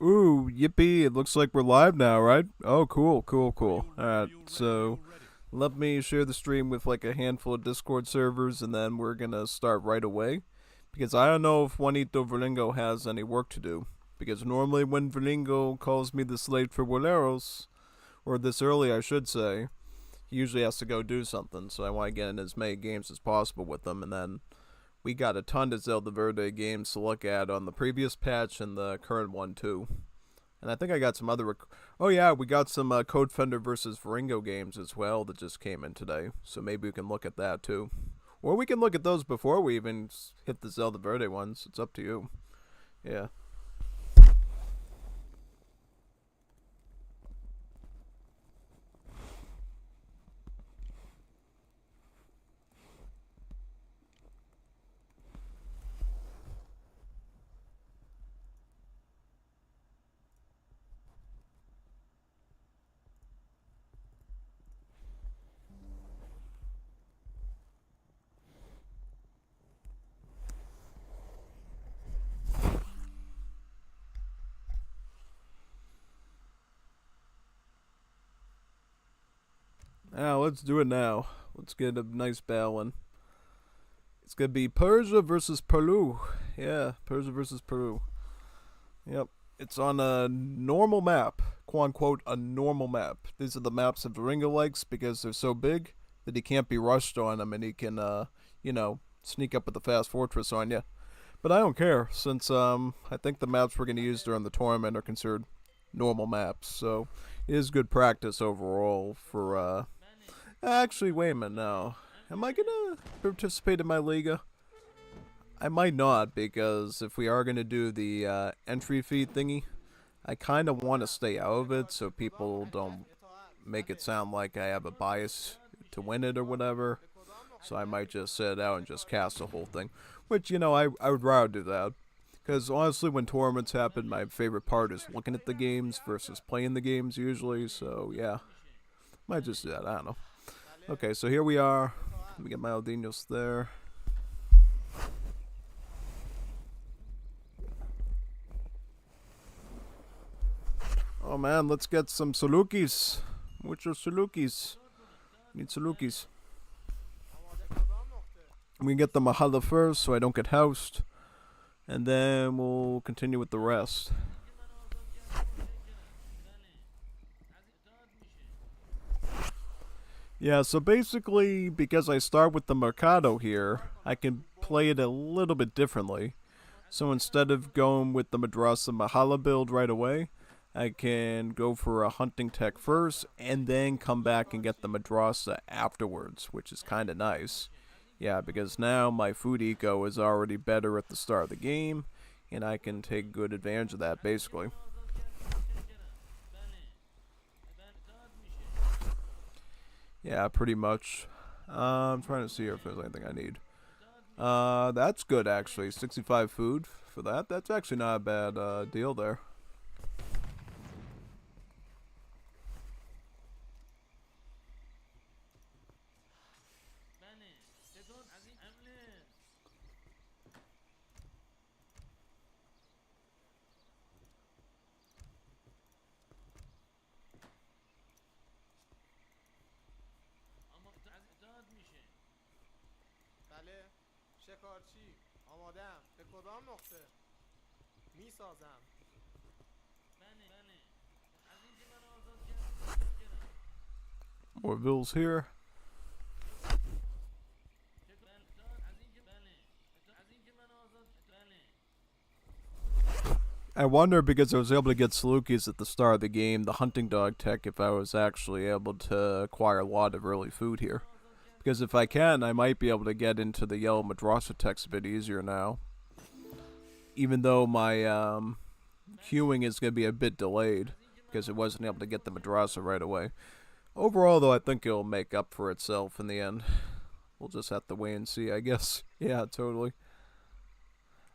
Ooh, yippee, it looks like we're live now, right? Oh, cool, cool, cool. Alright, so let me share the stream with like a handful of Discord servers and then we're gonna start right away. Because I don't know if Juanito Viringo has any work to do. Because normally when Viringo calls me this late for woleros, or this early I should say, he usually has to go do something, so I want to get in as many games as possible with him, and then we got a ton of Zeldaverde games to look at on the previous patch and the current one too. And I think I got some other. Oh yeah, we got some Code Fender versus Viringo games as well that just came in today. So maybe we can look at that too, or we can look at those before we even hit the Zeldaverde ones. It's up to you. Yeah. Now let's do it now. Let's get a nice battle in. It's gonna be Persia versus Peru. Yeah, Persia versus Peru. Yep. It's on a normal map. Quote unquote, a normal map. These are the maps that Viringo likes because they're so big that he can't be rushed on them and he can, sneak up with the fast fortress on you. But I don't care since, I think the maps we're going to use during the tournament are considered normal maps. So it is good practice overall for, actually, wait a minute now. Am I going to participate in my Liga? I might not, because if we are going to do the entry fee thingy, I kind of want to stay out of it so people don't make it sound like I have a bias to win it or whatever. So I might just sit out and just cast the whole thing. Which, I would rather do that. Because honestly, when tournaments happen, my favorite part is looking at the games versus playing the games usually. So yeah, might just do that. I don't know. Okay, so here we are. Let me get my Aldinos there. Oh man, let's get some Salukis. Muchos Salukis. Need Salukis. We can get the Mahala first so I don't get housed. And then we'll continue with the rest. Yeah, so basically, because I start with the Mercado here, I can play it a little bit differently. So instead of going with the Madrasa Mahala build right away, I can go for a hunting tech first and then come back and get the Madrasa afterwards, which is kind of nice. Yeah, because now my food eco is already better at the start of the game, and I can take good advantage of that basically. Yeah, pretty much. I'm trying to see if there's anything I need. That's good actually. 65 food for that. That's actually not a bad deal there. بله شکارچی آمادم به کدام نقطه میسازم More vills here. I wonder because I was able to get Salukis at the start of the game, the hunting dog tech, if I was actually able to acquire a lot of early food here. Because if I can, I might be able to get into the yellow madrasa techs a bit easier now. Even though my queuing is going to be a bit delayed because it wasn't able to get the madrasa right away. Overall, though, I think it'll make up for itself in the end. We'll just have to wait and see, I guess. Yeah, totally.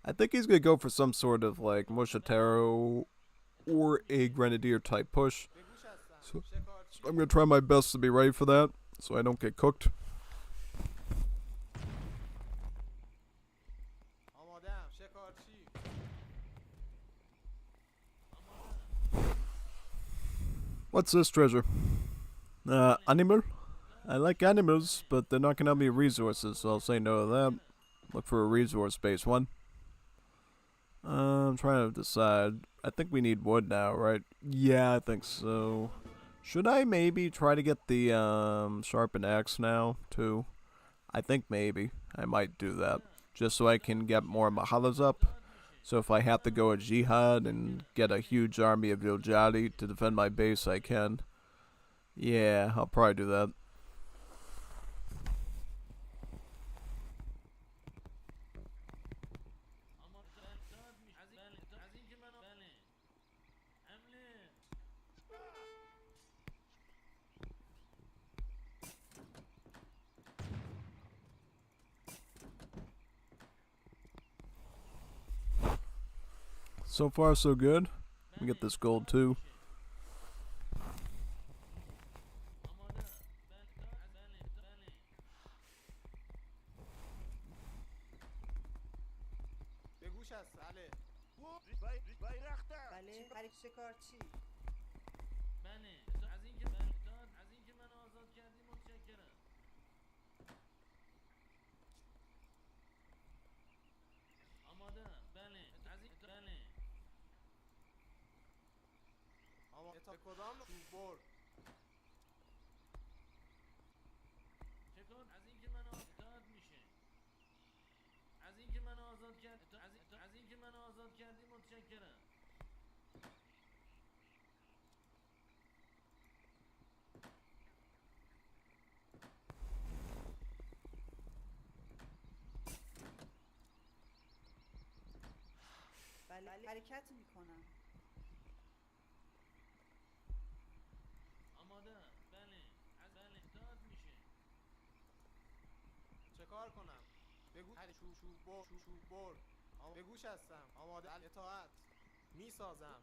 I think he's going to go for some sort of like Moshatero or a Grenadier type push. به گوش هستم So, شکارچی so I'm going to try my best to be ready for that so I don't get cooked. آمادم شکارچی What's this treasure? Animal? I like animals, but they're not gonna have me resources, so I'll say no to that. Look for a resource-based one. I'm trying to decide. I think we need wood now, right? Yeah, I think so. Should I maybe try to get the sharpened axe now too? I think maybe I might do that just so I can get more mahalas up. So if I have to go a jihad and get a huge army of Viljadi to defend my base, I can. Yeah, I'll probably do that. So far, so good. Let me get this gold too. به گوش است. بله. بله برای شکارچی. اما به کدام چوب برد؟ بله حرکت میکنم. چه کار کنم؟ بگو چوب برد. به گوش هستم. آماده اطاعت. میسازم.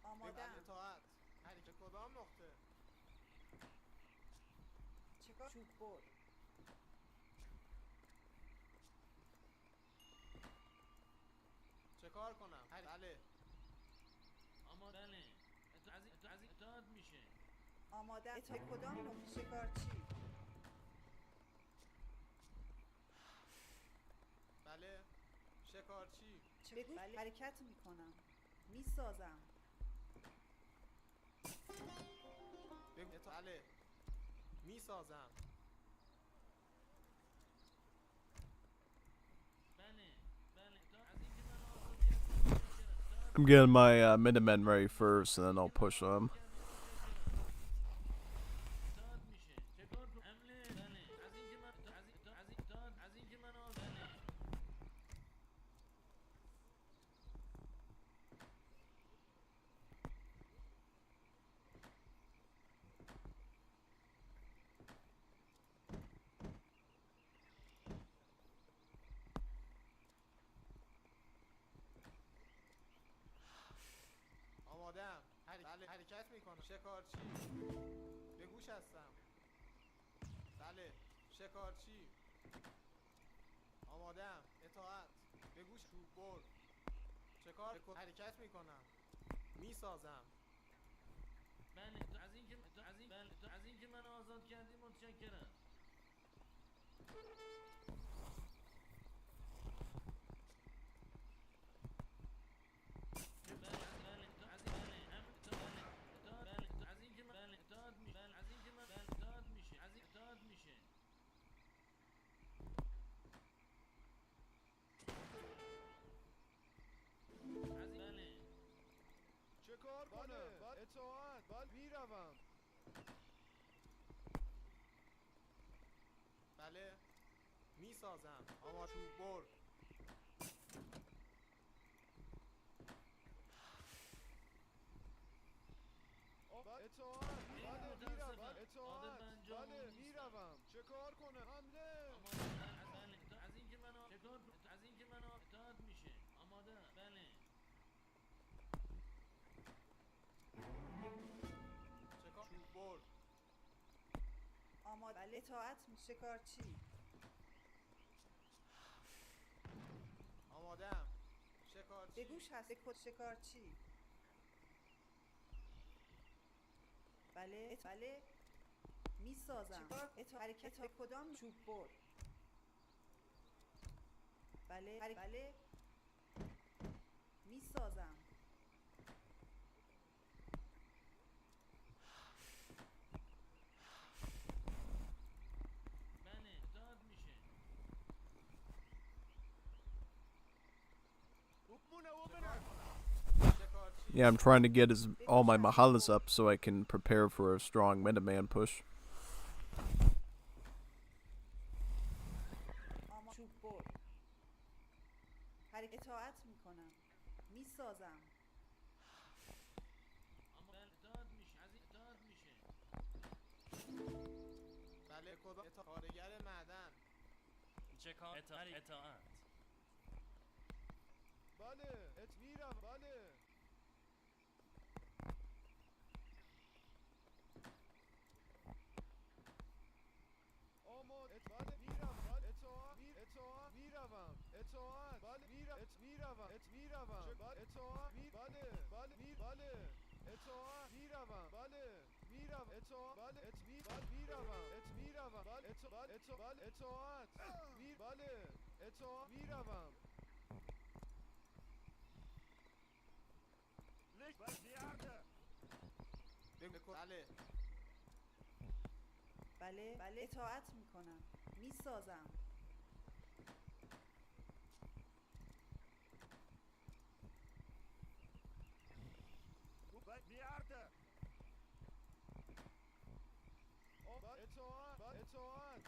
آمادم. اطاعت. به کدام نقطه؟ چکار چوب برد. چه کار کنم؟ بله. آمادم. به کدام نقطه شکارچی؟ بله. شکارچی. بگو بله. حرکت میکنم. میسازم. بگو بله. میسازم. I'm getting my Minutemen ready first, and then I'll push them. آمادم. بله. حرکت میکنم. شکارچی. به گوش هستم. بله. شکارچی. آمادم. اطاعت. به گوش چوب برد. چه کار؟ حرکت میکنم. میسازم. چه کار کنم؟ اطاعت. میروم. بله. میسازم. اما چوب برد. اطاعت. بله میروم. اطاعت. بله میروم. چه کار کنم؟ حمله. چه کار؟ چوب برد. آماده. بله اطاعت شکارچی. گوش هست شکارچی. بله بله میسازم. حرکت به کدام چوب بر؟ بله بله میسازم. Yeah, I'm trying to get all my mahalas up so I can prepare for a strong Minuteman push. چوب بر. اطاعت میکنم. میسازم. بله کدام کارگر معدن. چه کار؟ اطاعت. بله میرم. بله آماده. بله میرم. بله اطاعت میروم. اطاعت بله میروم. میروم. بله اطاعت بله بله بله اطاعت میروم. بله میروم. اطاعت بله بله میروم. میروم. بله اطاعت بله اطاعت بله اطاعت میروم. بله بله بله اطاعت میکنم. میسازم. اطاعت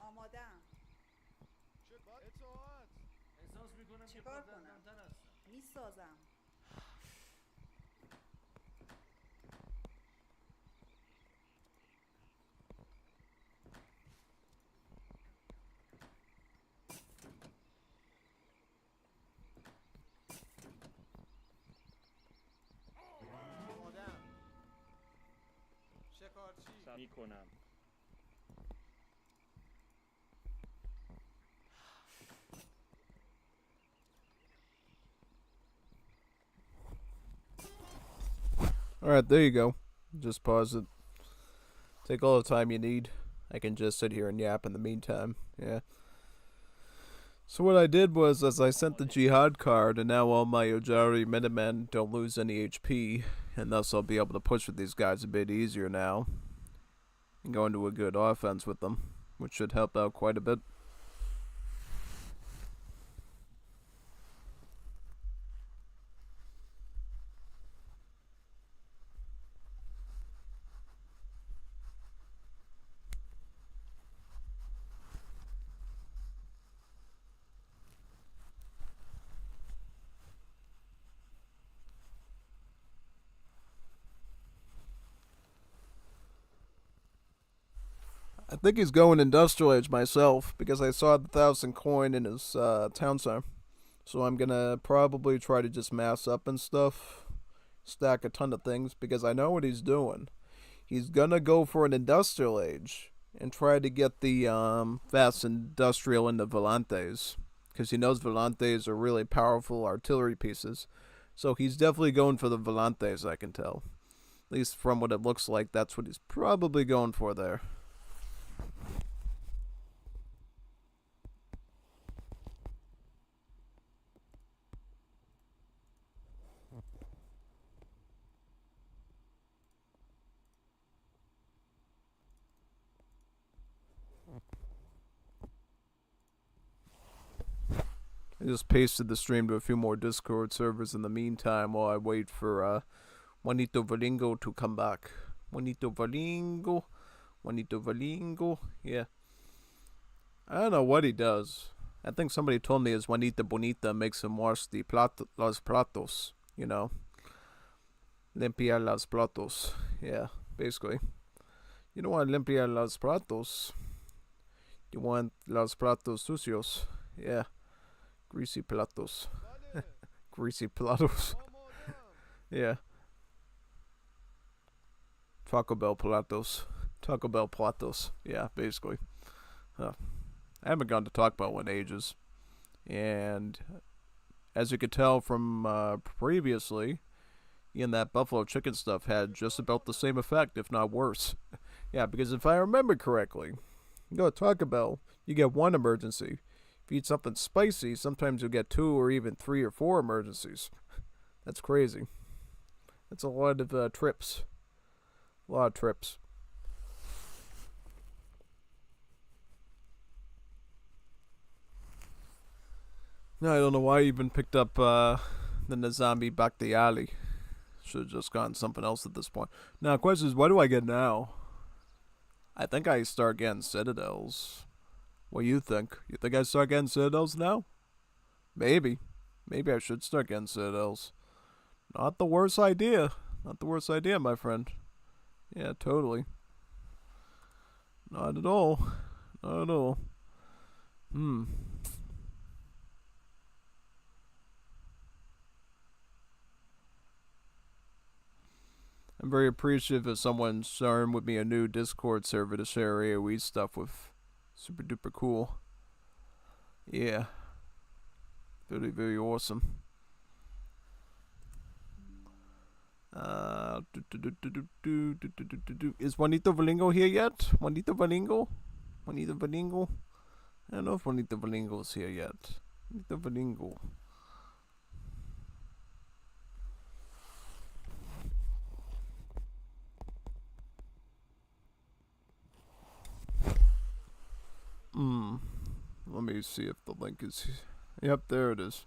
آمادم. اطاعت احساس میکنم که چیکار کنم؟ قدرتمندتر هستم. میسازم. آمادم. شکارچی میکنم. Alright, there you go. Just pause it. Take all the time you need. I can just sit here and yap in the meantime. Yeah. So what I did was, as I sent the Jihad card, and now all my Ojari Minutemen don't lose any HP, and thus I'll be able to push with these guys a bit easier now, and go into a good offense with them, which should help out quite a bit. I think he's going industrial age myself because I saw the 1,000 coin in his town center. So I'm gonna probably try to just mass up and stuff, stack a ton of things because I know what he's doing. He's gonna go for an industrial age and try to get the fast industrial into volantes because he knows volantes are really powerful artillery pieces. So he's definitely going for the volantes, I can tell. At least from what it looks like, that's what he's probably going for there. I just pasted the stream to a few more Discord servers in the meantime while I wait for Juanito Viringo to come back. Juanito Viringo. Yeah. I don't know what he does. I think somebody told me his Juanita Bonita makes him wash the los platos, you know. Limpiar los platos. Yeah, basically. You don't want to limpiar los platos. You want los platos sucios. Yeah. Greasy platos. Greasy platos. Yeah. Taco Bell platos. Taco Bell platos. Yeah, basically. I haven't gone to Taco Bell in ages. And as you could tell from previously, and that buffalo chicken stuff had just about the same effect, if not worse. Yeah, because if I remember correctly, you go to Taco Bell, you get one emergency. If you eat something spicy, sometimes you'll get 2 or even 3 or 4 emergencies. That's crazy. That's a lot of trips. A lot of trips. No, I don't know why I even picked up the Nazami Bakhtiali. Should have just gotten something else at this point. Now, the question is, what do I get now? I think I start getting Citadels. What do you think? You think I start getting Citadels now? Maybe. Maybe I should start getting Citadels. Not the worst idea. Not the worst idea, my friend. Yeah, totally. Not at all. Not at all. I'm very appreciative of someone sharing with me a new Discord server to share AoE stuff with. Super duper cool. Yeah. Very, very awesome. Is Juanito Viringo here yet? Juanito Viringo? Juanito Viringo? I don't know if Juanito Viringo is here yet. Juanito Viringo. Let me see if the link is. Yep, there it is.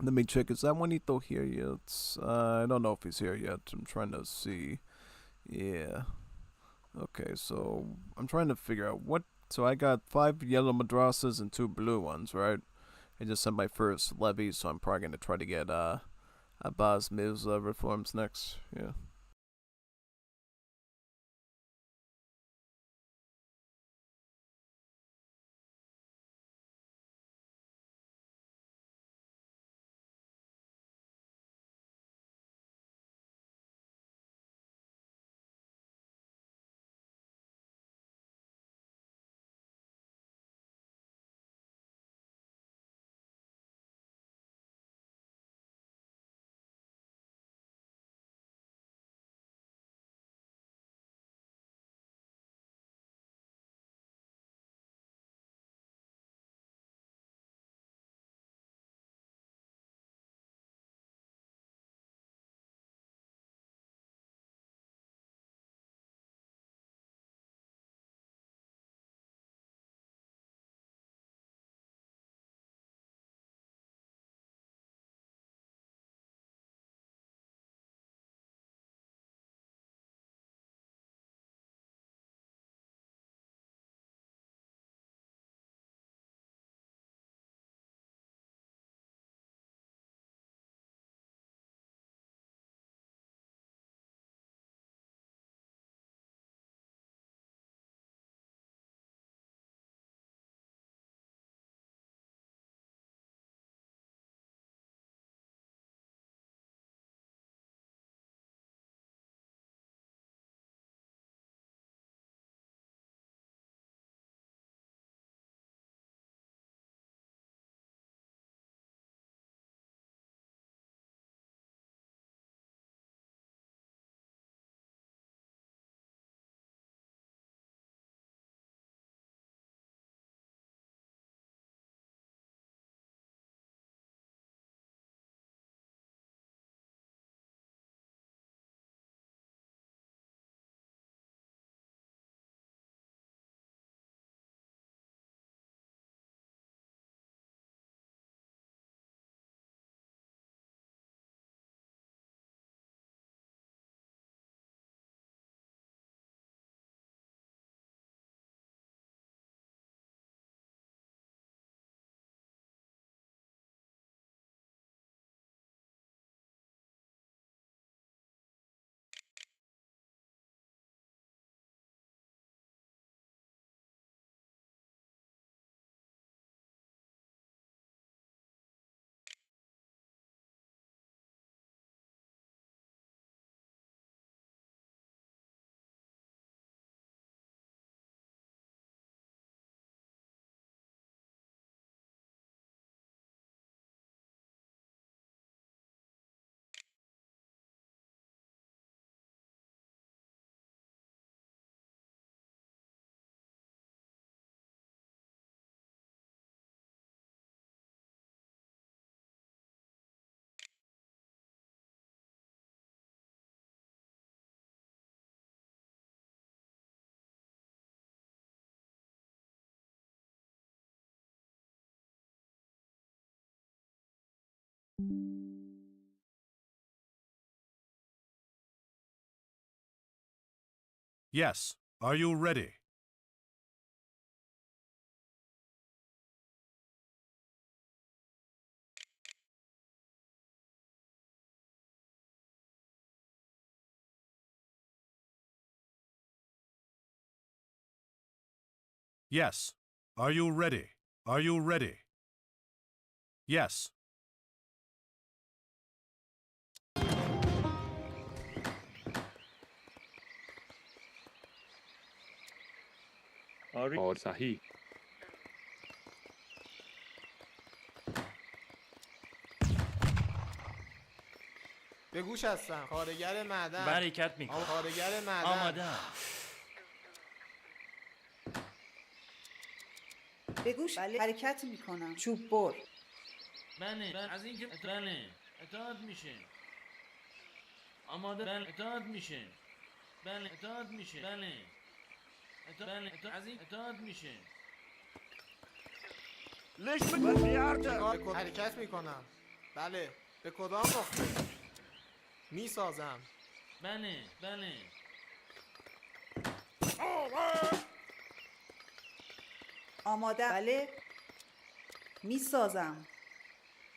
Let me check. Is that Juanito here yet? I don't know if he's here yet. I'm trying to see. Yeah. Okay, so I'm trying to figure out what. So I got 5 yellow madrasas and 2 blue ones, right? I just sent my first levy, so I'm probably gonna try to get Abbas Mirza reforms next. Yeah. Yes. Are you ready? Yes. Are you ready? Are you ready? Yes. और صحیح. به گوش هستم. کارگر معدن. برکت میکنم. کارگر معدن. آمادم. به گوش حرکت میکنم. چوب بر. بله از اینکه بله اطاعت میشه. آماده. بله اطاعت میشه. بله اطاعت میشه. بله بله از این اطاعت میشه. حرکت میکنم. بله. به کدام نقطه؟ میسازم. بله بله آماده. بله. میسازم.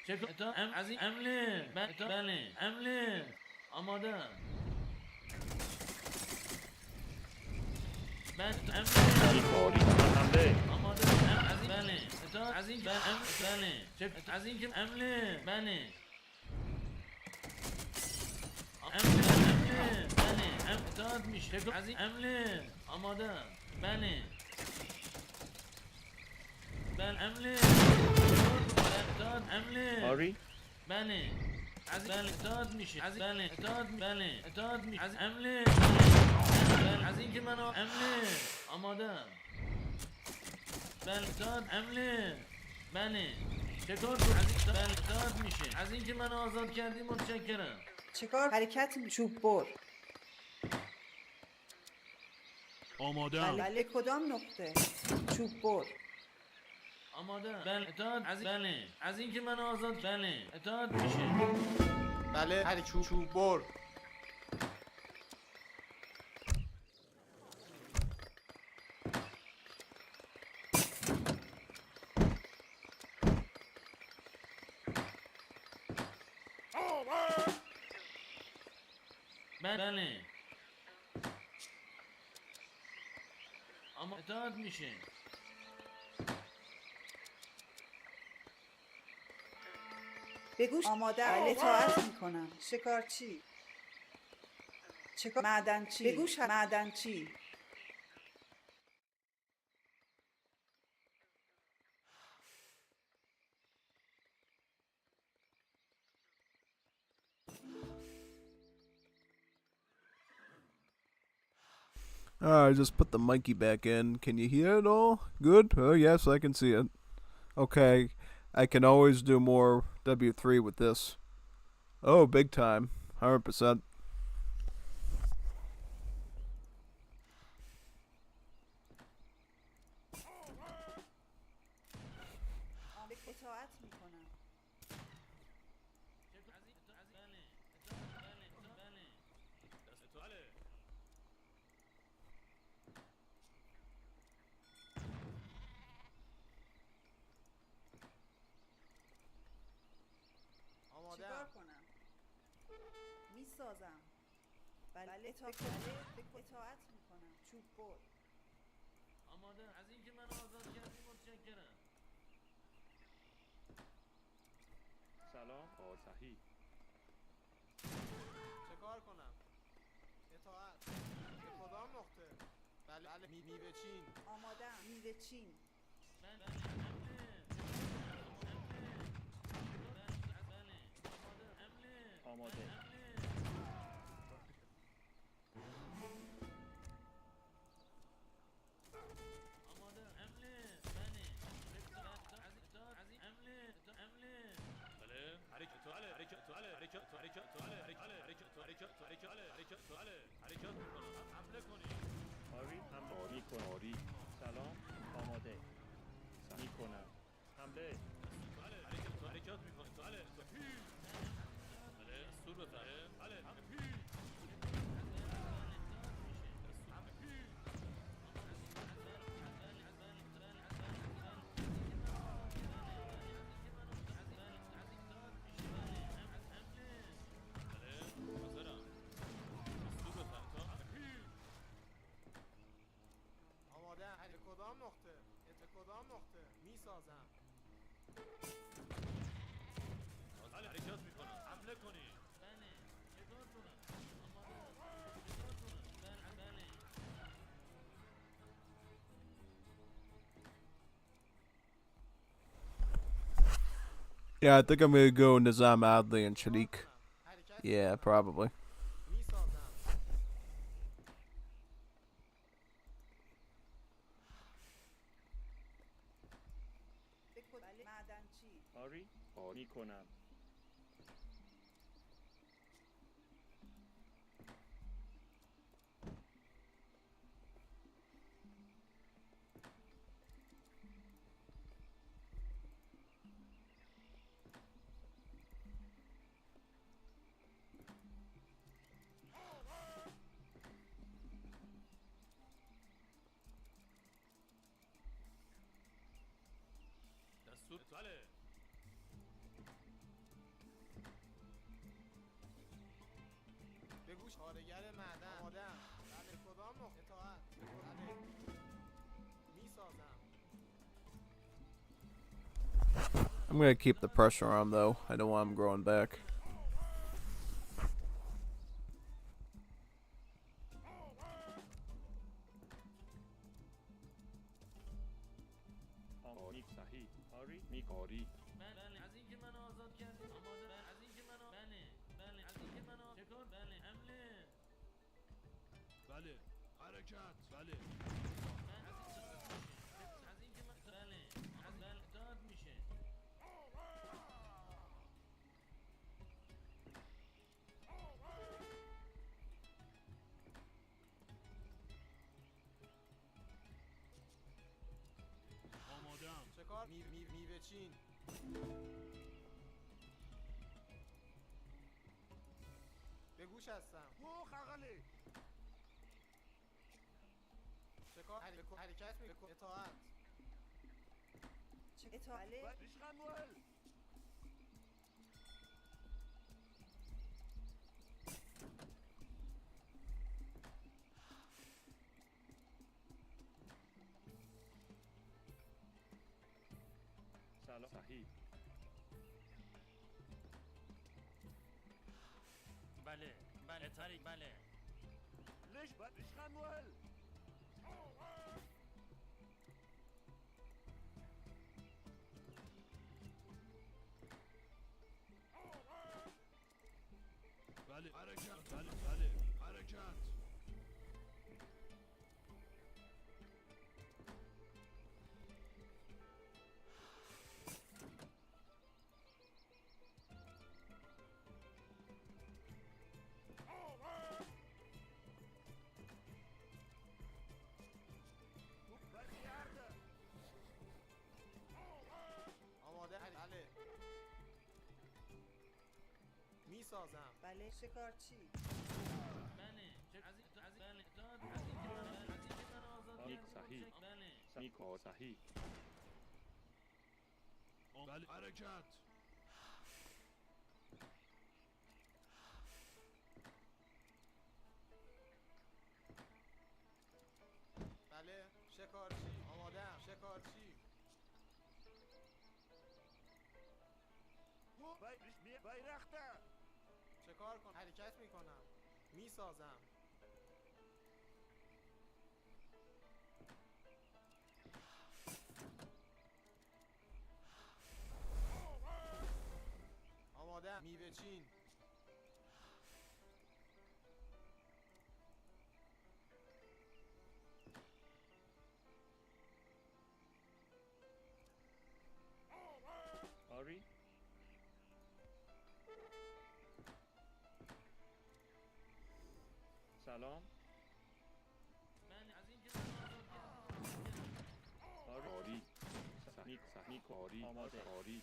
چه اطاعت از این عمله. بله عمله. آماده. بله عمله. آماده. از این بله اطاعت از این بله چه از این که عمله. بله عمله بله اطاعت میشه. از این عمله. آماده. بله بله عمله. اطاعت عمله. آری. بله از بله اطاعت میشه. از بله اطاعت بله اطاعت میشه. از عمله. بله از این که منو عمله. آماده. بله اطاعت عمله. بله چطور بود؟ از این بله اطاعت میشه. از این که منو آزاد کردی متشکرم. چکار حرکت چوب بر. آماده. بله کدام نقطه؟ چوب بر. آماده. بله اطاعت از بله از این که منو آزاد بله اطاعت میشه. بله هر چوب بر. بله اما اطاعت میشه. بگوش آماده. بله اطاعت میکنم. شکارچی. معدنچی. بگوش معدنچی. Alright, just put the Mikey back in. Can you hear it all? Good? Oh, yes, I can see it. Okay, I can always do more W3 with this. Oh, big time. 100%. اطاعت میکنم. آماده. چیکار کنم؟ میسازم. بله اطاعت میکنم. چوب بر. آماده. از این که منو آزاد کردی متشکرم. سلام. اور صحیح. چه کار کنم؟ اطاعت. به کدام نقطه؟ بله میوه چین. آماده. میوه چین. آماده. آری حمله میکنم. آری. سلام. آماده. میکنم. حمله. آماده ام. به کدام نقطه؟ به کدام نقطه؟ میسازم. بله حرکت میکنم. حمله کنید. بله. چطور کنم؟ چطور کنم؟ بله. Yeah, I think I'm gonna go Nizam Adli and چیکار Shadik. کنم؟ حرکت Yeah, میکنم. probably. میسازم. به بله. معدنچی. آری آری کنم. دستور بله. به گوش کارگر معدن. آماده ام. بله. کدام نقطه؟ اطاعت. بله. میسازم. I'm gonna keep the pressure on though. I don't want him growing back. آری صحیح. آری میکاری. بله. از اینکه منو آزاد کردید. آماده. بله. از اینکه منو بله. از اینکه منو چکار بله. حمله. بله حرکت. بله از اینکه من بله. از بله داد میشه. آماده ام. چه کار؟ میوه چین. به گوش هستم. خغلی چه کار؟ حرکت میکنم. اطاعت. چه بله. ریشخندول سلام صحیح. بله. بله تاریک بله. ریشخندول بله حرکت. بله حرکت. آماده. بله. میسازم. بله. شکارچی. بله. از بله داد از اینکه منو آزاد آری کردید. صحیح. بله. میکار صحیح. بله حرکت. بله. شکارچی. آماده ام. شکارچی. بیرخته. چه کار کنم؟ حرکت میکنم. میسازم. آماده ام. میوه چین. آری سلام. بله. از اینکه منو آزاد کردید. آری صحیح. میکاری. آماده. آری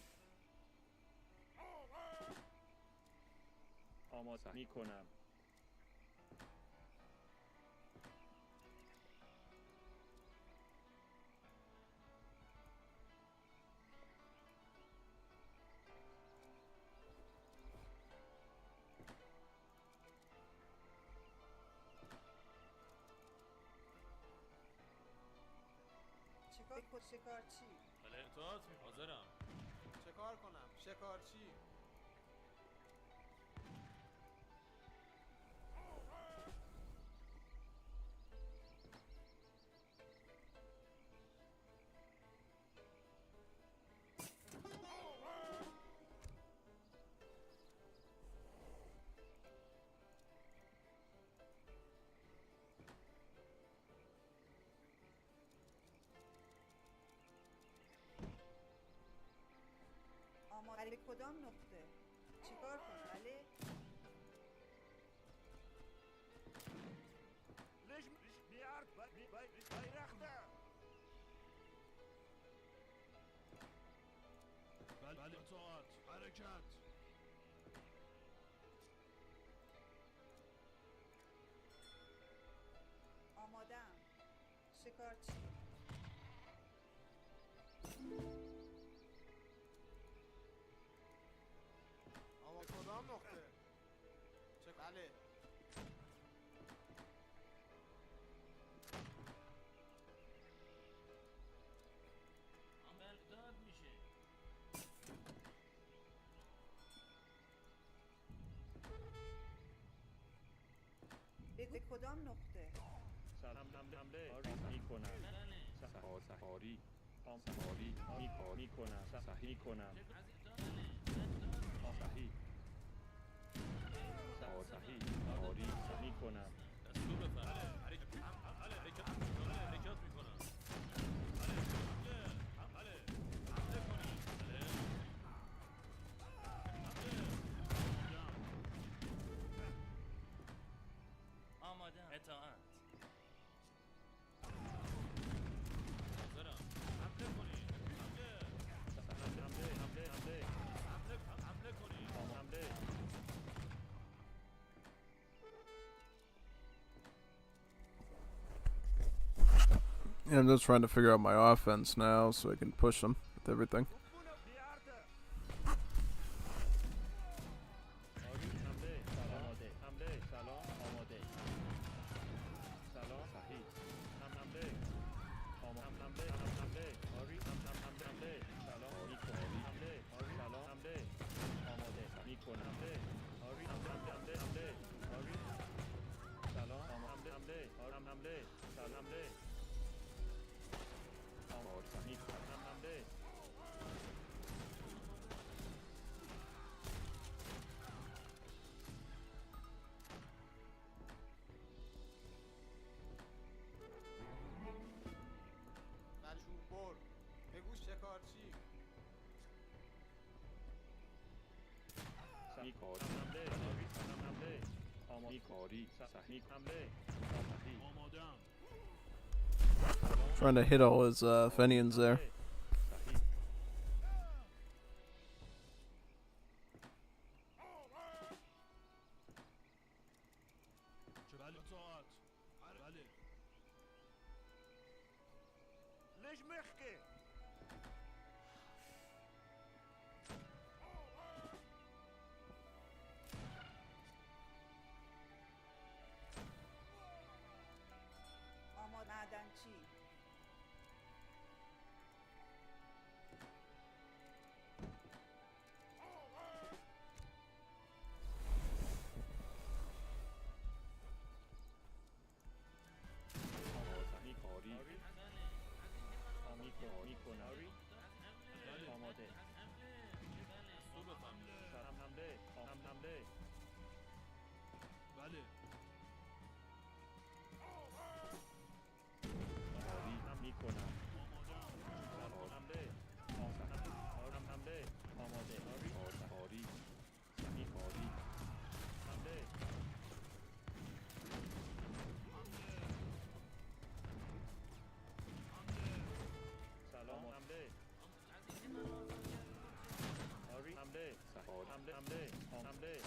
آماده می کنم. شکارچی. بله اطاعت می حاضرم. چه کار کنم؟ شکارچی. آماده به کدام نقطه؟ چیکار کنم؟ بله. بله اطاعت حرکت. آمادم. شکارچی. اما کدام نقطه؟ چه بله. بله اطاعت میشه. به کدام نقطه؟ سلام حمله می کنم. بله. سفاری سفاری می کنم. صحیح کنم. صحیح صحیح آری می کنم. دستور بفرمایید. حرکت میکنم. حمله کنید. آماده اطاعت. حاضرم. حمله کنید. حمله کنید. حمله Yeah, I'm just trying to figure out my offense now so I can push them with everything. آری حمله آماده. حمله سلام آماده. سلام صحیح. حمله حمله آری حمله سلام می کنم. حمله آری سلام حمله آماده می کنم. حمله آری حمله آری سلام حمله حمله سلام حمله آماده می کنم. حمله مجبور برد. بگو شکارچی. می کاری حمله آری حمله آماده می کاری صحیح حمله صحیح آمادم. Trying to hit all his Fenians there. صحیح بله اطاعت. بله. ليش مخكي؟ آماده معدنچی. می کاری می کنم. آماده دستور بفرمایید. سلام حمله حمله بله. آری هم می کنم. سلام حمله حمله آماده آری می کاری حمله سلام حمله آری حمله حمله حمله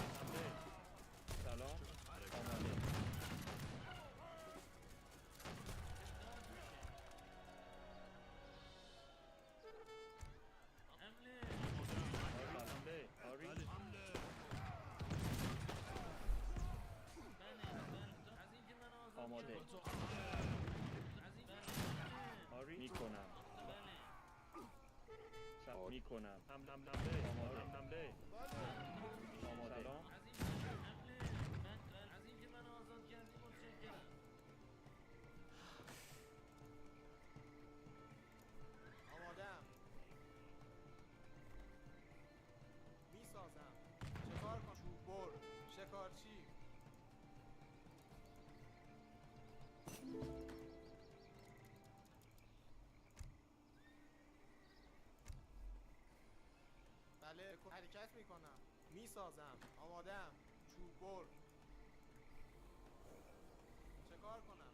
آماده آری میکنم میکنم حمله آماده حمله آماده سلام از اینکه من آزاد کردی متشکرم. آمادم. میسازم. شکار کن. چوب بر. شکارچی. بله حرکت میکنم. میسازم. آمادم. چوب بر. شکار کنم.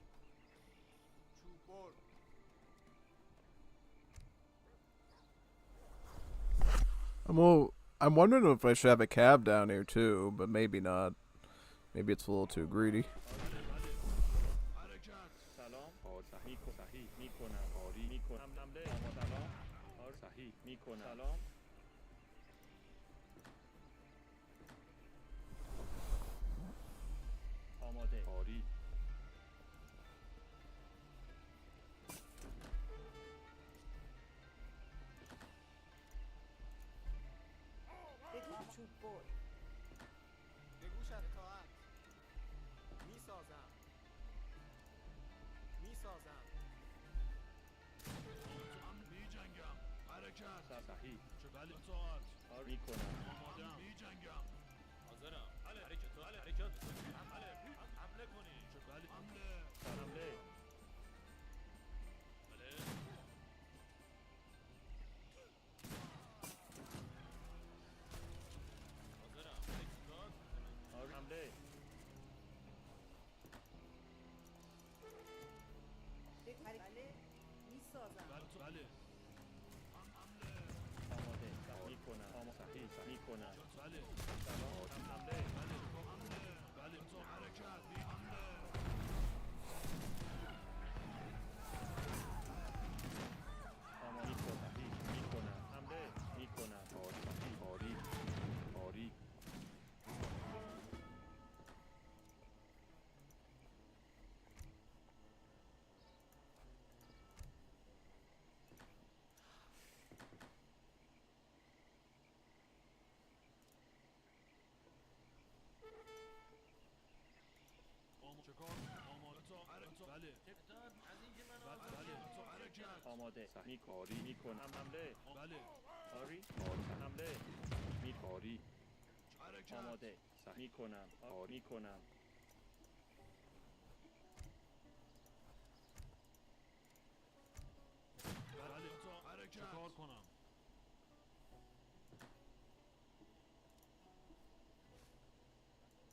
چوب بر. I'm wondering if I should have a cab down here too, but maybe not. Maybe it's a little too greedy. سلام صحیح میکنم آری میکنم حمله سلام صحیح میکنم سلام آماده آری بگو چوب بر. به گوشت اطاعت. میسازم. میسازم. صحیح آری میکنم حاضرم. حرکت حمله کنی. حمله حاضرم. آری حمله بگو بله. میسازم. آماده میکنم صحیح میکنم سلام حمله آماده صحیح میکنم حمله میکنم آری آری اطاعت از اینکه من آزاد کردی. آماده آری میکنم حمله آری حمله آری آماده میکنم آری میکنم چکار کنم؟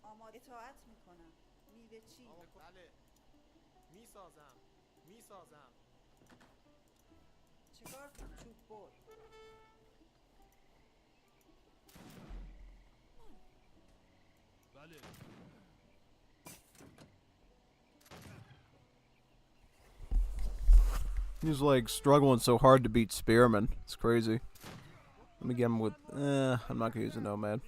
آماده اطاعت میکنم. میوه چی؟ بله. میسازم. میسازم. چیکار کنم؟ چوب بر. He's like struggling so hard to beat Spearman. It's crazy. Let me get him with. I'm not gonna use a nomad.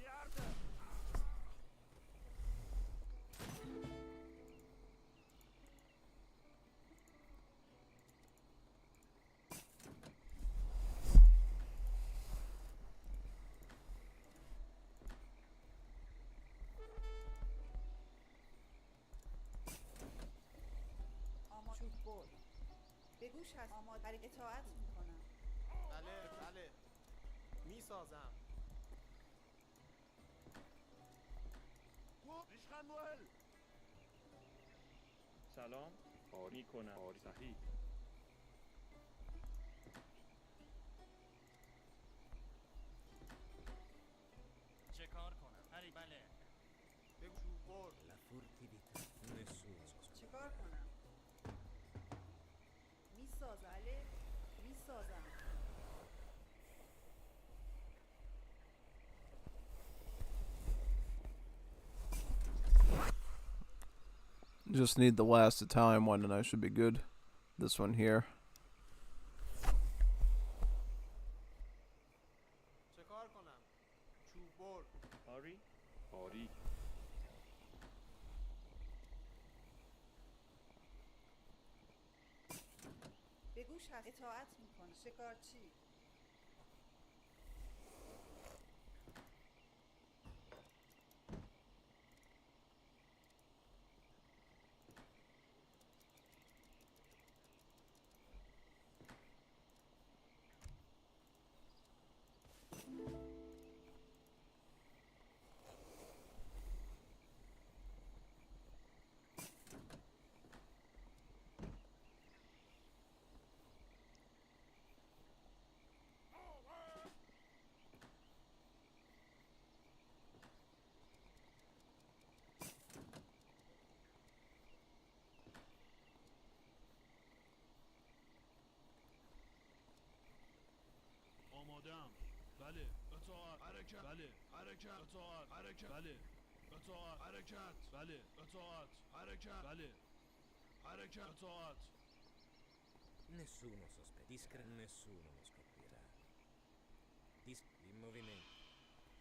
آماده چوب بر. بگوش هست. آماده اطاعت میکنم. بله بله. میسازم. سلام آری کنم آری صحیح چه کار کنم؟ هری بله. بگو چوب بر. چیکار کنم؟ میسازم. بله. میسازم. Just need the last Italian one and I should be good. This one here. چه کار کنم؟ چوب بر. آری آری به گوش هست اطاعت میکنه شکارچی آمادم. بله. اطاعت. حرکت. بله. حرکت. اطاعت. حرکت. بله. اطاعت. حرکت. بله. اطاعت. حرکت. بله. حرکت. اطاعت. Nessuno sospetta. Nessuno lo scoprirà. In movimento.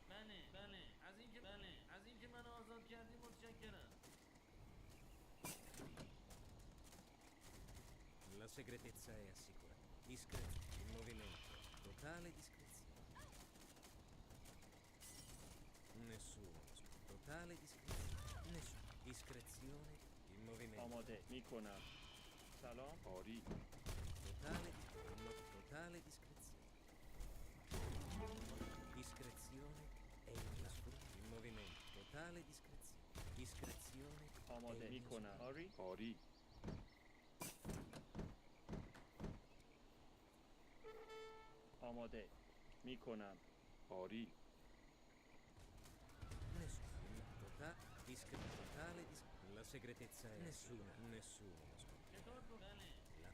بله از اینکه منو آزاد کردی متشکرم. La segretezza è assicurata. Discreto. In movimento. Totale discrezione. Nessuno lo scoprirà. Totale discrezione. Nessuno. Discrezione. In movimento. آماده میکنم. سلام. آری. Totale discrezione. Discrezione è il sfrutto. In movimento. Totale discrezione. Discrezione. آماده میکنم. آری. آری. آماده میکنم. آری. Nessuno. Totale la segretezza è nessuno lo scoprirà. چطور کنم؟ بله. La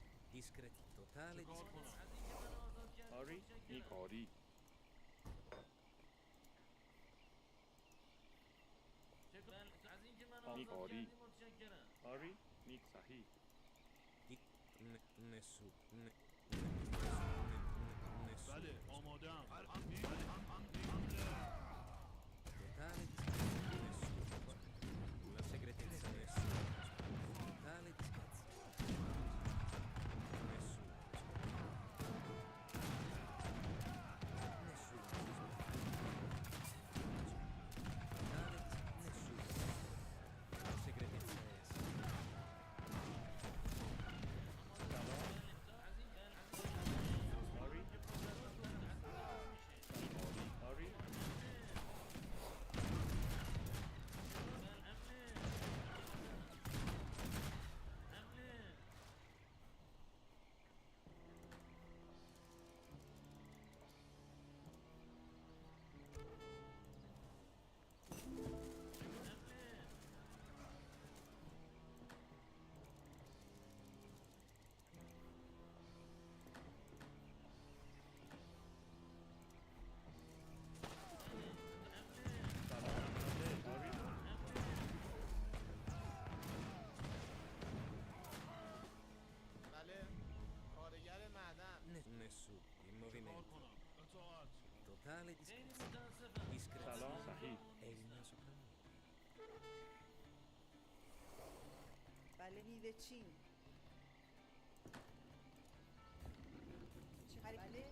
totale discrezione. از اینکه منو آزاد کردی آری. متشکرم. آری. بله. از اینکه منو آری. آزاد کردی متشکرم. آری. صحیح. Nessuno. بله. آمادم. Totale discrezione. Nessuno. La segretezza nessuno. Totale discrezione. Nessuno. Nessuno. Totale nessuno. La segretezza è آری. آری. بله کارگر معدن nessuno. In movimento. اطاعت. Totale خیلی discrezione. متاسفم. Discrezione. سلام. صحیح. È il mio soprannome. بله میوه چین چه بله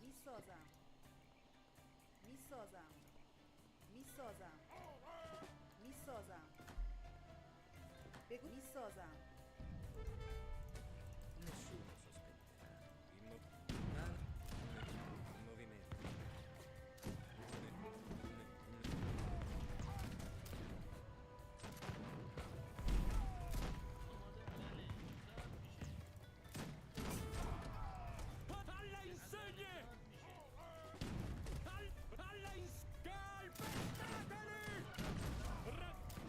میسازم میسازم میسازم میسازم بگو میسازم Nessuno sospetterà. In movimento. Alla insegne! Alla calpestateli!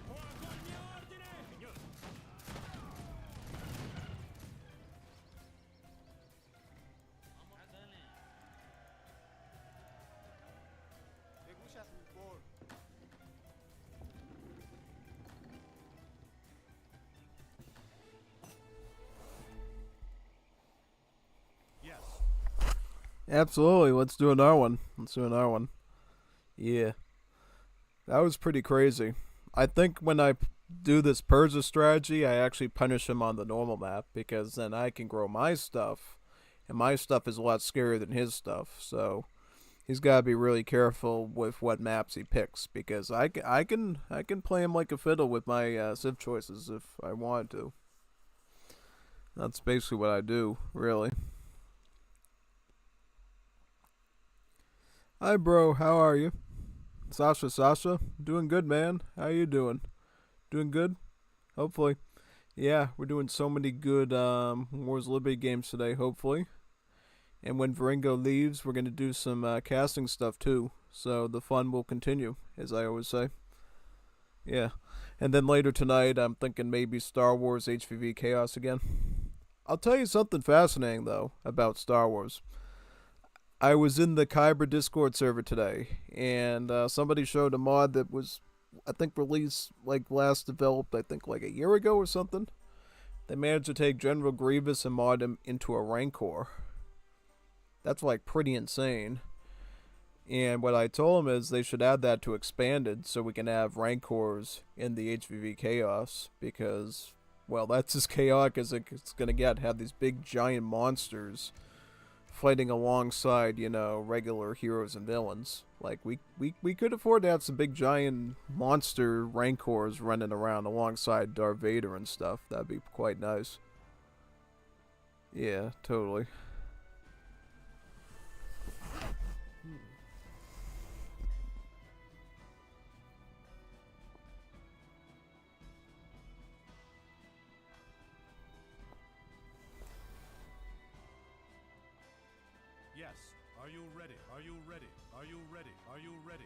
Fuoco al mio ordine! Signore! بله. به گوش از برد Yes. Absolutely. Let's do another one. Let's do another one. Yeah. That was pretty crazy. I think when I do this Persia strategy, I actually punish him on the normal map because then I can grow my stuff, and my stuff is a lot scarier than his stuff. So he's got to be really careful with what maps he picks because I can play him like a fiddle with my civ choices if I wanted to. That's basically what I do, really. Hi, bro. How are you? Sasha, doing good, man. How you doing? Doing good? Hopefully. Yeah, we're doing so many good Wars Liberty games today, hopefully. And when Viringo leaves, we're going to do some casting stuff too. So the fun will continue, as I always say. Yeah. And then later tonight, I'm thinking maybe Star Wars HVV Chaos again. I'll tell you something fascinating, though, about Star Wars. I was in the Kyber Discord server today, and somebody showed a mod that was, I think, released, like, last developed, I think, like a year ago or something. They managed to take General Grievous and mod him into a Rancor. That's, like, pretty insane. And what I told them is they should add that to Expanded so we can have Rancors in the HVV Chaos, because, well, that's as chaotic as it's going to get. Have these big giant monsters fighting alongside, you know, regular heroes and villains. Like, we could afford to have some big giant monster Rancors running around alongside Darth Vader and stuff. That'd be quite nice. Yeah, totally. Yes. Are you ready? Are you ready? Are you ready? Are you ready?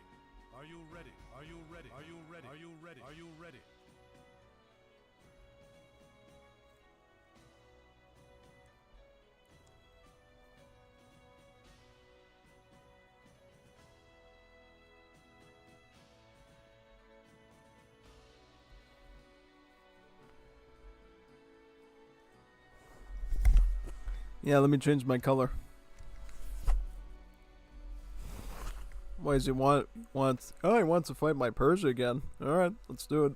Are you ready? Are you ready? Are you ready? Are you ready? Are you ready? Yeah, let me change my color. Why does he wants? Oh, he wants to fight my Persia again. All right, let's do it.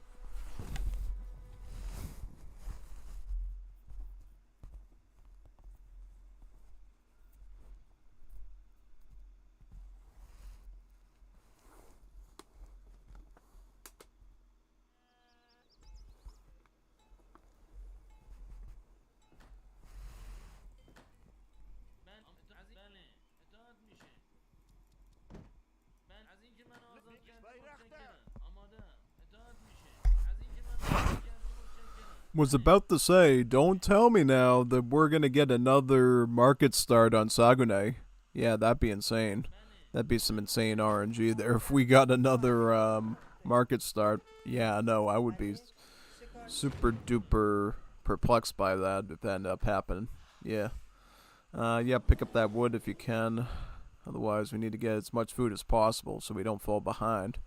Was about to say, don't tell me now that we're gonna get another market start on Sagune. Yeah, that'd be insane. That'd be some insane RNG there if we got another market start. Yeah, no, I would be super duper perplexed by that if that ended up happening. Yeah. Yeah, pick up that wood if you can. Otherwise, we need to get as much food as possible so we don't fall behind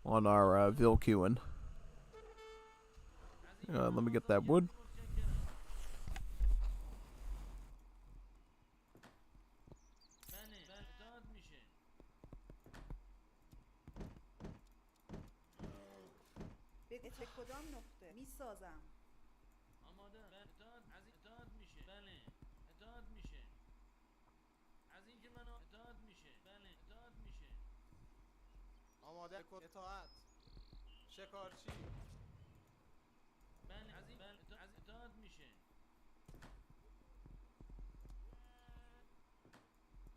on our Vil queuing. Let me get that wood. به کدام نقطه میسازم؟ آماده اطاعت میشه. بله اطاعت میشه. از اینکه منو اطاعت میشه. بله اطاعت میشه. آماده اطاعت. شکارچی. بله از اطاعت میشه.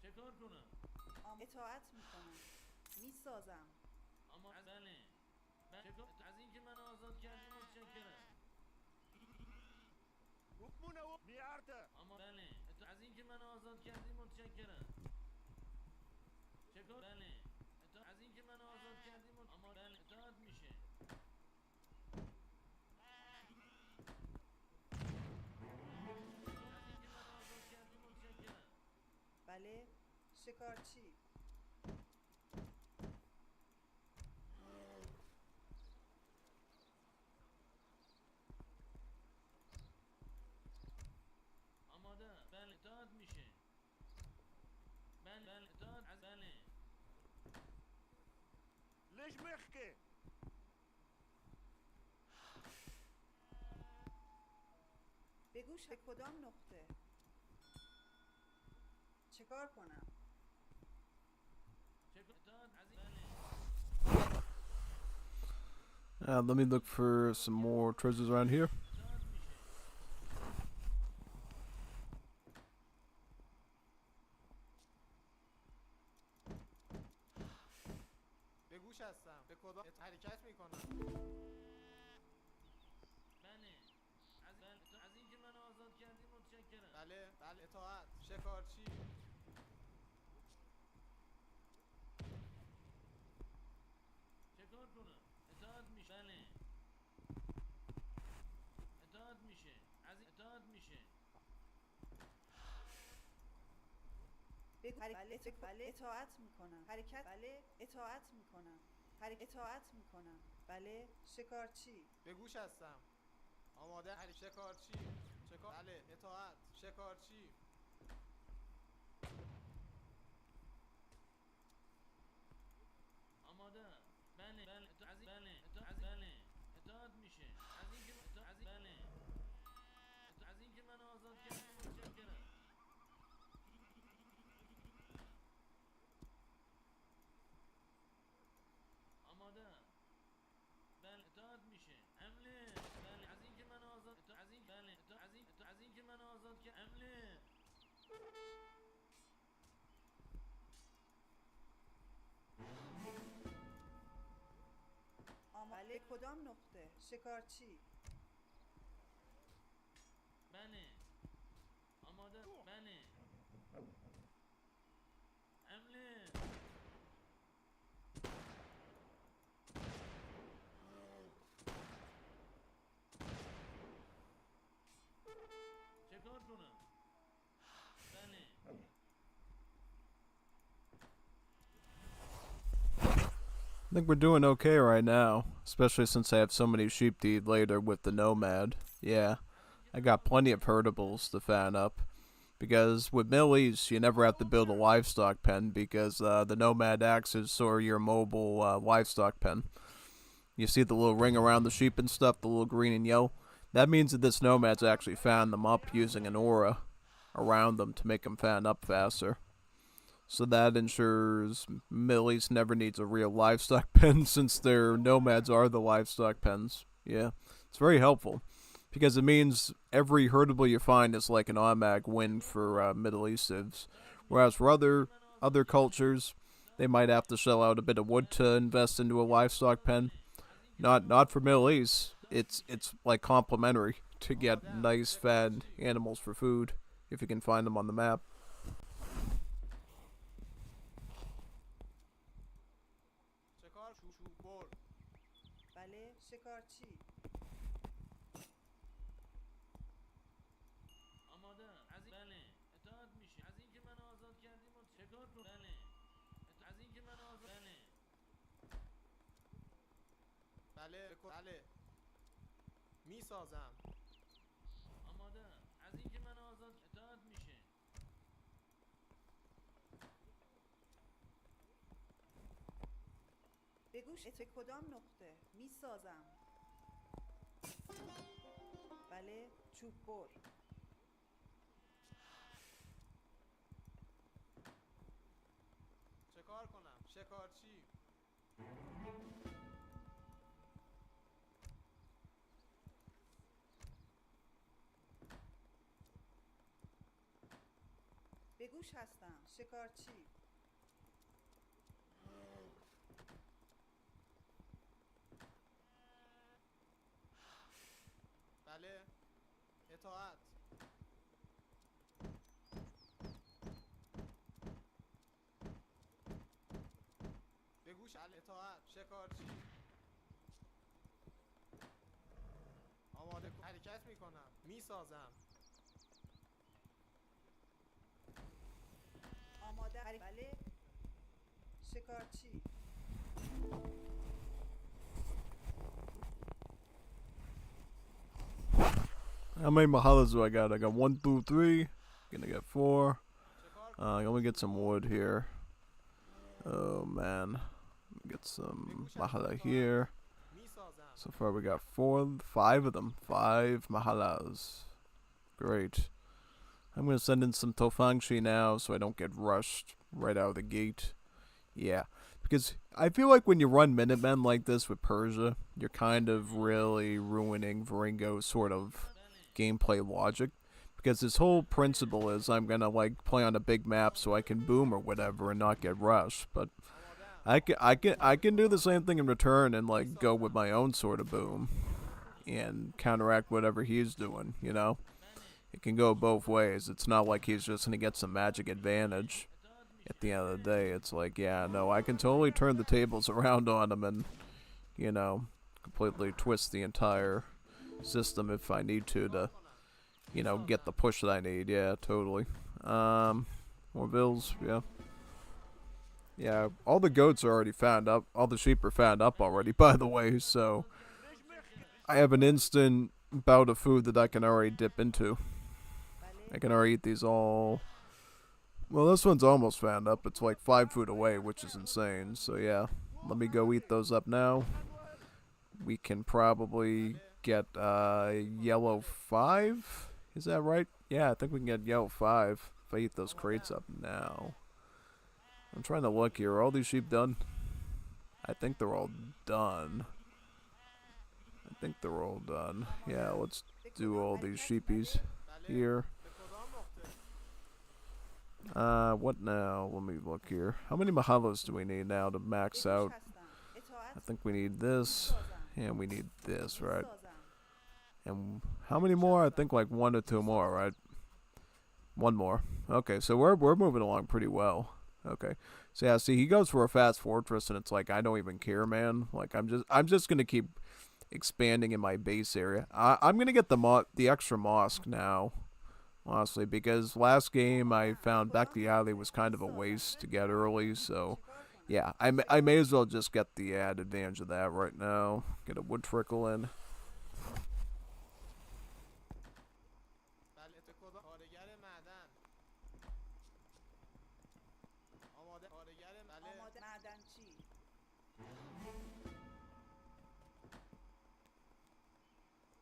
چه کار کنم؟ اطاعت میکنم. میسازم. اما بله. از اینکه منو آزاد کردی متشکرم. اما بله از اینکه منو آزاد کردی متشکرم. چه کار؟ بله از اینکه منو آزاد کردی اما بله اطاعت میشه. از اینکه منو آزاد کردی متشکرم. بله شکارچی. آماده بله اطاعت میشه. بله اطاعت از بله. ليش مخكي؟ بگو به کدام نقطه؟ چیکار کنم؟ Let me look for some more treasures around here. به گوش هستم. به کدام حرکت میکنم؟ از اینکه من آزاد کردی متشکرم. بله بله اطاعت. شکارچی. چکار کنم؟ اطاعت میشه. بله. اطاعت میشه. از اطاعت میشه. بگو بله اطاعت میکنم. حرکت بله اطاعت میکنم. اطاعت میکنم. بله شکارچی. به گوش هستم. آماده شکارچی. بله اطاعت. شکارچی. آماده. بله بله بله اطاعت میشه. از اینکه بله از اینکه من آزاد کردی متشکرم. آماده. بله اطاعت میشه. حمله. بله از اینکه من آزاد از این بله از اینکه من آزاد کردم. حمله. بله کدام نقطه؟ شکارچی. بله آماده. بله حمله. چکار کنم؟ بله I think we're doing okay right now, especially since I have so many sheep to eat later with the nomad. Yeah, I got plenty of herdables to fan up. Because with Middle East, you never have to build a livestock pen because the nomad acts as sort of your mobile livestock pen. You see the little ring around the sheep and stuff, the little green and yellow? That means that this nomad's actually fanned them up using an aura around them to make them fan up faster. So that ensures Middle East never needs a real livestock pen since their nomads are the livestock pens. Yeah, it's very helpful because it means every herdable you find is like an automatic win for Middle East civs. Whereas for other cultures, they might have to shell out a bit of wood to invest into a livestock pen. Not for Middle East. It's like complimentary to get nice fed animals for food if you can find them on the map. شکار بر. بله شکارچی. آماده. از بله اطاعت میشه. از اینکه من آزاد کردی چکار کنم؟ بله از اینکه من آزاد بله بله میسازم. آماده. از اینکه من آزاد اطاعت میشه. بگوش کدام نقطه؟ میسازم. بله چوب بر. چکار کنم؟ شکارچی. بگوش هستم. شکارچی. بله اطاعت. بگوش اطاعت. شکارچی. آماده حرکت میکنم. میسازم. آماده بله شکارچی. How many mahalas do I got? I got 1 through 3. Gonna get 4. Let me get some wood here. Oh man. Let me get some mahala here. So far we got 5 of them. 5 mahalas. Great. I'm gonna send in some Tofangshi now so I don't get rushed right out of the gate. Yeah. Because I feel like when you run Minutemen like this with Persia, you're kind of really ruining Viringo's sort of gameplay logic. Because his whole principle is I'm gonna like play on a big map so I can boom or whatever and not get rushed. But I can do the same thing in return and like go with my own sort of boom and counteract whatever he's doing, you know? It can go both ways. It's not like he's just gonna get some magic advantage. At the end of the day, it's like, yeah, no, I can totally turn the tables around on him and, you know, completely twist the entire system if I need to, you know, get the push that I need. Yeah, totally. More bills, yeah. Yeah, all the goats are already found up. All the sheep are found up already, by the way, so I have an instant bout of food that I can already dip into. I can already eat these all. Well, this one's almost found up. It's like 5 food away, which is insane. So yeah, let me go eat those up now. We can probably get yellow 5. Is that right? Yeah, I think we can get yellow 5 if I eat those crates up now. I'm trying to look here. Are all these sheep done? I think they're all done. I think they're all done. Yeah, let's do all these sheepies here. What now? Let me look here. How many mahalos do we need now to max out? I think we need this, and we need this, right? And how many more? I think like 1 or 2 more, right? 1 more. Okay, so we're moving along pretty well. Okay, so yeah, see, he goes for a fast fortress, and it's like I don't even care, man. Like I'm just gonna keep expanding in my base area. I'm gonna get the extra mosque now. Honestly, because last game I found back the alley was kind of a waste to get early, so yeah, I may as well just get the added advantage of that right now. Get a wood trickle in.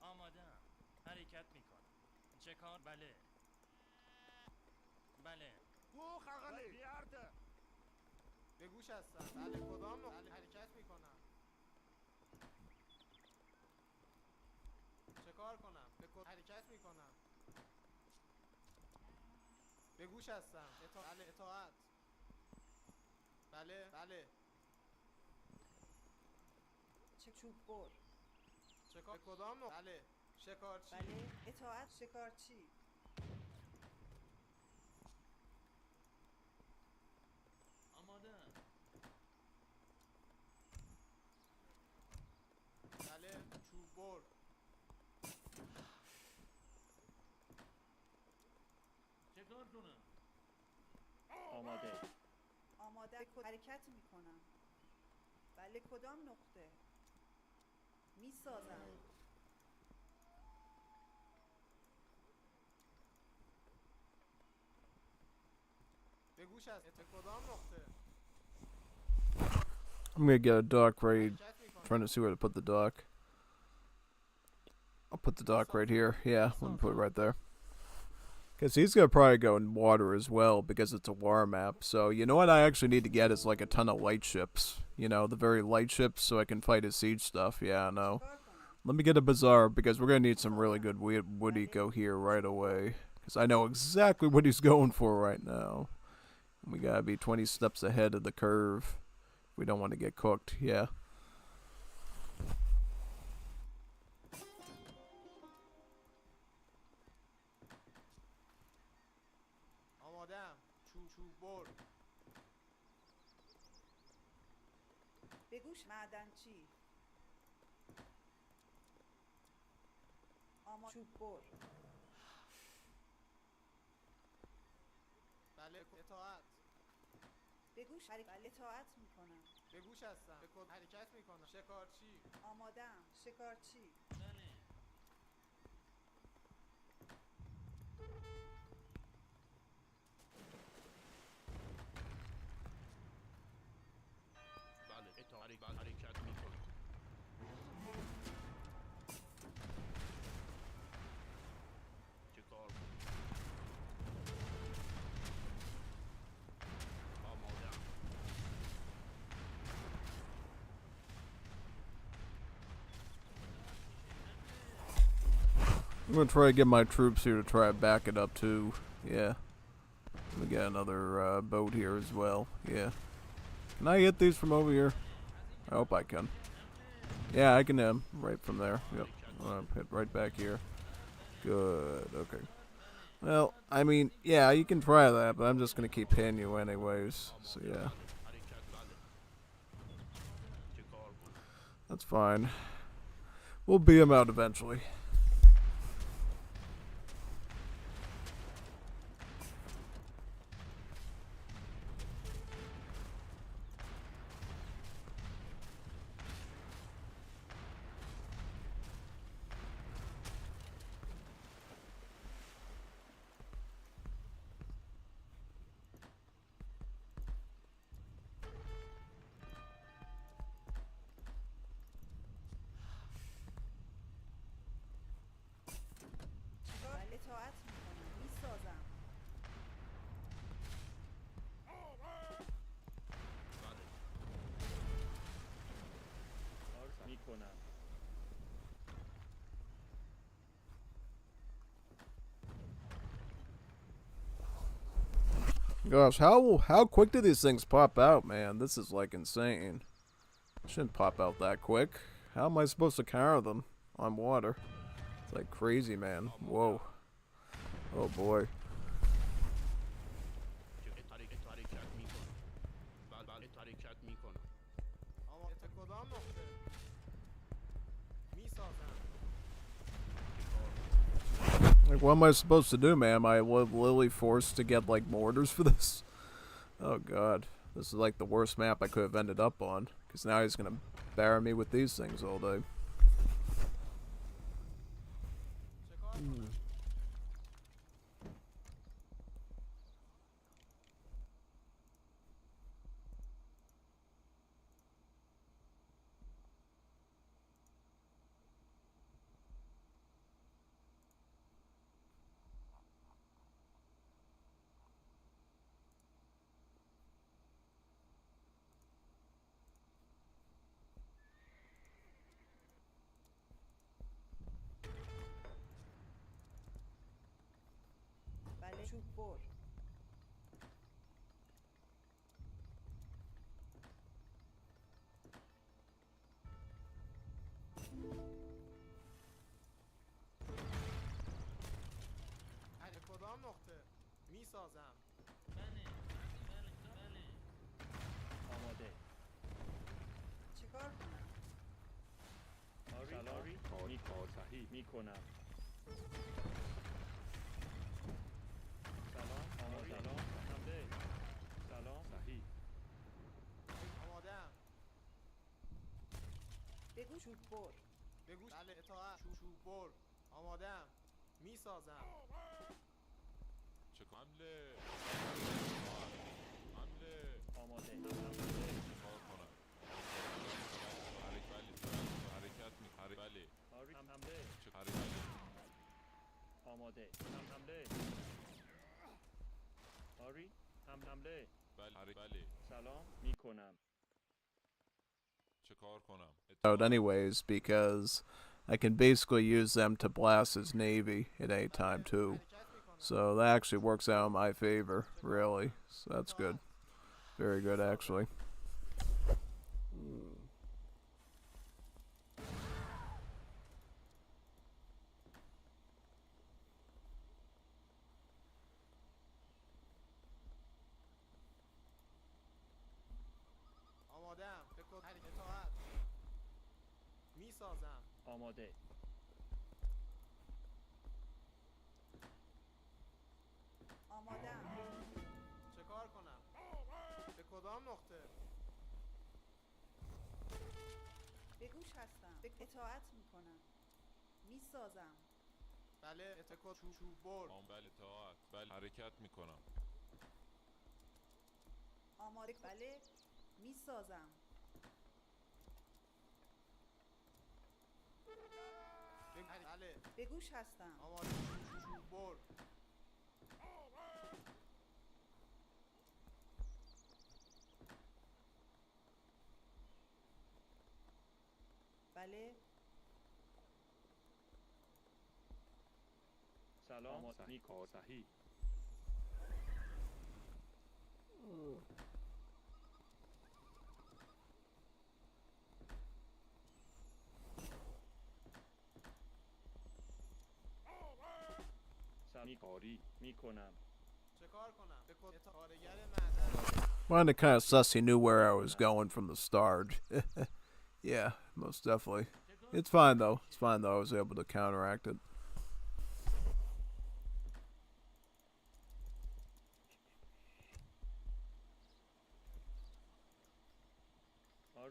آمادم. حرکت میکنم. چه کار؟ بله. بله. بیارده. به گوش هستم. بله کدام نقطه حرکت میکنم. چه کار کنم؟ به حرکت میکنم. به گوش هستم. بله اطاعت. بله بله. چه چوب بر. چه کار؟ کدام نقطه؟ بله. شکارچی. بله اطاعت شکارچی. آماده. بله چوب بر. چه کار کنم؟ آماده. آماده حرکت میکنم. بله کدام نقطه؟ میسازم. به گوش هست. کدام نقطه؟ I'm gonna get a dock right. Trying to see where to put the dock. I'll put the dock right here. Yeah, let me put it right there. Because he's gonna probably go in water as well because it's a war map. So you know what I actually need to get is like a ton of light ships. You know, the very light ships so I can fight his siege stuff. Yeah, no. Let me get a bazaar because we're gonna need some really good wood eco here right away. Because I know exactly what he's going for right now. We gotta be 20 steps ahead of the curve. We don't want to get cooked. Yeah. آمادم. چوب بر. به گوش معدنچی. چوب بر. بله اطاعت. به گوش اطاعت میکنم. به گوش هستم. به حرکت میکنم. شکارچی. آمادم. شکارچی. بله. بله حرکت میکنم. چه کار I'm gonna try to get my troops here to try to back it up too. Yeah. Let me get another boat here as well. Yeah. Can I hit these from over here? I hope I can. Yeah, I can right from there. Yep. Hit right back here. Good. Okay. Well, I mean, yeah, you can try that, but I'm just gonna keep hitting you anyways. So yeah. That's fine. We'll beat him out eventually. اطاعت میکنم میسازم. میکنم. Gosh, how quick do these things pop out, man? This is like insane. Shouldn't pop out that quick. How am I supposed to counter them on water? It's like crazy, man. Whoa. Oh boy. Like, what am I supposed to do, man? Am I literally forced to get like mortars for this? Oh god. This is like the worst map I could have ended up on. Because now he's gonna bury me with these things all day. بله چوب بر. از کدام نقطه میسازم. آماده. چیکار کنم؟ سلاری صحیح میکنم. سلام آماده. سلام حمله. سلام صحیح. آماده‌ام. بگو چوب بر. بگو بله اطاعت. چوب بر. آماده‌ام. میسازم. حمله حمله آماده. کار کنم حرکت می بله آری حمله. حرکت آماده. حمله. آری حمله. بله سلام میکنم. چه کار کنم Out anyways, because I can basically use them to blast his navy at any time too. So that actually works out in my favor, really. So that's good. Very good, actually. آماده‌ام. اطاعت. میسازم. آماده. آماده‌ام. چه کار کنم؟ به کدام نقطه؟ به گوش هستم. اطاعت میکنم. میسازم. بله چوب بر. بله اطاعت بله حرکت میکنم آماده. بله میسازم. بله به گوش هستم. آماده. چوب بر. بله سلام میکو صحیح کاری میکنم چه کار کنم؟ به کارگر معدن. Find it kind of sus he knew where I was going from the start. Yeah, most definitely. It's fine though. It's fine though. I was able to counteract it.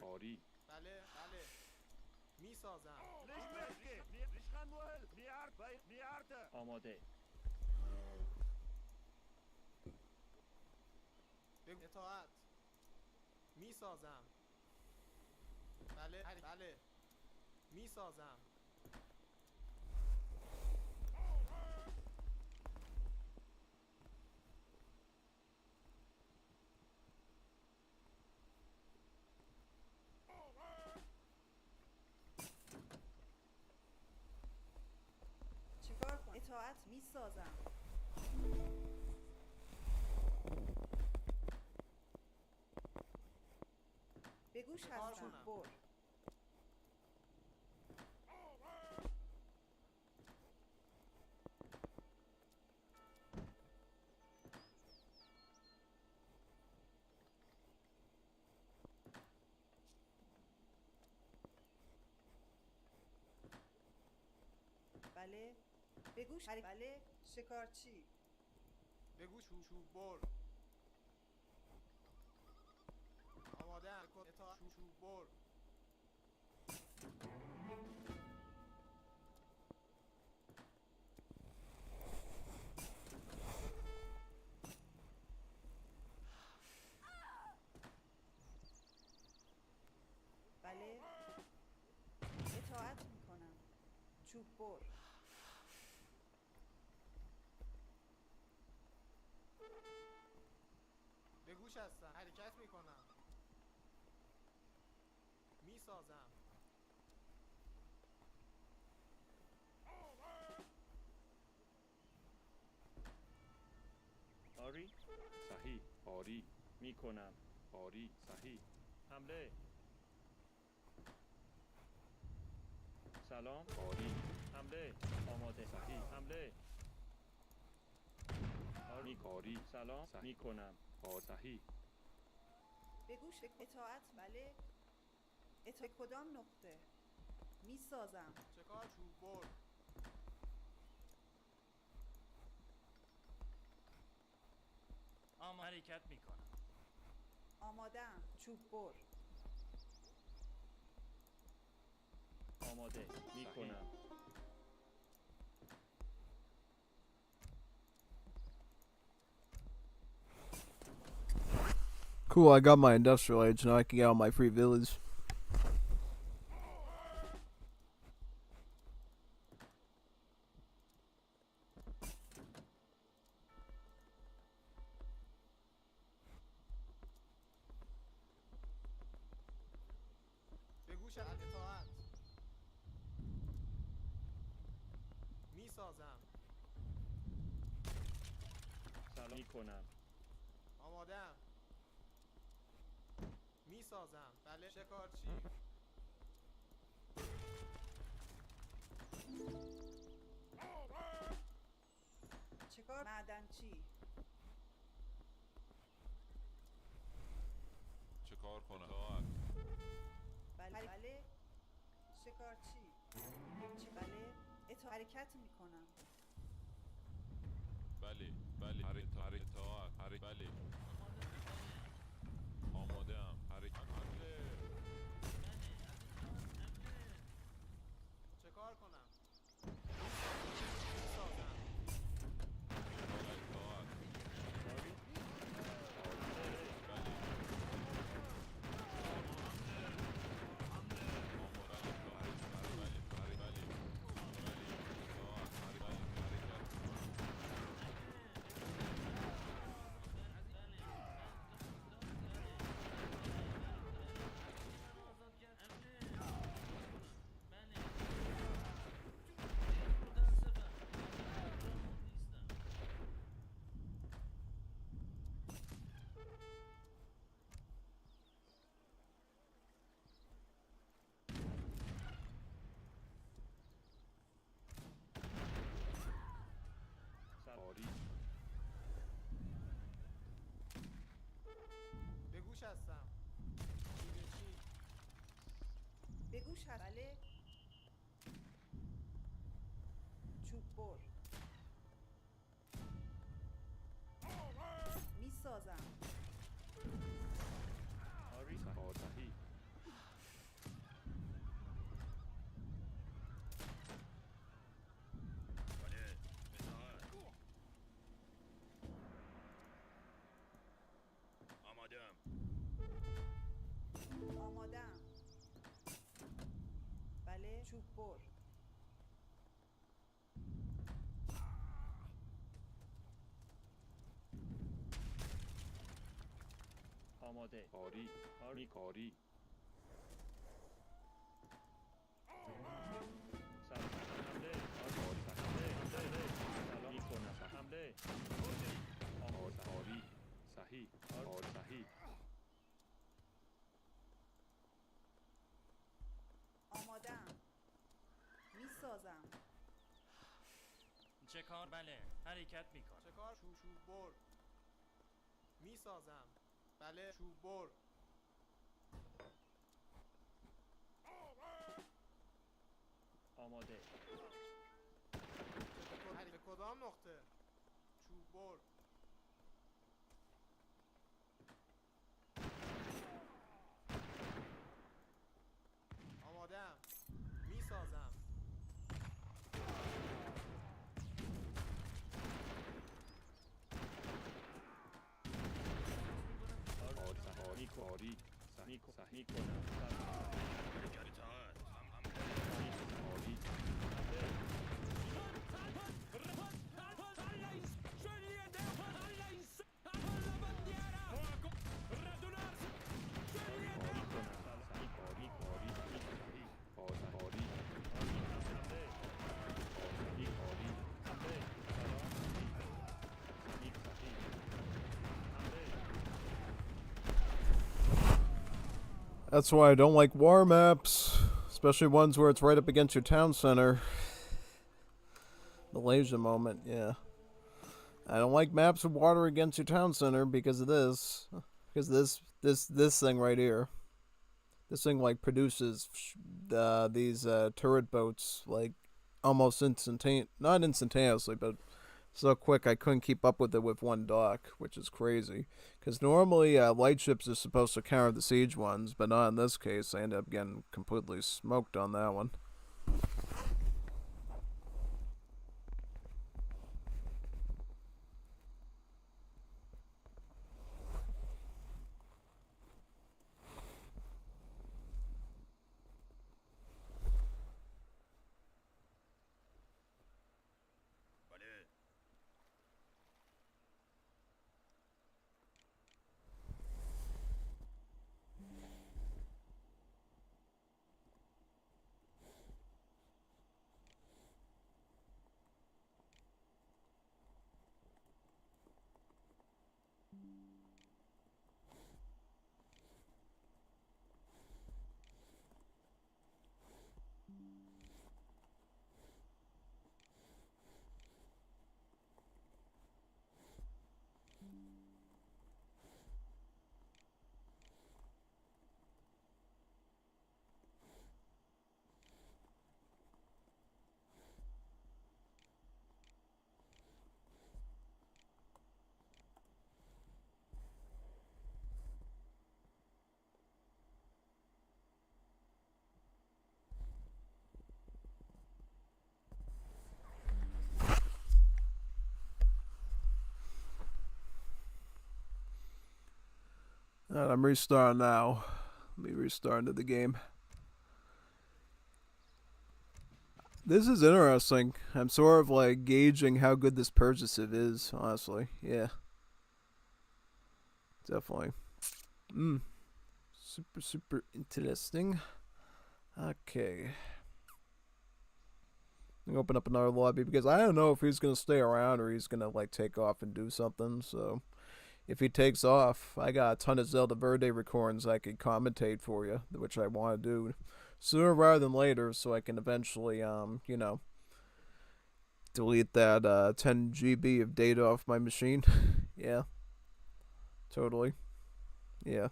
کاری بله بله میسازم. آماده بگو اطاعت. میسازم. بله بله میسازم. چیکار کنم؟ اطاعت میسازم. به گوش کار هستم. کنم؟ بر. بله به گوش بله شکارچی. بگو چوب بر. آماده ام. اطاعت چوب بر. بله اطاعت میکنم. چوب بر. به گوش هستم. حرکت میکنم. میسازم. کاری صحیح کاری میکنم کاری صحیح حمله سلام کاری حمله آماده صحیح حمله کاری سلام میکنم کار صحیح به گوش اطاعت بله اطاعت کدام نقطه میسازم. چه کار؟ چوب بر. حرکت میکنم. آمادم. چوب بر. آماده میکنم Cool, I got my industrial age, now I can get all my free village. به گوش اطاعت. میسازم. سلام میکنم آماده ام. میسازم. بله شکارچی. چیکار معدنچی. چه کار کنم؟ بله بله شکارچی. چه بله حرکت میکنم. بله بله حرکت بله آماده ام حرکت حمله چه کار کنم؟ میسازم. اطاعت بگوش هست بله چوب بر میسازم آری صحیح آمادم بله چوب بر آماده آری آری حمله حمله سلام میکنم حمله آری صحیح صحیح آمادم میسازم چه کار؟ بله حرکت میکن. چه کار؟ چوب بر میسازم. بله چوب بر آماده به کدام نقطه؟ چوب بر آمادم میسازم. آری صحیح میکنم آری That's why I don't like war maps, especially ones where it's right up against your town center. Malaysia moment, yeah. I don't like maps with water against your town center because of this. Because this thing right here. This thing like produces these turret boats like almost not instantaneously, but so quick I couldn't keep up with it with one dock, which is crazy. Because normally light ships are supposed to counter the siege ones, but not in this case. I ended up getting completely smoked on that one. And I'm restarting now. Let me restart into the game. This is interesting. I'm sort of like gauging how good this purchasive is, honestly. Yeah. Definitely. Super interesting. Okay. I'm gonna open up another lobby because I don't know if he's gonna stay around or he's gonna like take off and do something, so if he takes off, I got a ton of Zeldaverde recordings I could commentate for you, which I want to do sooner rather than later, so I can eventually, delete that 10 GB of data off my machine. Yeah, totally. Yeah.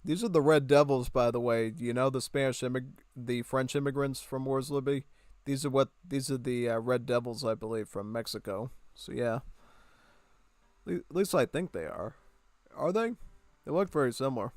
These are the Red Devils, by the way. You know the French immigrants from Wars Libby. These are the Red Devils, I believe, from Mexico. So yeah, at least I think they are. Are they? They look very similar.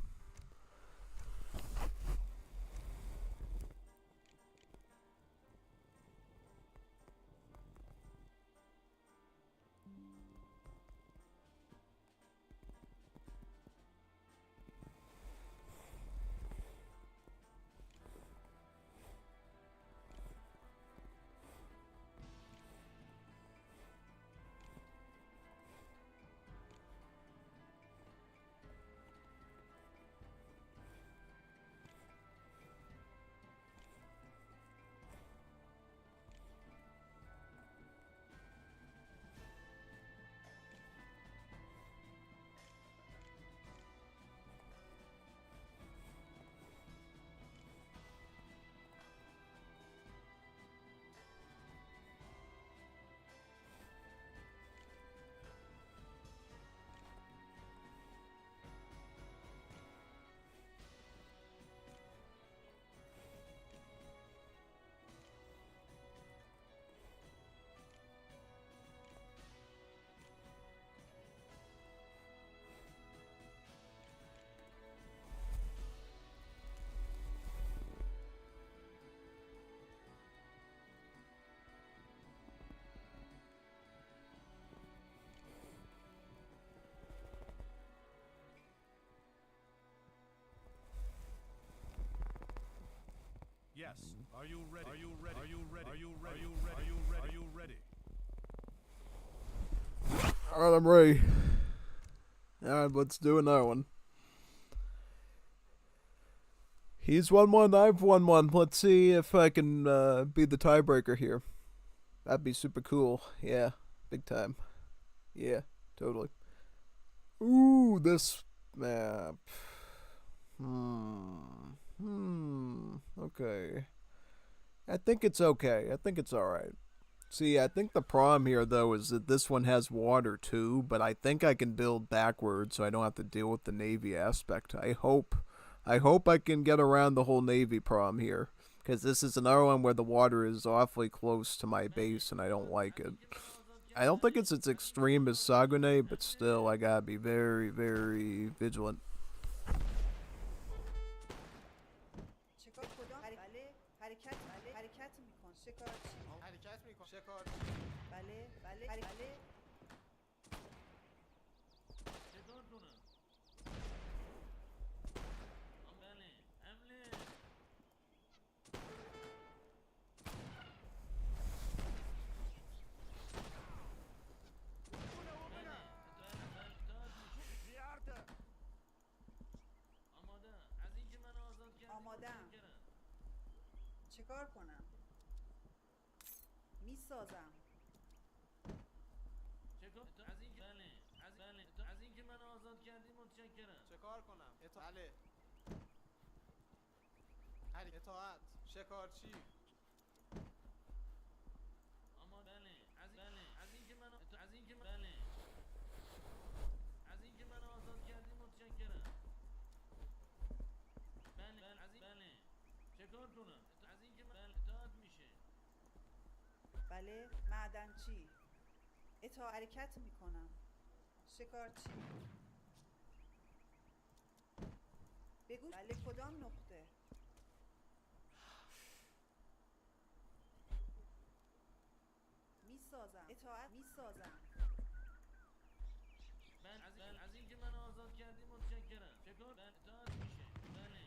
Yes. Are you ready? Are you ready? Are you ready? Are you ready? Are you ready? Are you ready? Are you ready? Alright, I'm ready. Alright, let's do another one. He's 1-1, I've 1-1. Let's see if I can be the tiebreaker here. That'd be super cool. Yeah, big time. Yeah, totally. Ooh, this map. Okay. I think it's okay. I think it's alright. See, I think the problem here, though, is that this one has water, too, but I think I can build backwards so I don't have to deal with the Navy aspect. I hope I can get around the whole Navy problem here, because this is another one where the water is awfully close to my base, and I don't like it. I don't think it's as extreme as Sagune, but still, I gotta be very, very vigilant. شکار کدام بله حرکت میکن شکار چی حرکت میکن شکار بله بله چکار کنم؟ بله حمله آماده از اینکه من آزاد کردی آماده‌ام. متشکرم. چکار کنم میسازم چکار از اینکه بله از اینکه من آزاد کردی متشکرم. چکار کنم بله اطاعت شکارچی اما بله از اینکه من بله از اینکه من آزاد کردی متشکرم. بله بله چکار کنم از اینکه من اطاعت میشه. بله معدنچی حرکت میکنم شکارچی بگو بله کدام نقطه میسازم اطاعت میسازم بله از اینکه من آزاد کردی متشکرم. چکار اطاعت میشه. بله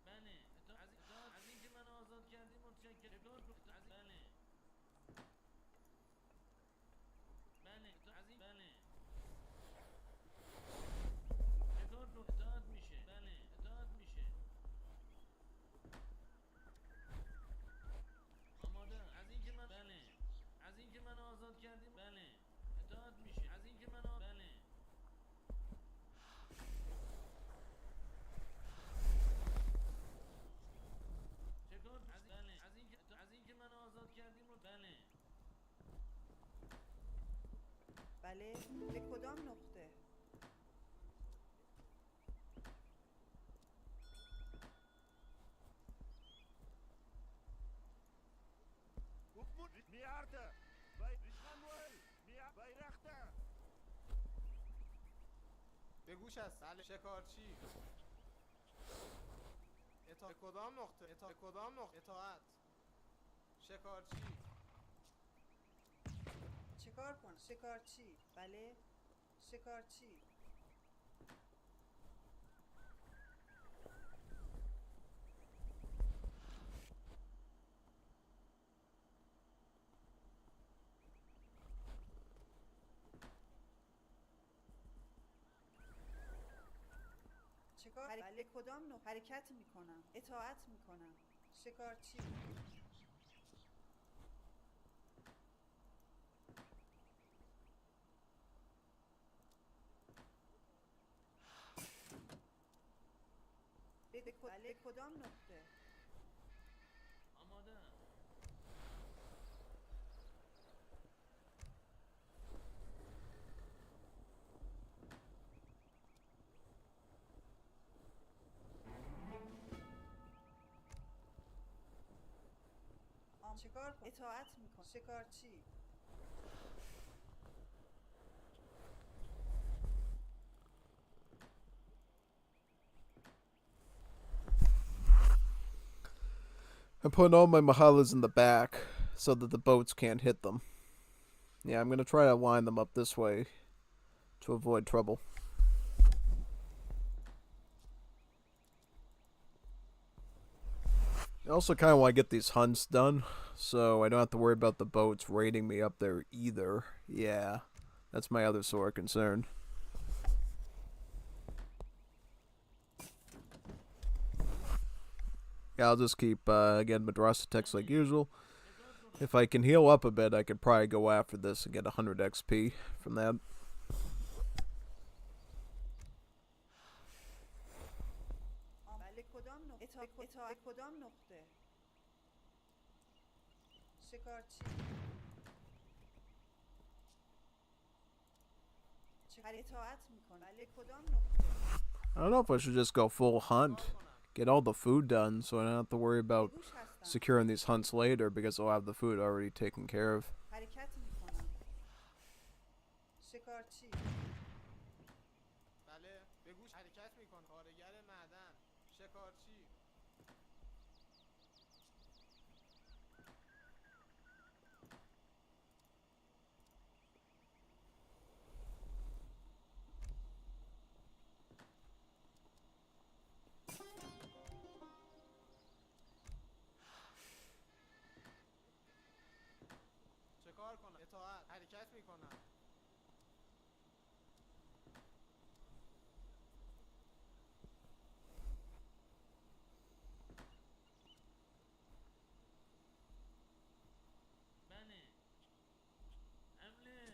بله اطاعت از اینکه من آزاد کردی متشکرم. چکار کنم از بله بله از این بله چکار کنم اطاعت میشه. بله اطاعت میشه. به گوش است. بله. شکارچی. اطاعت. به کدام نقطه؟ اطاعت. به کدام نقطه؟ اطاعت. شکارچی. چیکار کنم؟ شکارچی. بله. شکارچی. چیکار؟ بله. کدام نقطه؟ حرکت میکنم. اطاعت میکنم. شکارچی. بله. کدام نقطه؟ آماده. چیکار کنم؟ اطاعت میکنم. شکارچی. I'm putting all my mahalas in the back so that the boats can't hit them. Yeah, I'm gonna try to line them up this way to avoid trouble. I also kind of want to get these hunts done, so I don't have to worry about the boats raiding me up there either. Yeah, that's my other sore concern. Yeah, I'll just keep, again, Madrasa text like usual. If I can heal up a bit, I could probably go after this and get 100 XP from that. بله. کدام نقطه؟ اطاعت. کدام نقطه؟ شکارچی. اطاعت میکنه. بله. کدام نقطه؟ I don't know if I should just go full hunt. Get all the food done so I don't have to worry about securing these hunts later because I'll have the food already taken care of. حرکت میکنم. شکارچی. بله. به گوش حرکت میکن. کارگر معدن. شکارچی. چه کار کنم؟ اطاعت. حرکت میکنم. بله. حمله.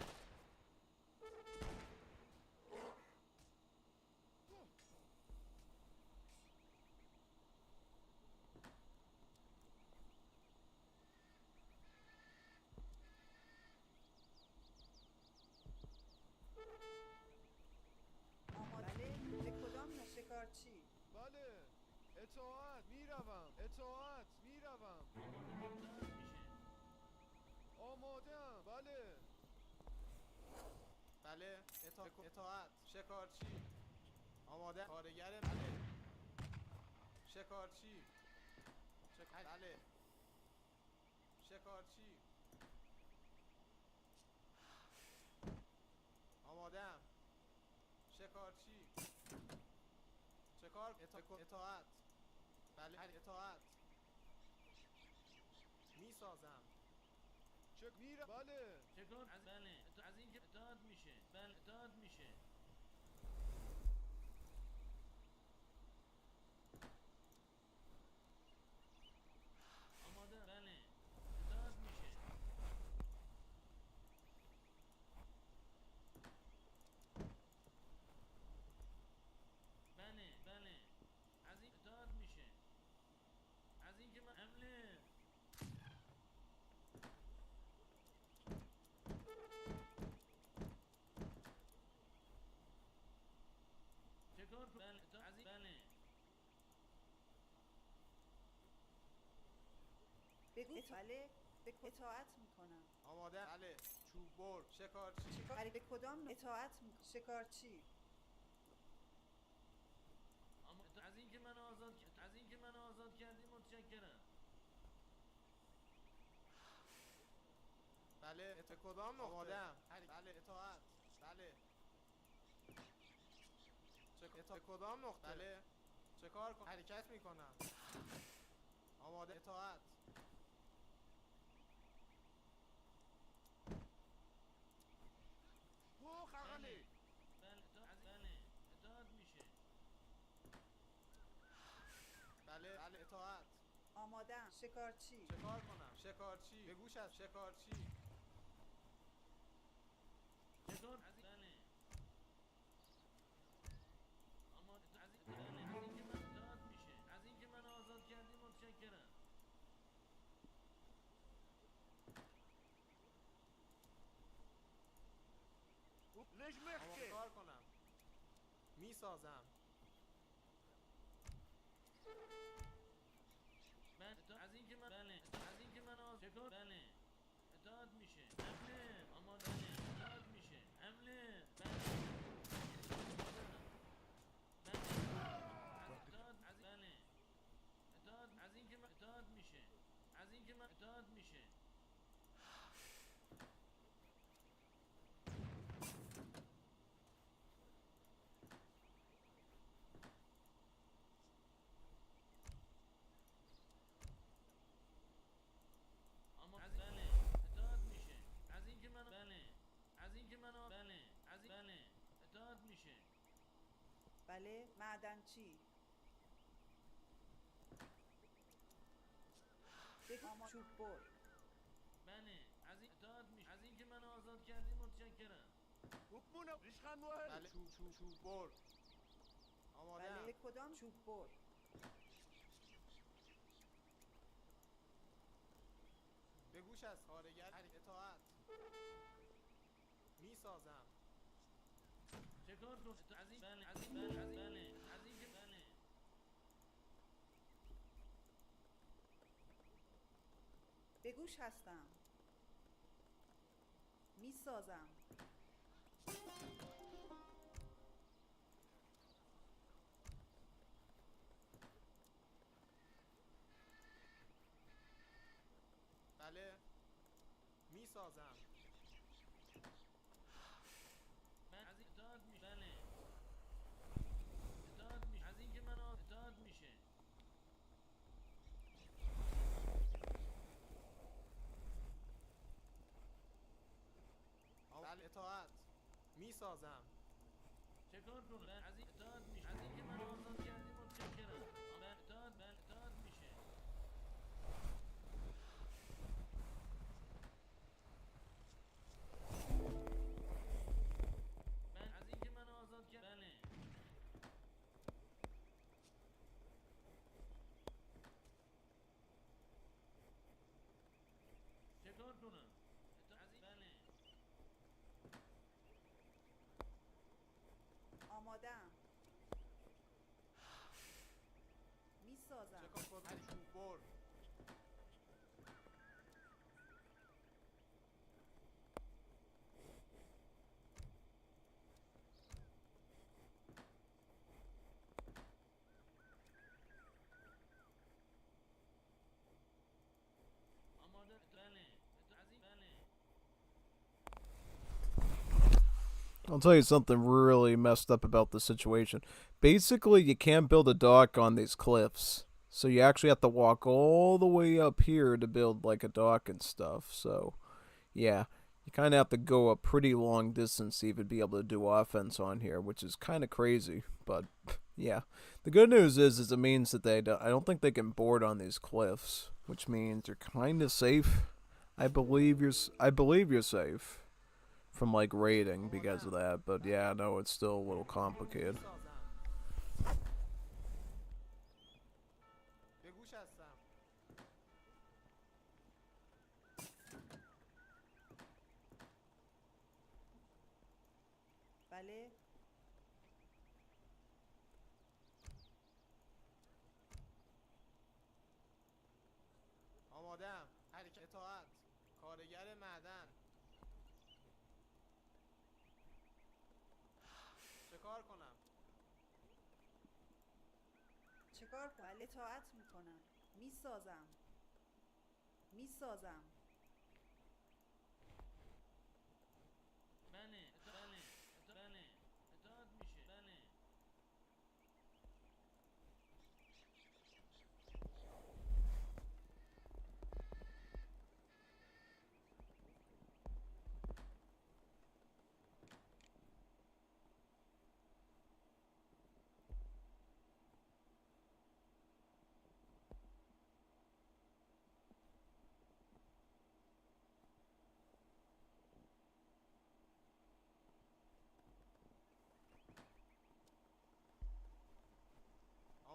آماده. بله. به کدام نقطه؟ شکارچی. بله. اطاعت. میروم. اطاعت. میروم. آماده‌ام. بله. بله. اطاعت. شکارچی. آماده. کارگر. بله. شکارچی. بله. شکارچی. آماده‌ام. شکارچی. چه کار؟ اطاعت. بله. اطاعت. میسازم. چه میرم. بله. چکار؟ بله. از اینکه اطاعت میشه. بله. اطاعت میشه. آماده. بله. اطاعت میشه. بله. بله. از این اطاعت میشه. از اینکه من حمله. چکار کنم؟ بله. از این. بله. بگو. بله. به اطاعت میکنم. آماده. بله. چوب بر. شکارچی. به کدام نقطه؟ اطاعت میکنم. شکارچی. متشکرم. بله به کدام نقطه؟ آمادم. بله اطاعت. بله به کدام نقطه؟ بله چه کار کنم؟ حرکت میکنم. آماده اطاعت. هو خغلی بله بله اطاعت میشه. بله بله اطاعت. آمادم. شکارچی. چه کار کنم؟ شکارچی به گوش از شکارچی. چکار بله اما بله از اینکه من اطاعت میشه. از اینکه من آزاد کردی متشکرم. ليش اما محكي کار کنم؟ میسازم. من از اینکه من بله از اینکه من چکار بله اطاعت میشه. حمله اما بله اطاعت میشه. حمله بله بله اطاعت از بله اطاعت از اینکه من اطاعت میشه. از اینکه من اطاعت میشه. اما از بله اطاعت میشه. از اینکه من بله از اینکه من بله از بله اطاعت میشه. بله معدنچی. بگو چوب بر. بله از این اطاعت میشه. از اینکه من آزاد کردی متشکرم. حكمونا ليش خان واحد بله چوب بر. آمادم. بله کدام چوب بر؟ به گوش از کارگر اطاعت. میسازم. چه کار کن از این بله از این بله از این بله از اینکه بله به گوش هستم. میسازم. بله میسازم. من از این اطاعت میشه. بله اطاعت میشه. از اینکه من اطاعت میشه. بله اطاعت. میسازم. چه کار کنم؟ بله از این اطاعت میشه. از اینکه من آزاد کردی متشکرم. بله اطاعت بله اطاعت میشه. بله از اینکه من آزاد کردی بله چه کار کنم؟ از این بله آمادم. میسازم. چه کار کنم؟ چوب بر. آماده بله از این بله I'll tell you something really messed up about the situation. Basically, you can't build a dock on these cliffs. So you actually have to walk all the way up here to build like a dock and stuff. So, yeah, you kind of have to go a pretty long distance to even be able to do offense on here, which is kind of crazy. But yeah, the good news is it means that I don't think they can board on these cliffs, which means you're kind of safe. I believe you're safe from like raiding because of that, but yeah, no, it's still a little complicated. میسازم. به گوش هستم. بله آمادم. حرکت اطاعت. کارگر معدن. چه کار کنم؟ چه کار کنم؟ بله اطاعت میکنم. میسازم میسازم بله اطاعت میشه. بله.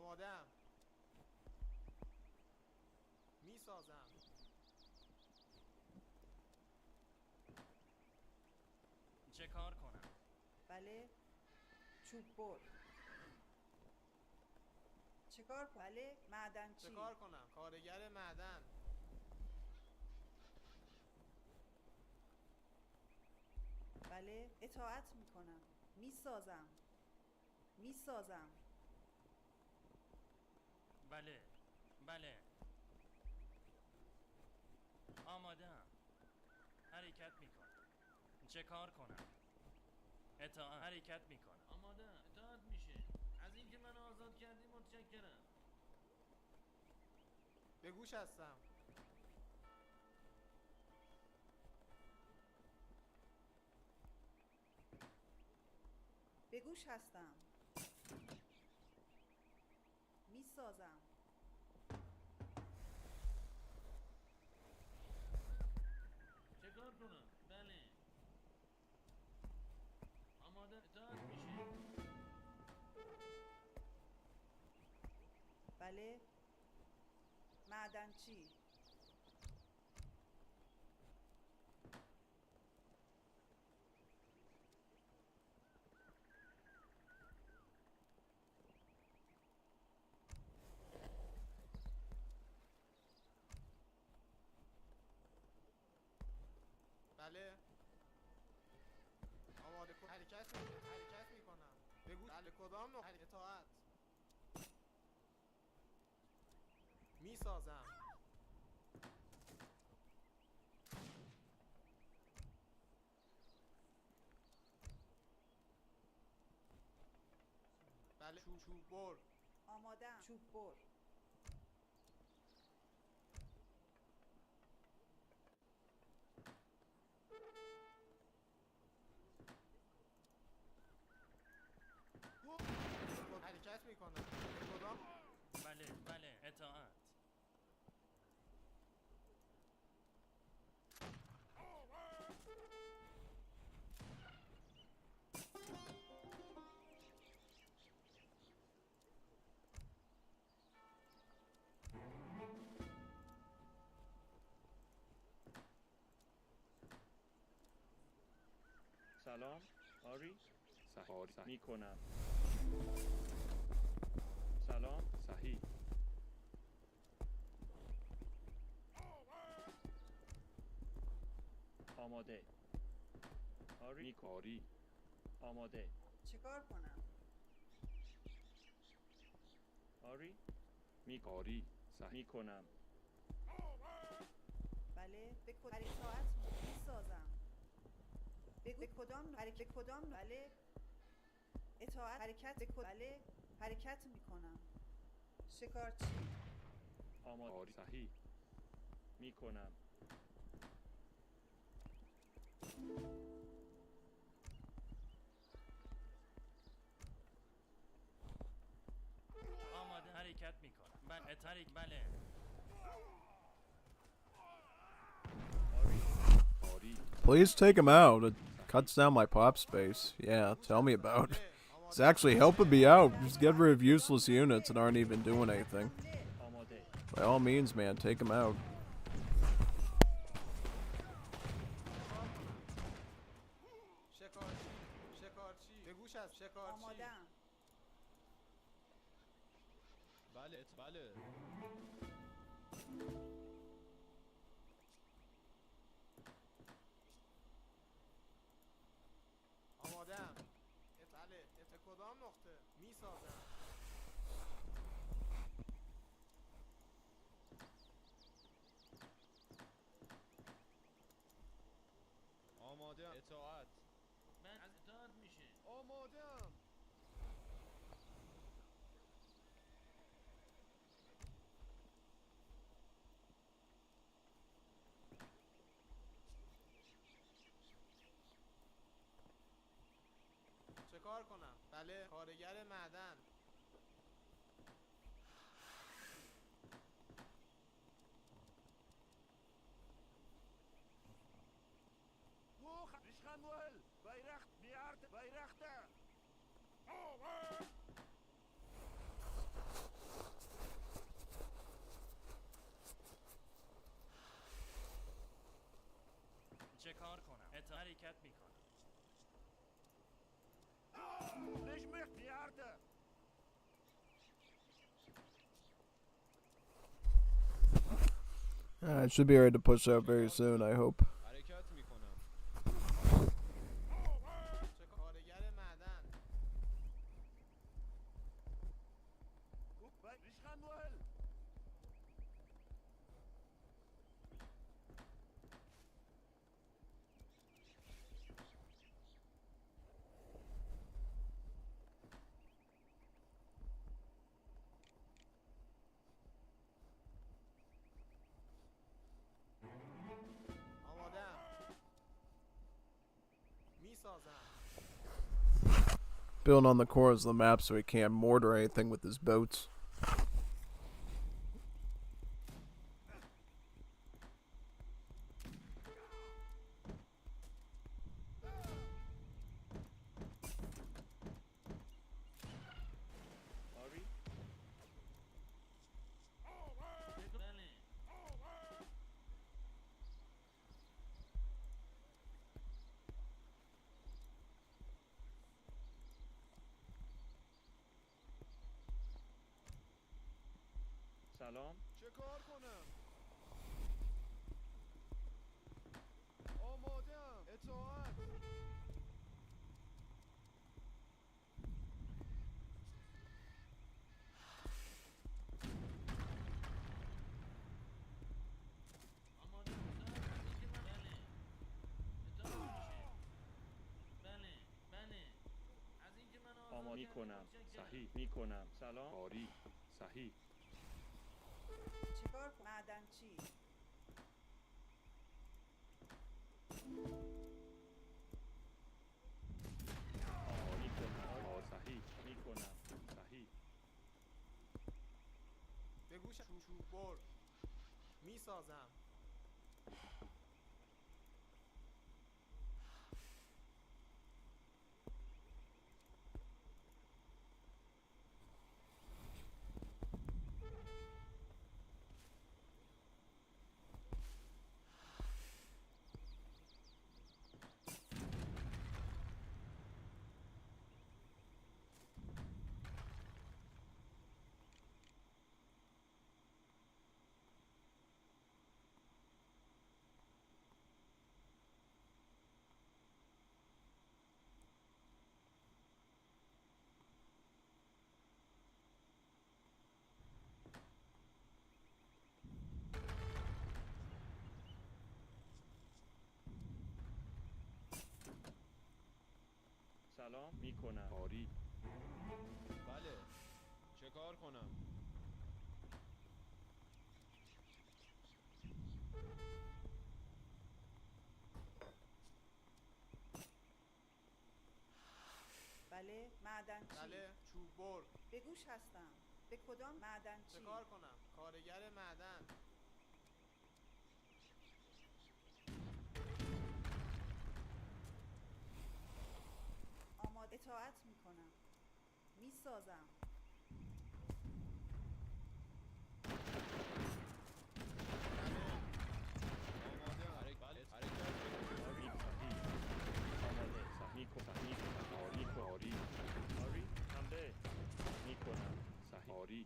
آمادم. میسازم. چه کار کنم؟ بله چوب بر چکار کنم بله معدنچی چه کار کنم؟ کارگر معدن. بله اطاعت میکنم میسازم میسازم بله. آماده‌ام. حرکت میکنم. چه کار کنم؟ اطاعت. حرکت میکنم. آماده‌ام. اطاعت میشه. از اینکه منو آزاد کردی متشکرم. به گوش هستم. به گوش هستم میسازم چه کار کنم؟ بله. آماده. اطاعت میشه. بله معدنچی بله. آماده کن. حرکت میکنم. بگو. بله کدام نوع اطاعت؟ میسازم. بله چوب بر. آمادم چوب بر حرکت میکنم. به کدام؟ بله. اطاعت. سلام آری صحیح میکنم. سلام صحیح آماده آری آری آماده چکار کنم آری آری صحیح میکنم. بله به اطاعت میسازم به کدام بله اطاعت حرکت بله حرکت میکنم شکارچی آماده آری صحیح میکنم. آماده. حرکت میکنم. بله. آری Please take him out. It cuts down my pop space. Yeah, tell me about it. It's actually helping me out. Just get rid of useless units that aren't even doing anything. آماده By all means, man, take him out. شکارچی به گوش هست. شکارچی. آمادم بله آمادم. بله کدام نقطه؟ میسازم. اطاعت. من از اطاعت میشه. آماده‌ام. چه کار کنم؟ بله کارگر معدن. Hoch, Rishkanwell, Bayracht, Miarte, Bayrachte. چه کار کنم؟ حرکت میکنم. Nishmich, Miarte. It should be ready to push out very soon, I hope. حرکت میکنم. چه کارگر معدن. Rishkanwell. آماده‌ام. میسازم. Building on the corners of the map so he can't mortar anything with his boats. Ari. بله. Salam. چه کار کنم؟ آماده‌ام. اطاعت. آماده اطاعت از اینکه من بله. اطاعت میشه. بله. بله. از اینکه من آزاد آماده کردی میکنم. متشکرم. صحیح میکنم. سلام. آری. صحیح. چیکار کنم؟ معدن چی؟ میکنم. صحیح میکنم. صحیح. به گوش چوب بر. میسازم. سلام میکنم. آری. بله. چه کار کنم؟ بله معدن چی؟ بله چوب بر. به گوش هستم. به کدام معدن چه چی؟ کار کنم؟ کارگر معدن. آماده اطاعت میکنم. میسازم. آماده‌ام. بله. حرکت میکنم. آری. صحیح. آماده. صحیح. میکنم. آری. آری. حمله میکنم. صحیح. آری.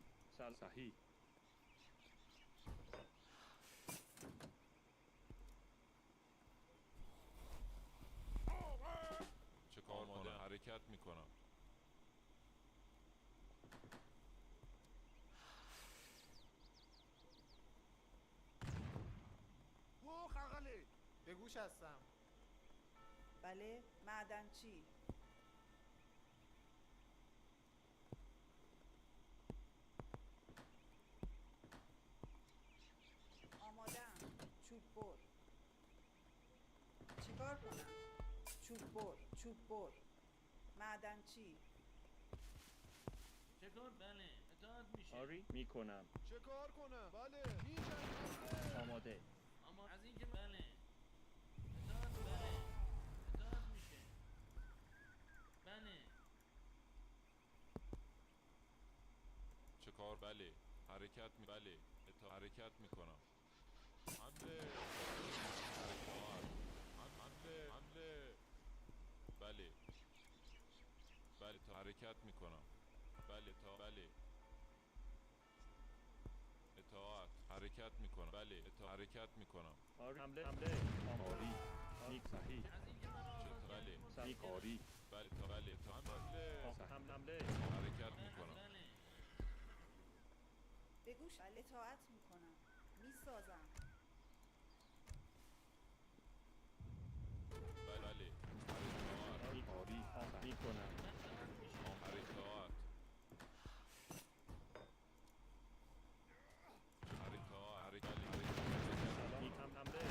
صحیح. چه کار کنم؟ حرکت میکنم. هوخ اقلی. به گوش هستم. بله. معدنچی. آمادم. چوب بر. چیکار کنم؟ چوب بر. چوب بر. معدنچی. چه کن؟ بله اطاعت میشه. آری میکنم. چه کار کنم؟ بله میجنگم. آماده. اما از اینکه بله اطاعت بله اطاعت میشه. بله چه کار؟ بله حرکت می بله حرکت میکنم. حمله حرکات حمله بله بله تا حرکت میکنم. بله تا بله اطاعت حرکت میکنم. بله حرکت میکنم. آری حمله آری نیک صحیح. از اینکه من آزاد بله کردیم صحیح آری بله تا بله تا حمله حرکت میکنم. بله به گوش بله اطاعت میکنم. میسازم. بله آری آری میکنم. اطاعت میشه. حرکات نیک حمله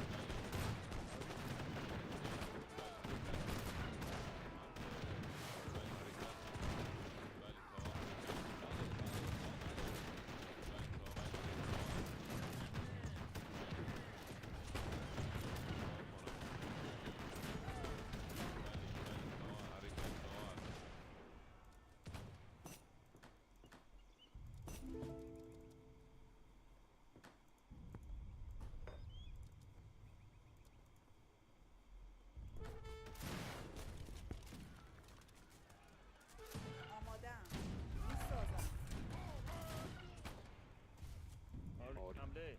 آمادم. میسازم. آری حمله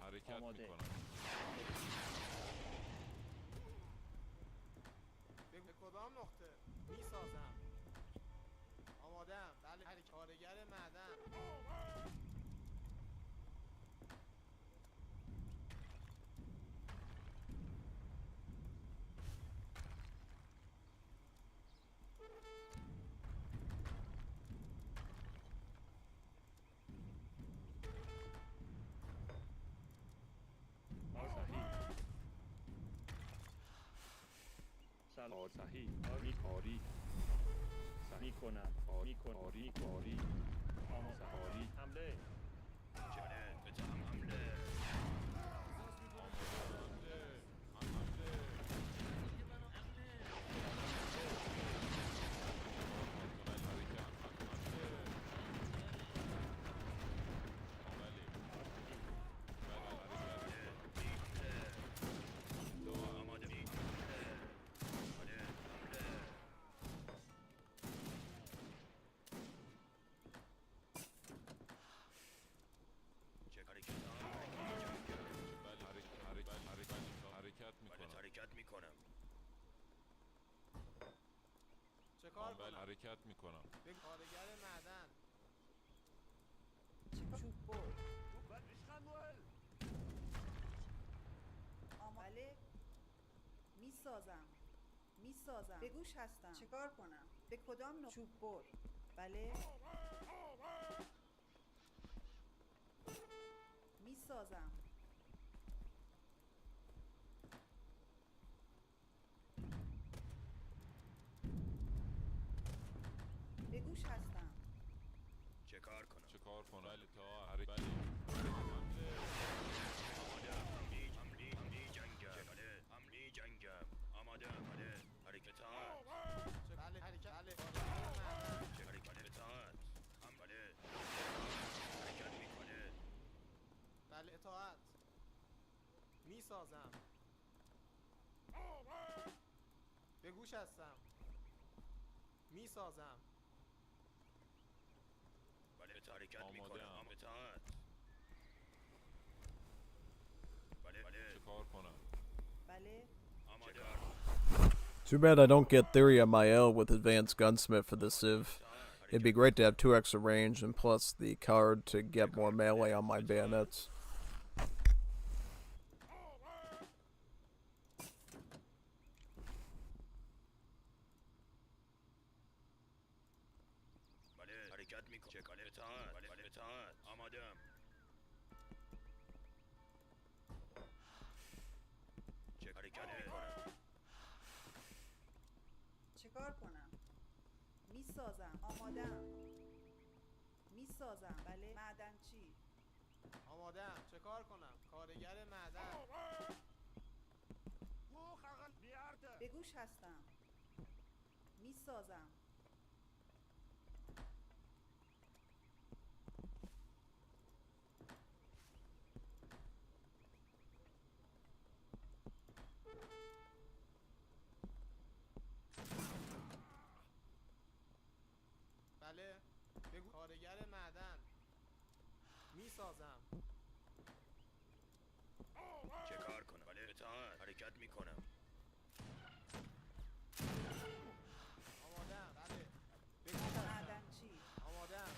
حرکت آماده. میکنم. به کدام نقطه؟ میسازم. آمادم. بله کارگر معدن. سلام صحیح آری آری صحیح کنم آری کن آری آری آماده آری حمله حرکت میکنم. چه کار کنم؟ حرکت میکنم. به کارگر معدن. چوب بر. بله. میسازم. میسازم. به گوش هستم. چیکار کنم؟ به کدام نوع چوب بر؟ بله. میسازم. به گوش هستم. چه کار کنم؟ بله تا حرکت بله حمله جنگم. آماده بله حرکت بله حرکت بله چه حرکت بله حرکت میکنه. بله اطاعت. میسازم. به گوش هستم. میسازم. بله حرکت آماده میکنم. ام. اطاعت. بله بله. چه کار کنم؟ بله. آماده. Too bad I don't get Theory on my L with Advanced Gunsmith for the Civ. It'd be great to have 2 extra range and plus the card to get more melee on my bayonets. بله حرکت میکنم. چه بله اطاعت. بله بله اطاعت. آماده ام. چه حرکت میکنم. چیکار کنم؟ میسازم. آمادم. میسازم. بله. معدنچی. آمادم. چه کار کنم؟ کارگر معدن. به گوش هستم. میسازم. بله. بگو. کارگر معدن. میسازم. چه کار کنم. بله اطاعت. حرکت میکنم. آمادم. بله. بگو هستم. معدنچی. آمادم.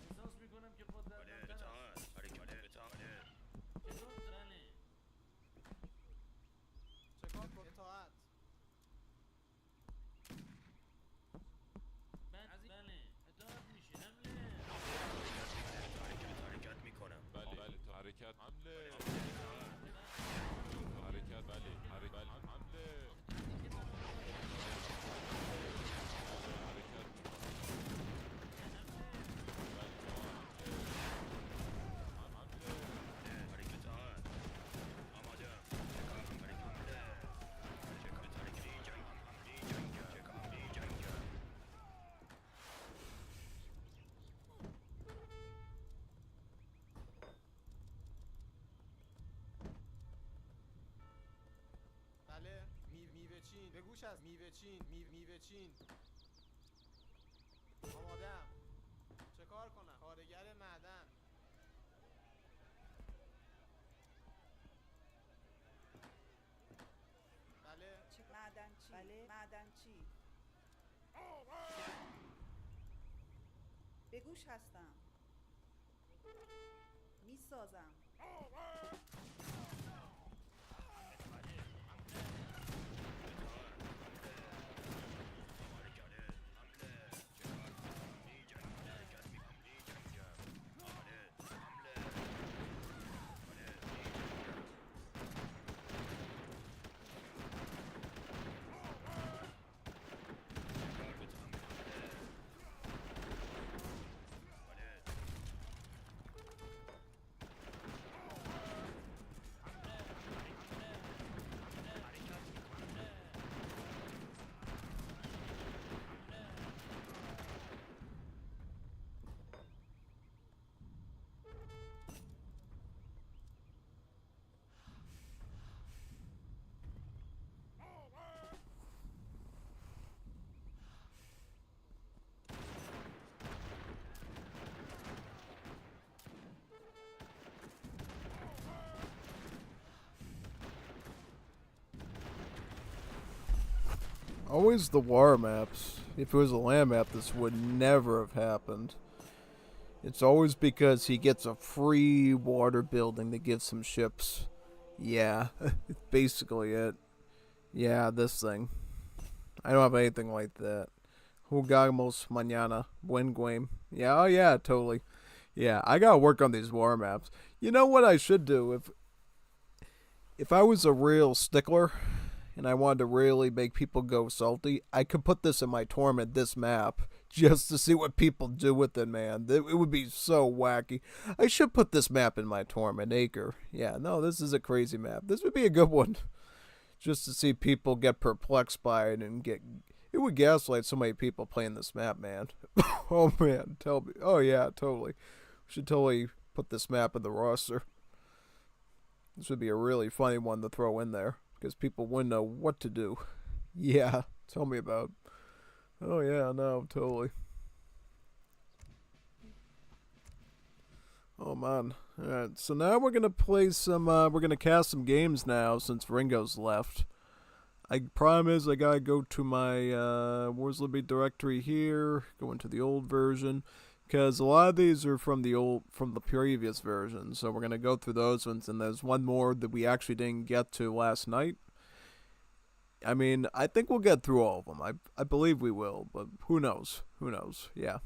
احساس میکنم که قدرتمندتر بله است. اطاعت. حرکت. بله اطاعت. بله. چطور؟ بله. چه کار کنم؟ اطاعت. بله اطاعت میشه. حمله. حرکت میکنم. بله بله تا حرکت حمله. حرکت بله حرکت بله حمله. بله. میوه چین. به گوش هست. میوه چین. میوه چین. آمادم. چه کار کنم؟ کارگر معدن. بله. معدنچی. بله. معدنچی. به گوش هستم. میسازم. Always the war maps. If it was a land map, this would never have happened. It's always because he gets a free water building that gives him ships. Yeah, it's basically it. Yeah, this thing. I don't have anything like that. Jugamos mañana. Buen game. Yeah, oh yeah, totally. Yeah, I gotta work on these war maps. You know what I should do? If I was a real stickler and I wanted to really make people go salty, I could put this in my tournament, this map, just to see what people do with it, man. It would be so wacky. I should put this map in my tournament, Acre. Yeah, no, this is a crazy map. This would be a good one. Just to see people get perplexed by it and get... It would gaslight so many people playing this map, man. Oh, man, tell me. Oh, yeah, totally. We should totally put this map in the roster. This would be a really funny one to throw in there because people wouldn't know what to do. Yeah, tell me about. Oh yeah, no, totally. Oh man. Alright, so now we're gonna play some we're gonna cast some games now since Ringo's left. Problem is I gotta go to my Wars Liberty directory here, go into the old version. Because a lot of these are from the previous version, so we're gonna go through those ones, and there's one more that we actually didn't get to last night. I mean, I think we'll get through all of them. I believe we will, but who knows? Who knows? Yeah.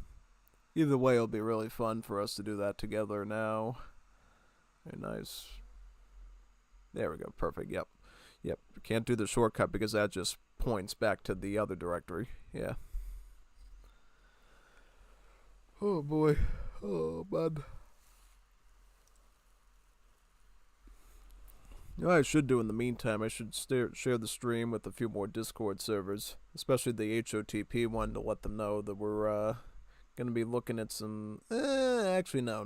Either way, it'll be really fun for us to do that together now. Very nice. There we go. Perfect. Yep. Yep. Can't do the shortcut because that just points back to the other directory. Yeah. Oh boy. Oh man. You know what I should do in the meantime? I should share the stream with a few more Discord servers, especially the HOTP one, to let them know that we're gonna be looking at some. Actually, no.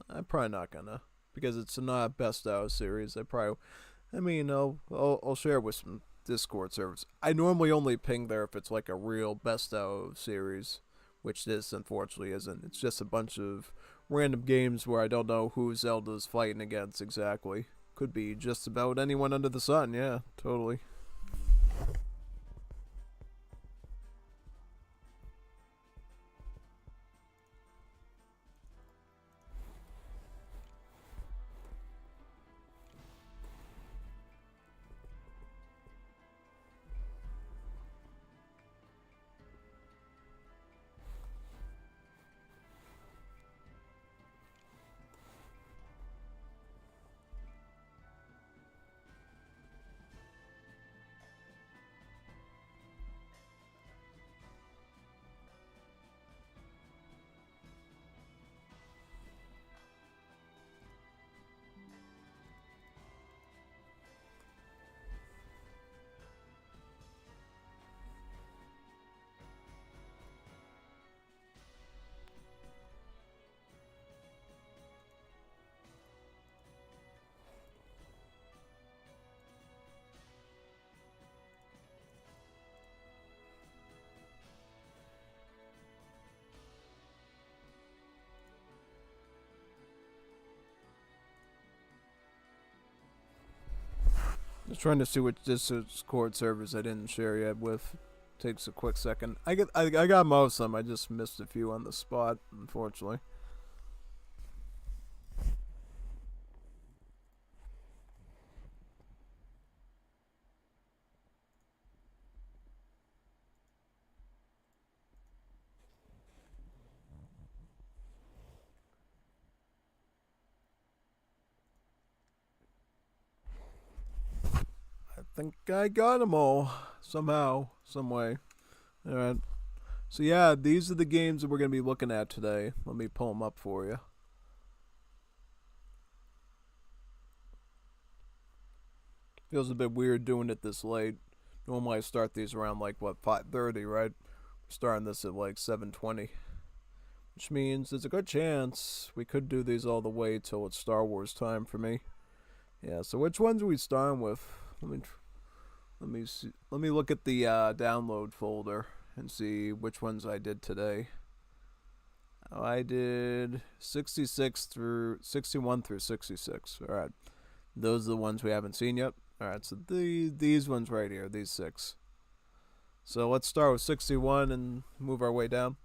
I'm probably not gonna, because it's not a best out series. I'll share with some Discord servers. I normally only ping there if it's like a real best out series, which this unfortunately isn't. It's just a bunch of random games where I don't know who Zelda's fighting against exactly. Could be just about anyone under the sun, yeah, totally. Just trying to see which Discord servers I didn't share yet with. Takes a quick second. I got most of them. I just missed a few on the spot, unfortunately. I think I got them all somehow, some way. All right. So yeah, these are the games that we're going to be looking at today. Let me pull them up for you. Feels a bit weird doing it this late. Normally I start these around like what, 5:30, right? We're starting this at like 7:20, which means there's a good chance we could do these all the way till it's Star Wars time for me. Yeah. So which ones are we starting with? Let me see. Let me look at the download folder and see which ones I did today. I did 66 through 61 through 66. All right, those are the ones we haven't seen yet. All right, so these ones right here, these 6. So let's start with 61 and move our way down.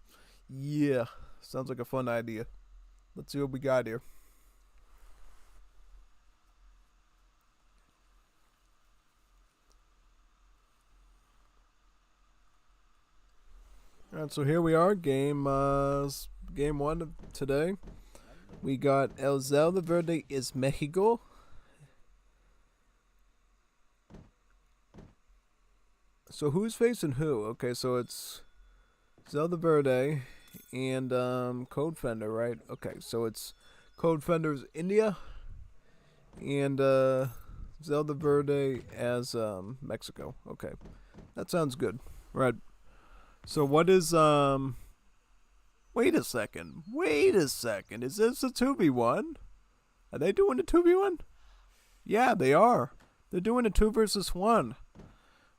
Yeah, sounds like a fun idea. Let's see what we got here. Alright, so here we are, game 1 of today. We got El Zeldaverde is Mexico. So who's facing who? Okay, so it's Zeldaverde and Code Fender, right? Okay, so it's Code Fender's India and Zeldaverde as Mexico. Okay, that sounds good. Right. So what is wait a second. Is this a 2v1? Are they doing a 2v1? Yeah, they are. They're doing a 2 versus 1.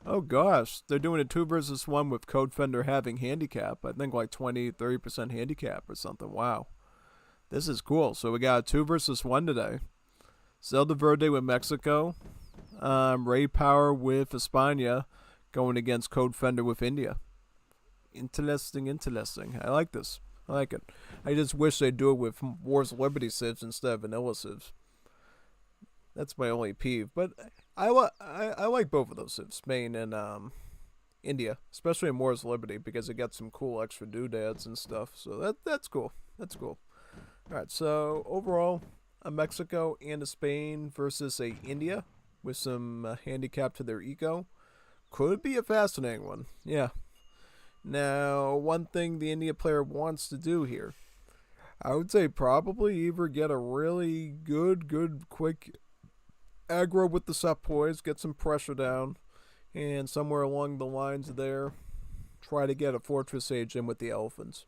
Oh gosh, they're doing a 2 versus 1 with Code Fender having handicap. I think like 20-30% handicap or something. Wow. This is cool. So we got a 2 versus 1 today. Zeldaverde with Mexico. Ray Power with España going against Code Fender with India. Interesting. I like this. I like it. I just wish they'd do it with Wars of Liberty civs instead of vanilla civs. That's my only peeve. But I like both of those civs, Spain and India, especially in Wars of Liberty, because it got some cool extra doodads and stuff. So that's cool. That's cool. All right. So overall, a Mexico and a Spain versus a India with some handicap to their eco could be a fascinating one. Yeah. Now, one thing the India player wants to do here, I would say probably either get a really good, quick aggro with the sepoys, get some pressure down, and somewhere along the lines there, try to get a Fortress Age in with the elephants.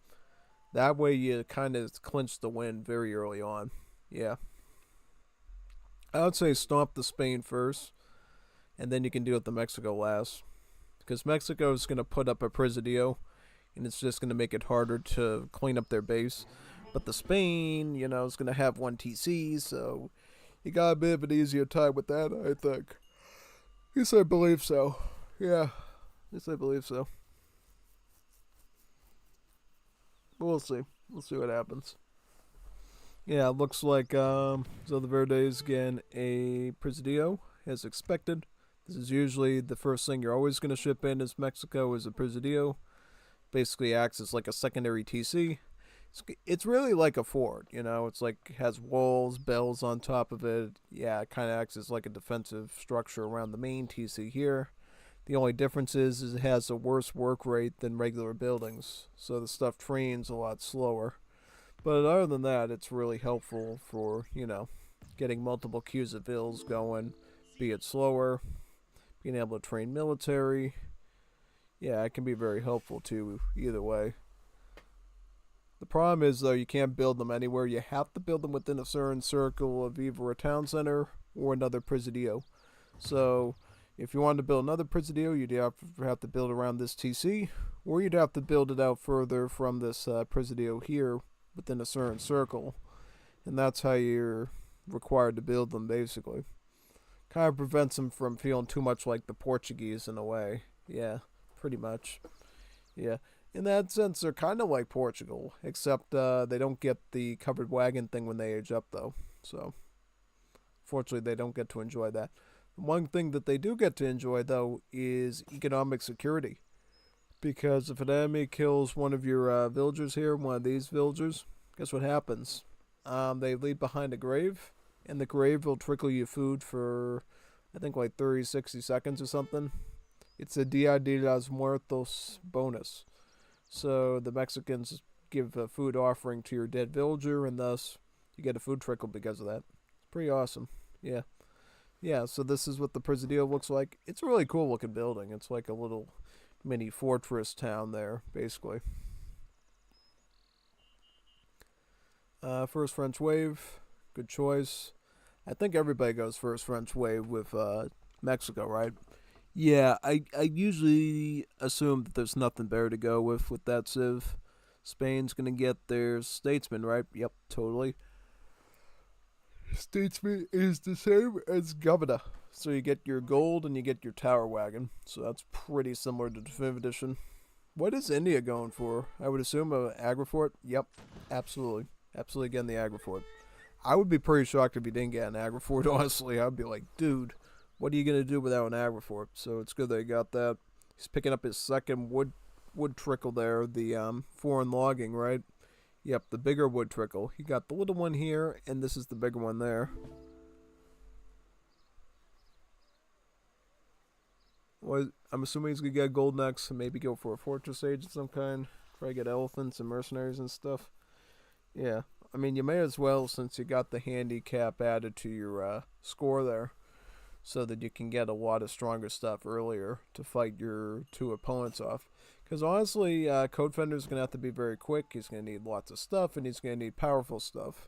That way you kind of clinch the win very early on. Yeah. I would say stomp the Spain first, and then you can deal with the Mexico last. Because Mexico is going to put up a Presidio, and it's just going to make it harder to clean up their base. But the Spain, is going to have 1 TC, so you got a bit of an easier time with that, I think. Yes, I believe so. Yeah, yes, I believe so. But we'll see. We'll see what happens. Yeah, it looks like Zeldaverde is getting a Presidio, as expected. This is usually the first thing you're always going to ship in is Mexico is a Presidio. Basically acts as like a secondary TC. It's really like a fort, It's like has walls, bells on top of it. Yeah, it kind of acts as like a defensive structure around the main TC here. The only difference is it has a worse work rate than regular buildings. So the stuff trains a lot slower. But other than that, it's really helpful for, getting multiple queues of vills going, be it slower, being able to train military. Yeah, it can be very helpful too, either way. The problem is, though, you can't build them anywhere. You have to build them within a certain circle of either a town center or another Presidio. So, if you wanted to build another Presidio, you'd have to build around this TC, or you'd have to build it out further from this Presidio here within a certain circle. And that's how you're required to build them, basically. Kind of prevents them from feeling too much like the Portuguese in a way. Yeah, pretty much. Yeah. In that sense, they're kind of like Portugal, except they don't get the covered wagon thing when they age up, though. So, fortunately, they don't get to enjoy that. One thing that they do get to enjoy, though, is economic security. Because if an enemy kills one of your villagers here, one of these villagers, guess what happens? They leave behind a grave, and the grave will trickle you food for, I think, like 30, 60 seconds or something. It's a Dia de los Muertos bonus. So the Mexicans give a food offering to your dead villager, and thus you get a food trickle because of that. It's pretty awesome. Yeah. Yeah, so this is what the Presidio looks like. It's a really cool looking building. It's like a little mini fortress town there, basically. First French wave. Good choice. I think everybody goes first French wave with Mexico, right? Yeah, I usually assume that there's nothing better to go with that civ. Spain's going to get their statesman, right? Yep, totally. Statesman is the same as governor. So you get your gold and you get your tower wagon. So that's pretty similar to Definitive Edition. What is India going for? I would assume a agrifort. Yep, absolutely. Absolutely getting the agrifort. I would be pretty shocked if he didn't get an agrifort, honestly. I'd be like, dude, what are you going to do without an agrifort? So it's good that he got that. He's picking up his second wood trickle there, the foreign logging, right? Yep, the bigger wood trickle. He got the little one here, and this is the bigger one there. Well, I'm assuming he's going to get gold next, and maybe go for a fortress age of some kind. Try to get elephants and mercenaries and stuff. Yeah, I mean, you may as well, since you got the handicap added to your score there, so that you can get a lot of stronger stuff earlier to fight your two opponents off. Because honestly, Code Fender's going to have to be very quick. He's going to need lots of stuff, and he's going to need powerful stuff.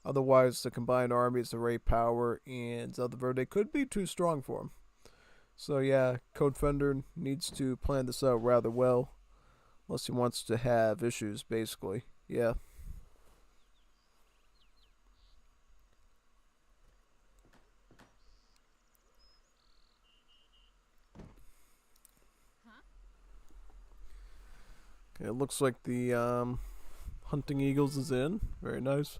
Otherwise, the combined armies of Ray Power and Zeldaverde could be too strong for him. So yeah, Codefender needs to plan this out rather well, unless he wants to have issues, basically. Yeah. Okay, it looks like the Hunting Eagles is in. Very nice.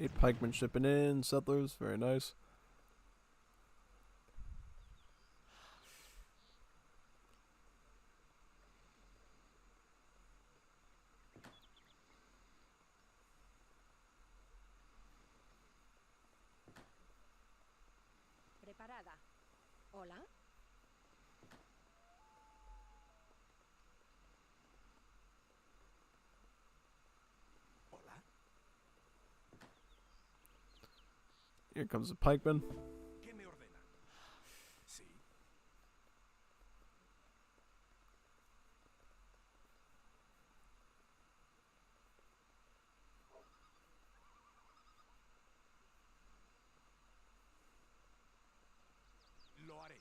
Eight pikemen shipping in, settlers, very nice. Preparada. Hola. Here comes the pikeman. ¿Qué me ordena? Sí. Lo haré.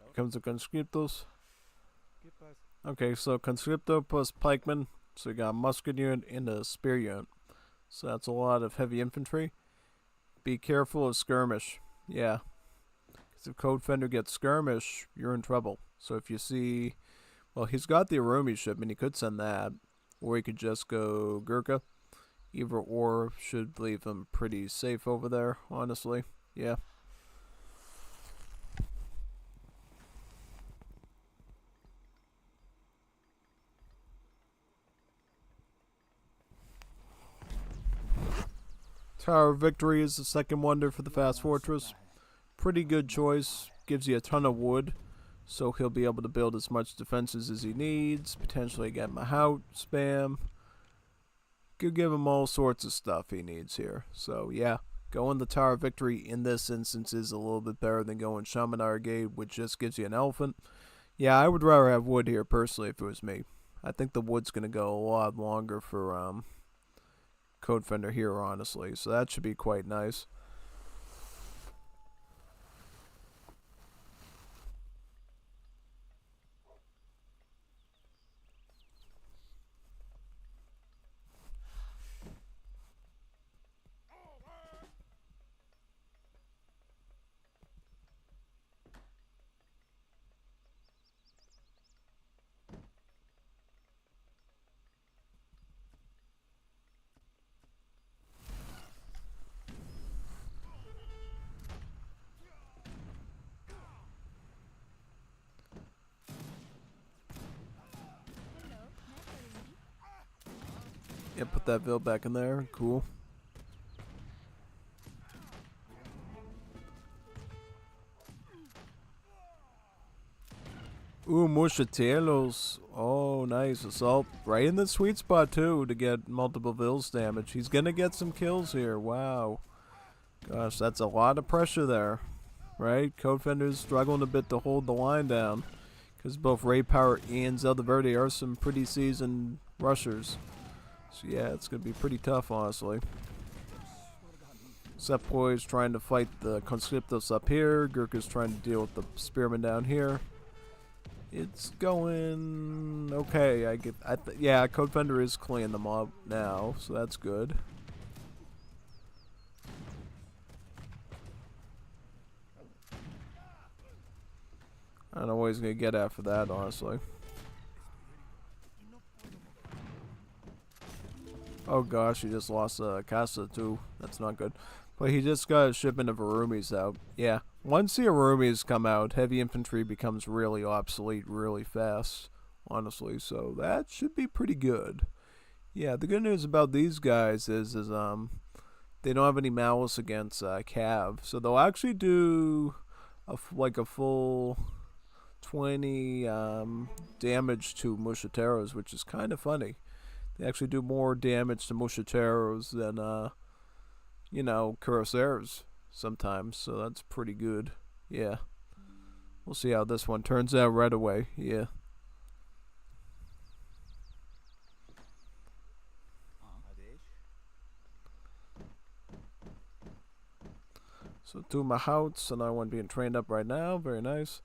Here comes the conscriptos. ¿Qué pasa? Okay, so conscripto plus pikeman. So you got a musket unit and a spear unit. So that's a lot of heavy infantry. Be careful of skirmish. Yeah. Because if Codefender gets skirmish, you're in trouble. So if you see... Well, he's got the Arumi shipment. He could send that. Or he could just go Gurkha. Either or should leave him pretty safe over there, honestly. Yeah. Tower of Victory is the second wonder for the Fast Fortress. Pretty good choice. Gives you a ton of wood. So he'll be able to build as much defenses as he needs. Potentially get Mahout spam. Could give him all sorts of stuff he needs here. So yeah, going the Tower of Victory in this instance is a little bit better than going Shaman Argade, which just gives you an elephant. Yeah, I would rather have wood here personally if it was me. I think the wood's going to go a lot longer for Codefender here, honestly. So that should be quite nice. Yeah, put that Ville back in there. Cool. Ooh, Mushateros. Oh, nice. Assault right in the sweet spot, too, to get multiple Villes damage. He's going to get some kills here. Wow. Gosh, that's a lot of pressure there. Right? Codefender's struggling a bit to hold the line down. Because both Ray Power and Zeldaverde are some pretty seasoned rushers. So yeah, it's going to be pretty tough, honestly. Sepoy's trying to fight the Conscriptos up here. Gurkha's trying to deal with the Spearmen down here. It's going okay. Yeah, Codefender is cleaning them up now, so that's good. I don't know what he's going to get after that, honestly. Oh gosh, he just lost Casa too. That's not good. But he just got a shipment of Arumis out. Yeah, once the Arumis come out, heavy infantry becomes really obsolete really fast, honestly. So that should be pretty good. Yeah, the good news about these guys is they don't have any malice against Cav. So they'll actually do like a full 20 damage to Mushateros, which is kind of funny. They actually do more damage to Mushateros than, Cuirassiers sometimes, so that's pretty good. Yeah. We'll see how this one turns out right away. Yeah. So 2 Mahouts, another one being trained up right now. Very nice.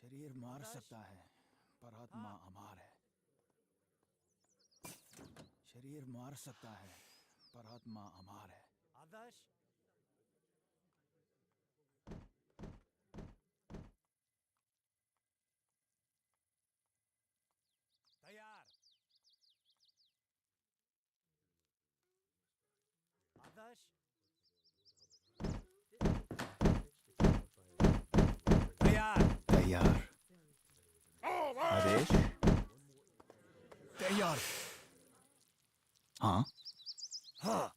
शरीर मार सकता है पर आत्मा अमर है शरीर मार सकता है पर आत्मा अमर है आदर्श तैयार आदर्श तैयार तैयार आदेश तैयार हाँ हाँ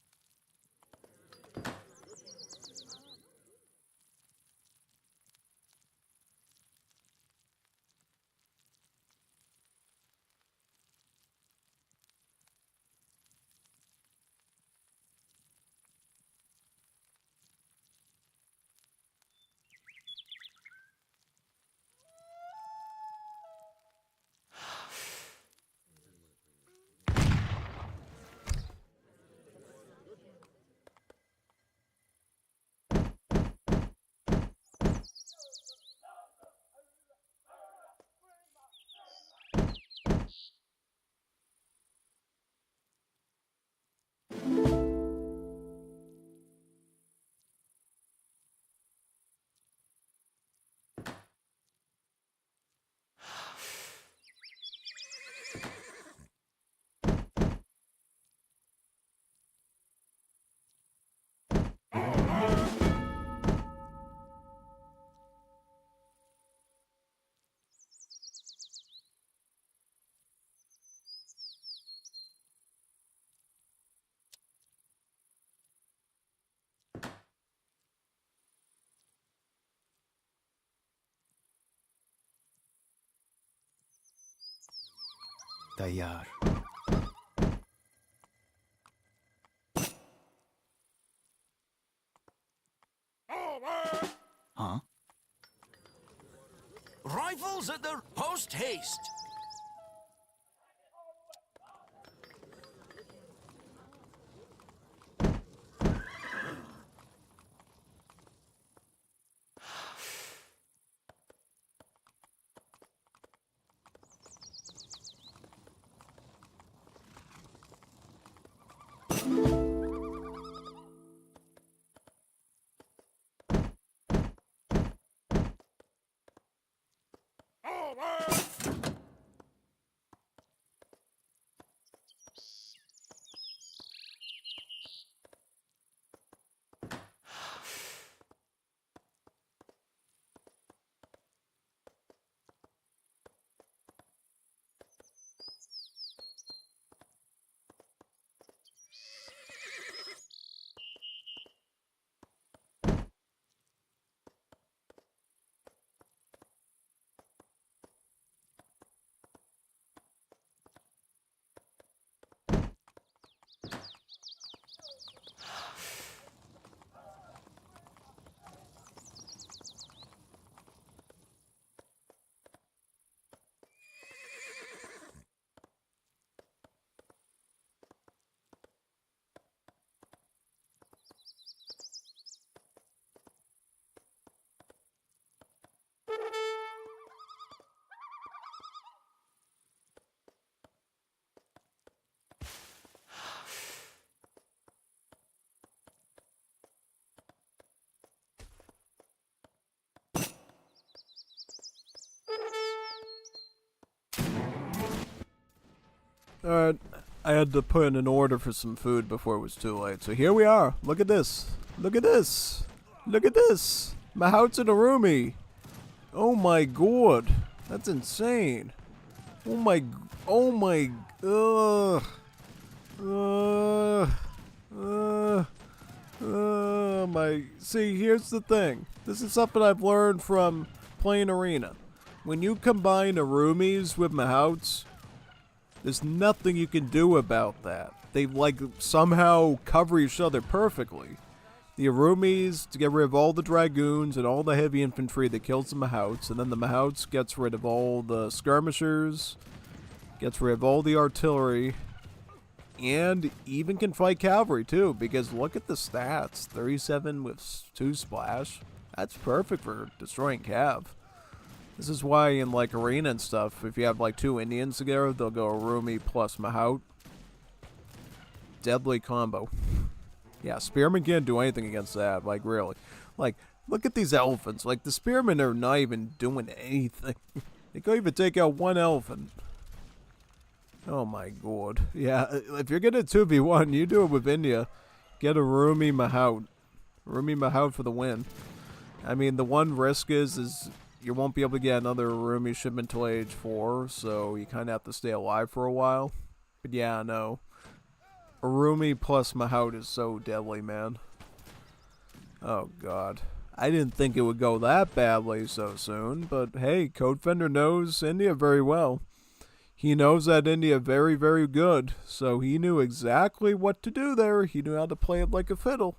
तैयार हाँ Rifles at the post haste. Alright, I had to put in an order for some food before it was too late. So here we are. Look at this. Look at this. Look at this. Mahout's and Arumi. Oh my god. That's insane. Oh my. Oh my. Ugh. My. See, here's the thing. This is something I've learned from playing Arena. When you combine Arumis with Mahouts, there's nothing you can do about that. They, like, somehow cover each other perfectly. The Arumis to get rid of all the Dragoons and all the heavy infantry that kills the Mahouts, and then the Mahouts gets rid of all the skirmishers, gets rid of all the artillery, and even can fight cavalry too, because look at the stats. 37 with 2 splash. That's perfect for destroying cav. This is why in like Arena and stuff, if you have like 2 Indians together, they'll go Arumi plus Mahout. Deadly combo. Yeah, Spearmen can't do anything against that, like really. Like, look at these elephants. Like, the Spearmen are not even doing anything. They can't even take out 1 elephant. Oh my god. Yeah, if you're gonna 2v1, you do it with India. Get a Arumi Mahout. Arumi Mahout for the win. I mean, the one risk is you won't be able to get another Arumi shipment till age 4, so you kind of have to stay alive for a while. But yeah, no. Arumi plus Mahout is so deadly, man. Oh god. I didn't think it would go that badly so soon, but hey, Codefender knows India very well. He knows that India very, very good, so he knew exactly what to do there. He knew how to play it like a fiddle.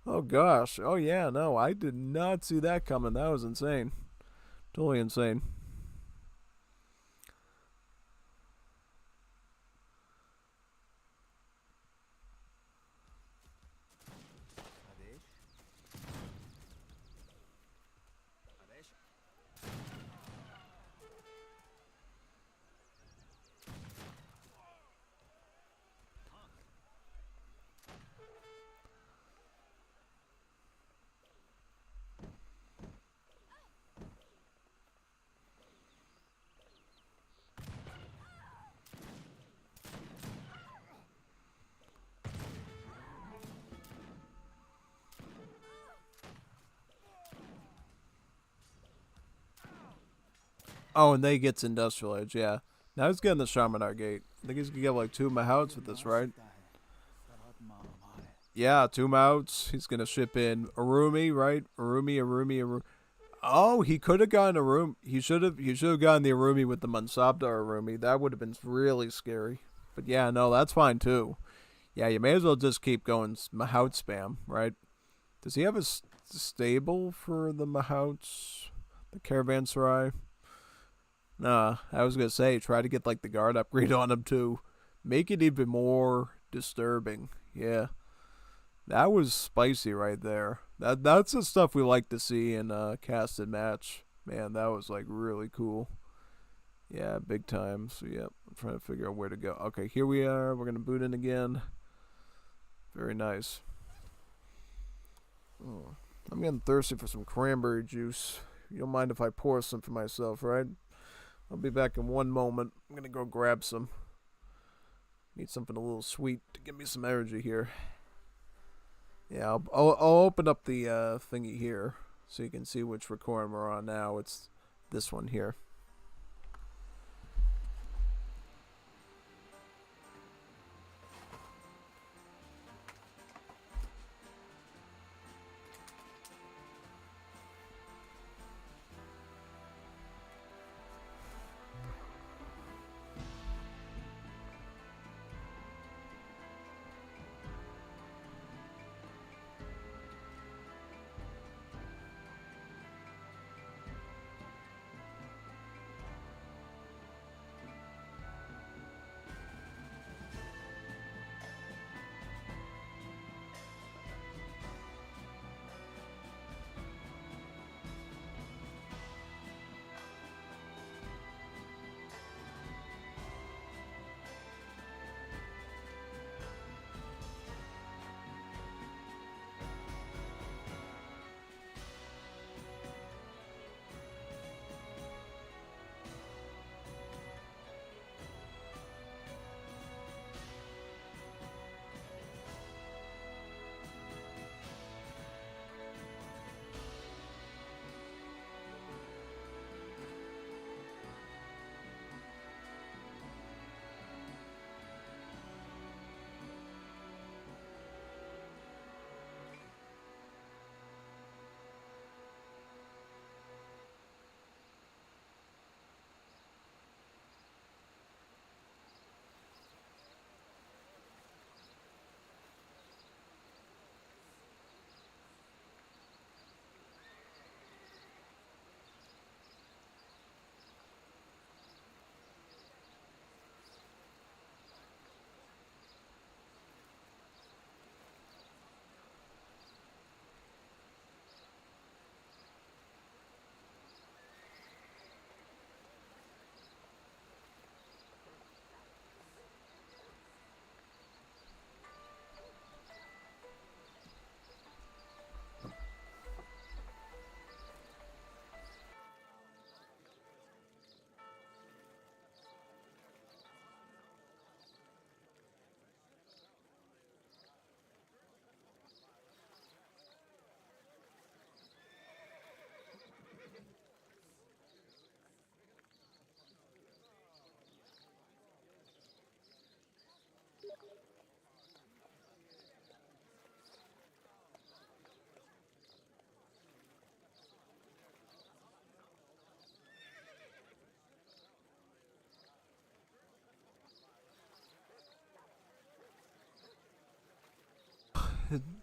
Oh gosh. Oh yeah, no, I did not see that coming. That was insane. Totally insane. Oh, and they gets Industrial Age, yeah. Now he's getting the Shamanar Gate. I think he's gonna get like 2 Mahouts with this, right? Yeah, 2 Mahouts. He's gonna ship in Arumi, right? Arumi. Oh, he could have gotten Arumi. He should have gotten the Arumi with the Mansabdar Arumi. That would have been really scary. But yeah, no, that's fine too. Yeah, you may as well just keep going Mahout spam, right? Does he have a stable for the Mahouts? The Caravanserai? Nah, I was gonna say, try to get like the guard upgrade on him too. Make it even more disturbing. Yeah. That was spicy right there. That's the stuff we like to see in casted match. Man, that was like really cool. Yeah, big time. So yeah, I'm trying to figure out where to go. Okay, here we are. We're gonna boot in again. Very nice. Oh, I'm getting thirsty for some cranberry juice. You don't mind if I pour some for myself, right? I'll be back in one moment. I'm gonna go grab some. Need something a little sweet to give me some energy here. Yeah, I'll open up the thingy here so you can see which recording we're on now. It's this one here.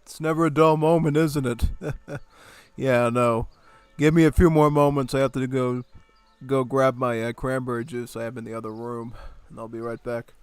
It's never a dull moment, isn't it? Yeah, I know. Give me a few more moments. I have to go grab my cranberry juice I have in the other room, and I'll be right back.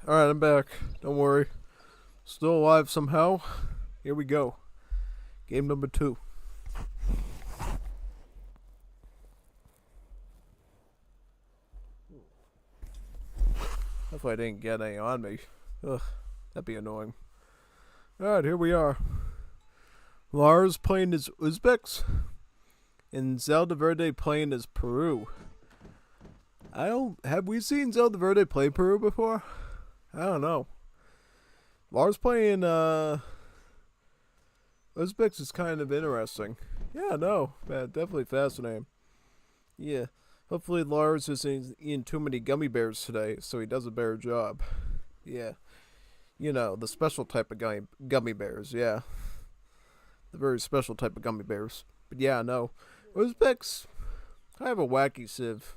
Alright, I'm back. Don't worry. Still alive somehow. Here we go. Game number 2. If I didn't get any on me. Ugh, that'd be annoying. Alright, here we are. Lars playing as Uzbeks. And Zeldaverde playing as Peru. Have we seen Zeldaverde play Peru before? I don't know. Lars playing Uzbeks is kind of interesting. Yeah, no, man, definitely fascinating. Yeah, hopefully Lars isn't eating too many gummy bears today, so he does a better job. Yeah, you know, the special type of gummy bears. Yeah, the very special type of gummy bears. But yeah, no, Uzbeks kind of a wacky civ.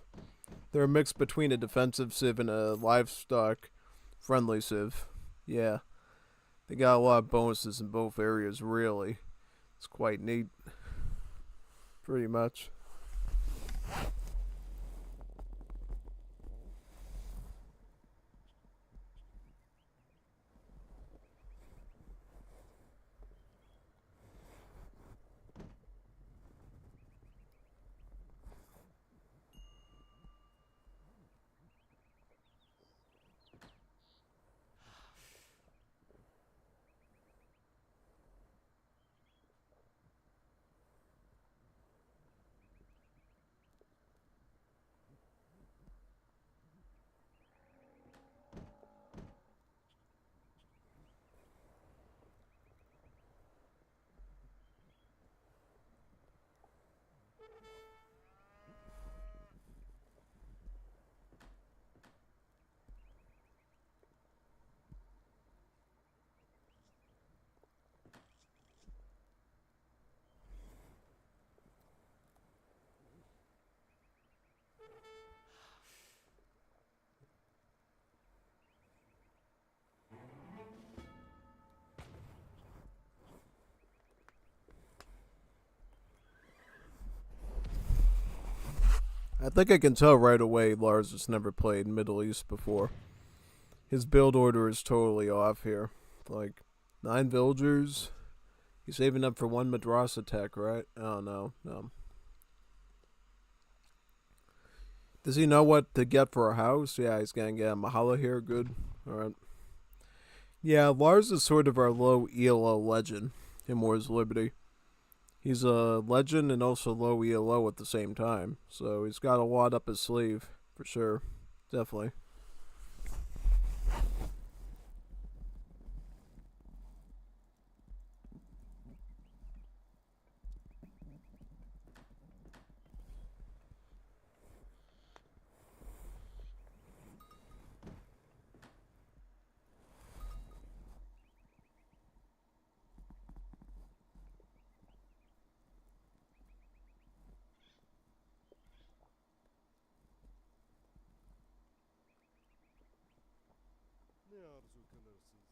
They're a mix between a defensive civ and a livestock friendly civ. Yeah. They got a lot of bonuses in both areas, really. It's quite neat. Pretty much. I think I can tell right away Lars has never played Middle East before. His build order is totally off here. Like, 9 villagers. He's saving up for 1 Madrasa tech, right? Oh, no. Does he know what to get for a house? Yeah, he's gonna get a Mahala here. Good. Alright. Yeah, Lars is sort of our low ELO legend in Wars Liberty. He's a legend and also low ELO at the same time. So he's got a lot up his sleeve, for sure. Definitely. Ne arzu kılırsınız?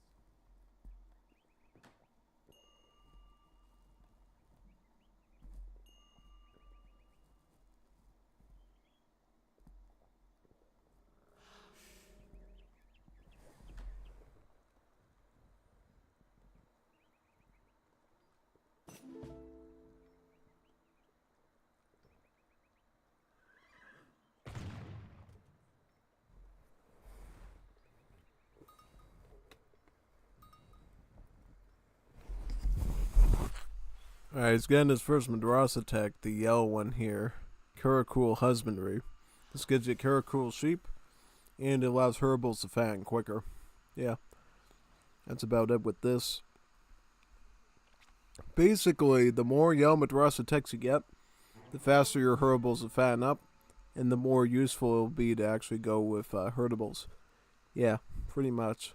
Alright, he's getting his first Madrasa tech, the yellow one here. Karakul Husbandry. This gives you Karakul sheep, and it allows herbals to fatten quicker. Yeah. That's about it with this. Basically, the more yellow Madrasa techs you get, the faster your herbals will fatten up, and the more useful it will be to actually go with herbables. Yeah, pretty much.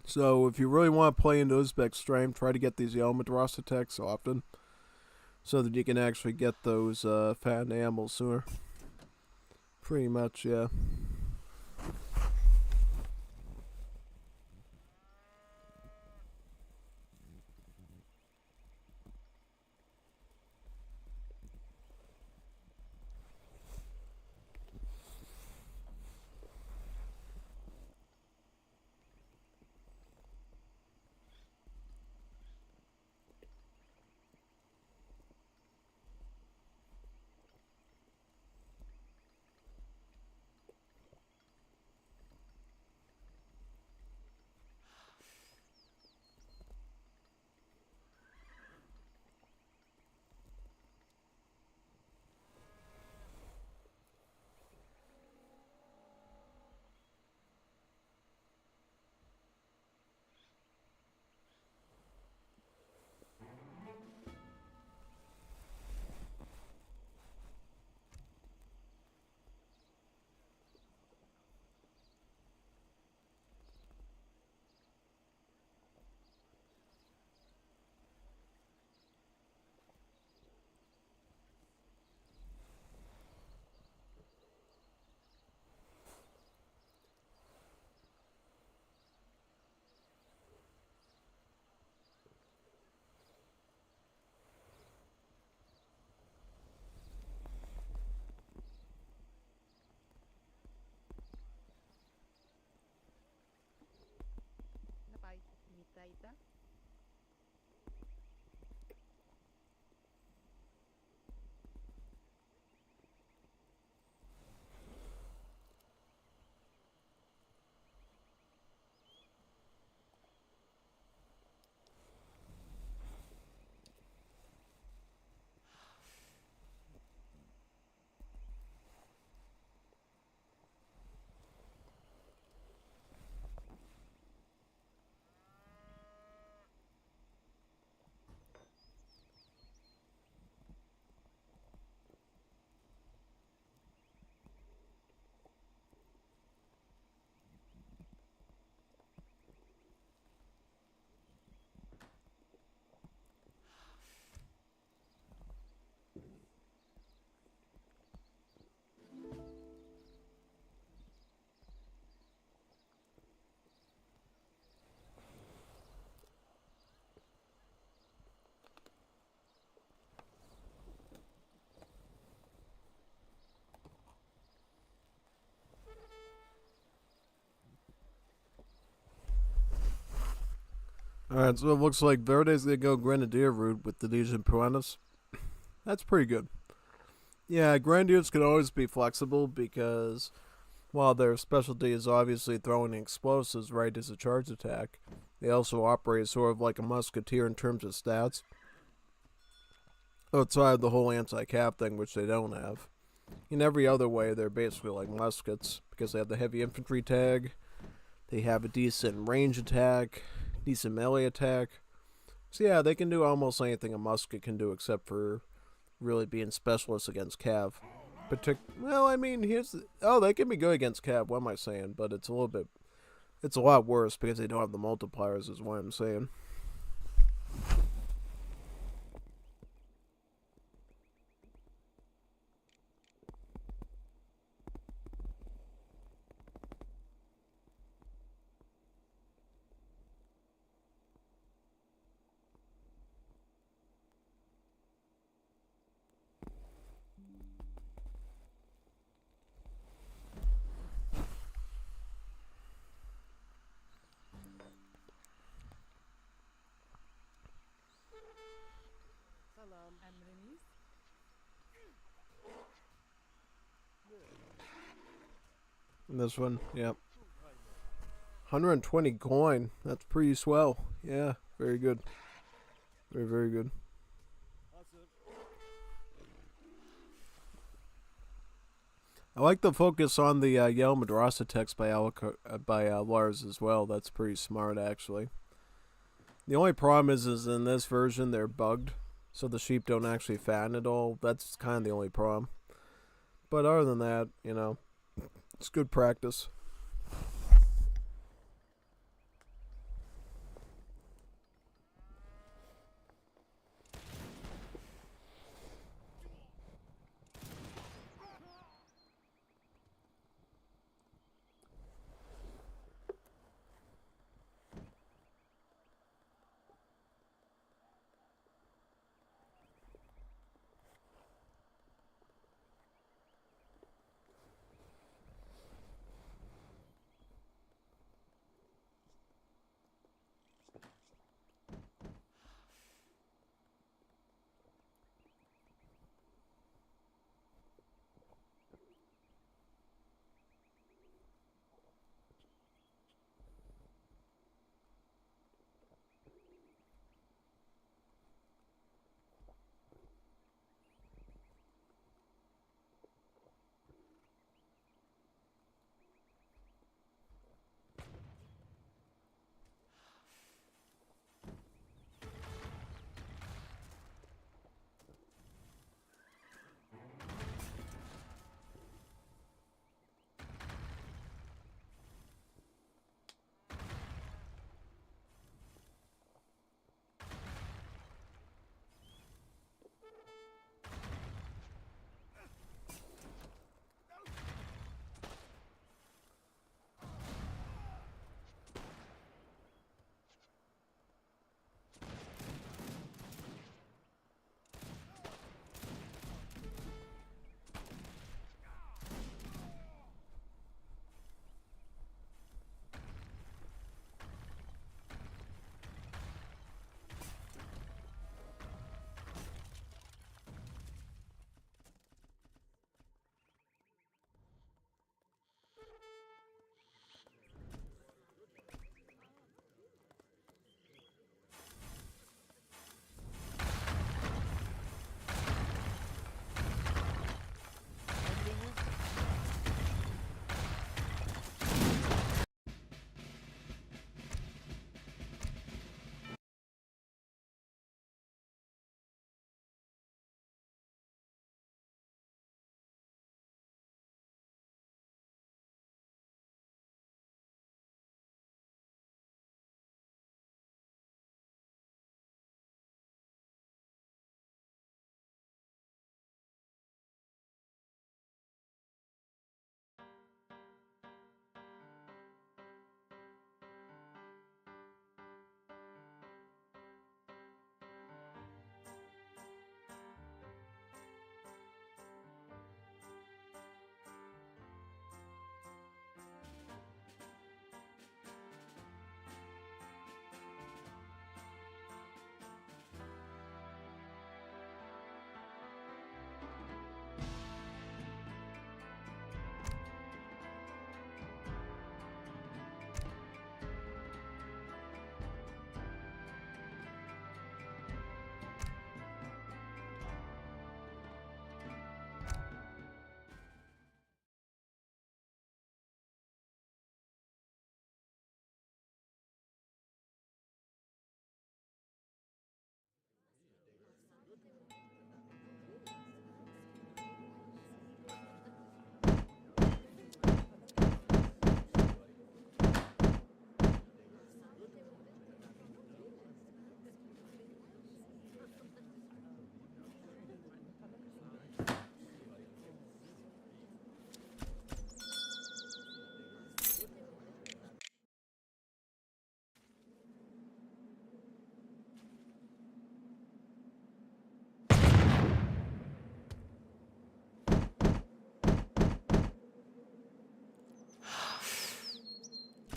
So if you really want to play into Uzbek stream, try to get these yellow Madrasa techs often, so that you can actually get those fattened animals sooner. Pretty much, yeah. Alright, so it looks like Verde's gonna go Grenadier route with the Legion Piranhas. That's pretty good. Yeah, Grenadiers can always be flexible because while their specialty is obviously throwing explosives right as a charge attack, they also operate sort of like a musketeer in terms of stats. Outside of the whole anti-cap thing, which they don't have. In every other way, they're basically like muskets because they have the heavy infantry tag, they have a decent range attack, decent melee attack. So yeah, they can do almost anything a musket can do except for really being specialists against cav. Well, I mean, they can be good against cav, what am I saying? But it's a lot worse because they don't have the multipliers is what I'm saying. This one, yep. 120 coin. That's pretty swell. Yeah, very good. Very, very good. I like the focus on the Yale Madrasa text by Lars as well. That's pretty smart, actually. The only problem is in this version they're bugged, so the sheep don't actually fatten at all. That's kind of the only problem. But other than that, it's good practice.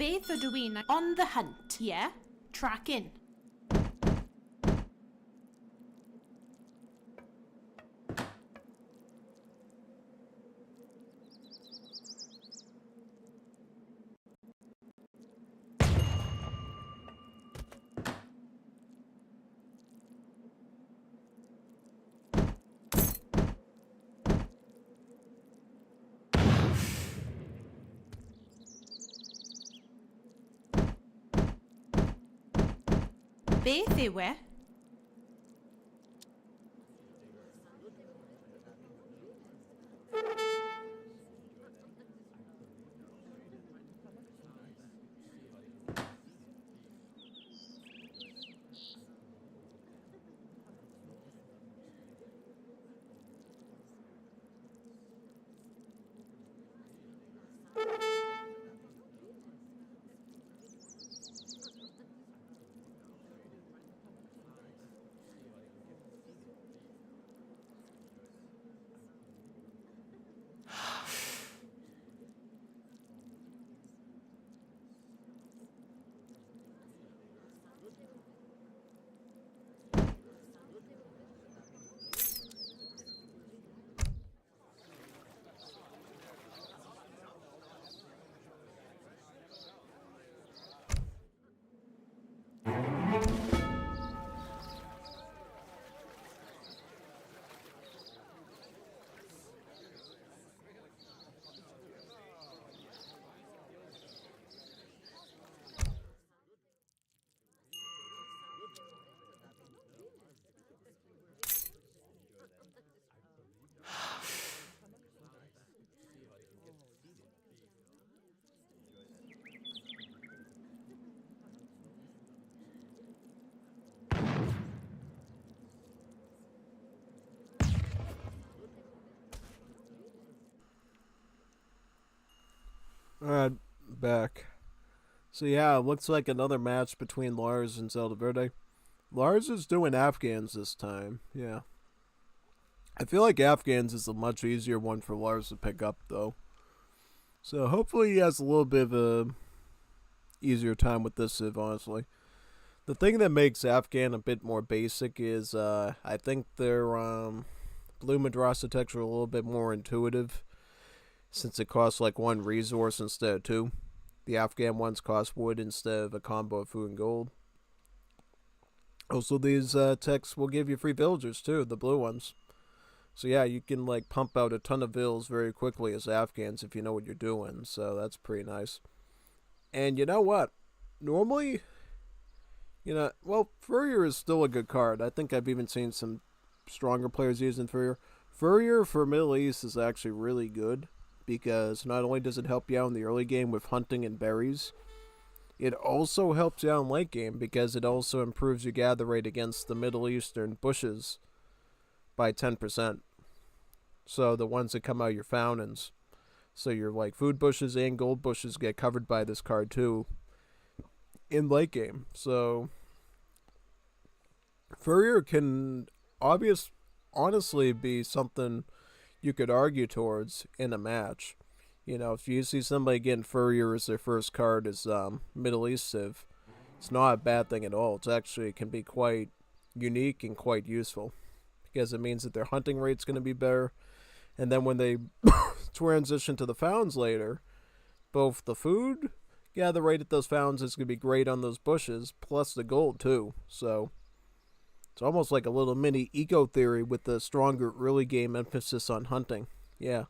Beth ydw i'n on the hunt, yeah? Tracking. Beth yw e? Alright, back. So yeah, it looks like another match between Lars and Zeldaverde. Lars is doing Afghans this time, yeah. I feel like Afghans is a much easier one for Lars to pick up, though. So hopefully he has a little bit of a easier time with this civ, honestly. The thing that makes Afghan a bit more basic is I think their blue madrasa techs are a little bit more intuitive, since it costs like one resource instead of two. The Afghan ones cost wood instead of a combo of food and gold. Also, these techs will give you free villagers too, the blue ones. So yeah, you can like pump out a ton of vills very quickly as Afghans if you know what you're doing. So that's pretty nice. And you know what? Normally, well, Furrier is still a good card. I think I've even seen some stronger players using Furrier. Furrier for Middle East is actually really good, because not only does it help you out in the early game with hunting and berries, it also helps you out in late game because it also improves your gather rate against the Middle Eastern bushes by 10%. So the ones that come out of your fountains. So your like food bushes and gold bushes get covered by this card too in late game. So Furrier can honestly be something you could argue towards in a match. If you see somebody getting Furrier as their first card as Middle East Civ, it's not a bad thing at all. It can be quite unique and quite useful, because it means that their hunting rate's going to be better, and then when they transition to the founds later, both the food gather rate at those founds is going to be great on those bushes, plus the gold too. So it's almost like a little mini eco theory with the stronger early game emphasis on hunting. Yeah,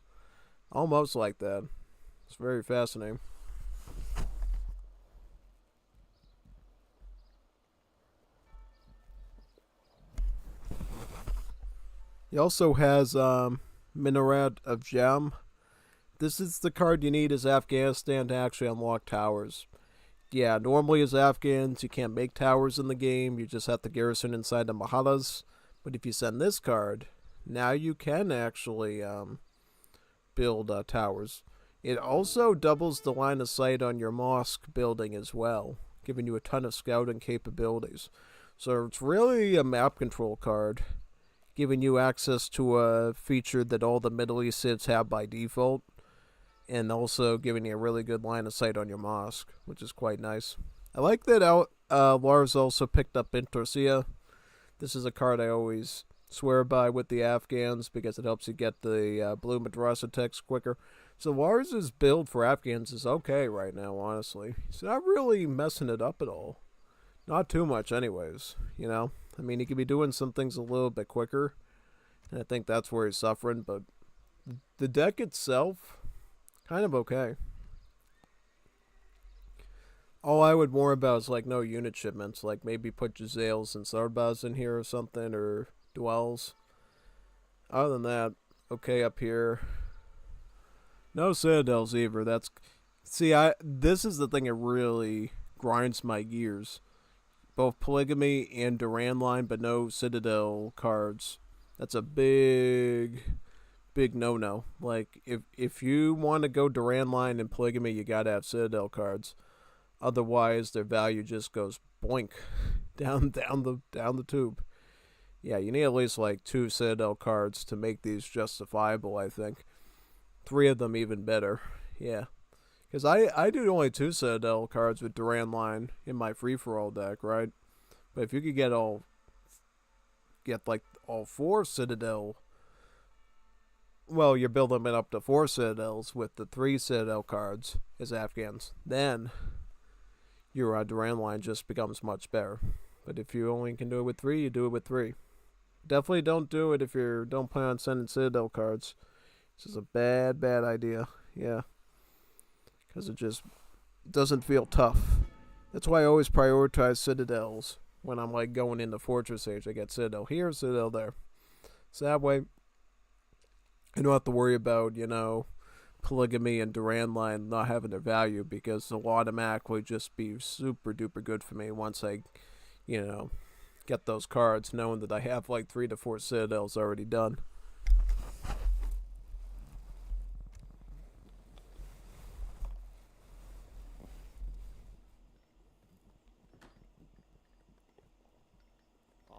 almost like that. It's very fascinating. He also has Minaret of Jam. This is the card you need as Afghanistan to actually unlock towers. Yeah, normally as Afghans, you can't make towers in the game. You just have to garrison inside the mahallas. But if you send this card, now you can actually build towers. It also doubles the line of sight on your mosque building as well, giving you a ton of scouting capabilities. So it's really a map control card, giving you access to a feature that all the Middle East civs have by default. and also giving you a really good line of sight on your mosque, which is quite nice. I like that Lars also picked up Intorsia. This is a card I always swear by with the Afghans because it helps you get the blue madrasa text quicker. So Lars' build for Afghans is okay right now, honestly. He's not really messing it up at all. Not too much anyways, you know? I mean, he could be doing some things a little bit quicker, and I think that's where he's suffering, but the deck itself, kind of okay. All I would worry about is, like, no unit shipments. Like, maybe put Jazales and Sardbaz in here or something, or Dwells. Other than that, okay up here. No Citadels either. That's... See, this is the thing that really grinds my gears. Both Polygamy and Duran line, but no Citadel cards. That's a big no-no. Like, if you want to go Duran line and Polygamy, you gotta have Citadel cards. Otherwise, their value just goes boink down the tube. Yeah, you need at least like 2 Citadel cards to make these justifiable, I think. 3 of them even better. Yeah. Because I do only 2 Citadel cards with Duran line in my free-for-all deck, right? But if you could get all 4 Citadel, well, you're building it up to 4 Citadels with the 3 Citadel cards as Afghans. Then your Duran line just becomes much better. But if you only can do it with 3, you do it with 3. Definitely don't do it if you don't plan on sending Citadel cards. This is a bad idea. Yeah. Because it just doesn't feel tough. That's why I always prioritize Citadels. When I'm like going into Fortress Age, I get Citadel here, Citadel there. So that way, I don't have to worry about, you know, Polygamy and Duran line not having their value, because they'll automatically just be super duper good for me once I, you know, get those cards, knowing that I have like 3 to 4 Citadels already done.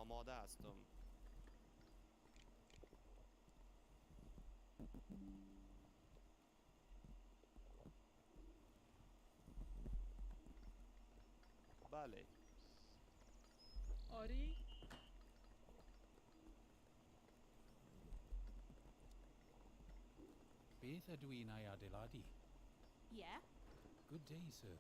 آماده هستم. بله. آری؟ Beth ydw i'n ei adeiladu? Yeah. Good day, sir.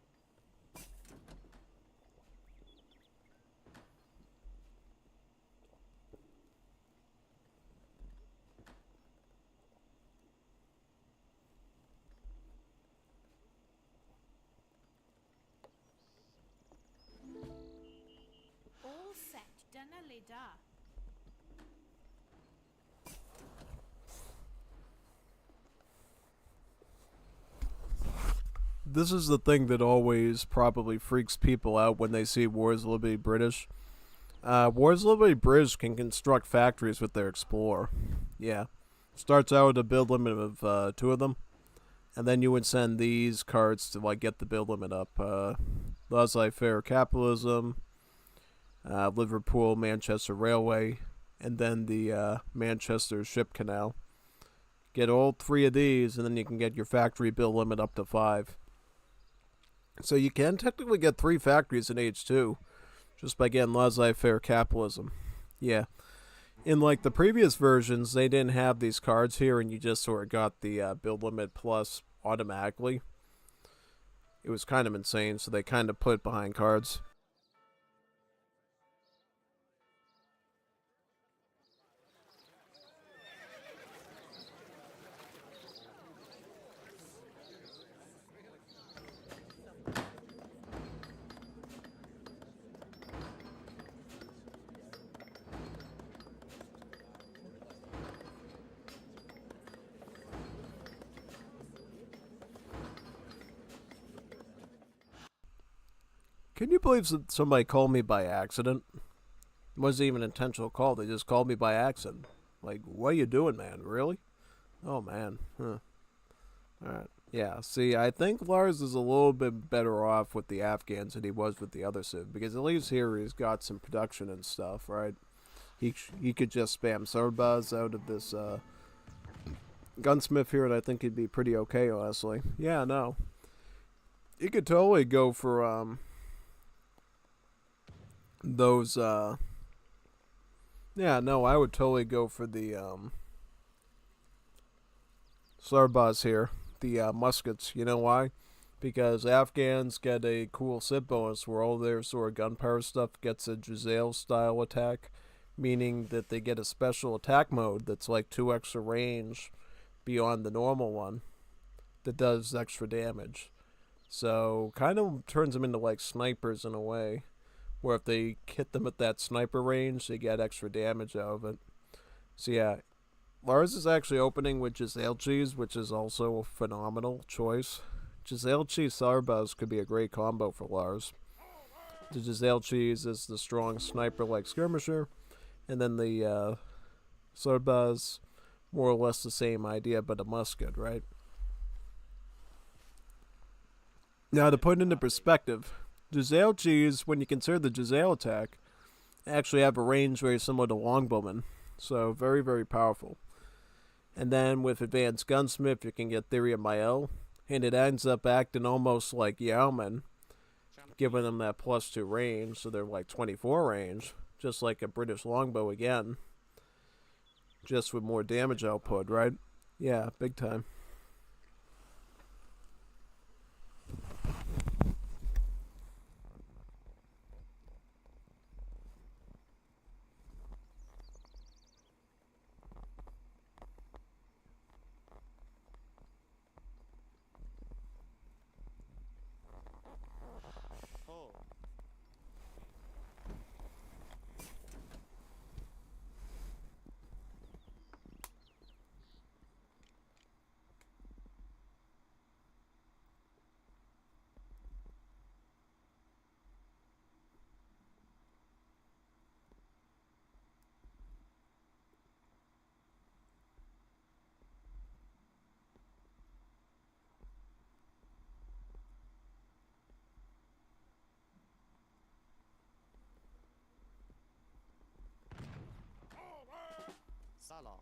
All set. Dyna le da. This is the thing that always probably freaks people out when they see Wars Liberty British. Wars Liberty British can construct factories with their Explorer. Yeah. Starts out with a build limit of 2 of them. And then you would send these cards to like get the build limit up. Laissez-faire Capitalism, Liverpool Manchester Railway, and then the Manchester Ship Canal. Get all 3 of these, and then you can get your factory build limit up to 5. So you can technically get 3 factories in Age 2 just by getting laissez-faire Capitalism. Yeah. In like the previous versions, they didn't have these cards here, and you just sort of got the build limit plus automatically. It was kind of insane, so they kind of put it behind cards. Can you believe that somebody called me by accident? It wasn't even an intentional call. They just called me by accident. Like, what are you doing, man? Really? Oh, man. Huh. Alright. Yeah, see, I think Lars is a little bit better off with the Afghans than he was with the other Civ. Because at least here he's got some production and stuff, right? He could just spam Sarbaz out of this gunsmith here, and I think he'd be pretty okay, honestly. Yeah, no. You could totally go for those yeah, no, I would totally go for the Sarbaz here, the muskets. You know why? Because Afghans get a cool sit bonus where all their sort of gunpowder stuff gets a Giselle style attack, meaning that they get a special attack mode that's like 2 extra range beyond the normal one that does extra damage. So kind of turns them into like snipers in a way, where if they hit them at that sniper range, they get extra damage out of it. So yeah, Lars is actually opening with Giselle Cheese, which is also a phenomenal choice. Giselle Cheese Sarbaz could be a great combo for Lars. The Giselle Cheese is the strong sniper-like skirmisher, and then the Sarbaz, more or less the same idea, but a musket, right? Now, to put it into perspective, Giselle Cheese, when you consider the Giselle attack, actually have a range very similar to Longbowman, so very, very powerful. And then with Advanced Gunsmith, you can get Theory of Mael, and it ends up acting almost like Yeoman, giving them that +2 range, so they're like 24 range, just like a British longbow again, just with more damage output, right? Yeah, big time. سلام.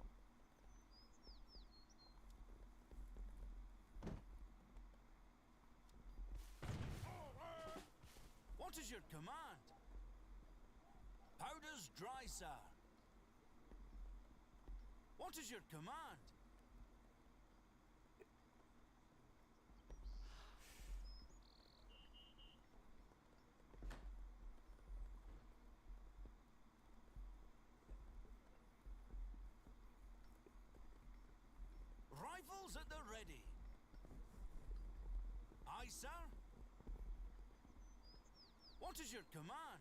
What is your command? Powder's dry, sir. What is your command? Rifles at the ready. Aye, sir. What is your command?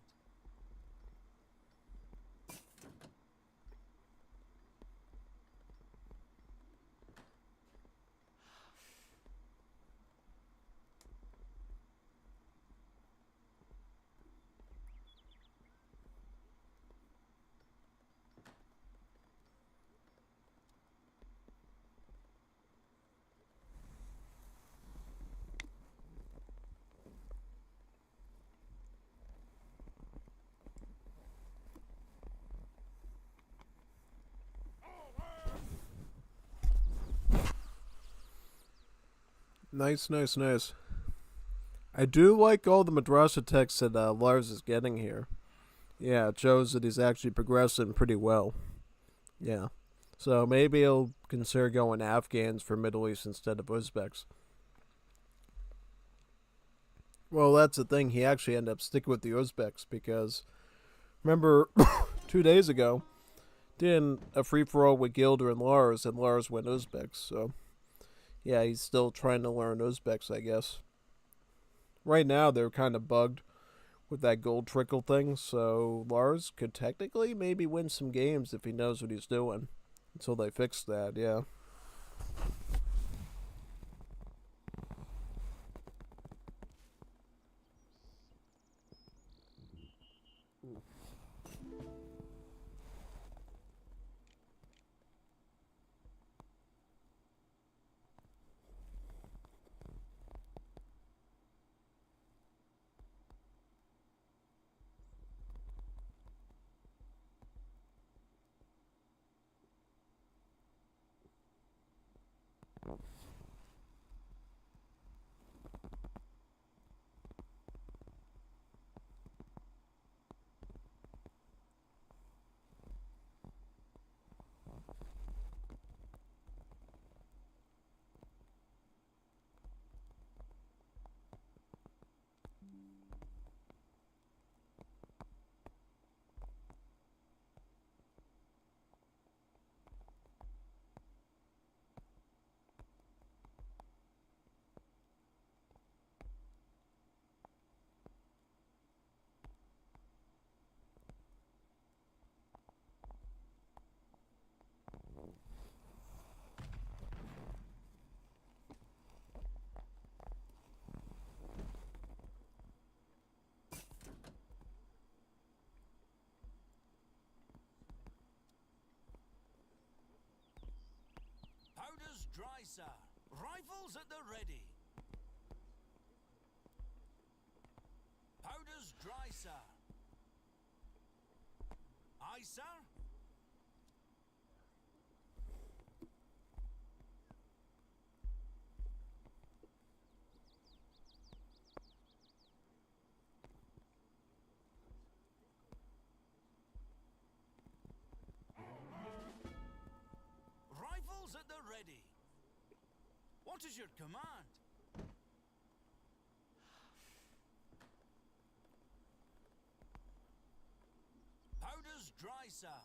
Nice, nice, nice. I do like all the madrasa texts that Lars is getting here. Yeah, it shows that he's actually progressing pretty well. Yeah. So maybe he'll consider going Afghans for Middle East instead of Uzbeks. Well, that's the thing. He actually ended up sticking with the Uzbeks because, remember, 2 days ago, did a free-for-all with Gilder and Lars went Uzbeks, so yeah, he's still trying to learn Uzbeks, I guess. Right now, they're kind of bugged with that gold trickle thing, so Lars could technically maybe win some games if he knows what he's doing. Until they fix that, yeah. dry, sir. Rifles at the ready. Powder's dry, sir. Aye, sir. Rifles at the ready. What is your command? Powder's dry, sir.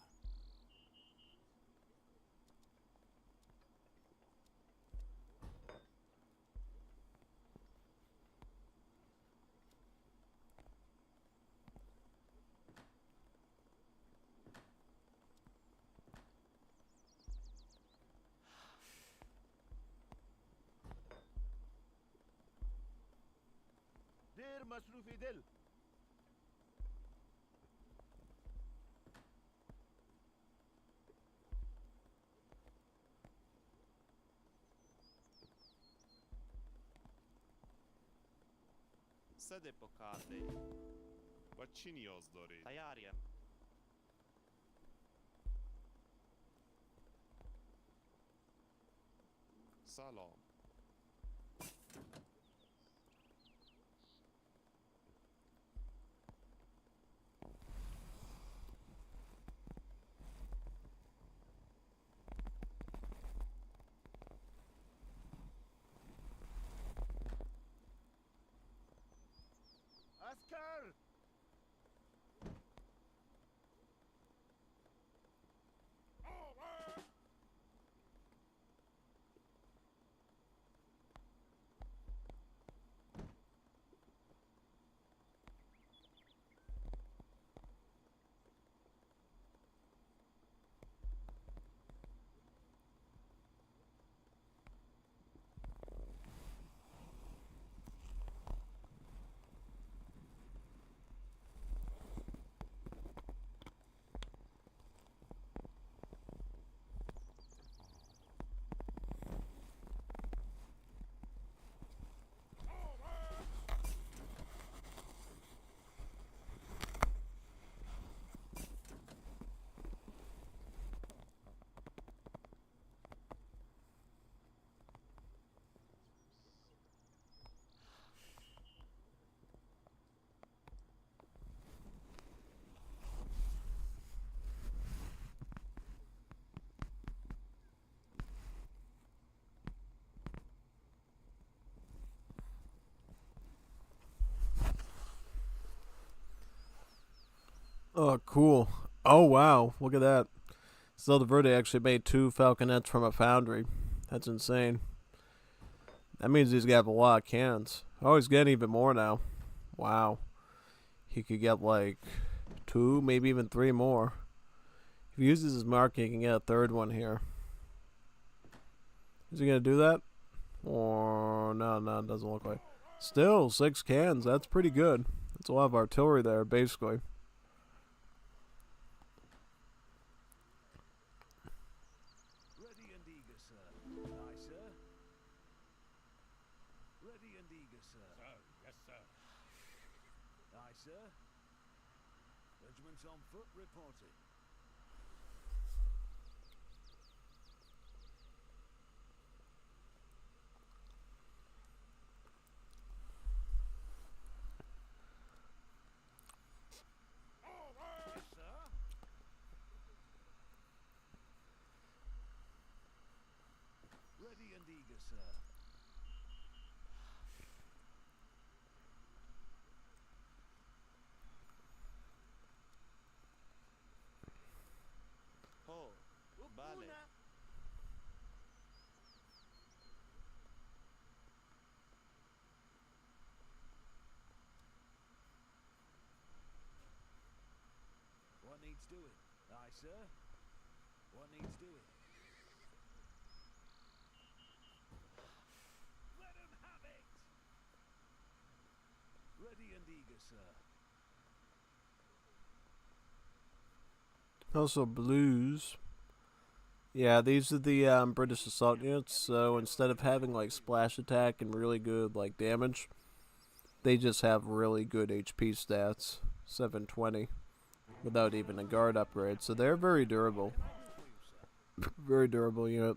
دير مصروفي دل. سده پکارده و چی نیاز دارید؟ تیاریم. سلام. عسكر. Oh, cool. Oh, wow. Look at that. Zeldaverde actually made 2 falconets from a foundry. That's insane. That means he's got a lot of cannons. Oh, he's getting even more now. Wow. He could get like 2, maybe even 3 more. If he uses his mark, he can get a 3rd one here. Is he going to do that? Or no, it doesn't look like. Still, 6 cans. That's pretty good. That's a lot of artillery there, basically. Ready and eager, sir. Aye, sir. Ready and eager, sir. Sir, yes, sir. Aye, sir. Regiments on foot reporting. Yes, sir. Ready and eager, sir. هو بله. What needs doing? Aye, sir. What needs doing? Let 'em have it! Ready and eager, sir. Also, blues. Yeah, these are the British assault units. So instead of having like splash attack and really good like damage, they just have really good HP stats, 720, without even a guard upgrade. So they're very durable. Very durable unit.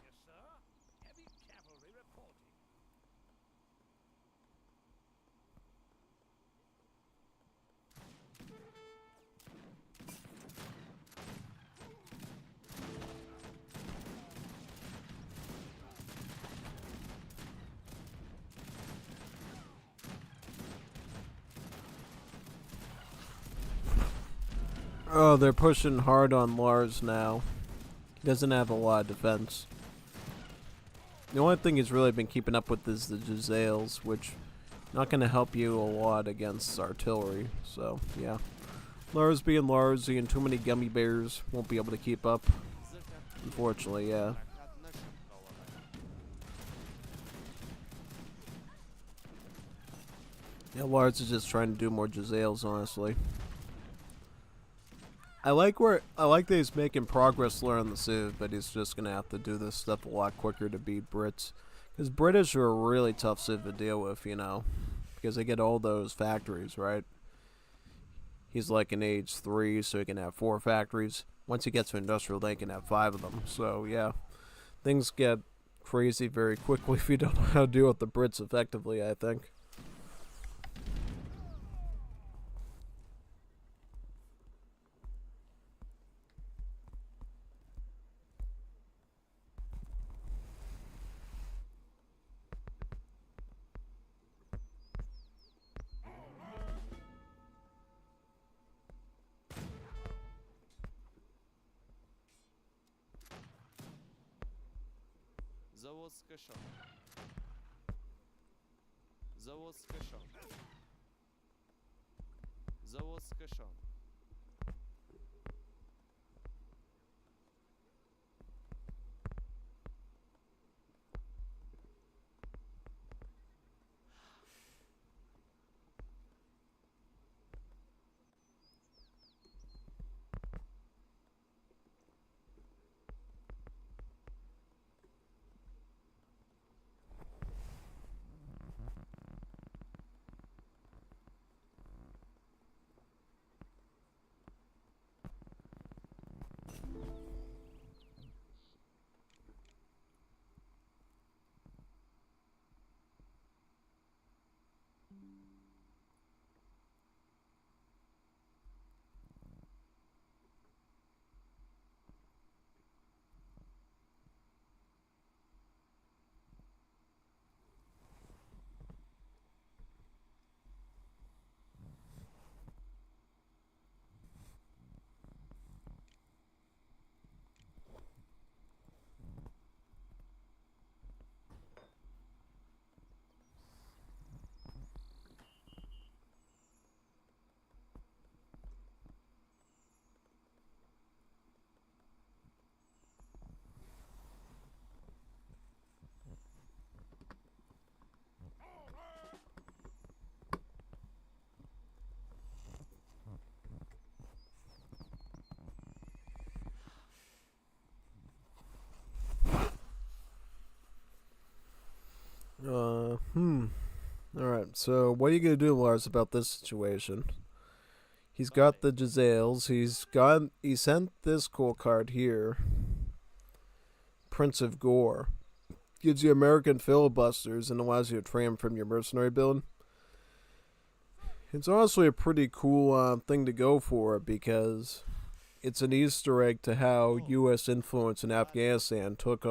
Yes, sir. Heavy cavalry reporting. Oh, they're pushing hard on Lars now. He doesn't have a lot of defense. The only thing he's really been keeping up with is the Giselles, which not going to help you a lot against artillery. So, yeah. Lars being Lars, and too many gummy bears won't be able to keep up. Unfortunately, yeah. Yeah, Lars is just trying to do more Giselles, honestly. I like that he's making progress learning the Civ, but he's just gonna have to do this stuff a lot quicker to beat Brits. Because British are a really tough Civ to deal with, you know. Because they get all those factories, right? He's like in age 3, so he can have 4 factories. Once he gets to industrial, they can have 5 of them. So, yeah. Things get crazy very quickly if you don't know how to deal with the Brits effectively, I think. Zawodskashon. Zawodskashon. Zawodskashon. Alright, so what are you gonna do, Lars, about this situation? He's got the Giselles, he sent this cool card here. Prince of Gore. Gives you American filibusters and allows you to train from your mercenary build. It's honestly a pretty cool thing to go for because it's an Easter egg to how U.S. influence in Afghanistan took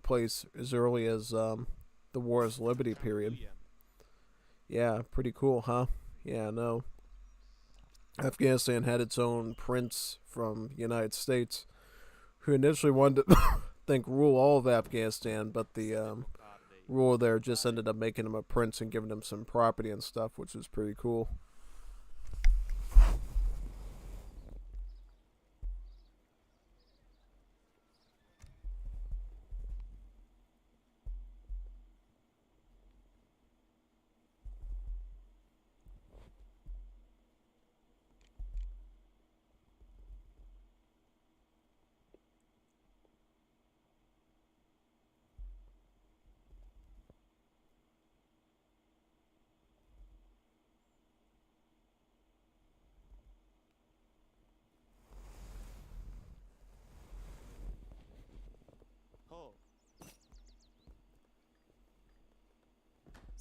place as early as the War's Liberty period. Yeah, pretty cool, huh? Yeah, no. Afghanistan had its own prince from the United States who initially wanted to rule all of Afghanistan, but the ruler there just ended up making him a prince and giving him some property and stuff, which is pretty cool.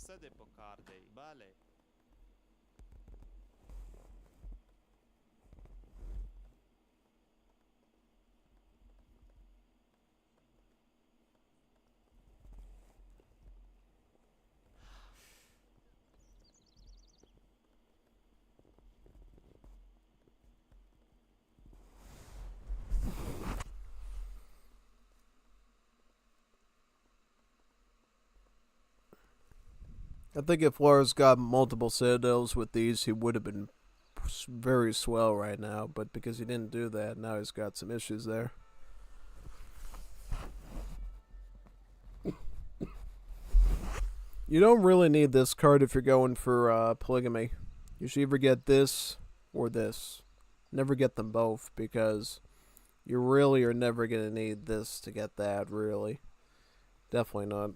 صد پکارده بله. I think if Lars got multiple citadels with these, he would have been very swell right now. But because he didn't do that, now he's got some issues there. You don't really need this card if you're going for polygamy. You should either get this or this. Never get them both, because you really are never going to need this to get that, really. Definitely not.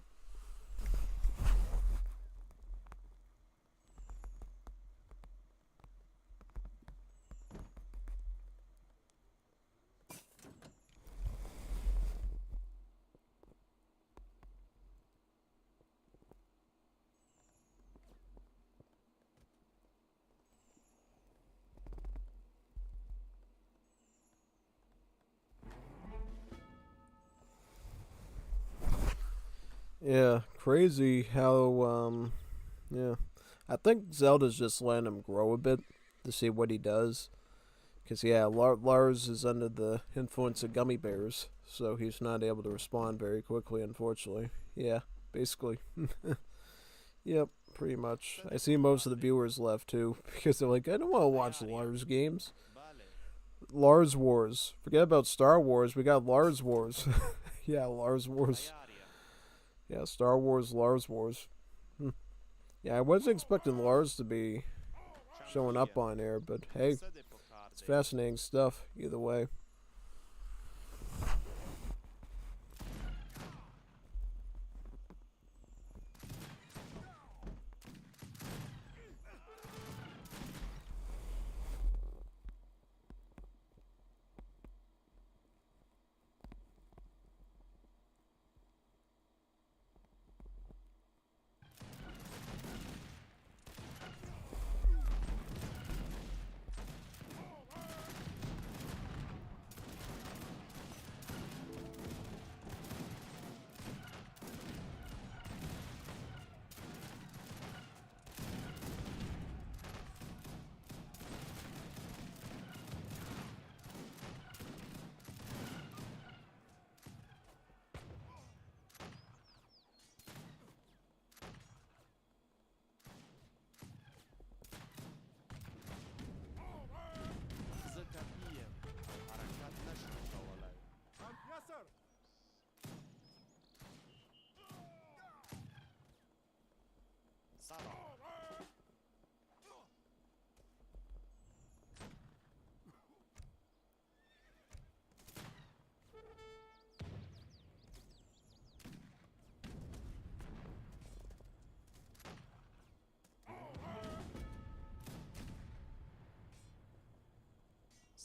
Yeah, crazy how, yeah. I think Zelda's just letting him grow a bit to see what he does. Because, yeah, Lars is under the influence of gummy bears, so he's not able to respond very quickly, unfortunately. Yeah, basically. Yep, pretty much. I see most of the viewers left, too, because they're like, I don't want to watch Lars games. Lars Wars. Forget about Star Wars, we got Lars Wars. Yeah, Lars Wars. Yeah, Star Wars, Lars Wars. Yeah, I wasn't expecting Lars to be showing up on air, but hey, it's fascinating stuff either way.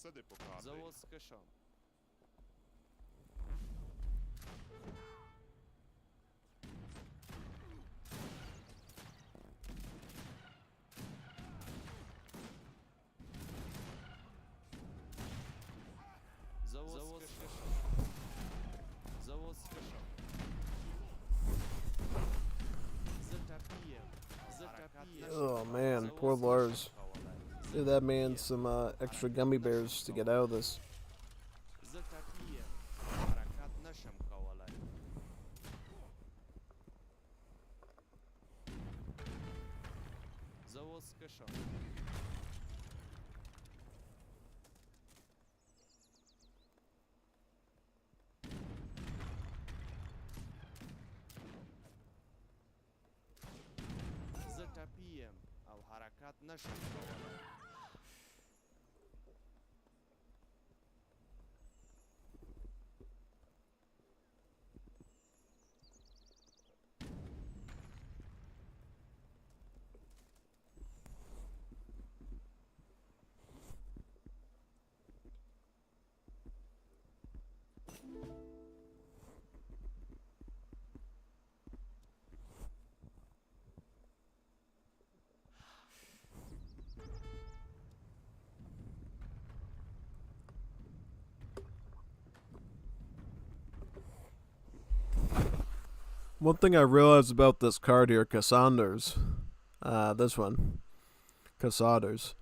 صد پکارده زواز کشم. زواز کشم. زواز کشم. Oh man, poor Lars. Give that man some extra gummy bears to get out of this. One thing I realized about this card here, Cassandra's, this one, Cassaders,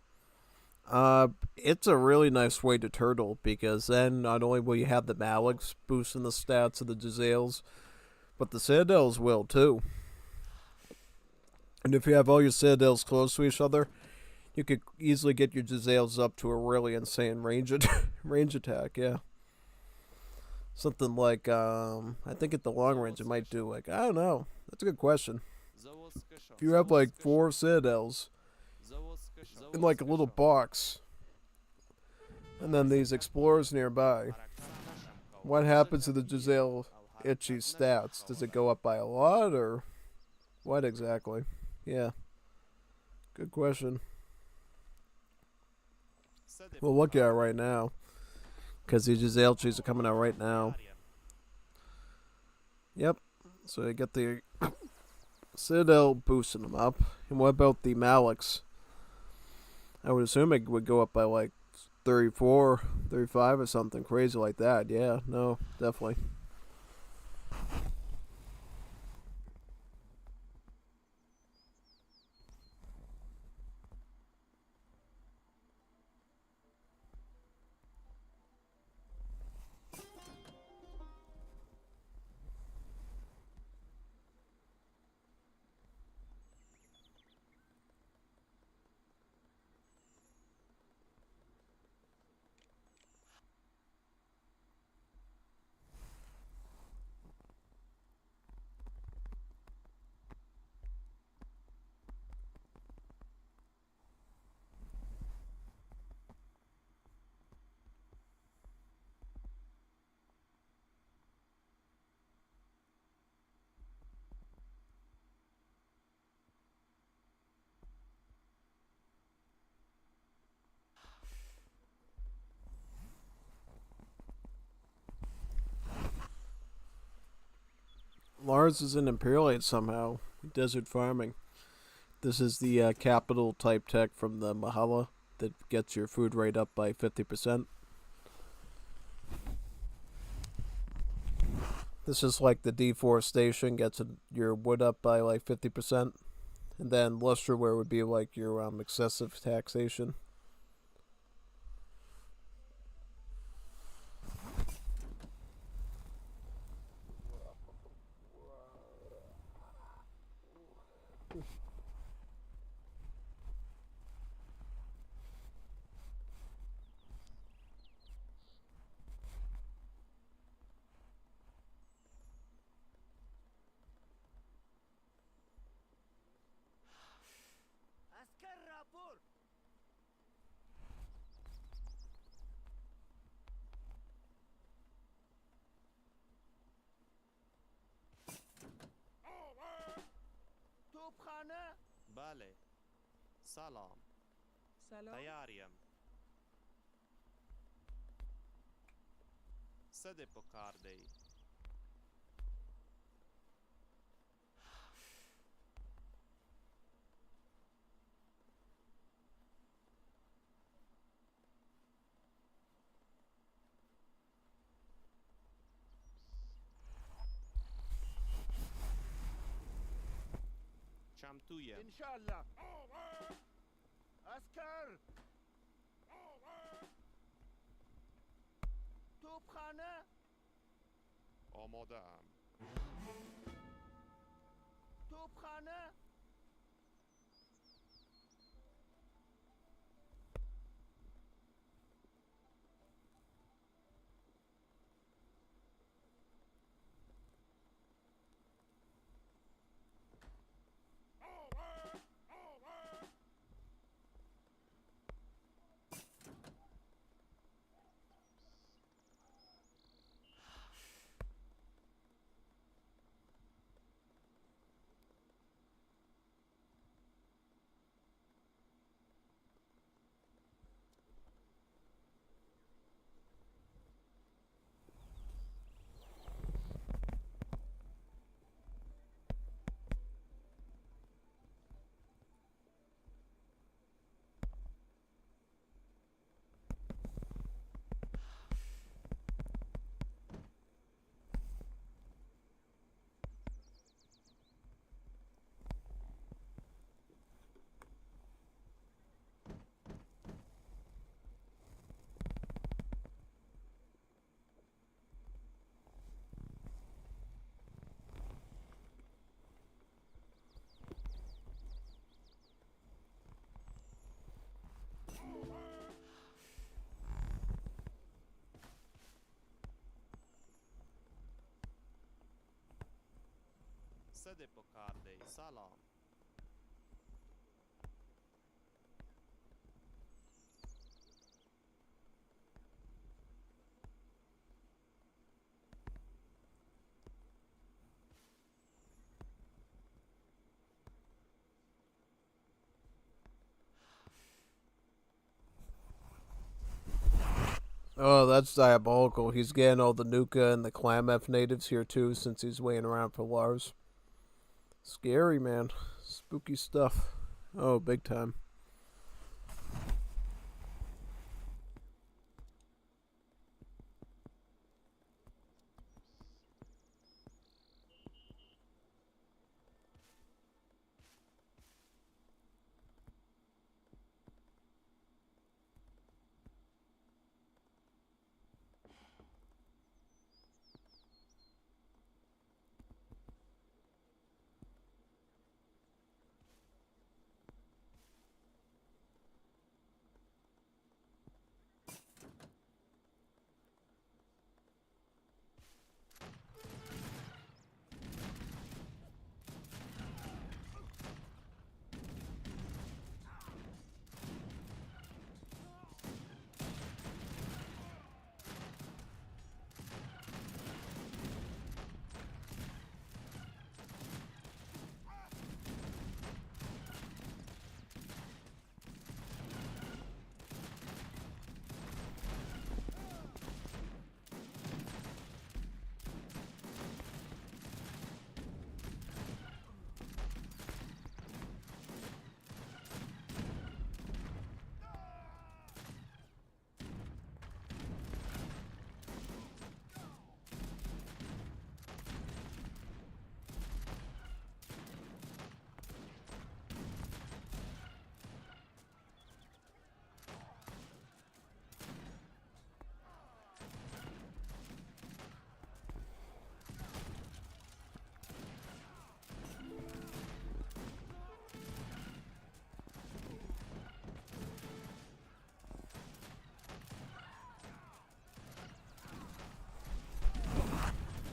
it's a really nice way to turtle because then not only will you have the Maliks boosting the stats of the Jezzails, but the Citadels will too. And if you have all your Citadels close to each other, you could easily get your Jezzails up to a really insane range attack, yeah. Something like, I think at the long range it might do like, I don't know. That's a good question. If you have like 4 Citadels in like a little box, and then these Explorers nearby, what happens to the Jezzail Itchy's stats? Does it go up by a lot, or what exactly? Yeah. Good question. We'll look at it right now. Because the Jezzail trees are coming out right now. Yep. So you get the Citadel boosting them up. And what about the Maliks? I would assume it would go up by like 34, 35 or something crazy like that. Yeah, no, definitely. Lars is an Imperialite somehow. Desert farming. This is the capital type tech from the Mahala that gets your food rate up by 50%. This is like the deforestation gets your wood up by like 50%. And then lustreware would be like your excessive taxation. بله سلام تیاریم صد پکارده ای تویم. انشالله. اسکر. توپخانه. آماده ام. توپخانه. صد پکارده. سلام. Oh, that's diabolical. He's getting all the Nuka and the Klamath natives here too, since he's waiting around for Lars. Scary, man. Spooky stuff. Oh, big time.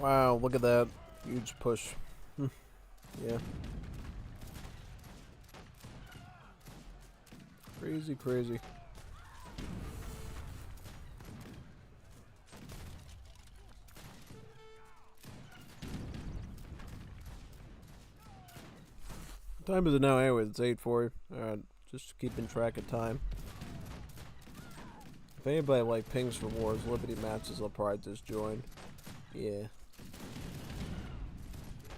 Wow, look at that. Huge push. Yeah. Crazy, crazy. What time is it now anyway? It's 8:40. Alright, just keeping track of time. If anybody like pings for wars, Liberty matches, I'll probably just join. Yeah.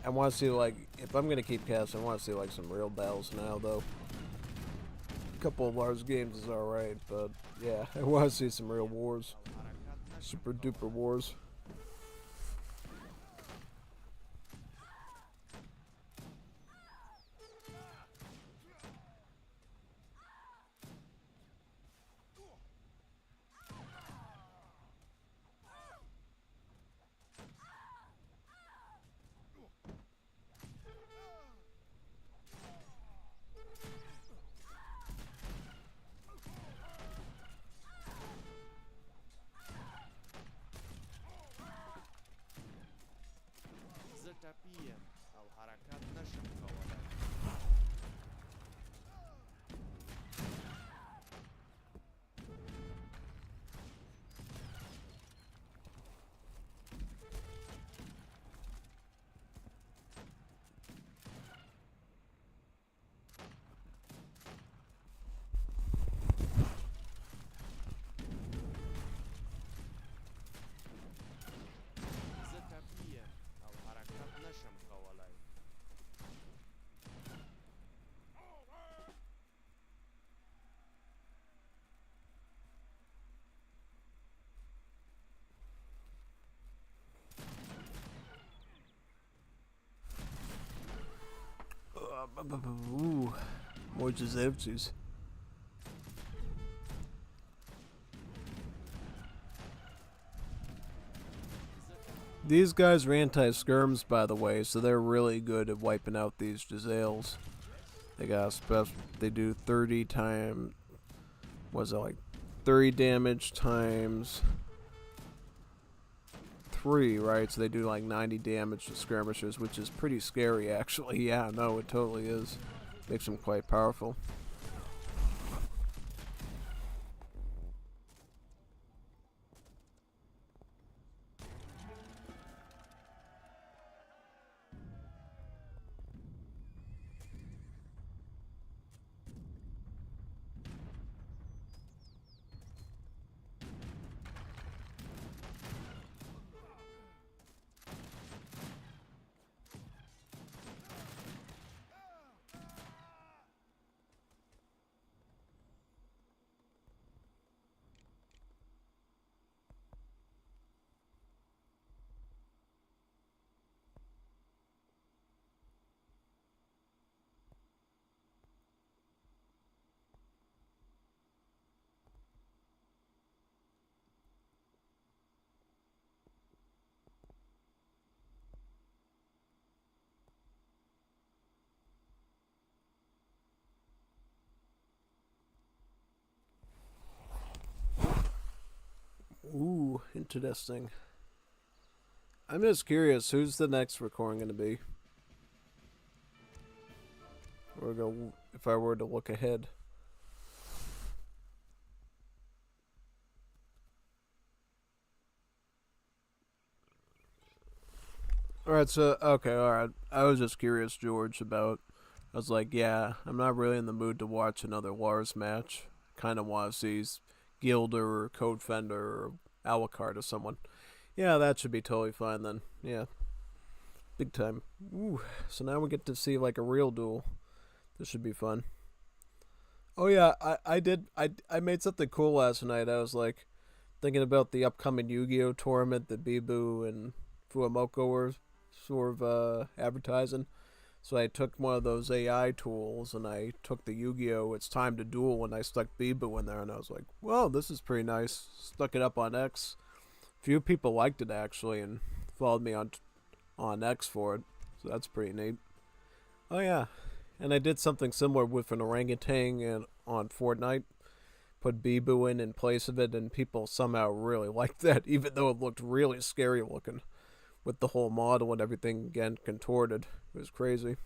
I want to see, like, if I'm going to keep casting, I want to see, like, some real battles now, though. A couple of Lars games is alright, but, yeah, I want to see some real wars. Super duper wars. Ooh, more Zeldaverde. These guys are anti-skirms, by the way, so they're really good at wiping out these Giselles. They got special. They do 30 times. Was it like 30 damage times 3, right? So they do like 90 damage to skirmishers, which is pretty scary, actually. Yeah, no, it totally is. Makes them quite powerful. Ooh, interesting. I'm just curious, who's the next recording going to be? Or go, if I were to look ahead. Alright, so, okay, alright. I was just curious, George, about... I was like, yeah, I'm not really in the mood to watch another Lars match. Kind of want to see Gilder or Code Fender or Alucard or someone. Yeah, that should be totally fine then. Yeah. Big time. Ooh, so now we get to see like a real duel. This should be fun. Oh yeah, I made something cool last night. I was like thinking about the upcoming Yu-Gi-Oh tournament that Bibu and Fuamoko were sort of advertising. So I took one of those AI tools and I took the Yu-Gi-Oh! It's Time to Duel and I stuck Bibu in there and I was like, whoa, this is pretty nice. Stuck it up on X. Few people liked it actually and followed me on X for it. So that's pretty neat. Oh yeah. And I did something similar with an orangutan and on Fortnite. Put Bibu in place of it and people somehow really liked that even though it looked really scary looking. With the whole model and everything again contorted. It was crazy.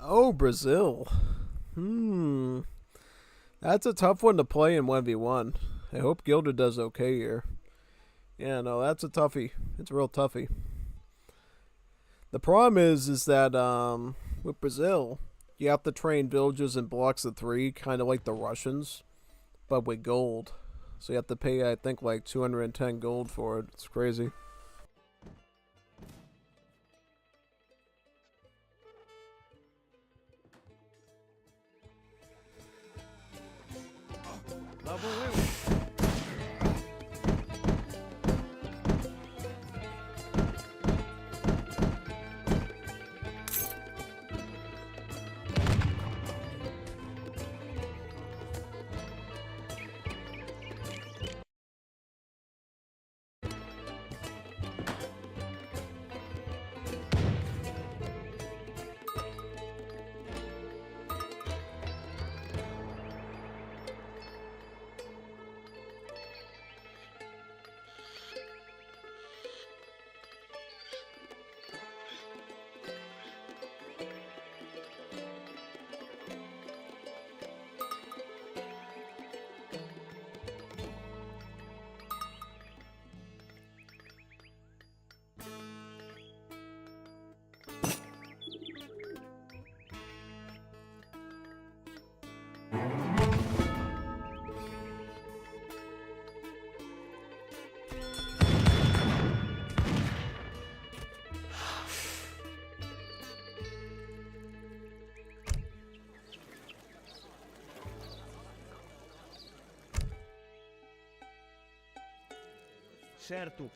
Oh, Brazil. That's a tough one to play in 1v1. I hope Gilder does okay here. Yeah, no, that's a toughie. It's a real toughie. The problem is that with Brazil, you have to train villagers in blocks of 3, kind of like the Russians, but with gold. So you have to pay, I think, like 210 gold for it. It's crazy. certo.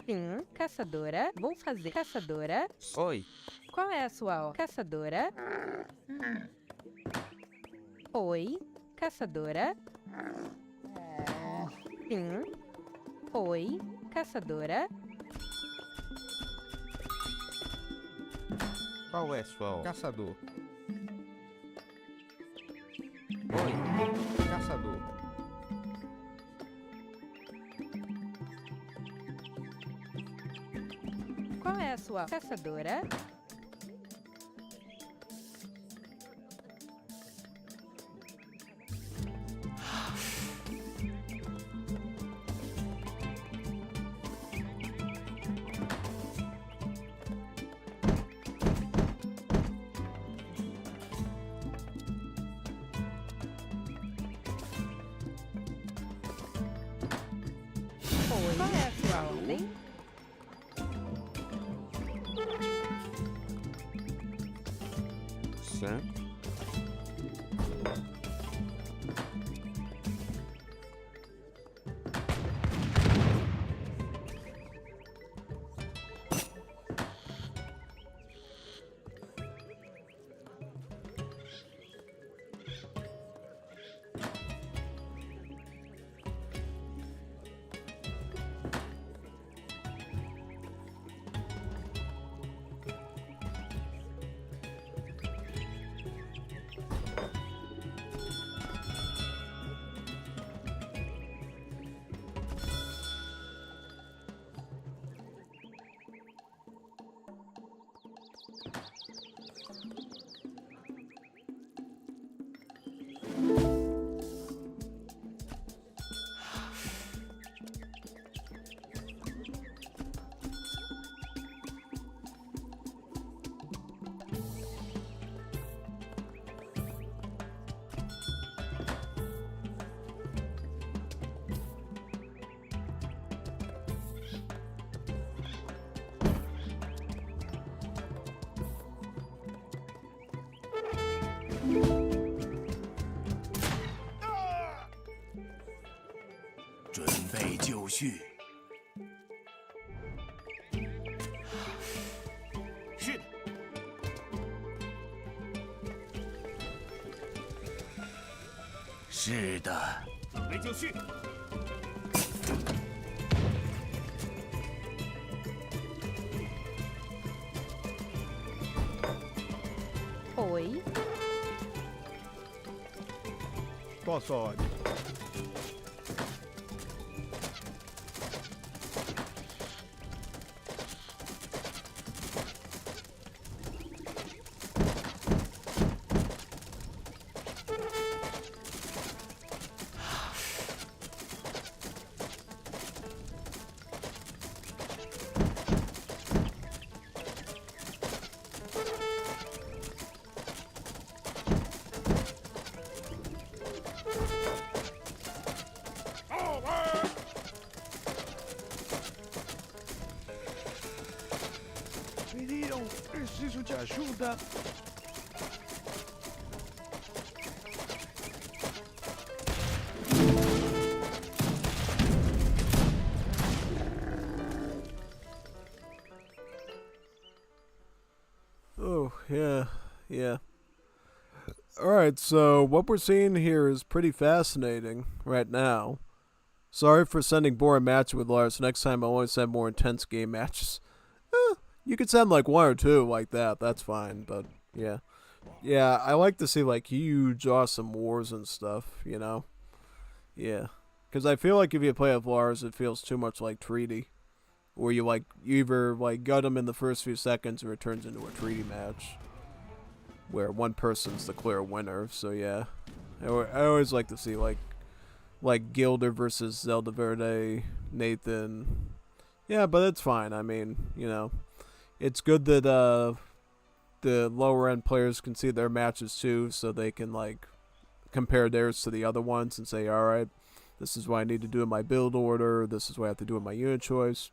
Sim, caçadora. Vou fazer caçadora. Oi. Qual é a sua caçadora? Oi, caçadora. Sim. Oi, caçadora. Qual é sua caçador? Oi, caçador. Qual é a sua caçadora? Oi, qual é a sua ordem? Sim.是的，准备就绪。Oi. Qual a sua ordem? burada. Oh, yeah. Yeah. Alright, so what we're seeing here is pretty fascinating right now. Sorry for sending boring matches with Lars. Next time I'll only send more intense game matches. You could send like one or two like that. That's fine, but yeah. Yeah, I like to see like huge, awesome wars and stuff, you know? Yeah. Because I feel like if you play with Lars, it feels too much like Treaty. Where you either like gut them in the first few seconds or it turns into a treaty match. Where one person's the clear winner, so yeah. I always like to see like Gilder versus Zeldaverde, Nathan. Yeah, but it's fine. I mean, you know, it's good that the lower end players can see their matches too, so they can like compare theirs to the other ones and say, all right, this is what I need to do in my build order. This is what I have to do in my unit choice.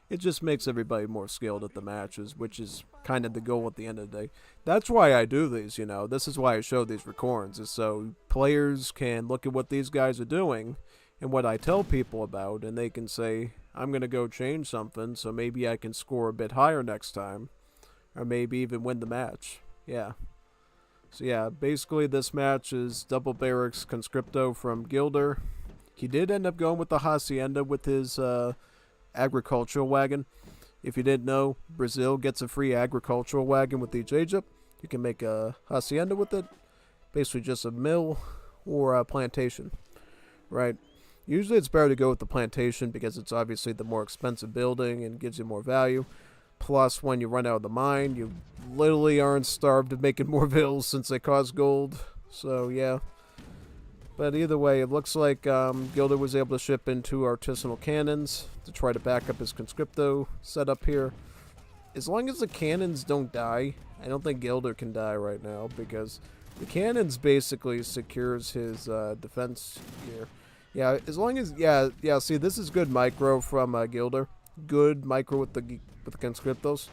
It just makes everybody more skilled at the matches, which is kind of the goal at the end of the day. That's why I do these, you know. This is why I show these recordings, is so players can look at what these guys are doing and what I tell people about, and they can say, I'm going to go change something, so maybe I can score a bit higher next time, or maybe even win the match. Yeah. So yeah, basically this match is double barracks conscripto from Gilder. He did end up going with the hacienda with his agricultural wagon. If you didn't know, Brazil gets a free agricultural wagon with each Egypt. You can make a hacienda with it. Basically just a mill or a plantation. Right? Usually it's better to go with the plantation because it's obviously the more expensive building and gives you more value. Plus, when you run out of the mine, you literally aren't starved of making more villas since they cost gold. So, yeah. But either way, it looks like Gilder was able to ship in 2 artisanal cannons to try to back up his conscripto setup here. As long as the cannons don't die, I don't think Gilder can die right now because the cannons basically secures his defense here. Yeah, as long as see, this is good micro from Gilder. Good micro with the conscriptos.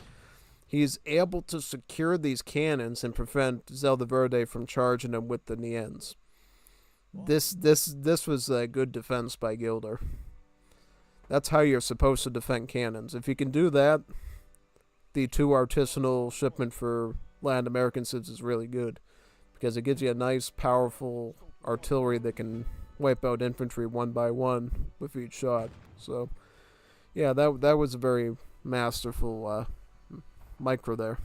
He's able to secure these cannons and prevent Zeldaverde from charging them with the Niens. This was a good defense by Gilder. That's how you're supposed to defend cannons. If you can do that, the 2 artisanal shipment for Latin American cities is really good because it gives you a nice, powerful artillery that can wipe out infantry one by one with each shot. So, yeah, that was a very masterful micro there.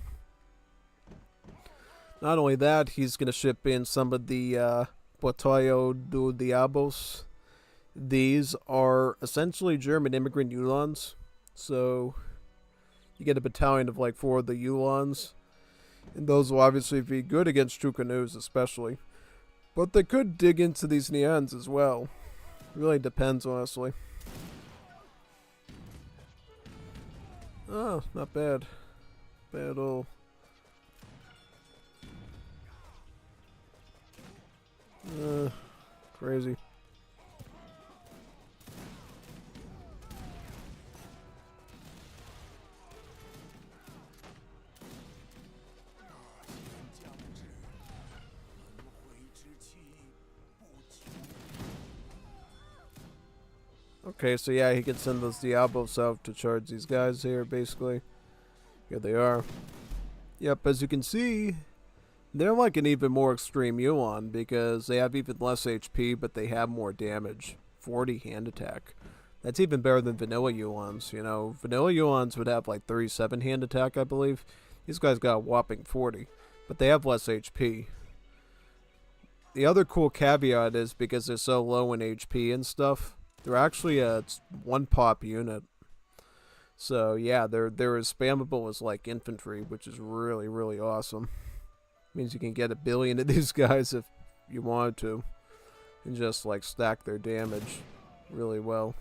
Not only that, he's going to ship in some of the Botello do Diabos. These are essentially German immigrant Ulans. So you get a battalion of like 4 of the Ulans. And those will obviously be good against true canoes especially. But they could dig into these Nians as well. Really depends, honestly. Oh, not bad. Bad at all. Crazy. Okay, so yeah, he can send those Diablos out to charge these guys here, basically. Here they are. Yep, as you can see, they're like an even more extreme Yuan because they have even less HP, but they have more damage. 40 hand attack. That's even better than vanilla Yuans, you know. Vanilla Yuans would have like 37 hand attack, I believe. These guys got a whopping 40, but they have less HP. The other cool caveat is because they're so low in HP and stuff, they're actually a 1-pop unit. So yeah, they're as spammable as like infantry, which is really, really awesome. Means you can get 1 billion of these guys if you wanted to, and just like stack their damage really well.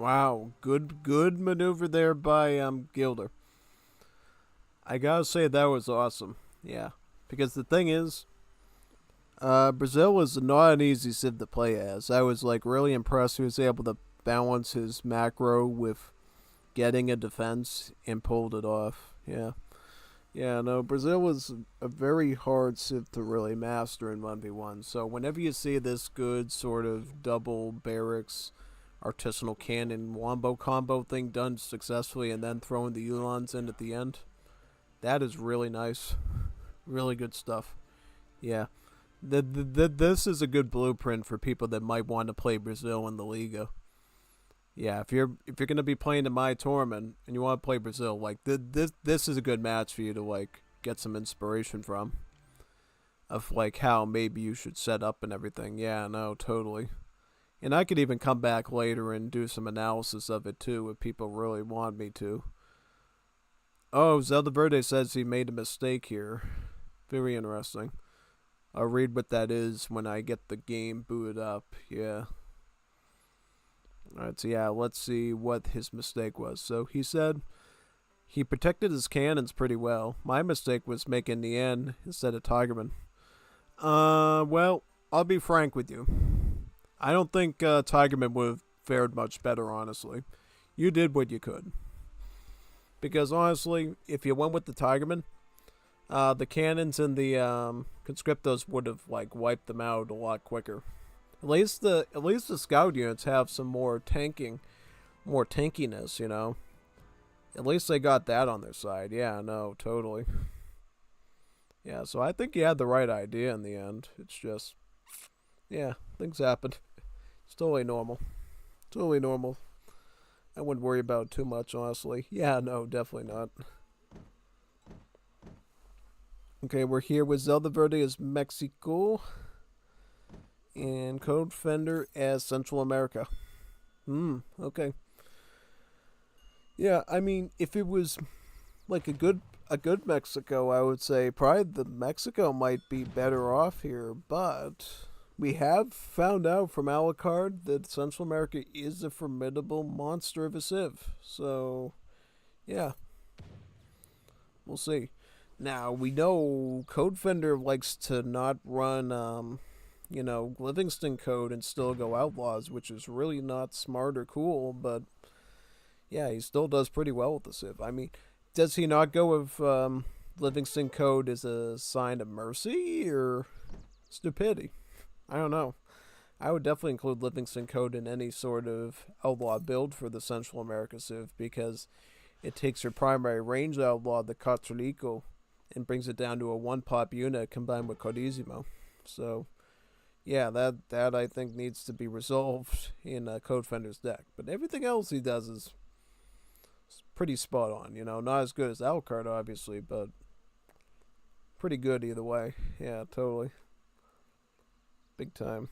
Wow, good maneuver there by Gilder. I gotta say that was awesome. Yeah, because the thing is, Brazil was not an easy civ to play as. I was like really impressed he was able to balance his macro with getting a defense and pulled it off. Yeah. Yeah, no, Brazil was a very hard civ to really master in 1v1. So whenever you see this good sort of double barracks artisanal cannon wombo combo thing done successfully and then throwing the Ulans in at the end, that is really nice. Really good stuff. Yeah. This is a good blueprint for people that might want to play Brazil in the Liga. Yeah, if you're gonna be playing in my tournament and you want to play Brazil, like this is a good match for you to like get some inspiration from, of like how maybe you should set up and everything. Yeah, no, totally. And I could even come back later and do some analysis of it too if people really want me to. Oh, Zeldaverde says he made a mistake here. Very interesting. I'll read what that is when I get the game booted up. Yeah. Alright, so yeah, let's see what his mistake was. So he said he protected his cannons pretty well. My mistake was making the N instead of Tigerman. Well, I'll be frank with you. I don't think Tigerman would have fared much better, honestly. You did what you could. Because honestly, if you went with the Tigerman, the cannons and the conscriptos would have like wiped them out a lot quicker. At least the scout units have some more tankiness, you know. At least they got that on their side. Yeah, no, totally. Yeah, so I think you had the right idea in the end. It's just, yeah, things happen. It's totally normal. Totally normal. I wouldn't worry about it too much, honestly. Yeah, no, definitely not. Okay, we're here with Zeldaverde as Mexico. And Code Fender as Central America. Okay. Yeah, I mean, if it was like a good Mexico, I would say probably the Mexico might be better off here, but we have found out from Alucard that Central America is a formidable monster of a civ. So, yeah. We'll see. Now, we know Code Fender likes to not run Livingston code and still go outlaws, which is really not smart or cool, but yeah, he still does pretty well with the civ. I mean, does he not go with Livingston code as a sign of mercy or stupidity? I don't know. I would definitely include Livingston code in any sort of outlaw build for the Central America civ because it takes your primary range outlaw, the Catrolico, and brings it down to a 1-pop unit combined with Codissimo. So yeah, that I think needs to be resolved in Code Fender's deck. But everything else he does is pretty spot on, you know. Not as good as Alucard, obviously, but pretty good either way. Yeah, totally. Big time.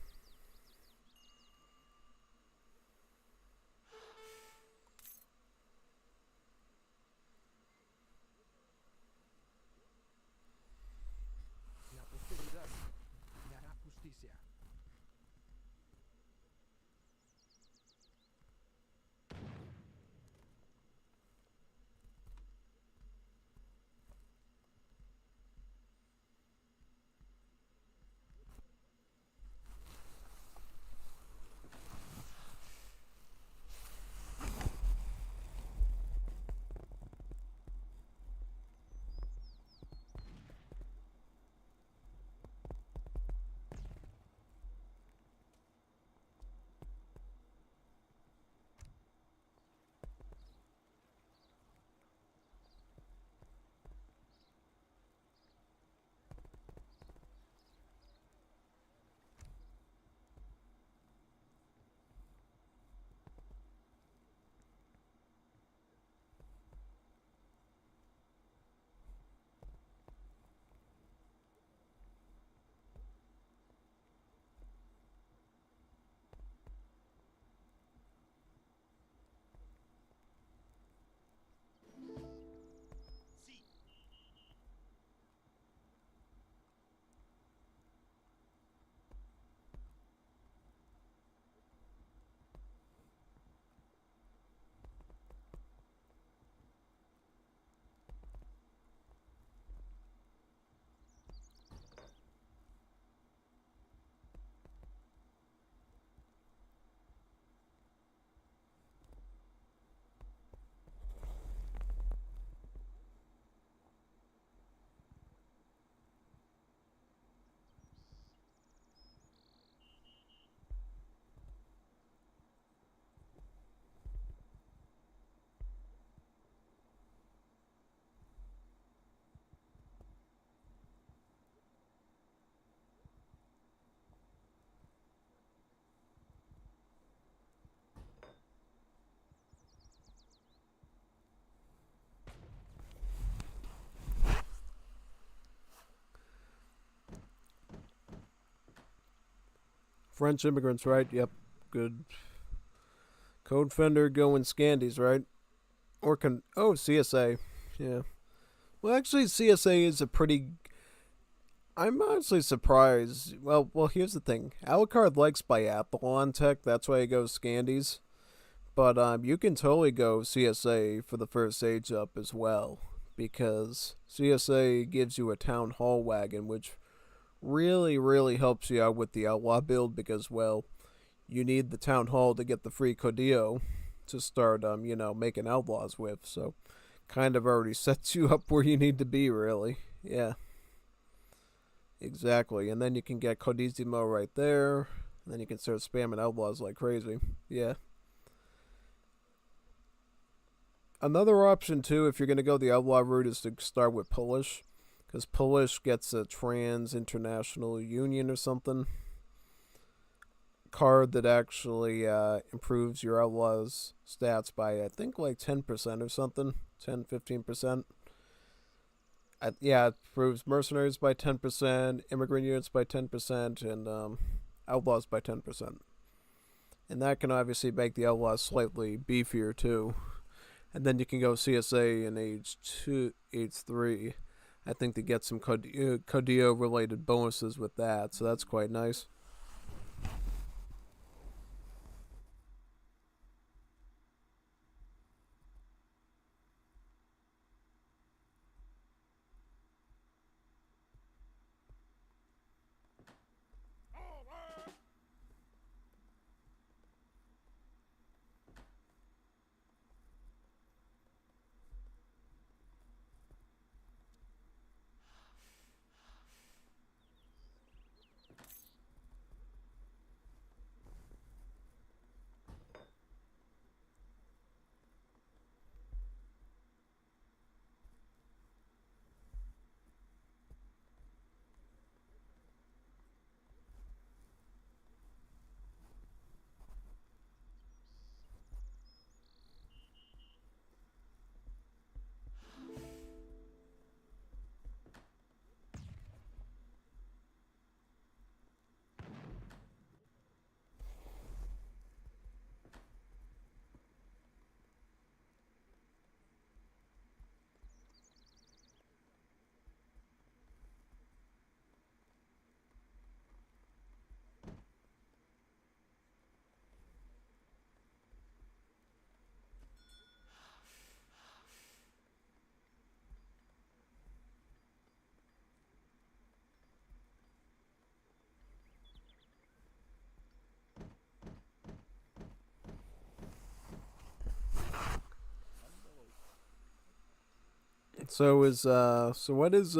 La posteridad me hará justicia. French immigrants, right? Yep. Good. Code Fender going Scandies, right? Or oh, CSA. Yeah. Well, actually, CSA is a pretty... I'm honestly surprised. Well, here's the thing. Alucard likes biathlon tech. That's why he goes Scandies. But you can totally go CSA for the first age up as well. Because CSA gives you a town hall wagon, which really, really helps you out with the outlaw build. Because, well, you need the town hall to get the free Codillo to start, making outlaws with. So, kind of already sets you up where you need to be, really. Yeah. Exactly. And then you can get Codissimo right there. And then you can start spamming outlaws like crazy. Yeah. Another option, too, if you're going to go the outlaw route, is to start with Polish. Because Polish gets a trans-international union or something card that actually improves your outlaws stats by, I think, like 10% or something. 10-15%. Yeah, it improves mercenaries by 10%, immigrant units by 10%, and outlaws by 10%. And that can obviously make the outlaws slightly beefier, too. And then you can go CSA in age 3, I think, to get some Codillo-related bonuses with that, so that's quite nice. So what is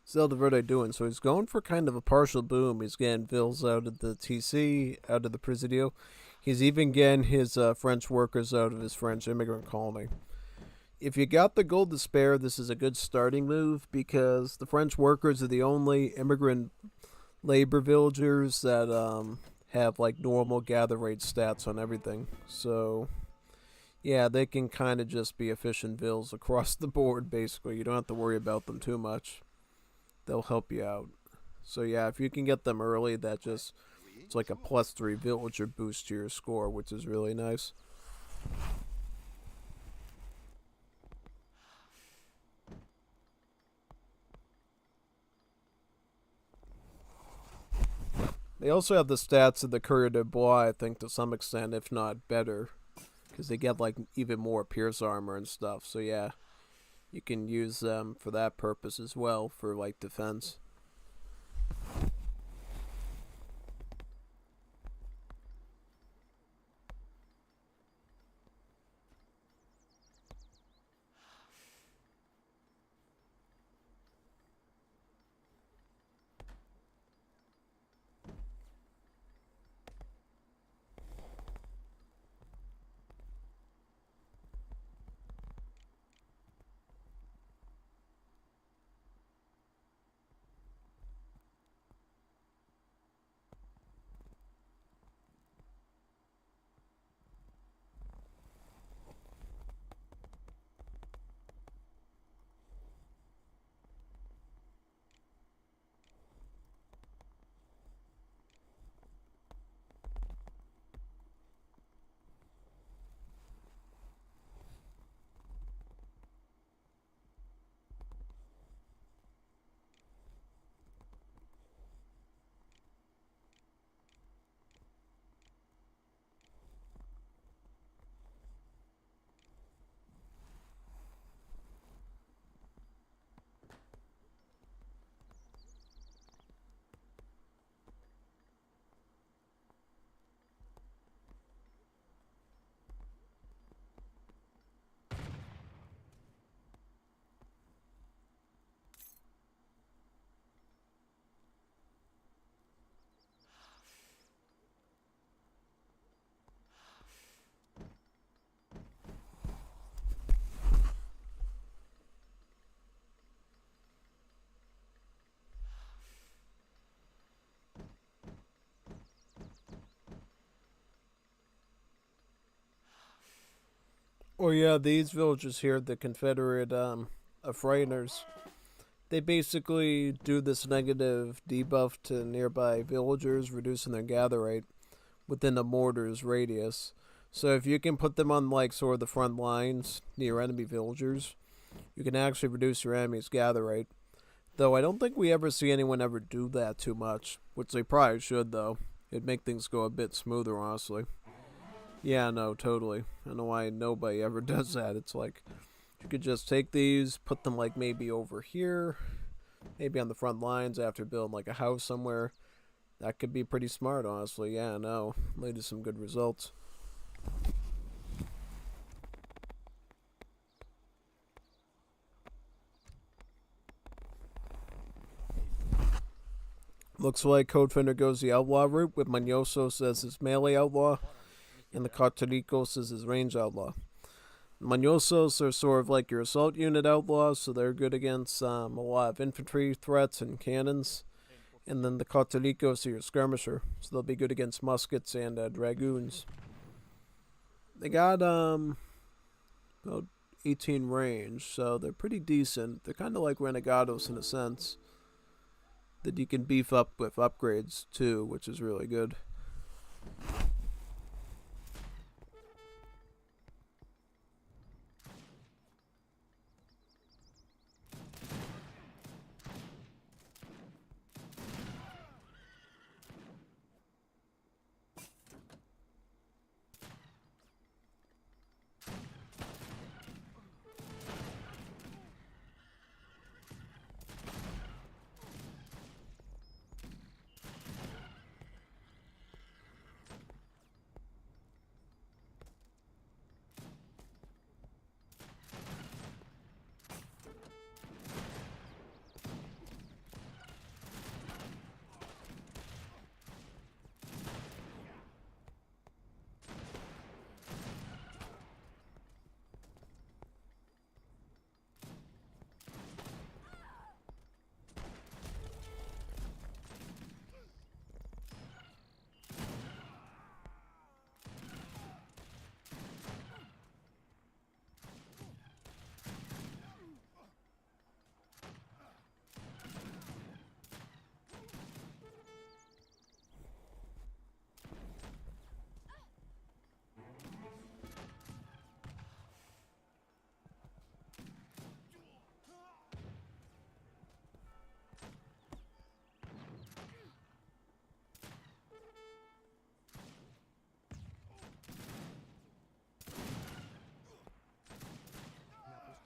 Zeldaverde doing? So he's going for kind of a partial boom. He's getting bills out of the TC, out of the Presidio. He's even getting his French workers out of his French immigrant colony. If you got the gold to spare, this is a good starting move because the French workers are the only immigrant labor villagers that have like normal gather rate stats on everything. So yeah, they can kind of just be efficient vills across the board, basically. You don't have to worry about them too much. They'll help you out. So yeah, if you can get them early, it's like a +3 villager boost to your score, which is really nice. They also have the stats of the Coureur de Bois, I think, to some extent, if not better. Because they get, like, even more pierce armor and stuff. So, yeah, you can use them for that purpose as well, for, like, defense. Oh yeah, these villagers here, the Confederate Frighteners, they basically do this negative debuff to nearby villagers, reducing their gather rate within a mortar's radius. So if you can put them on like sort of the front lines near enemy villagers, you can actually reduce your enemy's gather rate. Though I don't think we ever see anyone ever do that too much, which they probably should though. It'd make things go a bit smoother, honestly. Yeah, no, totally. I don't know why nobody ever does that. It's like, you could just take these, put them like maybe over here, maybe on the front lines after building like a house somewhere. That could be pretty smart, honestly. Yeah, no, lead to some good results. Looks like Codefinder goes the outlaw route with Manyosos as his melee outlaw and the Cataricos as his range outlaw. Manyosos are sort of like your assault unit outlaws, so they're good against a lot of infantry threats and cannons. And then the Cataricos are your skirmisher, so they'll be good against muskets and dragoons. They got about 18 range, so they're pretty decent. They're kind of like Renegados in a sense, that you can beef up with upgrades too, which is really good.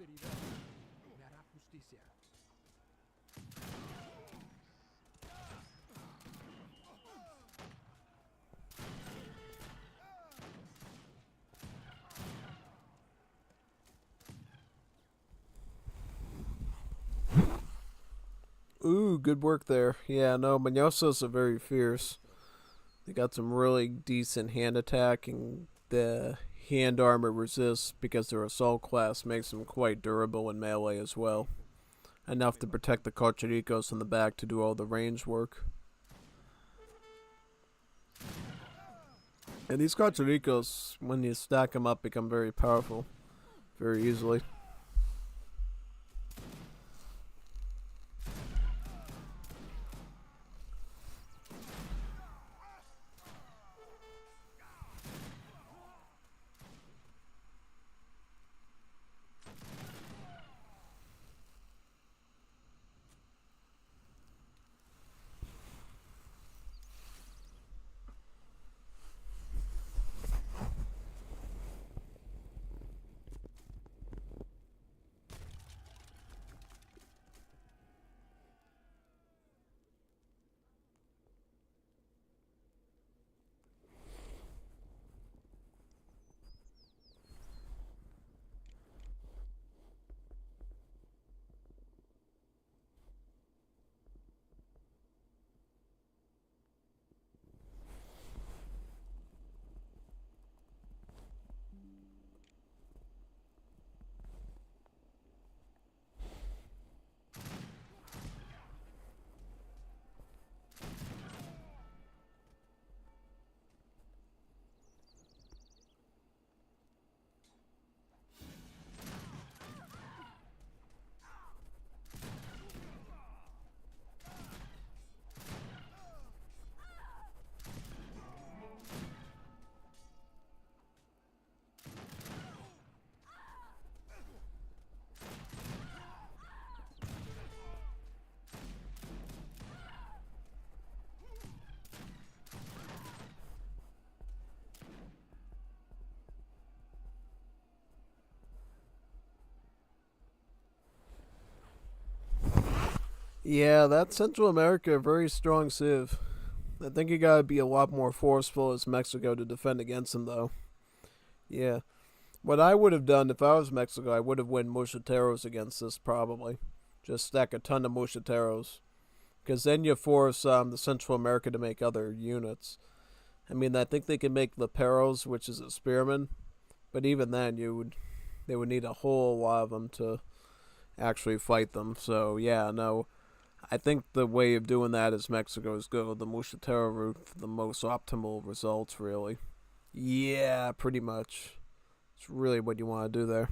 Me hará justicia. Ooh, good work there. Yeah, no, Manyosos are very fierce. They got some really decent hand attack, and the hand armor resists because their assault class makes them quite durable in melee as well. Enough to protect the Cochericos in the back to do all the range work. And these Cochericos, when you stack them up, become very powerful very easily. Yeah, that Central America, very strong civ. I think you gotta be a lot more forceful as Mexico to defend against them, though. Yeah. What I would have done if I was Mexico, I would have went Mosquiteros against this, probably. Just stack a ton of Mosquiteros. Because then you force the Central America to make other units. I mean, I think they can make Leperos, which is a spearman. But even then, they would need a whole lot of them to actually fight them. So, yeah, no. I think the way of doing that is Mexico's go the Mosquitero route for the most optimal results, really. Yeah, pretty much. It's really what you want to do there.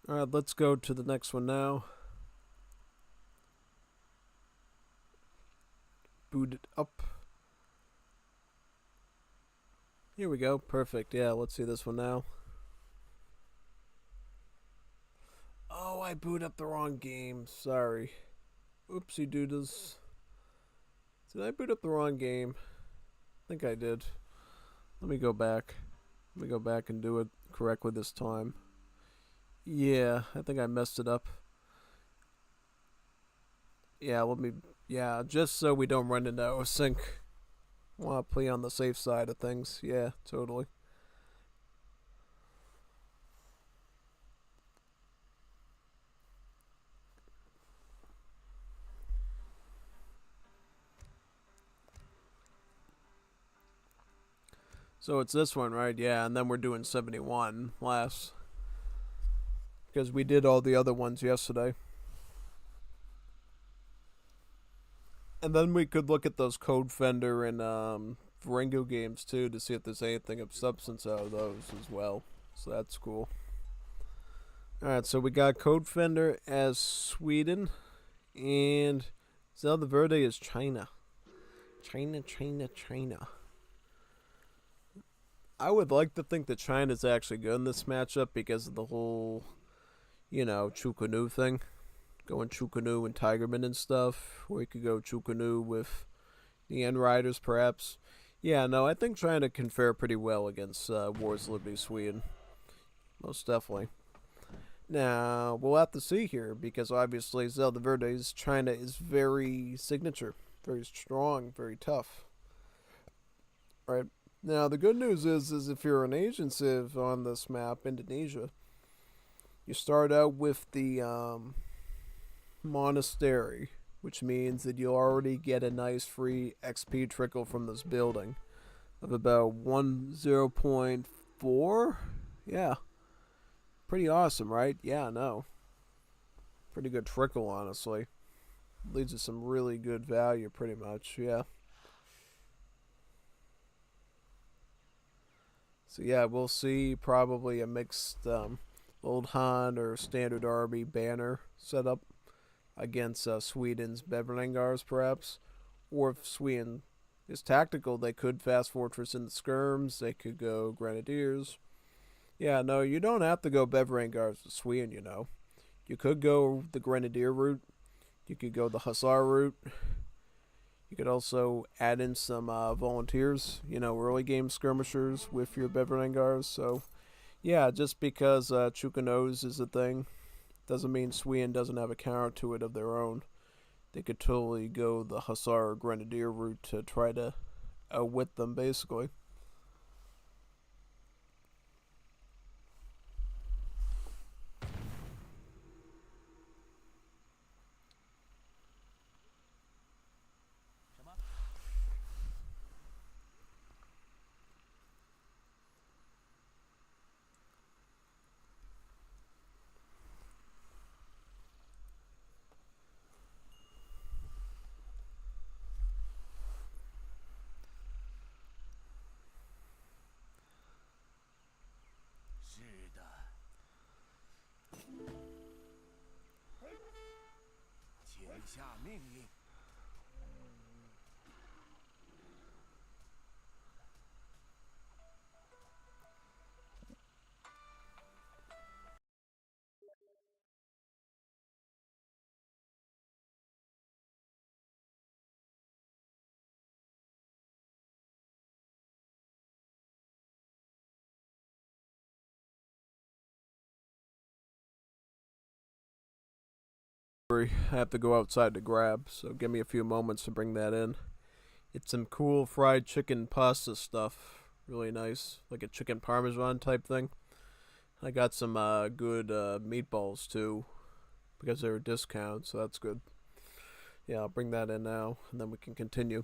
Alright, let's go to the next one now. Boot it up. Here we go. Perfect. Yeah, let's see this one now. Oh, I boot up the wrong game. Sorry. Oopsie doodles. Did I boot up the wrong game? I think I did. Let me go back. Let me go back and do it correctly this time. Yeah, I think I messed it up. Yeah, just so we don't run into a sync. Want to play on the safe side of things. Yeah, totally. So it's this one, right? Yeah, and then we're doing 71 last. Because we did all the other ones yesterday. And then we could look at those Code Fender and Viringo games too to see if there's anything of substance out of those as well. So that's cool. Alright, so we got Code Fender as Sweden and Zeldaverde is China. China. I would like to think that China's actually good in this matchup because of the whole, Chukunu thing. Going Chukunu and Tigerman and stuff. Or you could go Chukunu with the End Riders, perhaps. Yeah, no, I think China can fare pretty well against Wars Liberty Sweden. Most definitely. Now, we'll have to see here, because obviously Zeldaverde's China is very signature. Very strong, very tough. Right? Now, the good news is if you're an Asian civ on this map, Indonesia, you start out with the monastery, which means that you'll already get a nice free XP trickle from this building of about 0.4. Yeah. Pretty awesome, right? Yeah, no. Pretty good trickle, honestly. Leads to some really good value, pretty much, yeah. So yeah, we'll see probably a mixed Old Han or Standard Army banner setup against Sweden's Beverlingars, perhaps. Or if Sweden is tactical, they could fast fortress in the skirms, they could go Grenadiers. Yeah, no, you don't have to go Beverlingars with Sweden, You could go the Grenadier route. You could go the Hussar route. You could also add in some volunteers, early game skirmishers with your Beverlingars. So, yeah, just because Chukanos is a thing doesn't mean Sweden doesn't have a counter to it of their own. They could totally go the Hussar or Grenadier route to try to outwit them, basically. 下命令。I have to go outside to grab, so give me a few moments to bring that in. It's some cool fried chicken pasta stuff. Really nice. Like a chicken parmesan type thing. I got some good meatballs too, because they're a discount, so that's good. Yeah, I'll bring that in now, and then we can continue.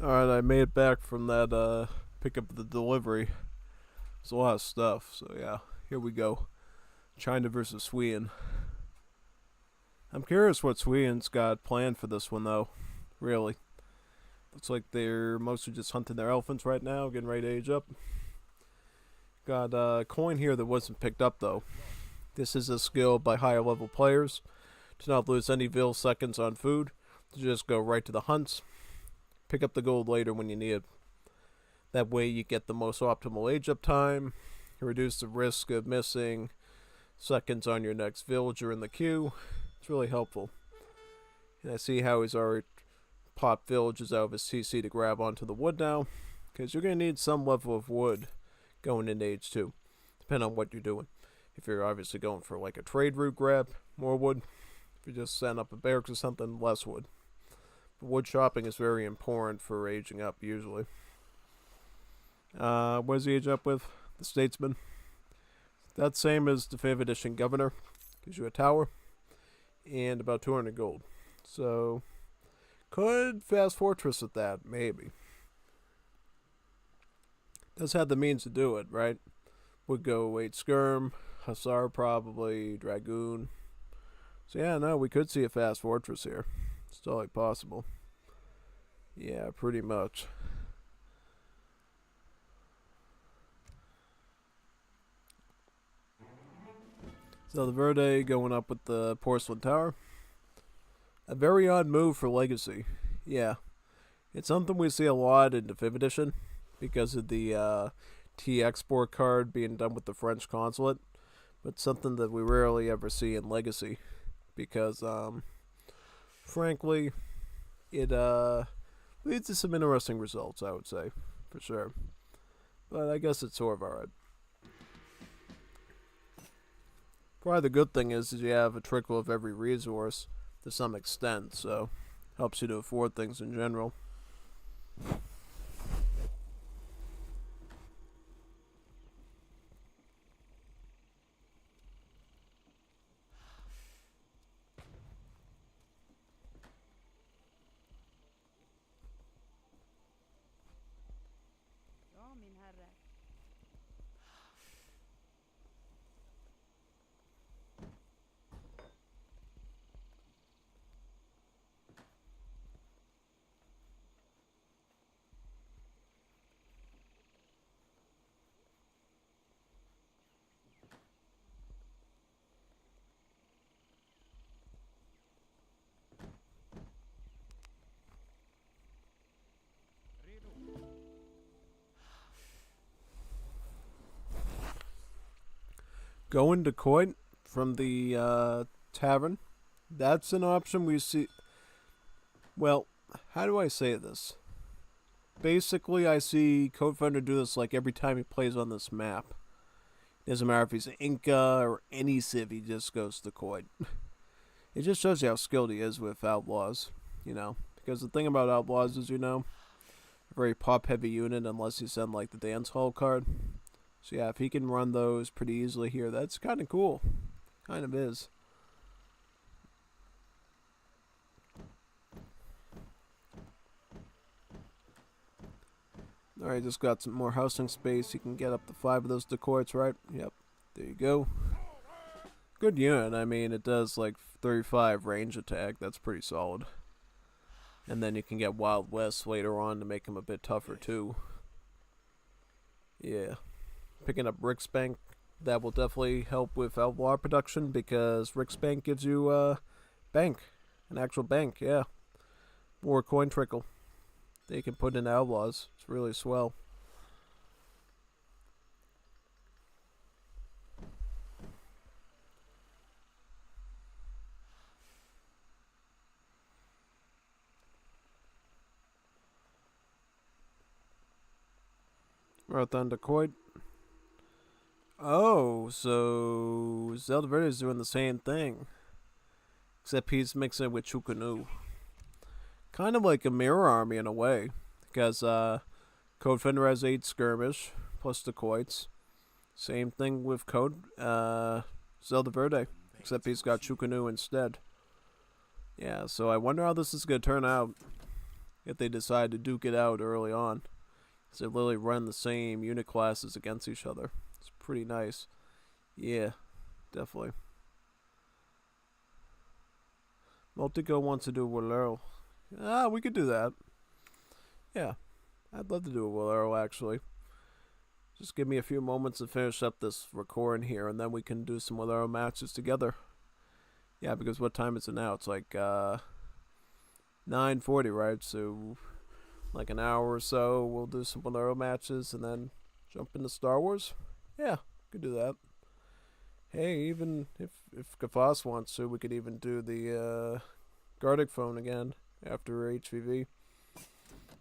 Alright, I made it back from that pick up the delivery. There's a lot of stuff, so yeah, here we go. China versus Sweden. I'm curious what Sweden's got planned for this one, though. Really. Looks like they're mostly just hunting their elephants right now, getting ready to age up. Got a coin here that wasn't picked up, though. This is a skill by higher level players to not lose any vil seconds on food, to just go right to the hunts. Pick up the gold later when you need it. That way you get the most optimal age up time, you reduce the risk of missing seconds on your next villager in the queue. It's really helpful. And I see how he's already popped villages out of his CC to grab onto the wood now, because you're going to need some level of wood going into age 2, depending on what you're doing. If you're obviously going for like a trade route grab, more wood. If you're just setting up a barracks or something, less wood. But wood shopping is very important for aging up usually. What does he age up with? The Statesman. That's same as the 5th edition Governor. Gives you a tower and about 200 gold. So, could fast fortress with that, maybe. Does have the means to do it, right? Would go 8 skirm, Hussar probably, Dragoon. So yeah, no, we could see a fast fortress here. It's totally possible. Yeah, pretty much. Zeldaverde going up with the Porcelain Tower. A very odd move for Legacy. Yeah. It's something we see a lot in the 5th edition because of the T-Export card being done with the French consulate. But something that we rarely ever see in Legacy because, frankly, it leads to some interesting results, I would say, for sure. But I guess it's sort of alright. Probably the good thing is you have a trickle of every resource to some extent, so helps you to afford things in general. Going to Coit from the tavern. That's an option we see. Well, how do I say this? Basically, I see Codefender do this like every time he plays on this map. Doesn't matter if he's Inca or any civ, he just goes to Coit. It just shows you how skilled he is with Outlaws, you know. Because the thing about Outlaws is, you know, a very pop-heavy unit unless you send like the Dance Hall card. So yeah, if he can run those pretty easily here, that's kind of cool. Kind of is. Alright, just got some more housing space. You can get up to 5 of those dacoits, right? Yep. There you go. Good unit. I mean, it does like 35 range attack. That's pretty solid. And then you can get Wild West later on to make him a bit tougher too. Yeah. Picking up Riksbank, that will definitely help with Outlaw production because Riksbank gives you a bank. An actual bank, yeah. Or coin trickle. They can put in Outlaws. It's really swell. Right on to Coit. Oh, so Zeldaverde is doing the same thing. Except he's mixing it with Chukunu. Kind of like a mirror army in a way. Because Codefender has 8 skirmish, plus the Coits. Same thing with Zeldaverde. Except he's got Chukunu instead. Yeah, so I wonder how this is going to turn out. if they decide to duke it out early on. So they literally run the same unit classes against each other. It's pretty nice. Yeah, definitely. Multico wants to do a wolero. Ah, we could do that. Yeah, I'd love to do a wolero, actually. Just give me a few moments to finish up this recording here, and then we can do some wolero matches together. Yeah, because what time is it now? It's like 9:40, right? So like an hour or so, we'll do some wolero matches, and then jump into Star Wars. Yeah, could do that. Hey, even if Kafas wants to, we could even do the Gardic phone again after HVV.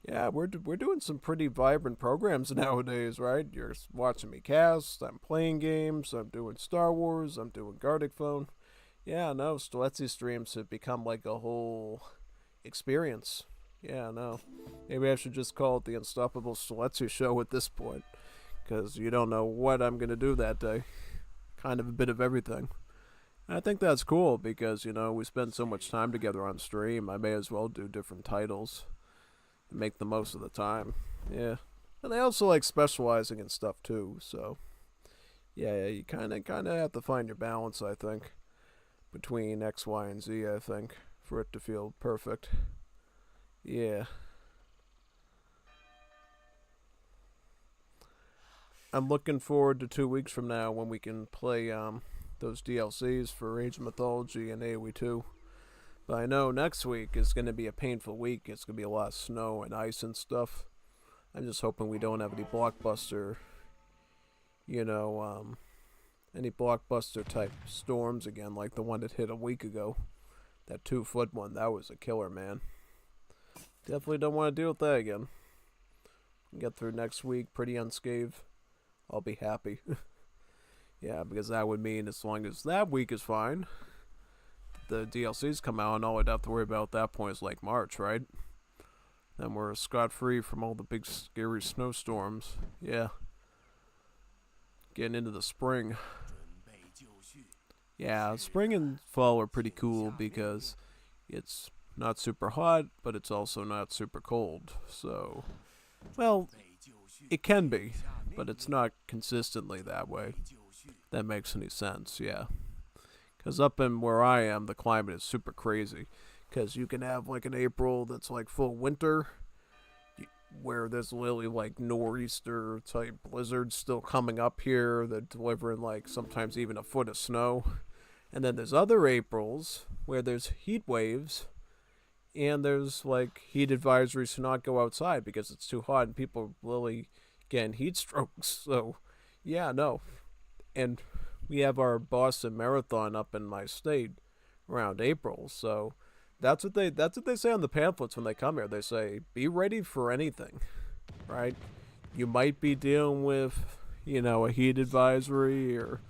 Yeah, we're doing some pretty vibrant programs nowadays, right? You're watching me cast, I'm playing games, I'm doing Star Wars, I'm doing Gardic phone. Yeah, no, Steletsy streams have become like a whole experience. Yeah, no. Maybe I should just call it the Unstoppable Steletsy Show at this point, because you don't know what I'm going to do that day. Kind of a bit of everything. And I think that's cool because, you know, we spend so much time together on stream. I may as well do different titles and make the most of the time. Yeah. And I also like specializing in stuff too, so yeah, you kind of have to find your balance, I think, between X, Y, and Z, I think, for it to feel perfect. Yeah. I'm looking forward to 2 weeks from now when we can play those DLCs for Age of Mythology and AoE 2. But I know next week is going to be a painful week. It's going to be a lot of snow and ice and stuff. I'm just hoping we don't have any blockbuster, you know, any blockbuster type storms again, like the one that hit a week ago. That 2-foot one, that was a killer, man. Definitely don't want to deal with that again. Get through next week pretty unscathed. I'll be happy. Yeah, because that would mean as long as that week is fine, the DLCs come out, and all I'd have to worry about at that point is like March, right? Then we're scot-free from all the big scary snowstorms. Yeah. Getting into the spring. Yeah, spring and fall are pretty cool because it's not super hot, but it's also not super cold. So, well, it can be, but it's not consistently that way. That makes any sense, yeah. Because up in where I am, the climate is super crazy. Because you can have like an April that's like full winter, where there's literally like nor'easter type blizzards still coming up here that delivering like sometimes even a foot of snow. And then there's other Aprils where there's heat waves, and there's like heat advisories to not go outside because it's too hot and people are literally getting heat strokes. So, yeah, no. And we have our Boston Marathon up in my state around April, so that's what they say on the pamphlets when they come here. They say, be ready for anything, right? You might be dealing with, you know, a heat advisory or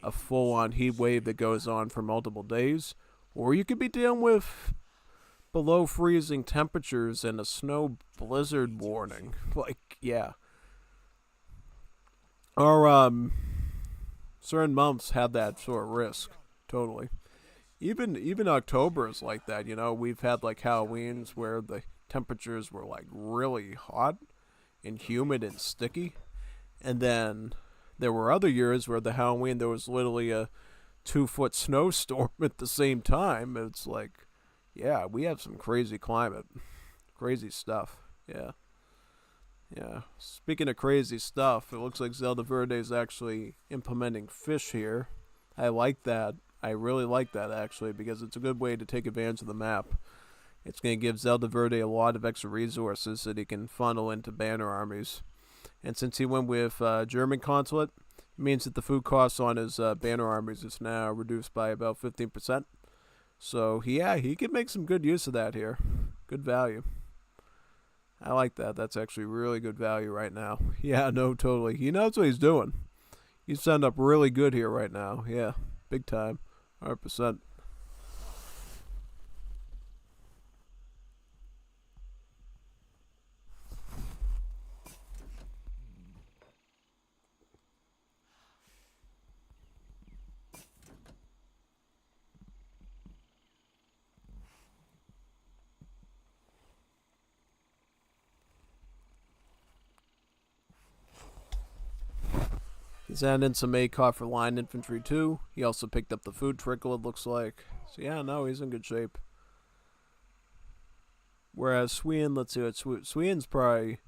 a full-on heat wave that goes on for multiple days, or you could be dealing with below freezing temperatures and a snow blizzard warning. Like, yeah. Our certain months have that sort of risk, totally. Even October is like that, you know. We've had like Halloweens where the temperatures were like really hot and humid and sticky, and then there were other years where the Halloween there was literally a 2-foot snowstorm at the same time. It's like, yeah, we have some crazy climate, crazy stuff. Yeah. Yeah. Speaking of crazy stuff, it looks like Zeldaverde is actually implementing fish here. I like that. I really like that, actually, because it's a good way to take advantage of the map. It's going to give Zeldaverde a lot of extra resources that he can funnel into banner armies. And since he went with German consulate, it means that the food costs on his banner armies is now reduced by about 15%. So, yeah, he can make some good use of that here. Good value. I like that. That's actually really good value right now. Yeah, no, totally. He knows what he's doing. He's set up really good here right now. Yeah, big time. 100%. He's adding some ACOF for line infantry too. He also picked up the food trickle, it looks like. So yeah, no, he's in good shape. Whereas Sweden, let's see what Sweden's probably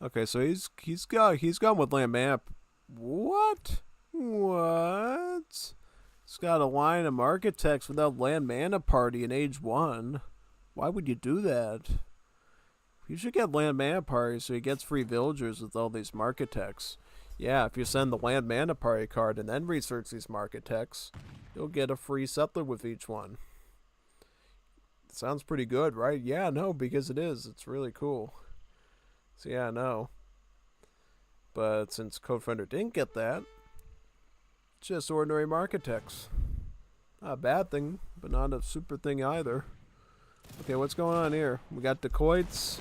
okay. So he's gone with land map. What? He's got a line of architects without land mana party in age 1. Why would you do that? You should get land mana party so he gets free villagers with all these architects. Yeah, if you send the land mana party card and then research these architects, you'll get a free settler with each one. Sounds pretty good, right? Yeah, no, because it is. It's really cool. So yeah, no. But since Codefender didn't get that, it's just ordinary architects. Not a bad thing, but not a super thing either. Okay, what's going on here? We got dacoits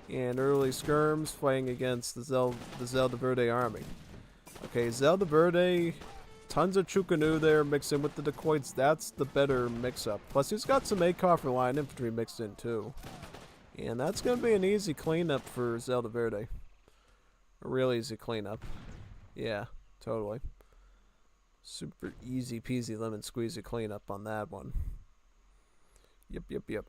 and early skirms fighting against the Zeldaverde army. Okay, Zeldaverde, tons of Chukanu there mixed in with the dacoits. That's the better mix-up. Plus, he's got some ACOF for line infantry mixed in too. And that's going to be an easy cleanup for Zeldaverde. A real easy cleanup. Yeah, totally. Super easy peasy lemon squeezy cleanup on that one. Yep.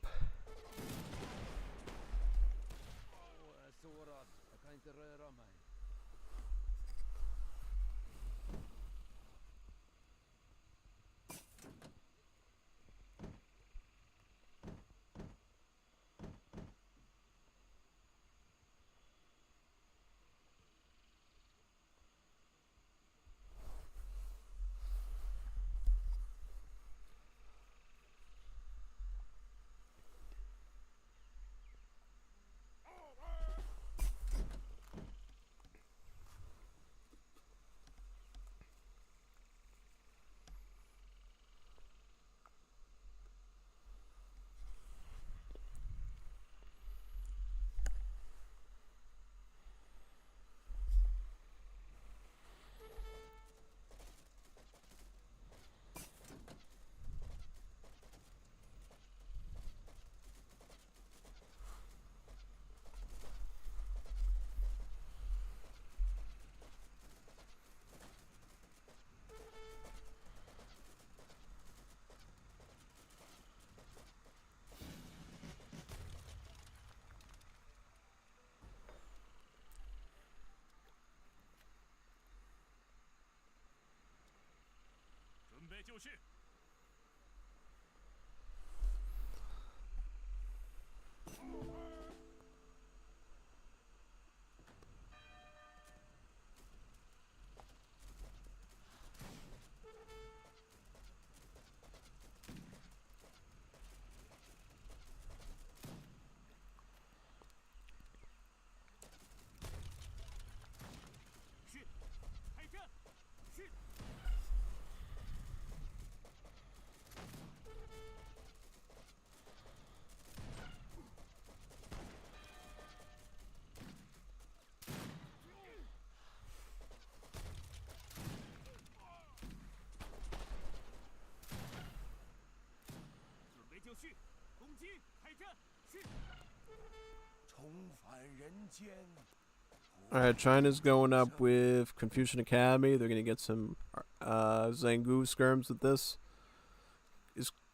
Alright, China's going up with Confucian Academy. They're going to get some Zangu skirms with this.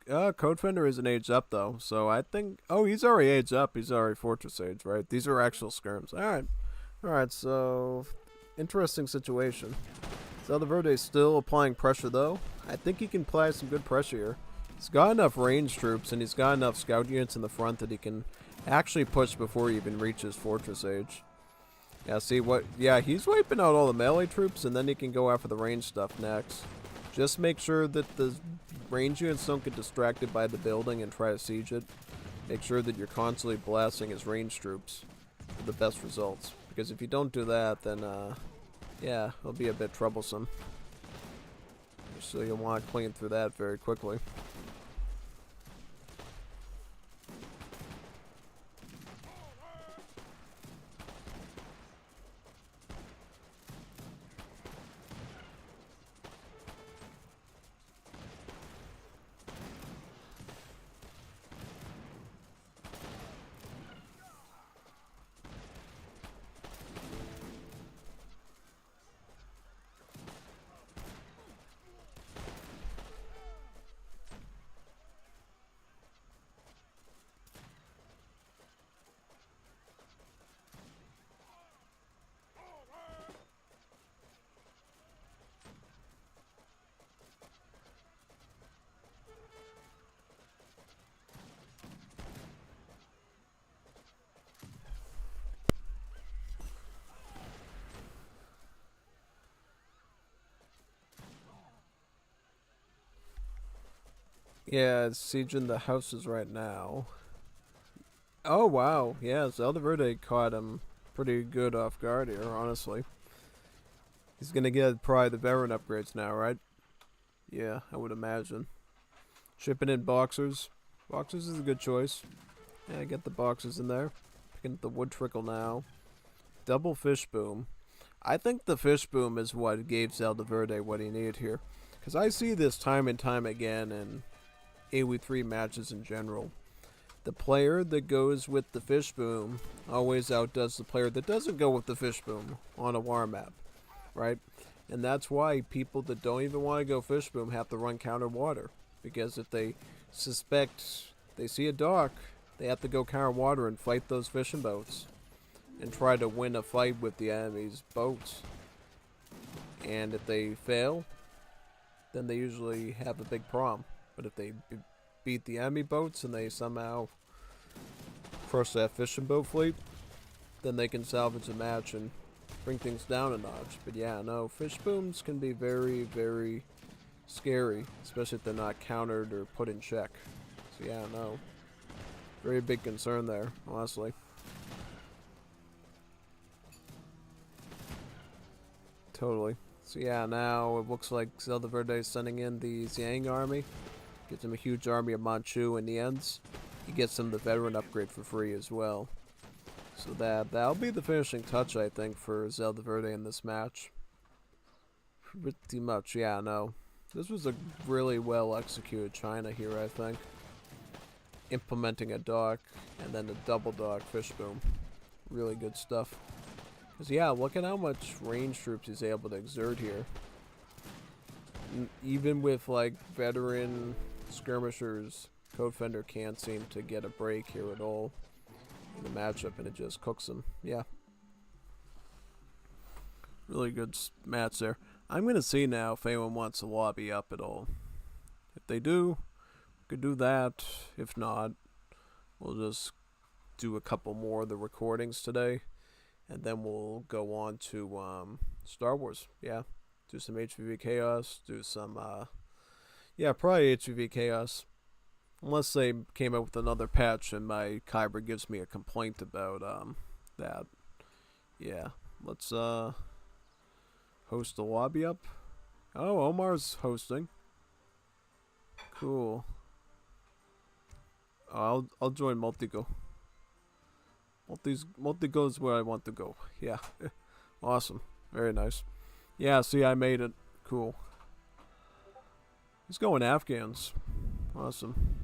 Codefender isn't aged up, though. So I think... Oh, he's already aged up. He's already Fortress Age, right? These are actual skirms. Alright, so... Interesting situation. Zeldaverde is still applying pressure, though. I think he can apply some good pressure here. He's got enough range troops, and he's got enough scout units in the front that he can actually push before he even reaches Fortress Age. Yeah, see what... Yeah, he's wiping out all the melee troops, and then he can go after the range stuff next. Just make sure that the range units don't get distracted by the building and try to siege it. Make sure that you're constantly blasting his range troops for the best results. Because if you don't do that, then, yeah, it'll be a bit troublesome. So you'll want to clean through that very quickly. Yeah, it's sieging the houses right now. Oh, wow. Yeah, Zeldaverde caught him pretty good off guard here, honestly. He's gonna get probably the veteran upgrades now, right? Yeah, I would imagine. Shipping in boxers. Boxers is a good choice. Yeah, get the boxers in there. Picking up the wood trickle now. Double fish boom. I think the fish boom is what gave Zeldaverde what he needed here. Because I see this time and time again in AoE3 matches in general. The player that goes with the fish boom always outdoes the player that doesn't go with the fish boom on a war map, right? And that's why people that don't even want to go fish boom have to run counter water. Because if they suspect they see a dock, they have to go counter water and fight those fishing boats. And try to win a fight with the enemy's boats. And if they fail, then they usually have a big problem. But if they beat the enemy boats and they somehow crush that fishing boat fleet, then they can salvage the match and bring things down a notch. But yeah, no, fish booms can be very, very scary, especially if they're not countered or put in check. So yeah, no, very big concern there, honestly. Totally. So yeah, now it looks like Zeldaverde is sending in the Xiang army. Gives him a huge army of Manchu in the ends. He gets him the veteran upgrade for free as well. So that'll be the finishing touch, I think, for Zeldaverde in this match. Pretty much, yeah, no. This was a really well executed China here, I think. Implementing a dock and then a double dock fish boom. Really good stuff. Because yeah, look at how much range troops he's able to exert here. Even with like veteran skirmishers, Codefender can't seem to get a break here at all in the matchup, and it just cooks him. Yeah. Really good match there. I'm going to see now if anyone wants to lobby up at all. If they do, we could do that. If not, we'll just do a couple more of the recordings today. And then we'll go on to Star Wars. Yeah. Do some HVV Chaos. Do some, yeah, probably HVV Chaos. Unless they came out with another patch and my Kyber gives me a complaint about that. Yeah. Let's host the lobby up. Oh, Omar's hosting. Cool. I'll join Multigo. Multigo is where I want to go. Yeah. Awesome. Very nice. Yeah, see, I made it. Cool. He's going Afghans. Awesome.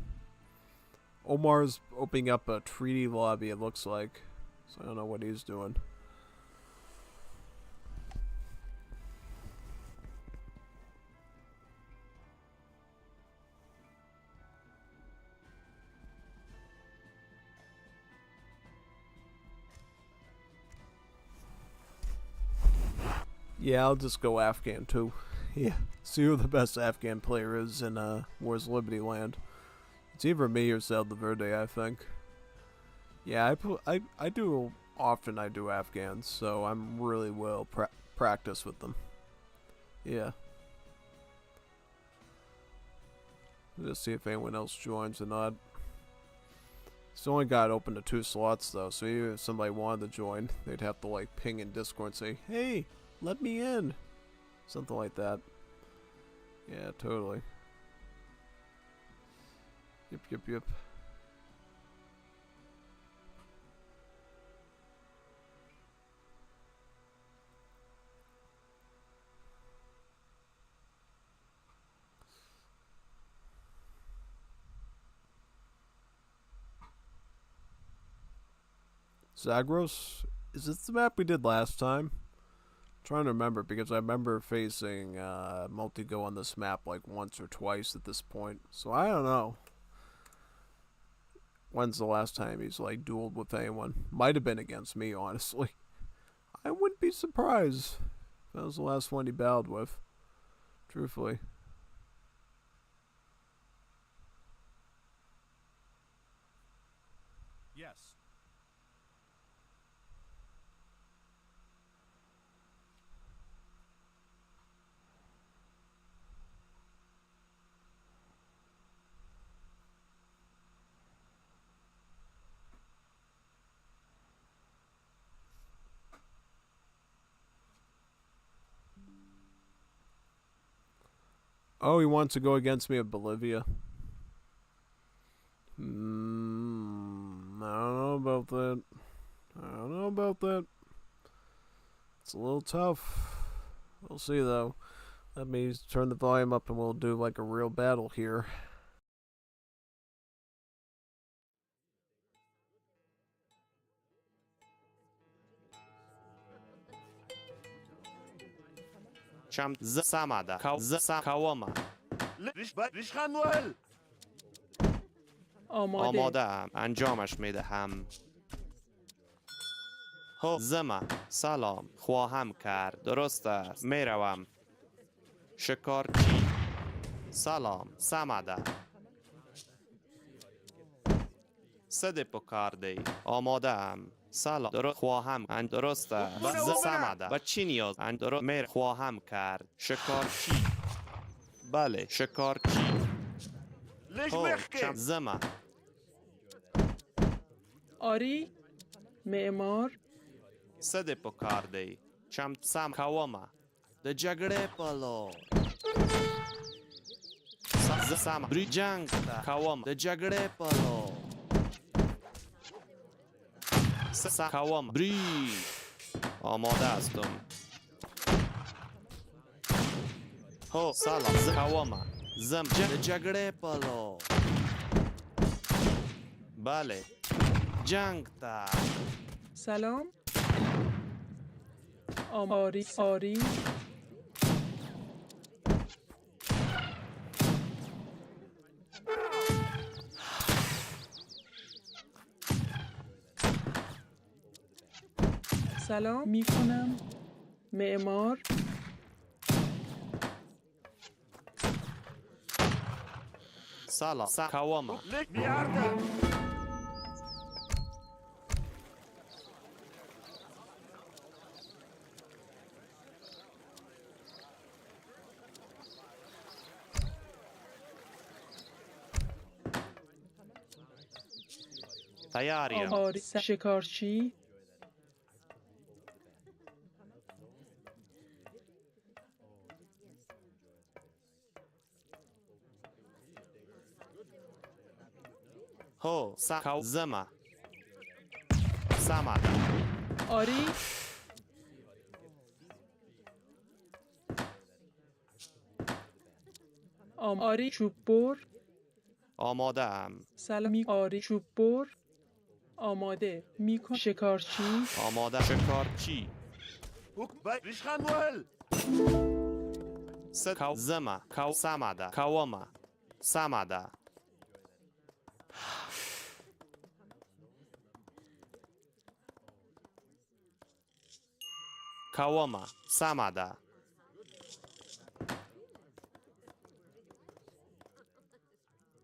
Omar's opening up a treaty lobby, it looks like. So I don't know what he's doing. Yeah, I'll just go Afghan too. Yeah, see who the best Afghan player is in Wars Liberty Land. It's either me or Zeldaverde, I think. Yeah, I do often. I do Afghans, so I'm really well practiced with them. Yeah. Just see if anyone else joins or not. It's only got open to 2 slots though, so even if somebody wanted to join, they'd have to like ping in Discord and say, "Hey, let me in," something like that. Yeah, totally. Yep. Zagros? Is this the map we did last time? I'm trying to remember, because I remember facing Multigo on this map like once or twice at this point. So I don't know. When's the last time he's like dueled with anyone? Might have been against me, honestly. I wouldn't be surprised if that was the last one he battled with. Truthfully. Yes. Oh, he wants to go against me at Bolivia. I don't know about that. I don't know about that. It's a little tough. We'll see, though. Let me turn the volume up and we'll do like a real battle here. چم ز سمده کواما ریشخندوهل آماده ام انجامش میدهم. هو زما سلام خواهم کرد. درست است میروم. شکارچی سلام سمده سده پکارده آماده ام. سلام درست خواهم درست است ز سمده و چی نیاز درست میر خواهم کرد. شکارچی بله شکارچی هو چم زما آری معمار سده پکارده چم سم کواما د جګړې پلو ز سم بری جنگ کوام د جګړې پلو س کوام بری آماده هستم. هو سلام ز کوام زم د جګړې پلو بله جنگ تا سلام آری آری سلام میکنم معمار سلام کوام تیاریم. آری شکارچی هو سکو زما سمد آری آری چوب بر آماده ام. سلامی آری چوب بر آماده میکن شکارچی آماده شکارچی ریشخندوهل سکو زما کو سمده کوما سمده کوما سمده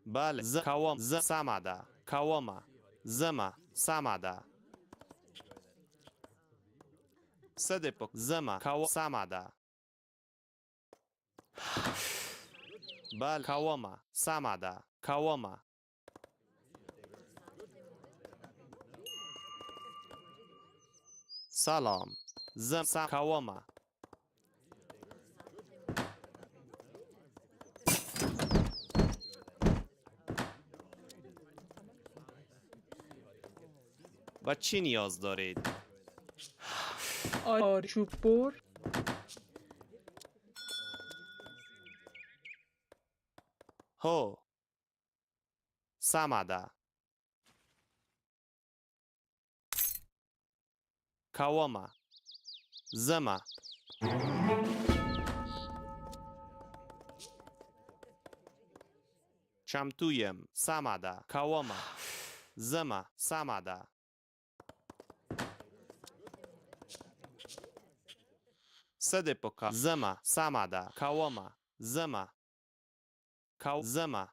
بله ز کوام ز سمده کوما زما سمده سده پک زما کو سمده بله کوما سمده کوما سلام زم سم کوما و چی نیاز دارید؟ آری چوب بر هو سمده کوما زما چمتویم سمده کوما زما سمده سده پکا زما سمده کوما زما کو زما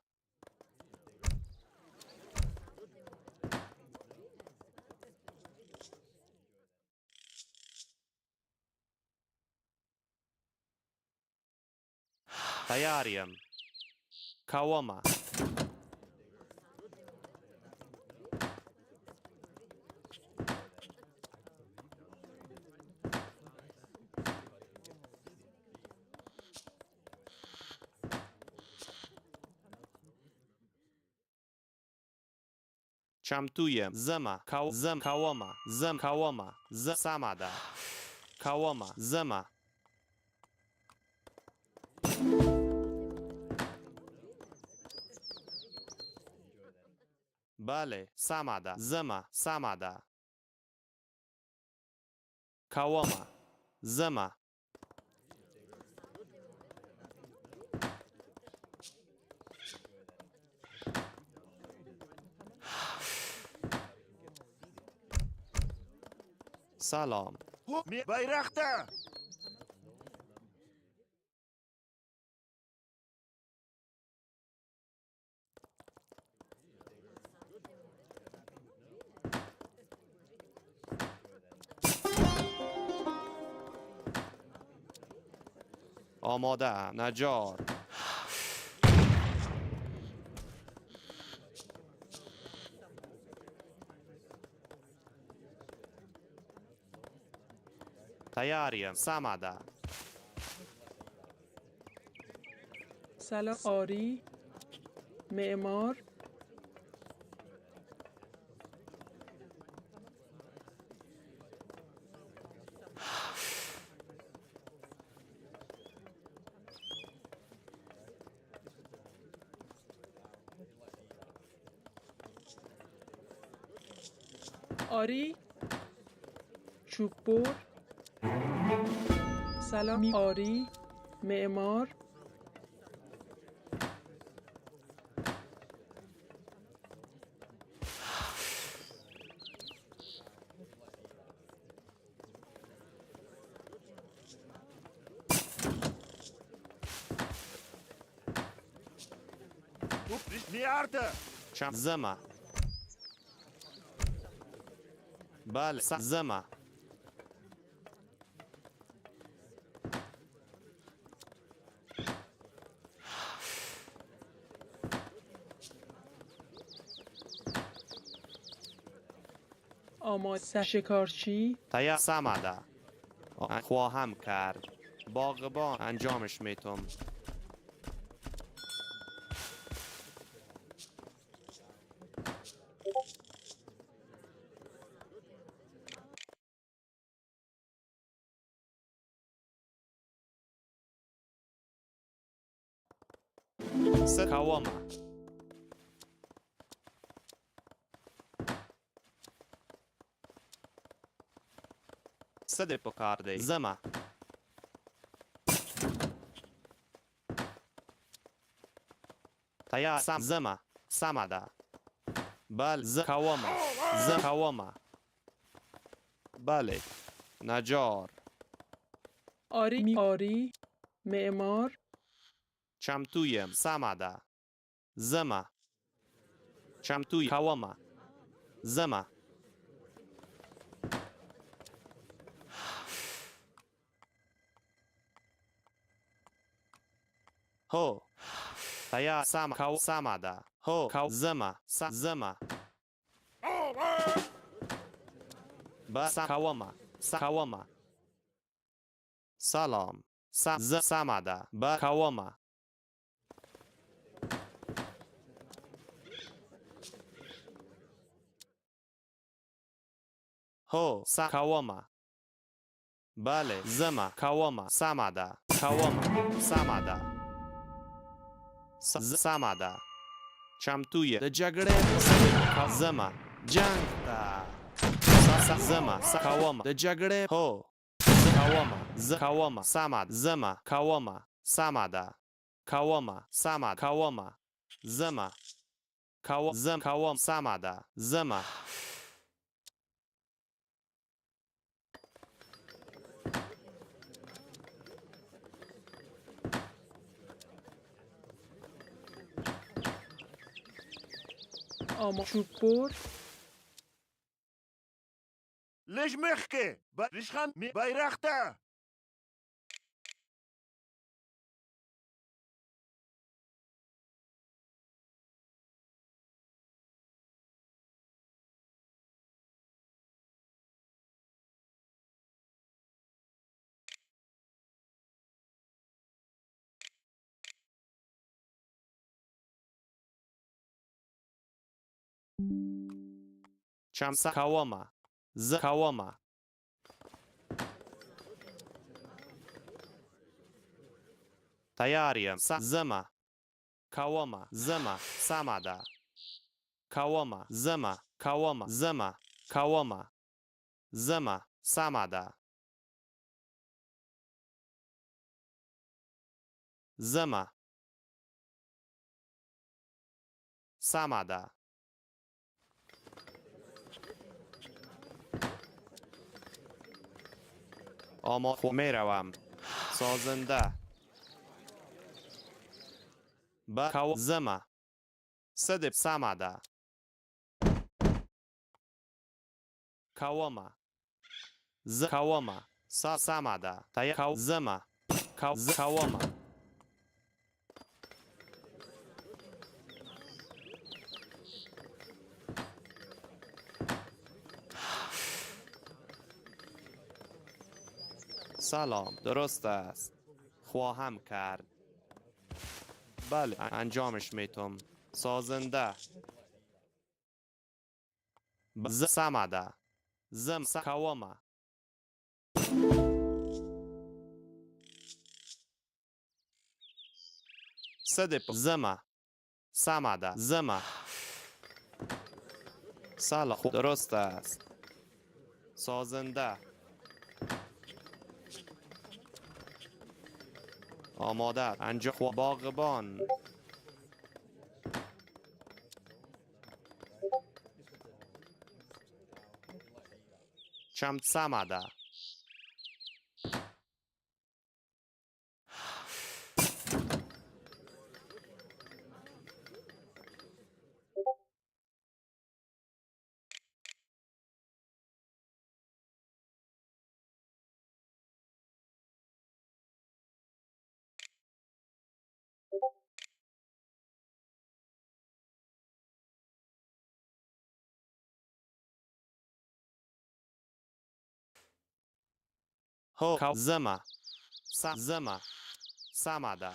تیاریم کوما چمتویم زما کاو زم کاوما زم کاوما ز سمادا کاوما زما بله سمادا زما سمادا کاوما زما سلام بایرخته آماده ام نجار تیاریم سمادا سلام آری معمار آری چوب بر سلام آری معمار میارده چم زما بله زما آماده شکارچی تیار سمادا خواهم کرد باغبان انجامش میتم کاوما صد پکارده زما تیار زما سمادا بله کاوما کاوما بله نجار آری معمار چمتویم سمادا زما چمتوی کاوما زما هو تیار کاو سمادا هو کاو زما زما با کاوما کاوما سلام سمادا با کاوما هو کاوما بله زما کاوما سمادا کاوما سمادا سمادا چمتوی د جګړې زما جنگ تا زما کاوما د جګړې هو کاوما سماد زما کاوما سمادا کاوما سماد کاوما زما کاوم سمادا زما چوب بر ليش مخكي ليش خان بایرخته چم کواما کواما تیاریم زما کواما زما سامادا کواما زما کواما زما کواما زما سامادا زما سامادا میروم سازنده با کوا زما صد سامادا کواما کواما سامادا تای کوا زما کواما سلام درست است خواهم کرد بله انجامش میتم سازنده سامادا زم کواما صدپ زما سامادا زما سلام درست است سازنده آماده انجام باغبان چم سامادا هو زما زما سامادا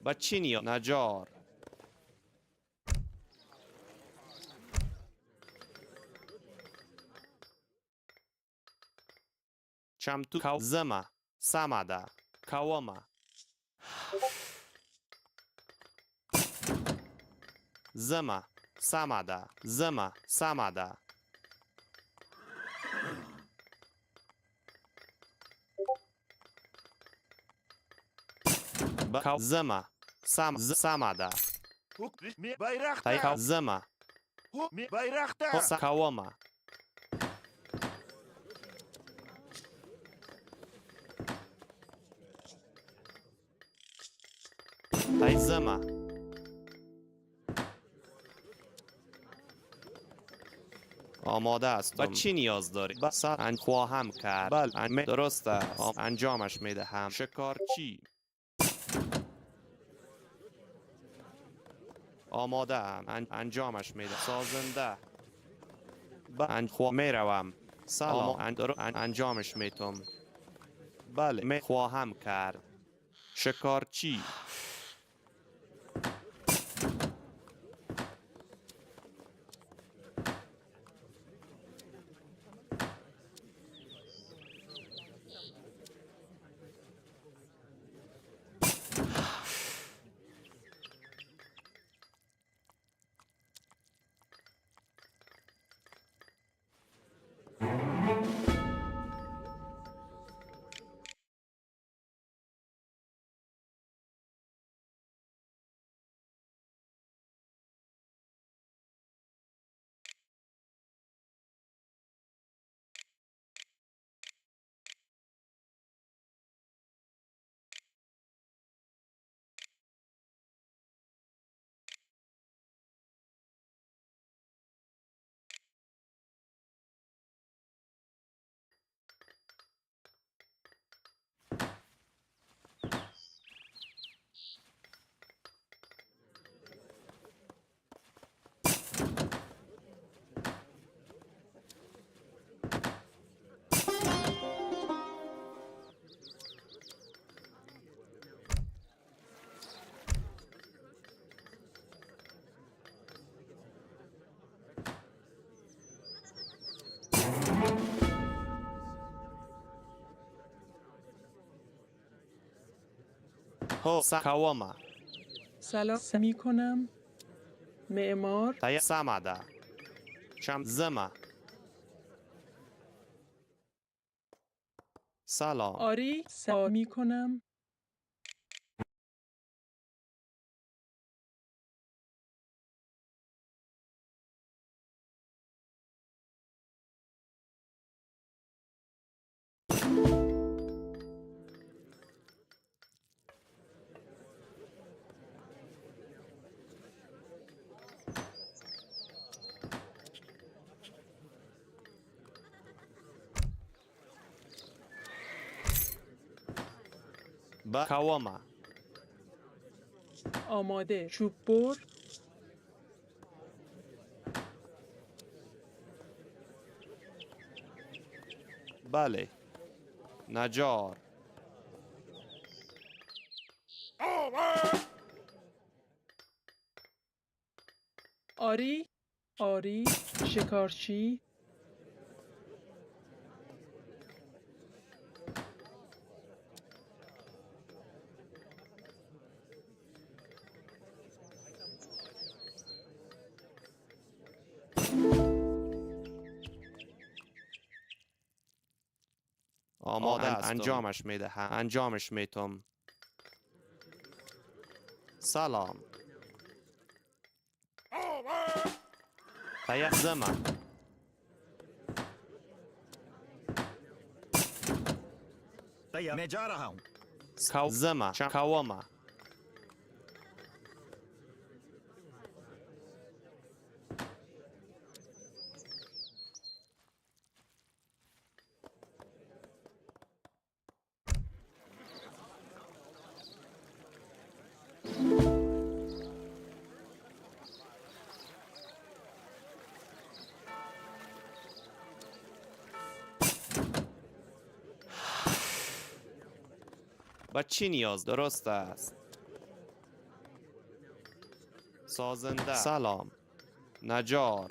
بچینیو نجار چم تو زما سامادا کواما زما سامادا زما سامادا زما سامادا تای زما کواما تای زما آماده هستم و چی نیاز داری؟ بس خواهم کرد بله درست است انجامش میدهم شکارچی آماده ام انجامش میدم سازنده میروم سلام انجامش میتم بله خواهم کرد شکارچی هو سکاوما سلام می کنم. معمار. تای سامادا شم زما سلام آری می کنم. با کاوما آماده. چوب بر. بله نجار آری. آری. شکارچی. آماده است انجامش میدهم انجامش میتم سلام تای زما मैं जा रहा हूँ زما کاوما با چی نیاز درست است سازنده سلام نجار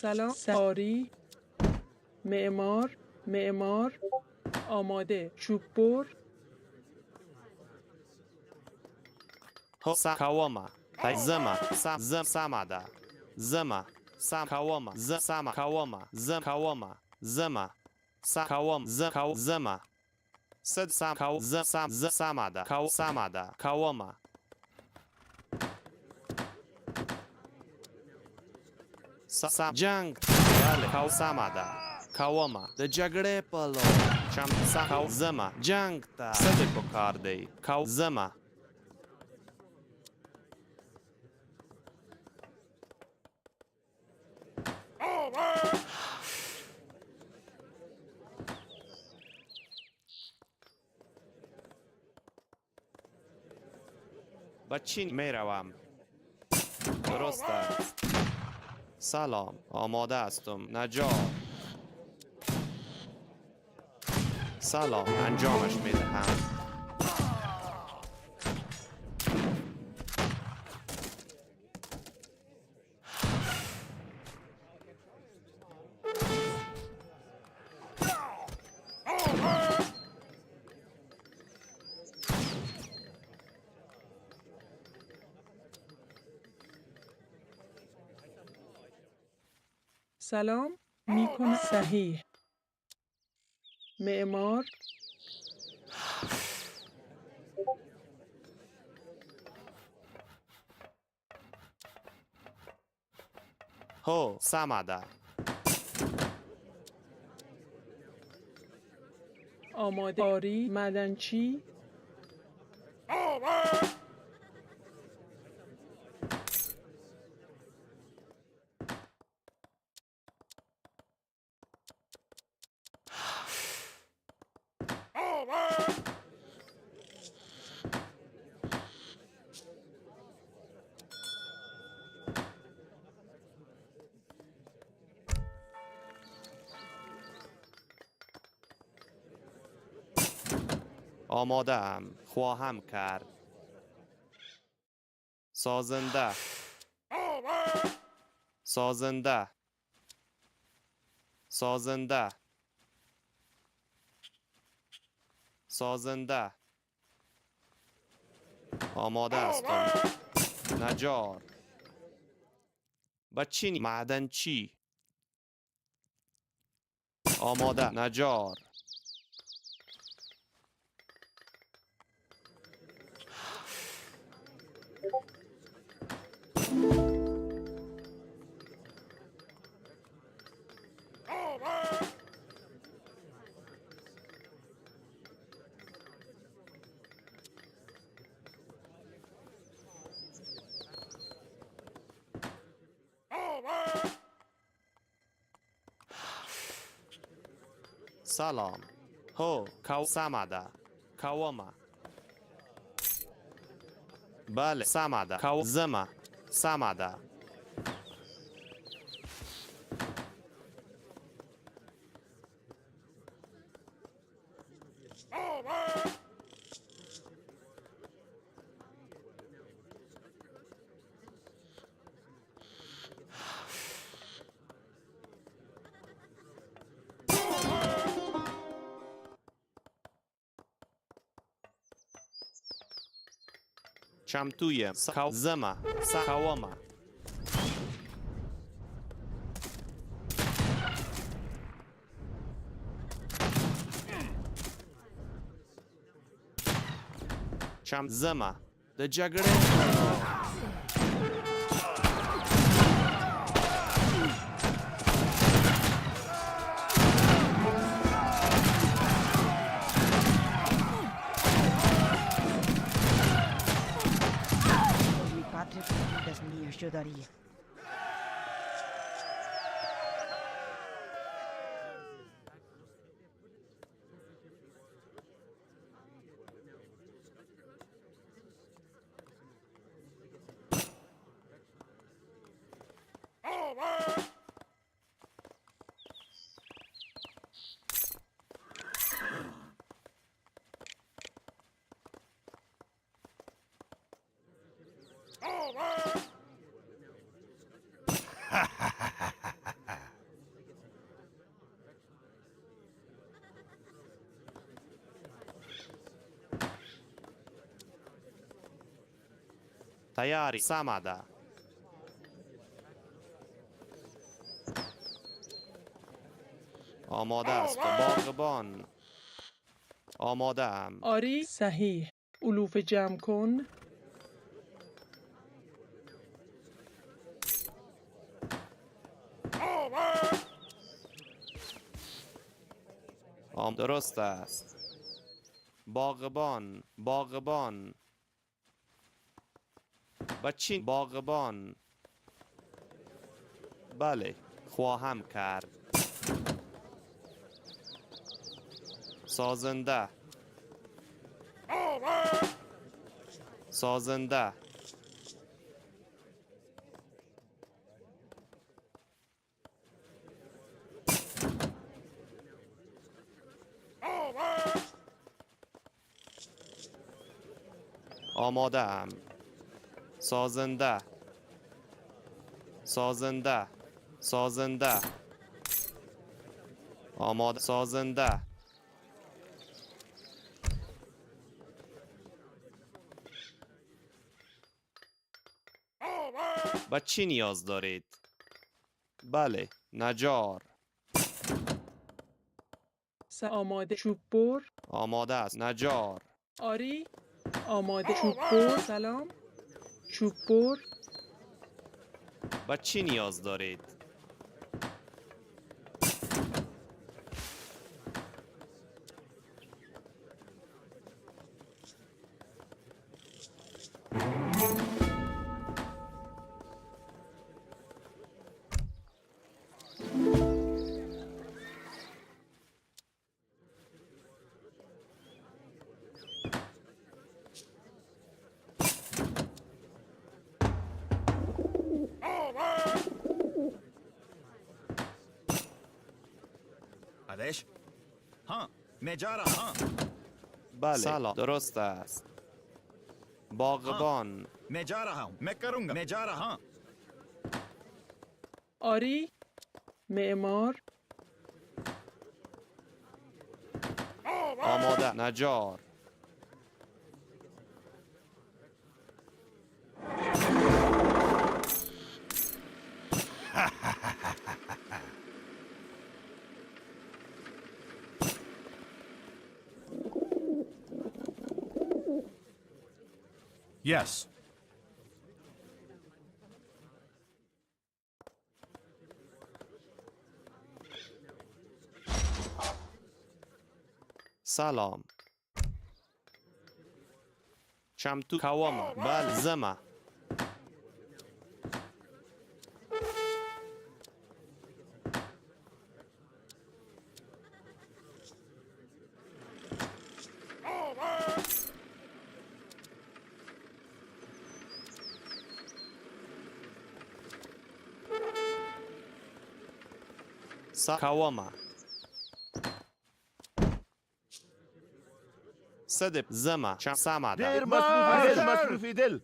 سلام. آری. معمار. معمار. آماده. چوب بر. هو کاوما تای زما سامادا زما سام کاوما سام کاوما کاوما زما کاوم زما صد سام کاو سامادا کاو سامادا کاوما سام جنگ بله کاو سامادا کاوما د جګړې په لور چم کاو زما جنگ ته صد پکار دی کاو زما با چی میروم درست است سلام آماده هستم نجار سلام انجامش میدهم سلام می کنم. صحیح. معمار. هو سامادا آماده. آری. معدنچی. آماده‌ام. خواهم کرد. سازنده. سازنده. سازنده. سازنده. آماده هستم. نجار. بچینی معدن چی؟ آماده. نجار. سلام. هو کو سمده. کوما. بله سمده. کو زما. سمده. چمتویم. کو زما. کوما. چم زما. د جګړې Mi padre es mi ayudaría. تیاری. سمده. آماده است. باغبان. آماده ام. آری صحیح. علوف جمع کن. درست است. باغبان. باغبان. بچین. باغبان. بله خواهم کرد. سازنده. سازنده. آماده ام. سازنده. سازنده. سازنده. آماده. سازنده. به چی نیاز دارید؟ بله نجار. آماده. چوب بر. آماده است. نجار. آری آماده. چوب بر. سلام. چوب بر. به چی نیاز دارید؟ आदेश हाँ मैं जा रहा हाँ بله سلام درست است. باغبان मैं जा रहा हूँ मैं करूँगा मैं जा रहा हूँ آری معمار آماده نجار Yes. سلام شمتو کواما بل زما کواما صدب زما سمادا غير مصروفي دل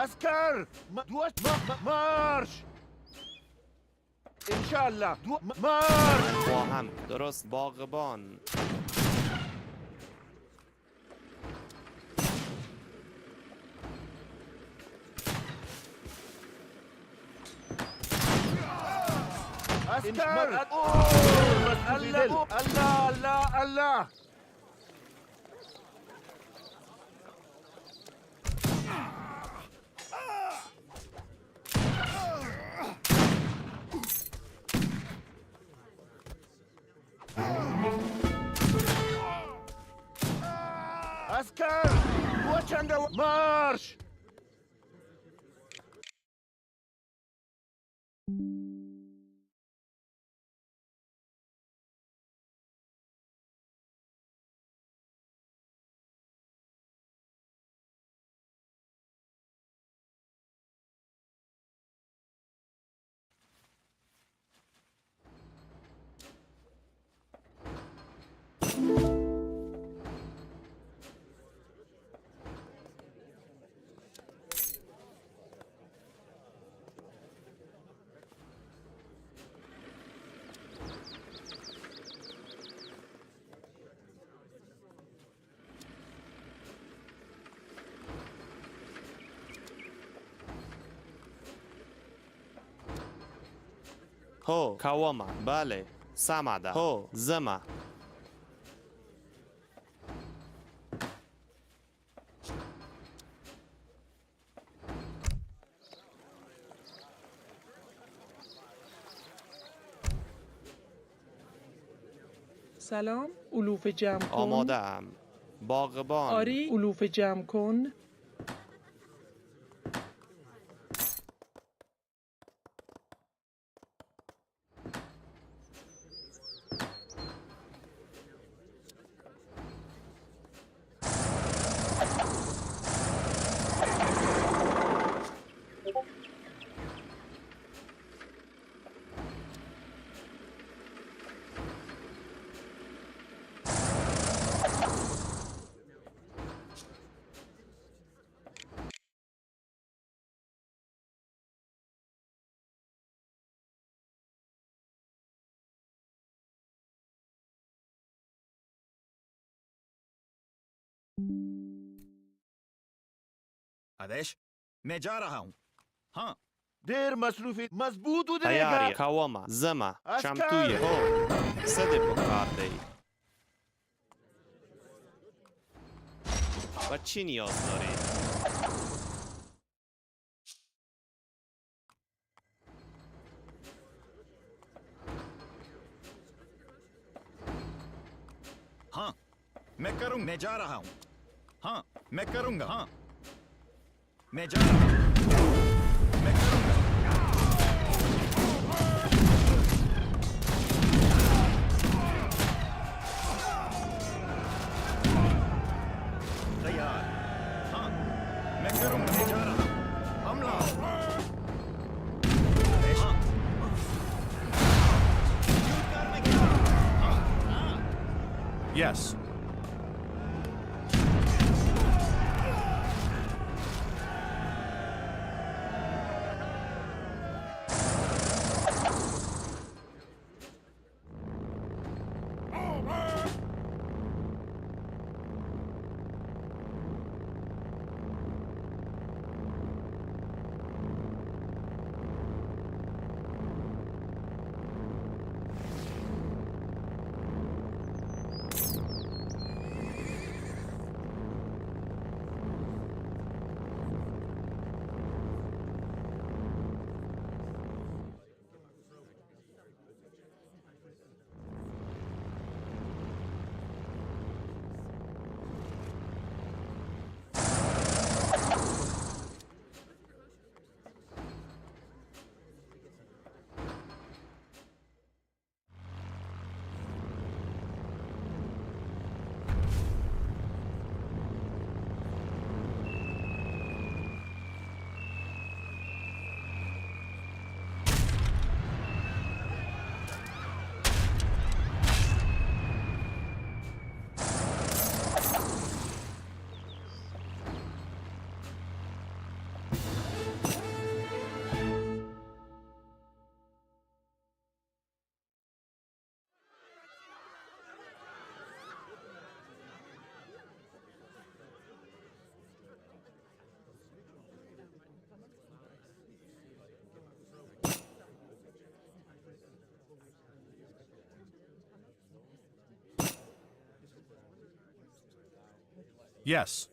اسکر مارش انشالله مارش خواهم درست باغبان اسکر الله الله الله اسکر وچنگ مارش هو کواما بله سمده هو زما سلام علوف جمع کن. آماده ام باغبان آری علوف جمع کن. आदेश मैं जा रहा हूँ हाँ देर मसरूफी मजबूत تیاری کواما زما شمتوی هو سده بکارده ای و چی نیاز داری؟ हाँ मैं करूँगा मैं जा रहा हूँ हाँ मैं करूँगा हाँ मैं जा रहा हूँ मैं करूँगा तैयार हाँ मैं करूँगा मैं जा रहा हूँ हमला हाँ युद्ध करने के लिए हाँ Yes. Yes.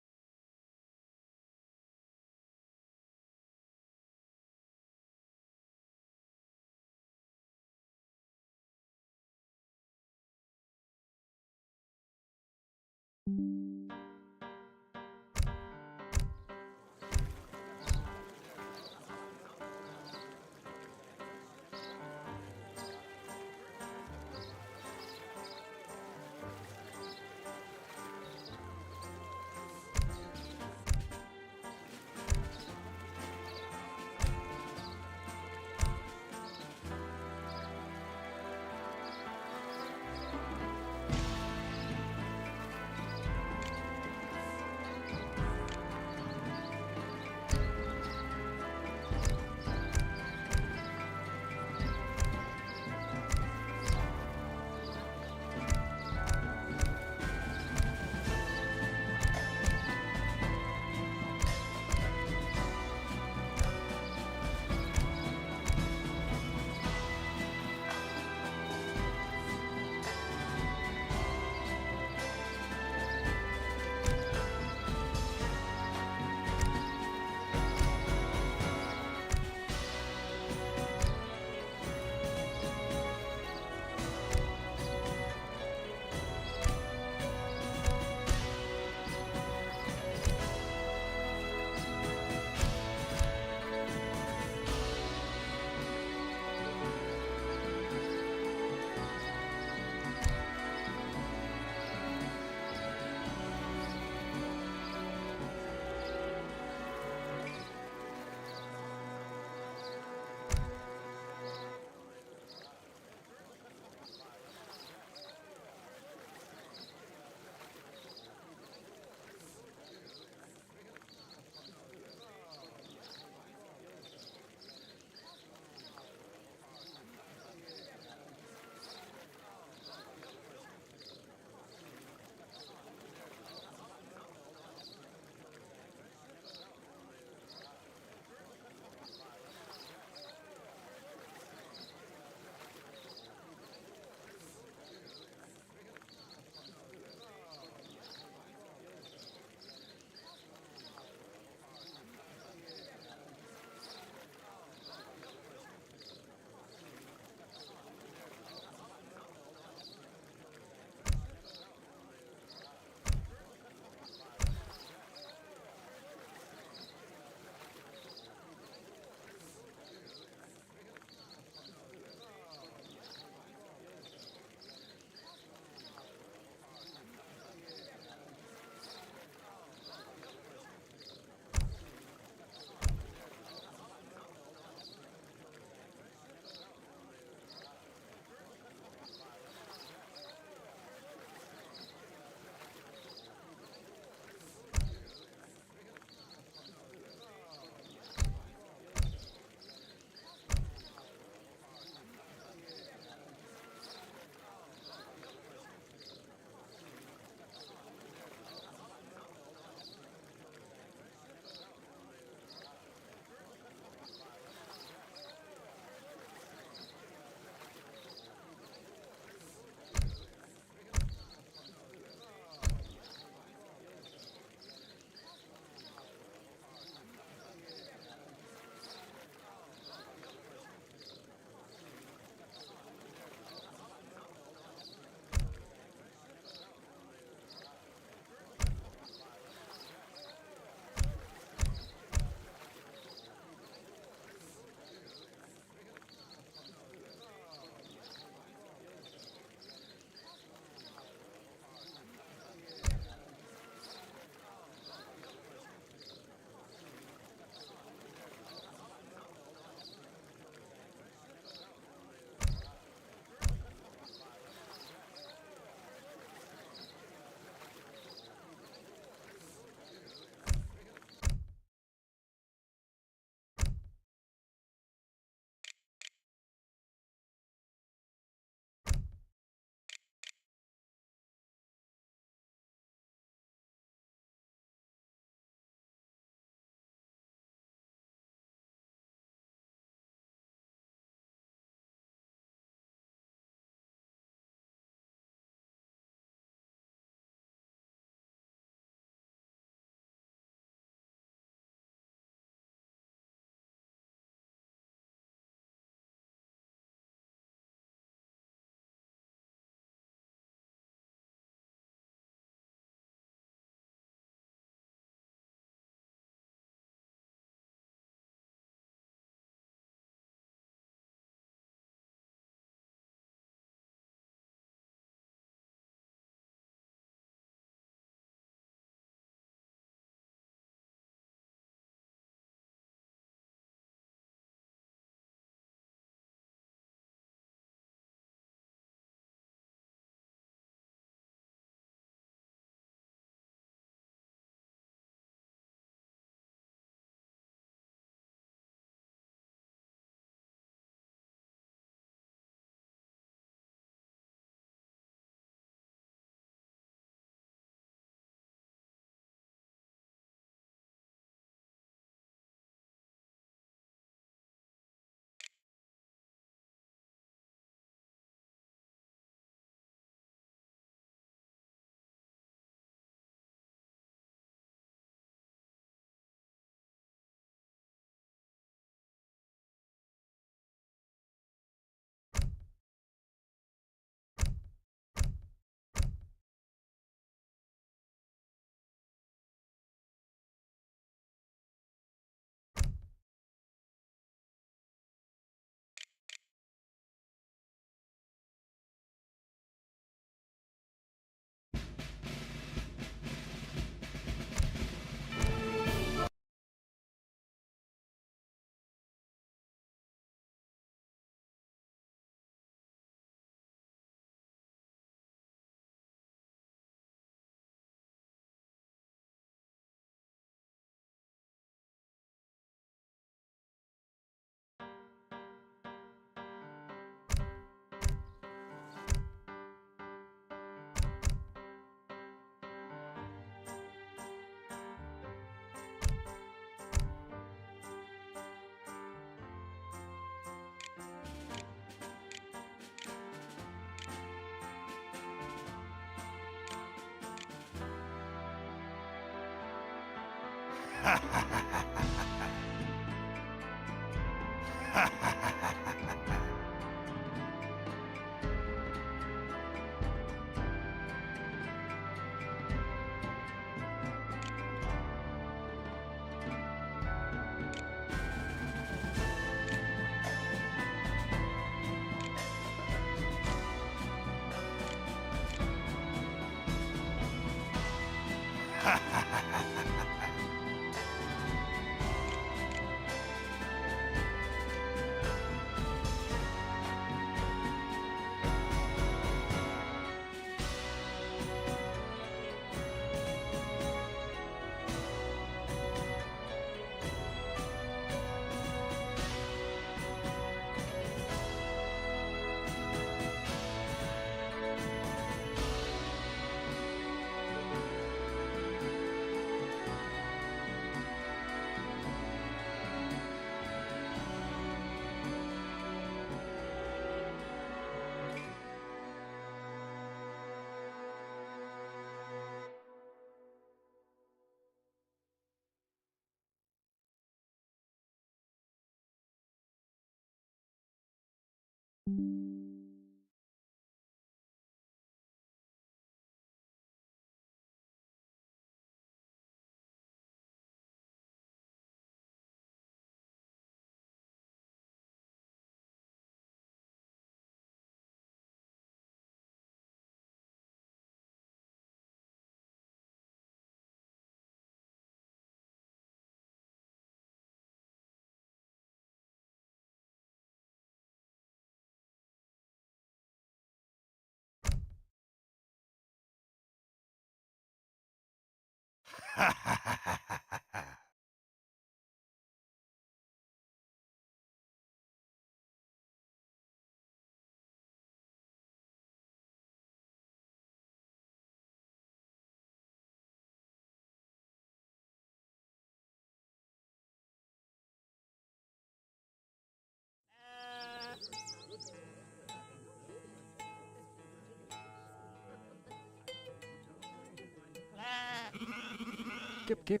¿Qué?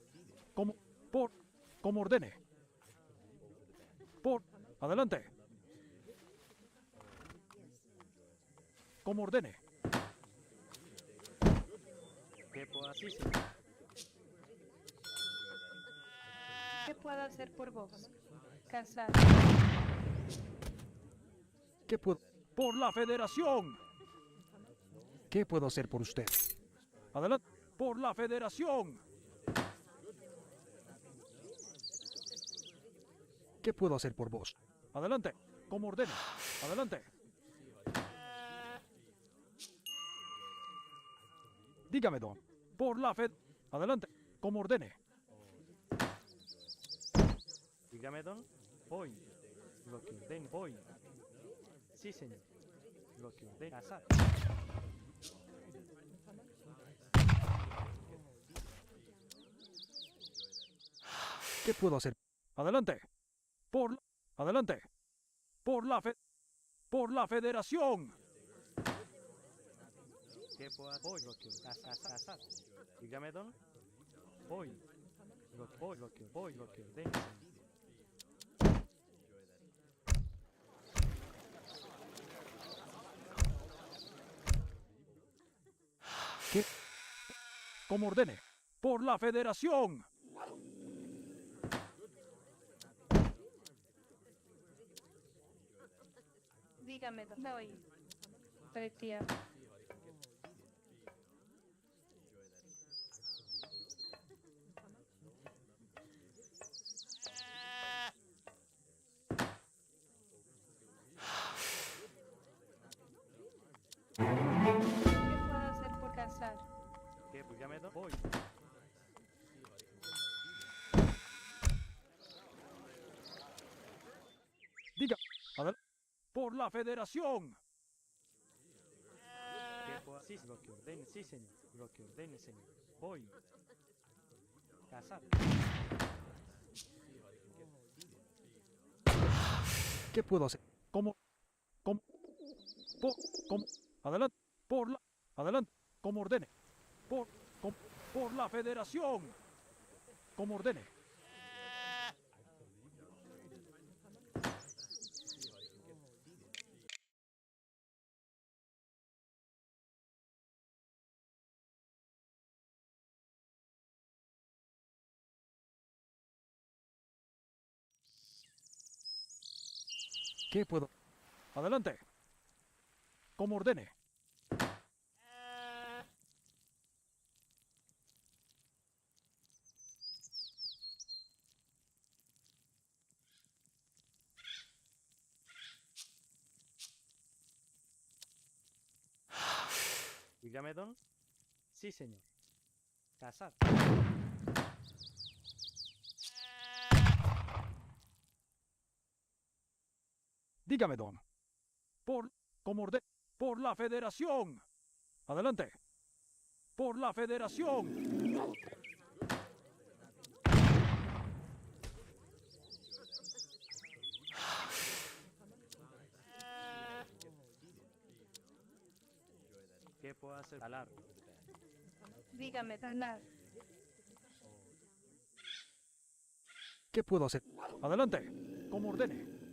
¿Cómo? Como ordene. Adelante. Como ordene. ¿Qué puedo hacer? ¿Qué puedo hacer por vos? Casar. ¿Qué puedo? ¡Por la Federación! ¿Qué puedo hacer por usted? Adelante. ¡Por la Federación! ¿Qué puedo hacer por vos? Adelante. Como ordene. Adelante. Dígame, don. Por la Fed. Adelante. Como ordene. Dígame, don. Voy. Lo que ordene, voy. Sí, señor. Lo que ordene, casar. ¿Qué puedo hacer? Adelante. Adelante. Por la Federación. ¿Qué puedo hacer? Voy. Lo que casar. Dígame, don. Voy. Lo que ordene, señor. ¿Qué? Como ordene. Por la Federación. Dígame, doy. Retiro. ¿Qué puedo hacer por casar? ¿Qué? Dígame, don. Voy. Diga. Por la Federación. ¿Qué puedo hacer? Sí, lo que ordene, sí, señor. Lo que ordene, señor. Voy. Casar. ¿Qué puedo hacer? ¿Cómo? Adelante. Adelante. Como ordene. Por la Federación. Como ordene. ¿Qué puedo? Adelante. Como ordene. Dígame, don. Sí, señor. Casar. Dígame, don. Como ordene. Por la Federación. Adelante. Por la Federación. ¿Qué puedo hacer? Talar. Dígame, talar. ¿Qué puedo hacer? Adelante. Como ordene.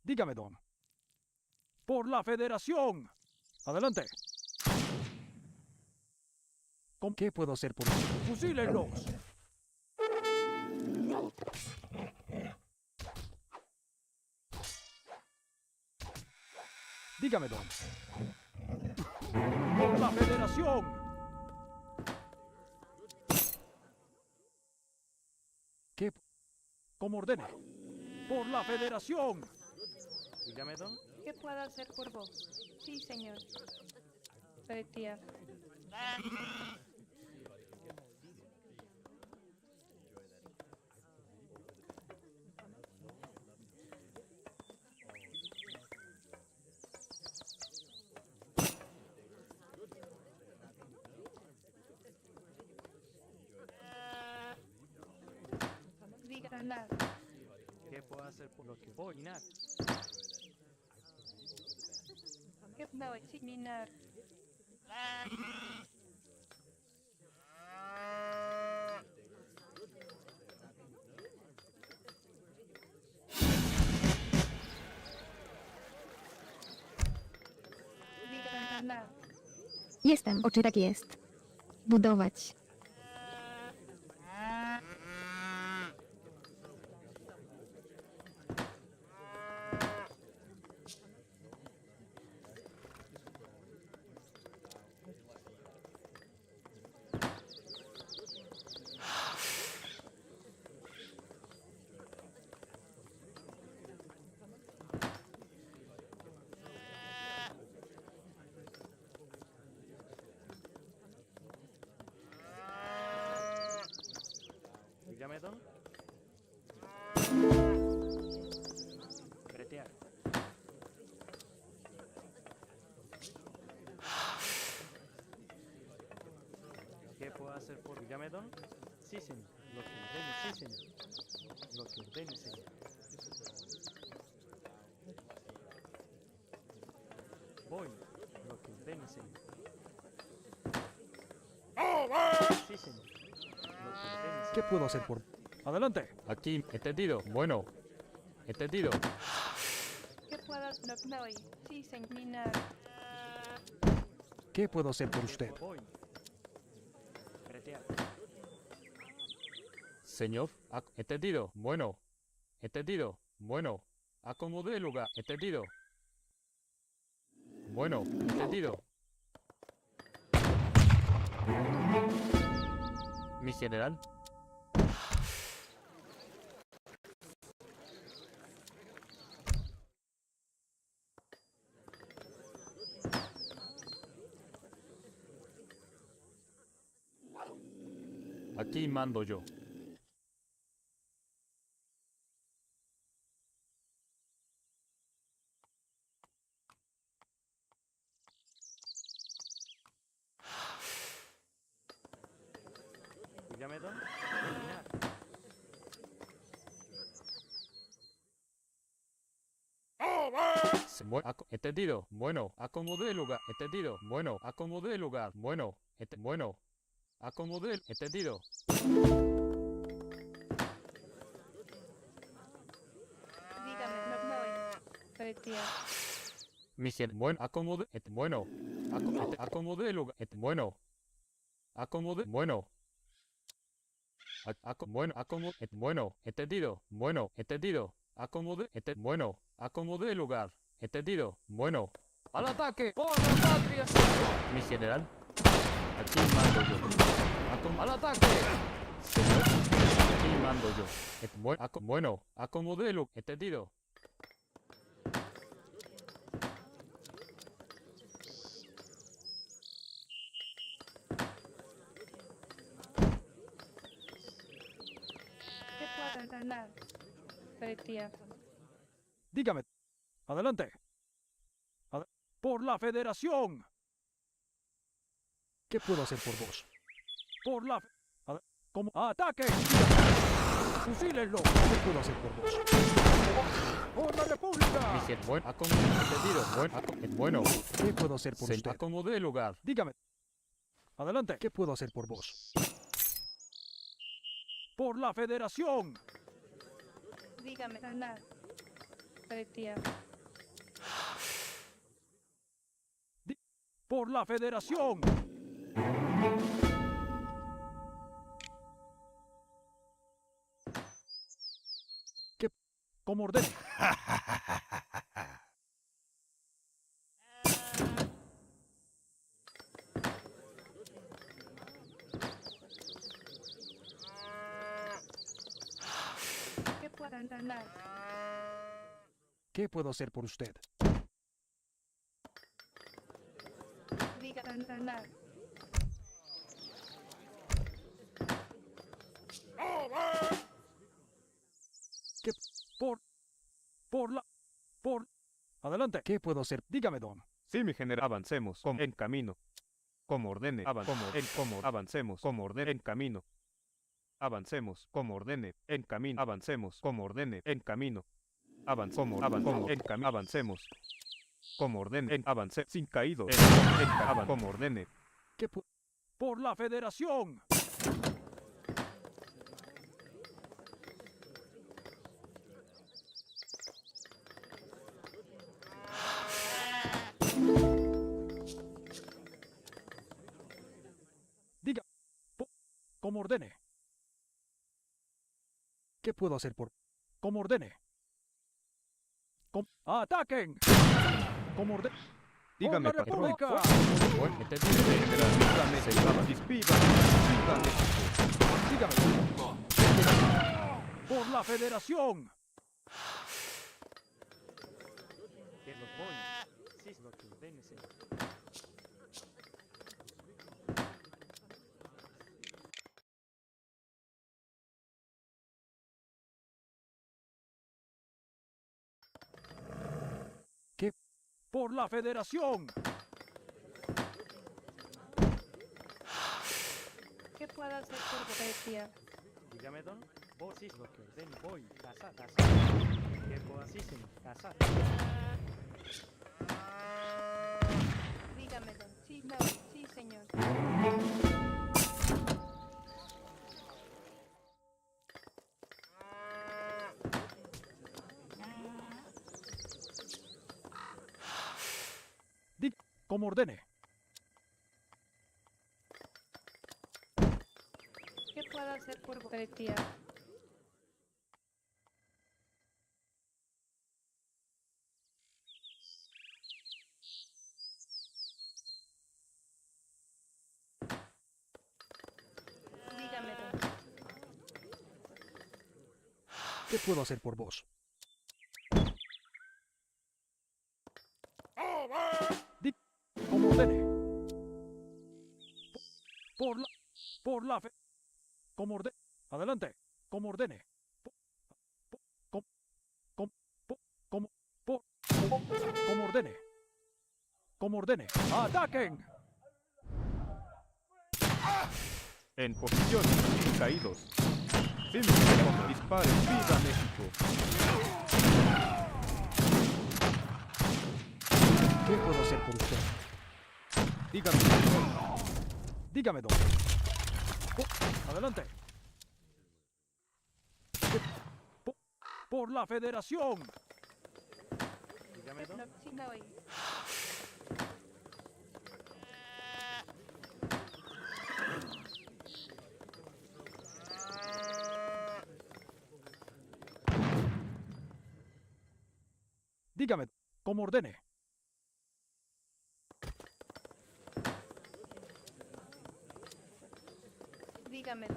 Dígame, don. Por la Federación. Adelante. ¿Qué puedo hacer por usted? ¡Fusílenlos! Dígame, don. Por la Federación. ¿Qué? Como ordene. Por la Federación. Dígame, don. ¿Qué puedo hacer por vos? Sí, señor. Retira. Dígame. ¿Qué puedo hacer por lo que voy? Minar. ¿Qué puedo examinar? Dígame. Jestem, oczy tak jest. Budować. Dígame, don. Bretear. ¿Qué puedo hacer por... Dígame, don. Sí, señor. Lo que ordene, sí, señor. Lo que ordene, señor. Voy. Lo que ordene, señor. Sí, señor. ¿Qué puedo hacer por...? Adelante. Aquí, entendido. Bueno. Entendido. ¿Qué puedo hacer? No, sí, señor. ¿Qué puedo hacer por usted? Voy. Bretear. Señor, entendido. Bueno. Entendido. Bueno. Acomode el lugar. Entendido. Bueno. Entendido. Mi general. Aquí mando yo. Dígame, don. Entendido. Bueno. Acomode el lugar. Entendido. Bueno. Acomode el lugar. Bueno. Bueno. Acomode. Entendido. Dígame, no. Retira. Bueno. Acomode. Bueno. Acomode el lugar. Bueno. Acomode. Bueno. Bueno, entendido. Bueno, entendido. Acomode el lugar. Entendido. Bueno. ¡Al ataque! ¡Por la patria! Mi general. Aquí mando yo. ¡Al ataque! Señor. Aquí mando yo. Bueno, acomode el lugar. Entendido. ¿Qué puedo ganar? Parecía. Dígame. Adelante. Por la Federación. ¿Qué puedo hacer por vos? Por la... ¿Cómo? ¡Ataque! ¡Fusílenlo! ¿Qué puedo hacer por vos? ¡Por la República! Entendido. Bueno. ¿Qué puedo hacer por usted? Acomode el lugar. Dígame. Adelante. ¿Qué puedo hacer por vos? Por la Federación. Dígame ganar. Parecía. Por la Federación. ¿Qué? Como ordene. ¿Qué puedo ganar? ¿Qué puedo hacer por usted? Diga ganar. ¿Qué? Por... Adelante. ¿Qué puedo hacer? Dígame, don. Sí, mi general. Avancemos. En camino. Como ordene. Avancemos. Como ordene. En camino. Avancemos. Como ordene. En camino. Avancemos. Como ordene. En camino. Avancemos. Avancemos. Como ordene. Avance. Sin caído. Como ordene. ¿Qué? Por la Federación. Diga. Como ordene. ¿Qué puedo hacer por... Como ordene. ¡Ataquen! Como ordene. Dígame, ¡Por la patrón. República! Dígame. Por la Federación. ¿Qué? Por la Federación. ¿Qué puedo hacer por Parecía? Dígame, don. Vos sí lo que ordene. Voy. Casar. ¿Qué puedo hacer? Casar. Dígame, don. Sí, no. Sí, señor. Diga. Como ordene. ¿Qué puedo hacer por Parecía? Dígame, don. ¿Qué puedo hacer por vos? Diga. Como ordene. Por la fe... Como ordene. Adelante. Como ordene. Como ordene. Como ordene. ¡Ataquen! En posición. Caídos. Sí, mi general. Disparen. ¡Viva México! ¿Qué puedo hacer por usted? Dígame. Dígame, don. Adelante. Por la Federación. Dígame, don. No, sí, no. Dígame, como ordene. Dígamelo.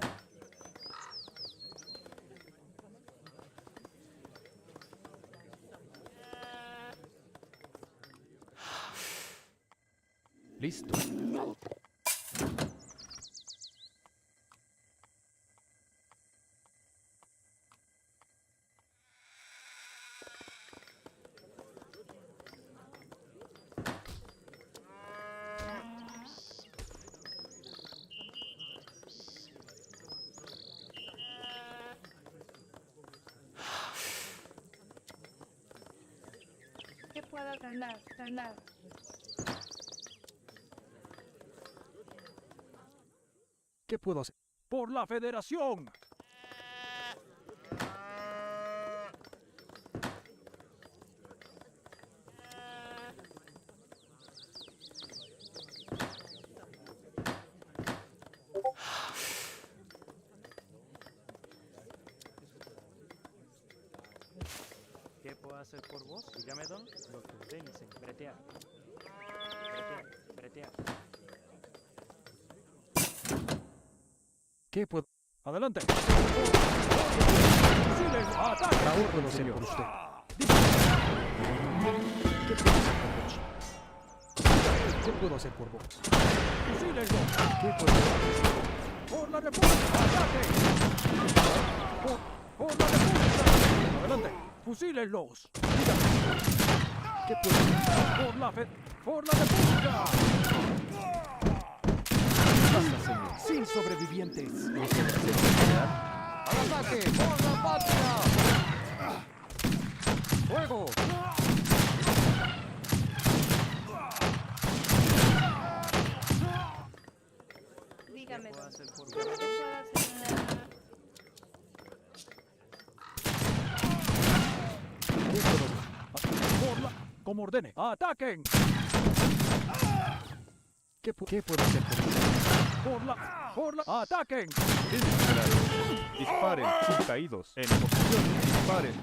Listo. ¿Qué puedo ganar? Ganar. ¿Qué puedo hacer? ¡Por la Federación! ¿Qué puedo hacer por vos? Dígame, don. Lo que ordenes, bretear. Bretear, bretear. ¿Qué puedo? ¡Adelante! ¡Fusiles! ¡Ataque! Ahorro, señor. Por usted. ¿Qué puedo hacer por vos? ¡Fusiles! ¿Qué puedo hacer? ¡Por la República! ¡Ataque! ¡Por la República! ¡Adelante! ¡Fusílenlos! Dígame. ¿Qué puedo hacer? ¡Por la República! Basta, señor. Sin sobrevivientes. ¡Al ataque! ¡Por la patria! ¡Fuego! Dígame. ¿Qué puedo hacer por ¿Qué vos? puedo hacer? ¿Qué puedo hacer? Por la... Como ordene. ¡Ataquen! ¿Qué puedo hacer por usted? ¡Por la... ¡Ataquen! Disparen, caídos. En posición, disparen.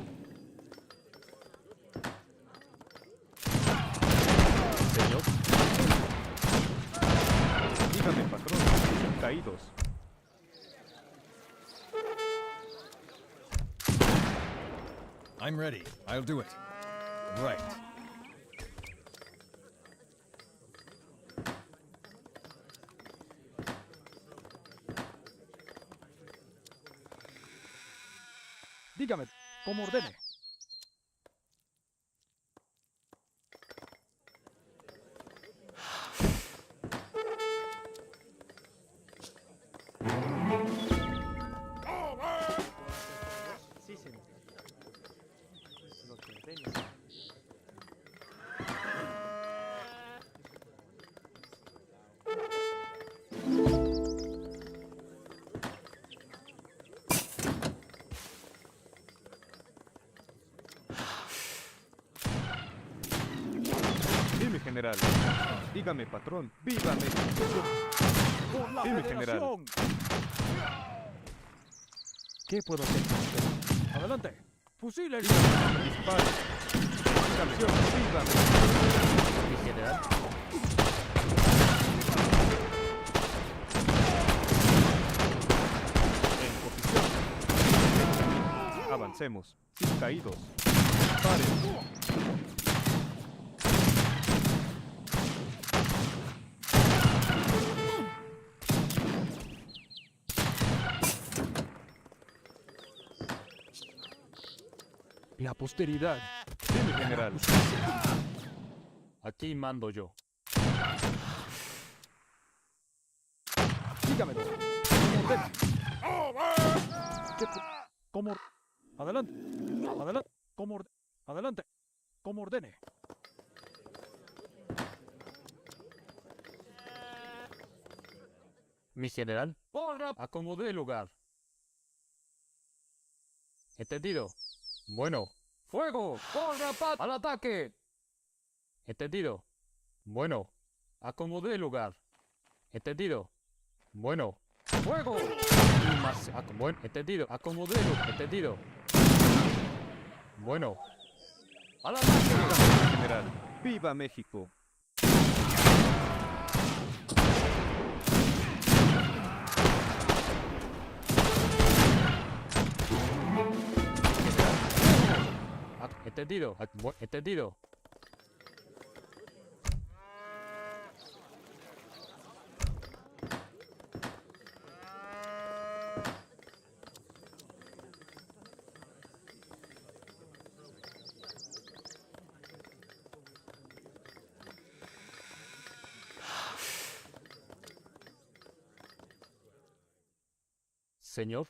Señor. Dígame, patrón. Caídos. I'm ready. I'll do it. Right. Dígame, como ordene. Sí, señor. Lo que ordenes. Dime, general. Dígame, patrón. ¡Viva México! ¡Por la Dime, general. Federación! ¿Qué puedo hacer por usted? ¡Adelante! ¡Fusiles! Dispare. Dígame, ¡viva México! Mi general. En posición. Avancemos. Sin caídos. Disparen. La posteridad. Dime, general. Aquí mando yo. Dígamelo. Como ordene. ¿Cómo? Adelante. Adelante. Adelante. Como ordene. Mi general. Acomodé el lugar. ¿Entendido? Bueno. ¡Fuego! ¡Al ataque! ¿Entendido? Bueno. Acomodé el lugar. ¿Entendido? Bueno. ¡Fuego! Y más. Bueno. ¿Entendido? Acomodé el lugar. ¿Entendido? Bueno. ¡Al ataque! General. ¡Viva México! Entendido. Entendido. Señor.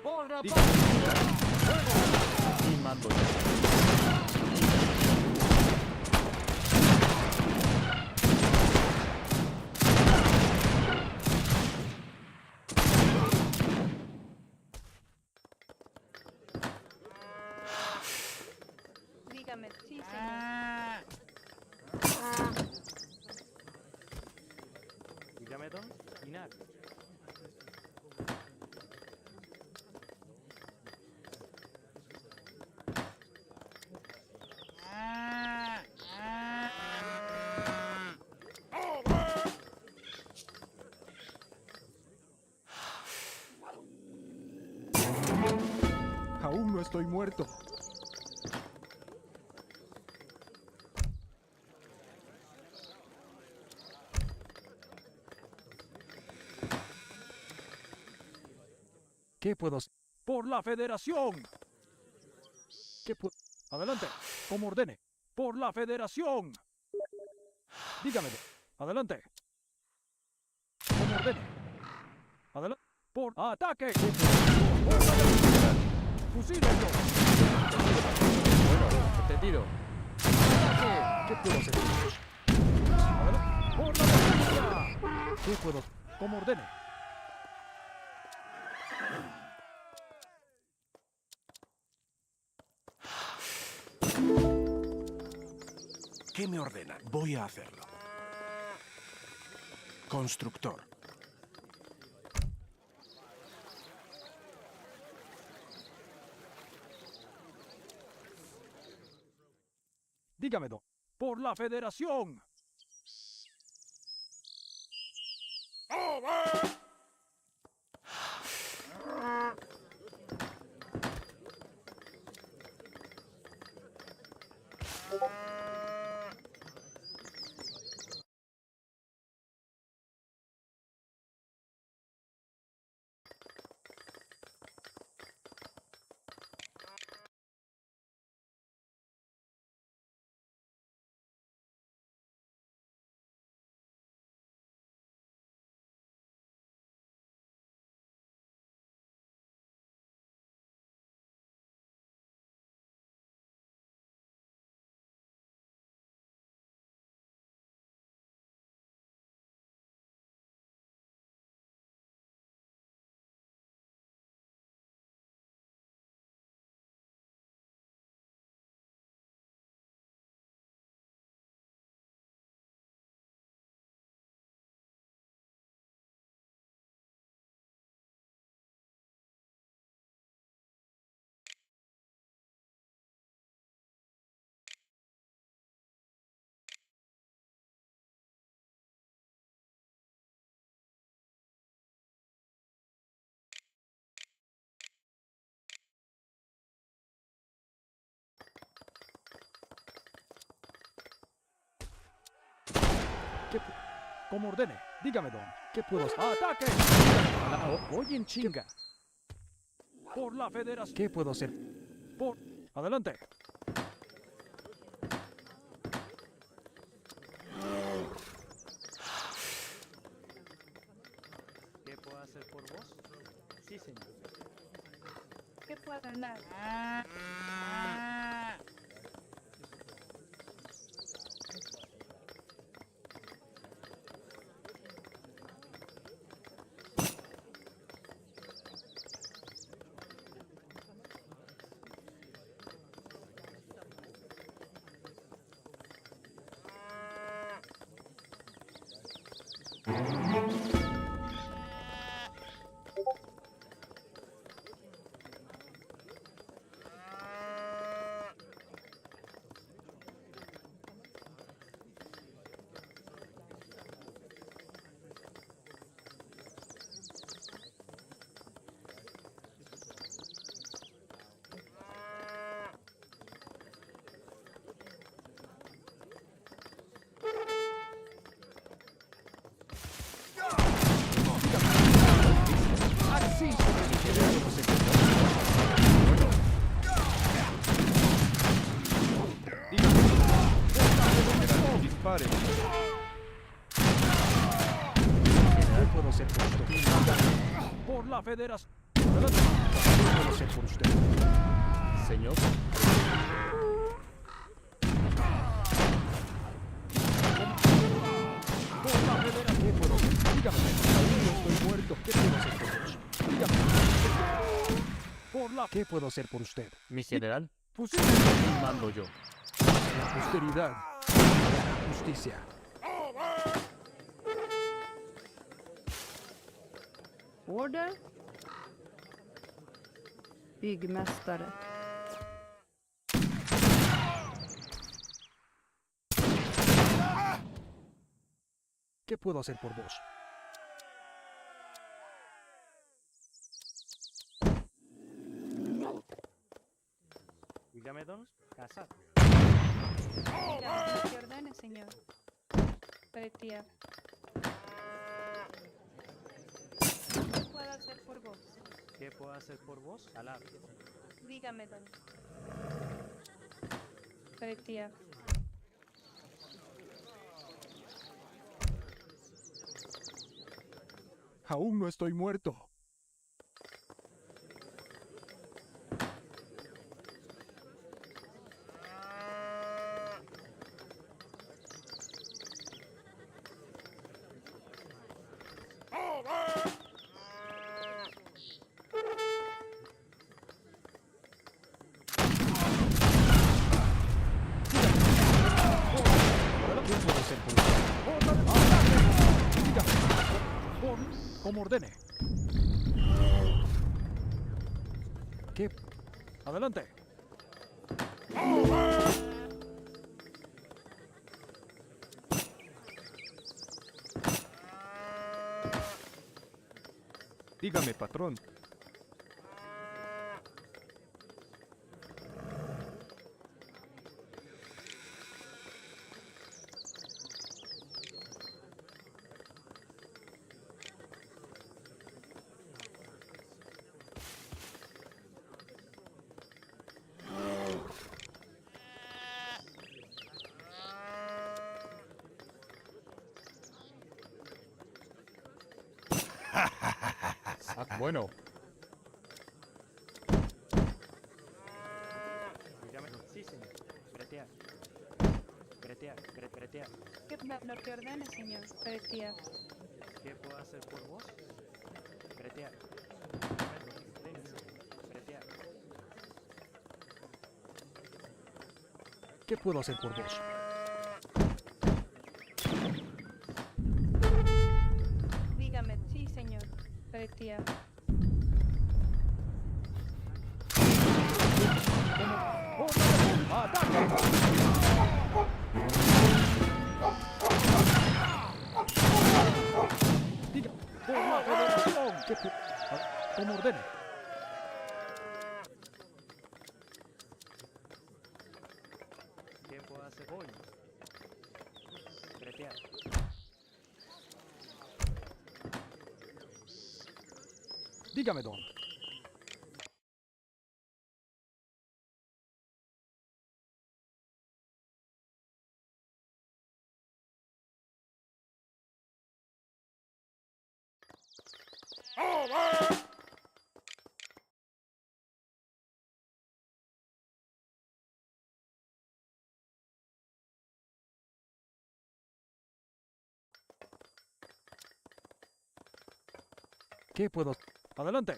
¡Porra, Y mando. Dígame, sí, señor. Dígame, don. Inak. Aún no estoy muerto. ¿Qué puedo hacer? ¡Por la Federación! ¿Qué puedo? Adelante, como ordene. ¡Por la Federación! Dígamelo. Adelante. Como ordene. Adelante. ¡Por ataque! ¡Fusílenlo! Bueno, entendido. ¡Ataque! ¿Qué puedo hacer? Adelante. ¡Por la defensa! ¿Qué puedo? Como ordene. ¿Qué me ordenan? Voy a hacerlo. Constructor. Dígame, don. ¡Por la Federación! Como ordene. Dígame, don. ¿Qué puedo hacer? ¡Ataque! Voy en chinga. Por la Federación. ¿Qué puedo hacer? Por... Adelante. ¿Qué puedo hacer por vos? Sí, señor. ¿Qué puedo ganar? Sí, señor. General, dispare. ¿Qué puedo hacer por usted? Por la federación. ¿Qué puedo hacer por usted? Señor. Por la federación. ¿Qué puedo hacer? Dígame. Aún no estoy muerto. ¿Qué puedo hacer por vos? Dígame. Por la... ¿Qué puedo hacer por usted? Mi general. Fusil. Mando yo. La austeridad. La justicia. Order. Byggmästare. ¿Qué puedo hacer por vos? Dígame, don. Casar. Dígame lo que ordene, señor. Pretía. ¿Qué puedo hacer por vos? ¿Qué puedo hacer por vos? Alab. Dígame, don. Pretía. Aún no estoy muerto. Como ordene. ¿Qué? Adelante. Dígame, patrón. Bueno. Dígame. Sí, señor. Pretear. Pretear. Pretear. ¿Qué lo que ordene, señor? Pretía. ¿Qué puedo hacer por vos? Pretear. Pretear. ¿Qué puedo hacer por vos? Dígame, sí, señor. Pretía. Diga, por la federación. Como ordene. ¿Qué puedo hacer hoy? Pretear. Dígame, don. ¿Qué puedo? Adelante.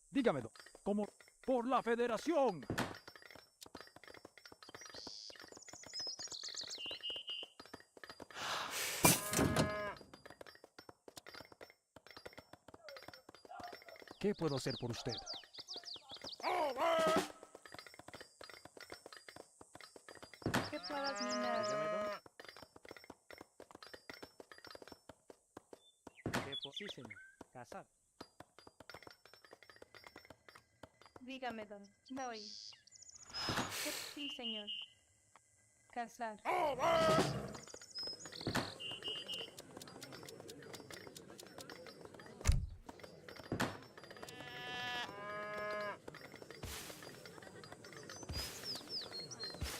Dígame, don. ¿Cómo? Por la federación. ¿Qué puedo hacer por usted? ¿Qué puedas minar? Sí, señor. Cazar. Dígame, don. Me oí. Sí, señor. Cazar.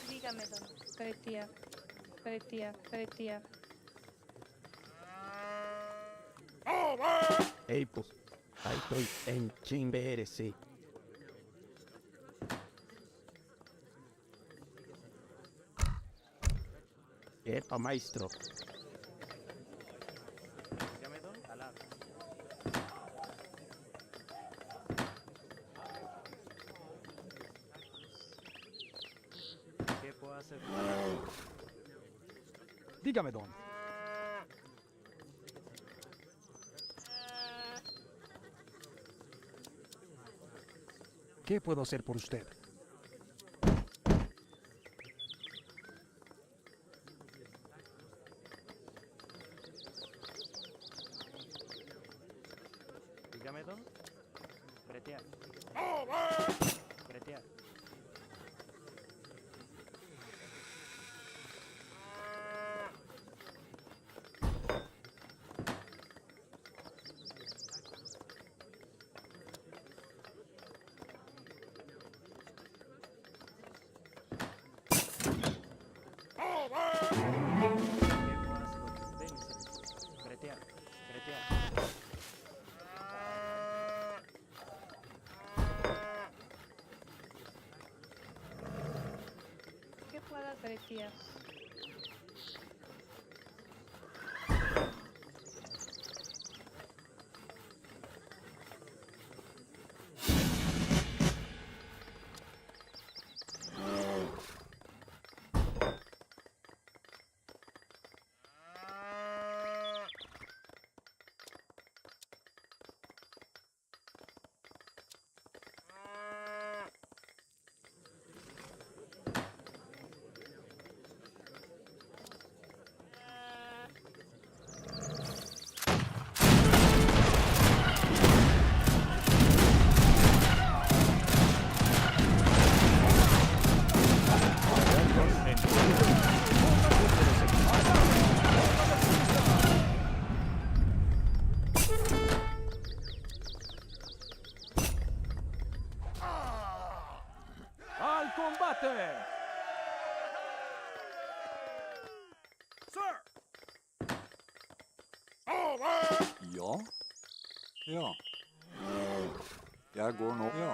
Dígame, don. Pretía. Hey, pues, ahí estoy en Chimbe, sí. Epa, maestro. Dígame, don. Alab. ¿Qué puedo hacer? Dígame, don. ¿Qué puedo hacer por usted? Dígame, don. Bretear. Bretear. Bretear. Bretear. ¿Qué puedas bretear? ¡Al combate! Ja? Ja. Jeg går nå. Ja.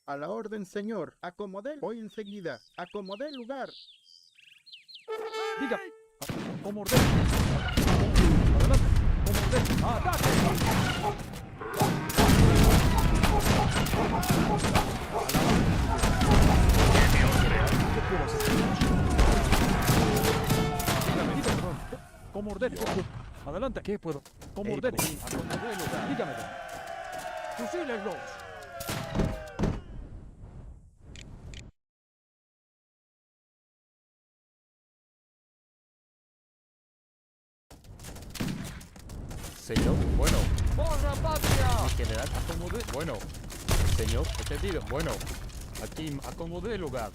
A la orden, señor. Acomodé. Voy enseguida. Acomodé el lugar. Diga. Como ordeno. Adelante. Como ordeno. ¡Ataque! ¿Qué puedo hacer? Dígame, perdón. Como ordeno. Adelante. ¿Qué puedo? Como ordeno. Acomodé el lugar. Dígame. ¡Fusílenlos! Señor, bueno. ¡Por la patria! Mi general, acomodé. Bueno. Señor, entendido. Bueno. Aquí acomodé el lugar.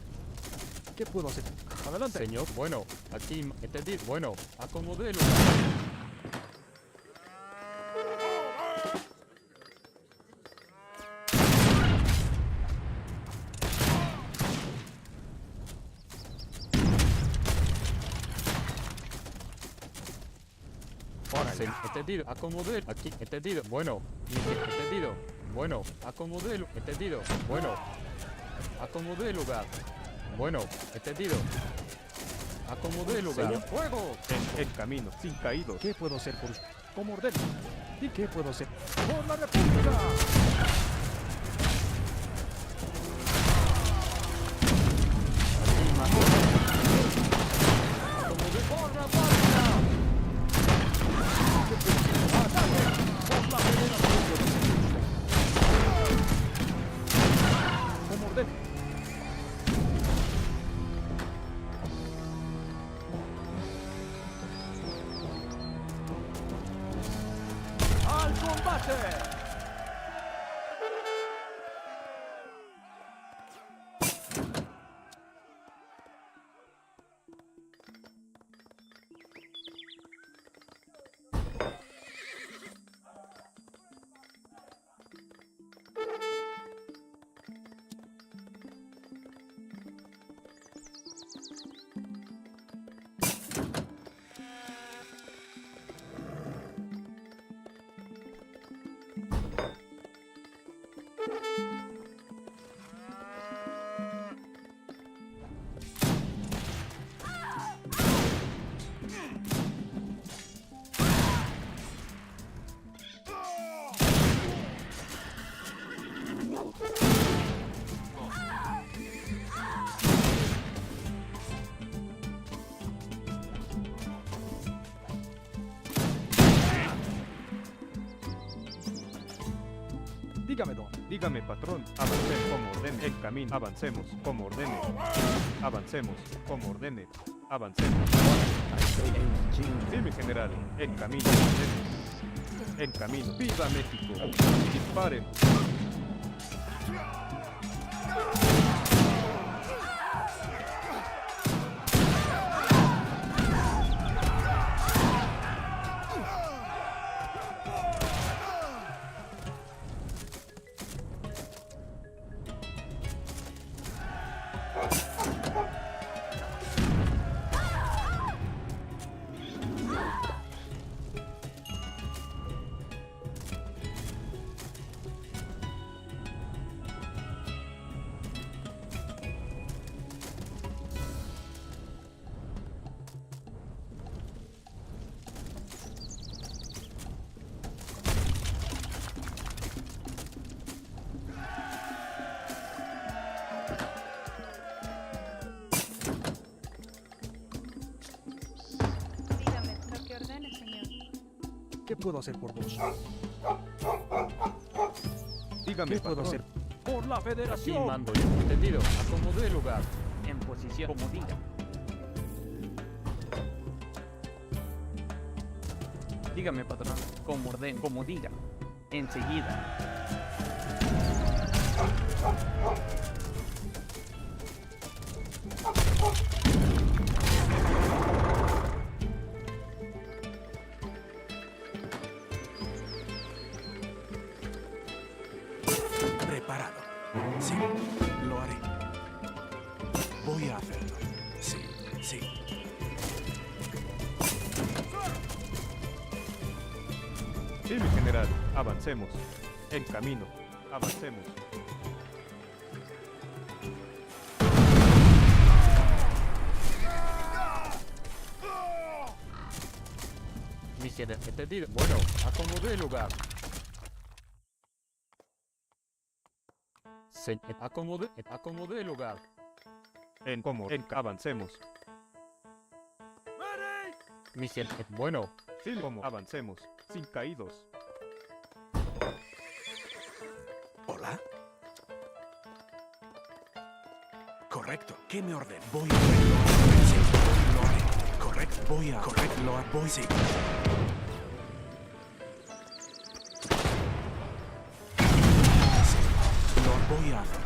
¿Qué puedo hacer? Adelante. Señor, bueno. Aquí entendido. Bueno. Acomodé el lugar. Ahora, entendido. Acomodé. Aquí, entendido. Bueno. Entendido. Bueno. Acomodé. Entendido. Bueno. Acomodé el lugar. Bueno. Entendido. Acomodé el lugar. Señor, fuego. En camino, sin caídos. ¿Qué puedo hacer por usted? ¿Cómo ordeno? ¿Y qué puedo hacer? ¡Por la República! ¡Acomodé por la patria! ¡Ataque! ¡Por la federación! ¿Cómo ordeno? ¡Al combate! Dígame, don. Dígame, patrón. Avancemos como ordene. En camino. Avancemos como ordene. Avancemos como ordene. Avancemos. Sí, mi general. En camino. Avancemos. En camino. ¡Viva México! Disparen. Dígame lo que ordene, señor. ¿Qué puedo hacer por vos? Dígame, ¿Qué puedo patrón. hacer? ¡Por la Aquí federación! mando yo. Entendido. Acomodé el lugar. En posición como diga. Dígame, patrón. Como ordeno, como diga. Enseguida. Preparado. Sí, lo haré. Voy a hacerlo. Sí, sí. Sí, mi general. Avancemos. En camino. Avancemos. Misión Entendido. Bueno, acomodé el lugar. Acomodé el lugar. Avancemos. Misión. Bueno, sí, como avancemos. Sin caídos. ¿Hola? Correcto. ¿Qué me ordena? Voy a hacerlo. Sí, lo haré. Correcto. Voy a... Correcto. Lo haré. Voy, sí. Sí, lo voy a hacer.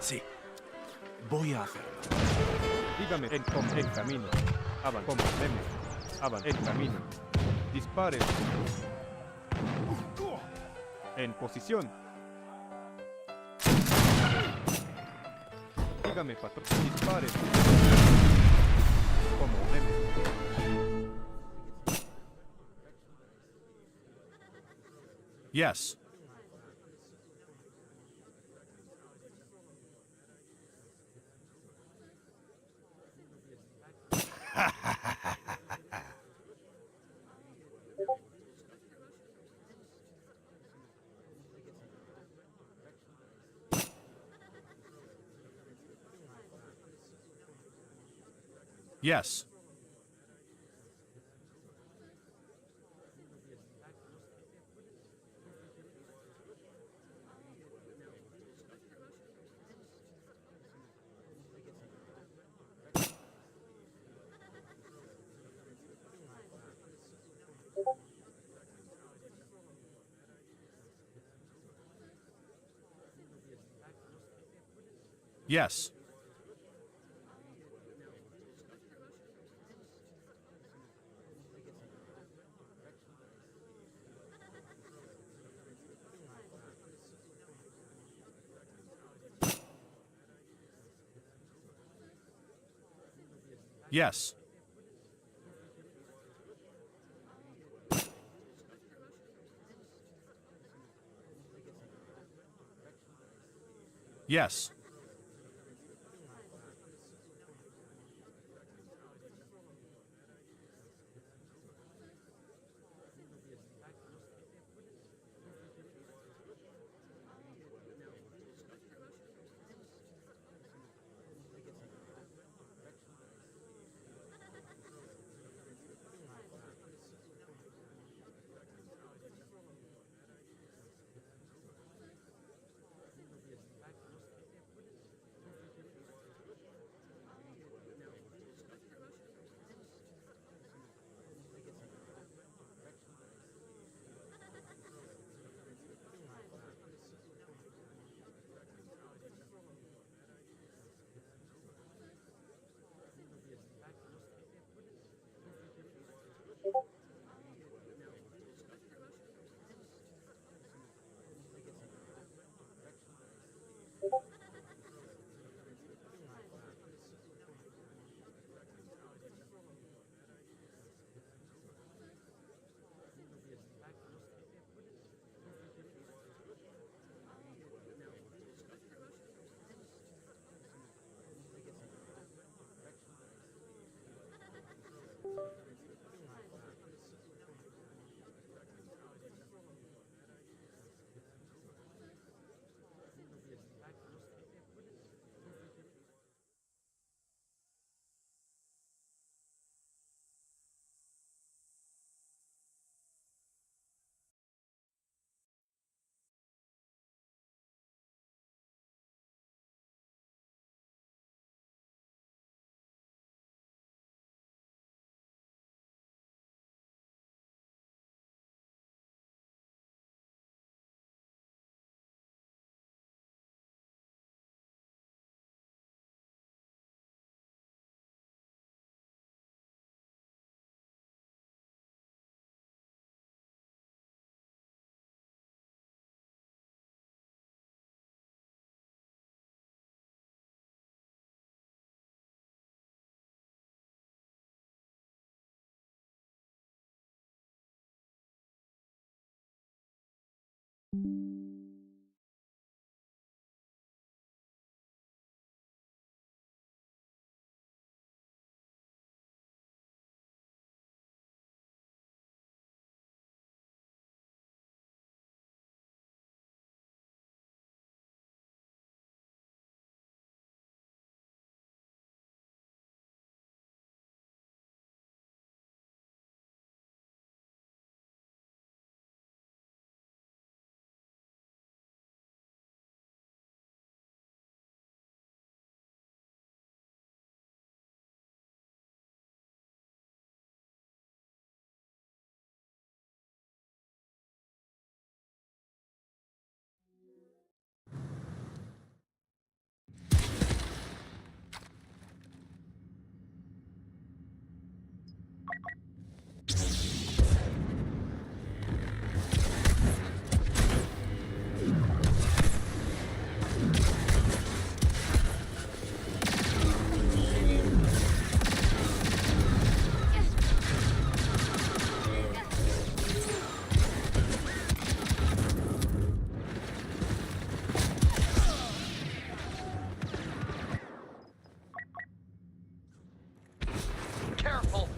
Sí. Voy a hacerlo. Dígame, en camino. En camino. Dispare. En posición. Dígame, patrón. Dispare. Como ordene. Yes. Yes. Yes. Yes. Yes.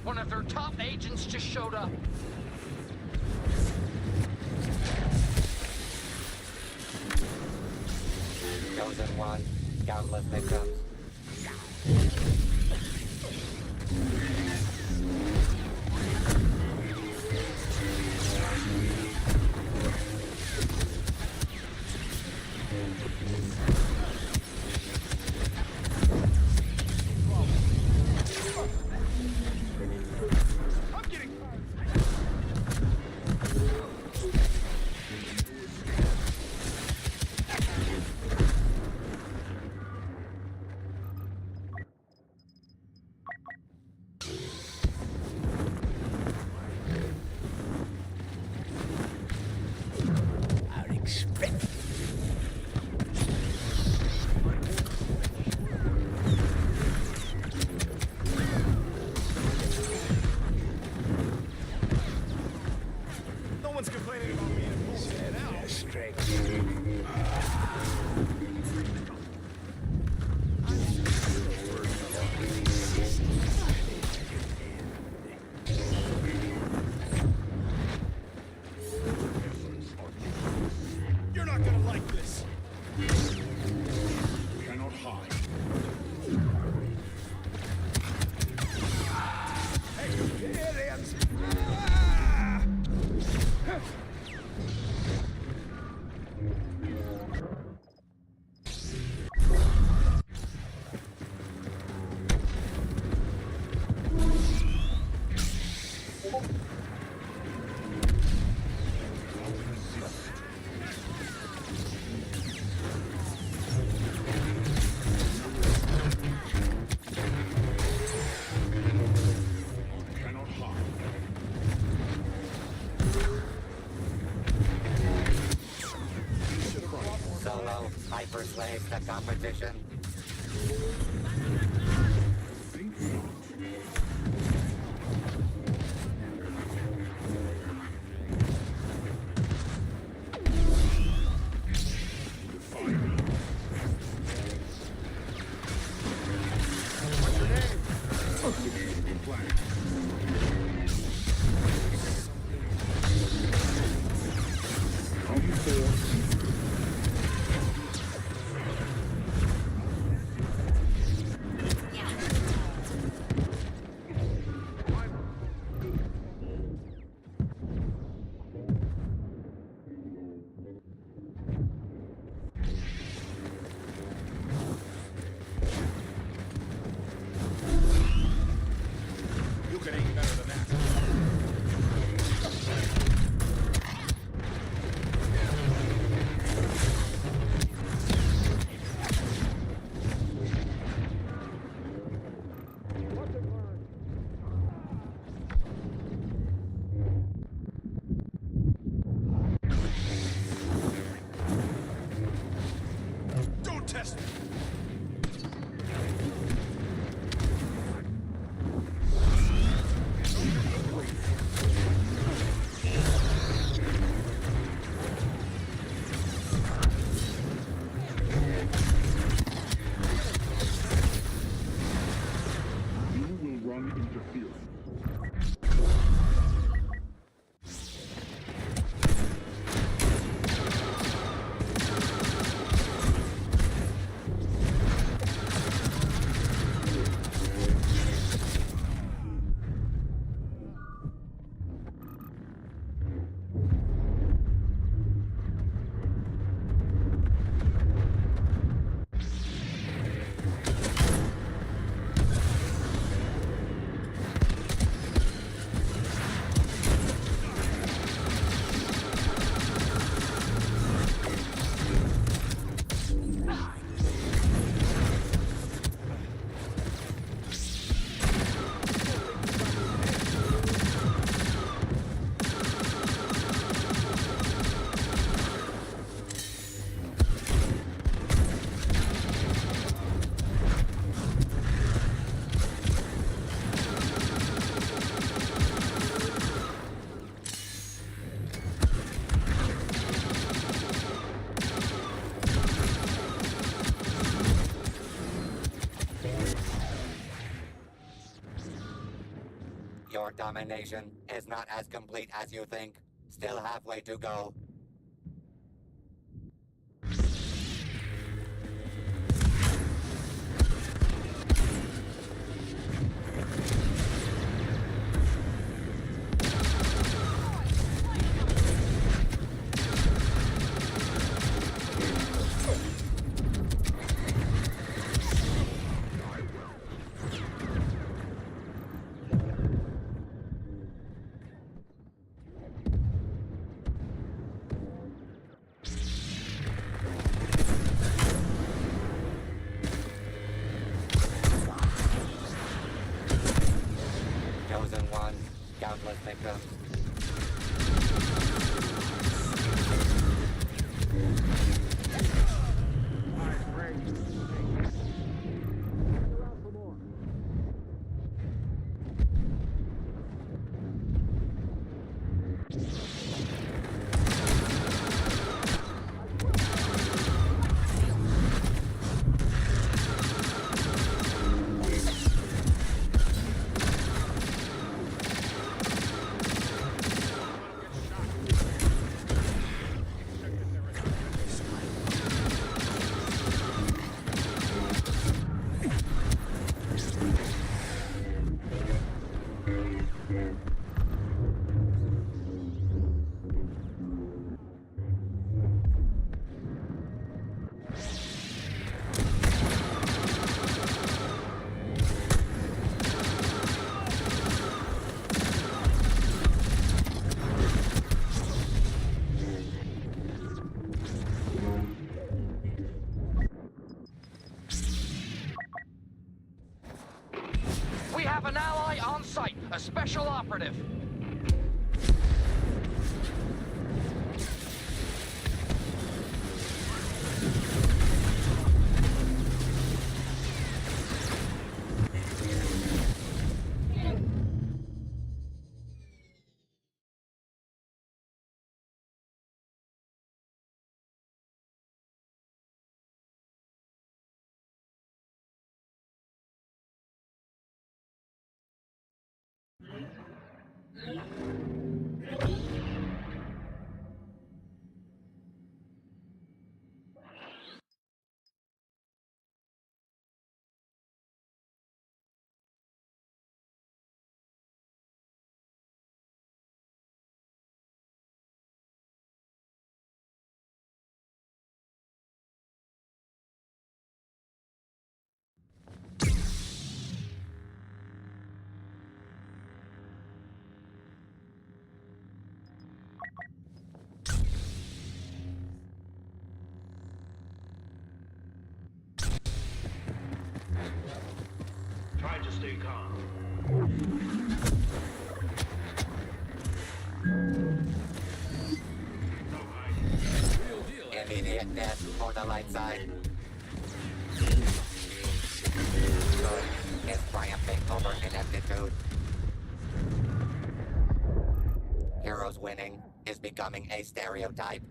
One of their top agents just showed up. Chosen one, countless victims. No one's complaining about me. Set out. You're not gonna like this. Cannot hide. Aliens! Cannot hide. Solo, hyper slaves, the competition. Think not. Defy me. What's your name? Executing plan. Come forth. You can aim better than that. Don't test me. You will run interference. Your domination is not as complete as you think. Still halfway to go. Chosen one, countless victims. We have an ally on site, a special operative. Try to stay calm. Immediate death for the light side. Good is triumphing over ineptitude. Heroes winning is becoming a stereotype.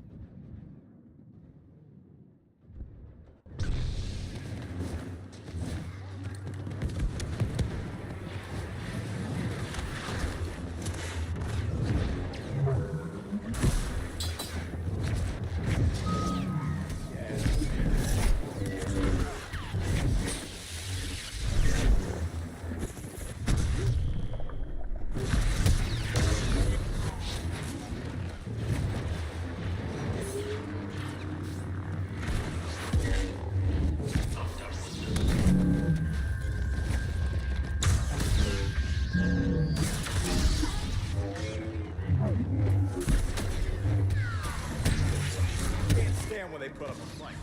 Can't stand when they put up a fight.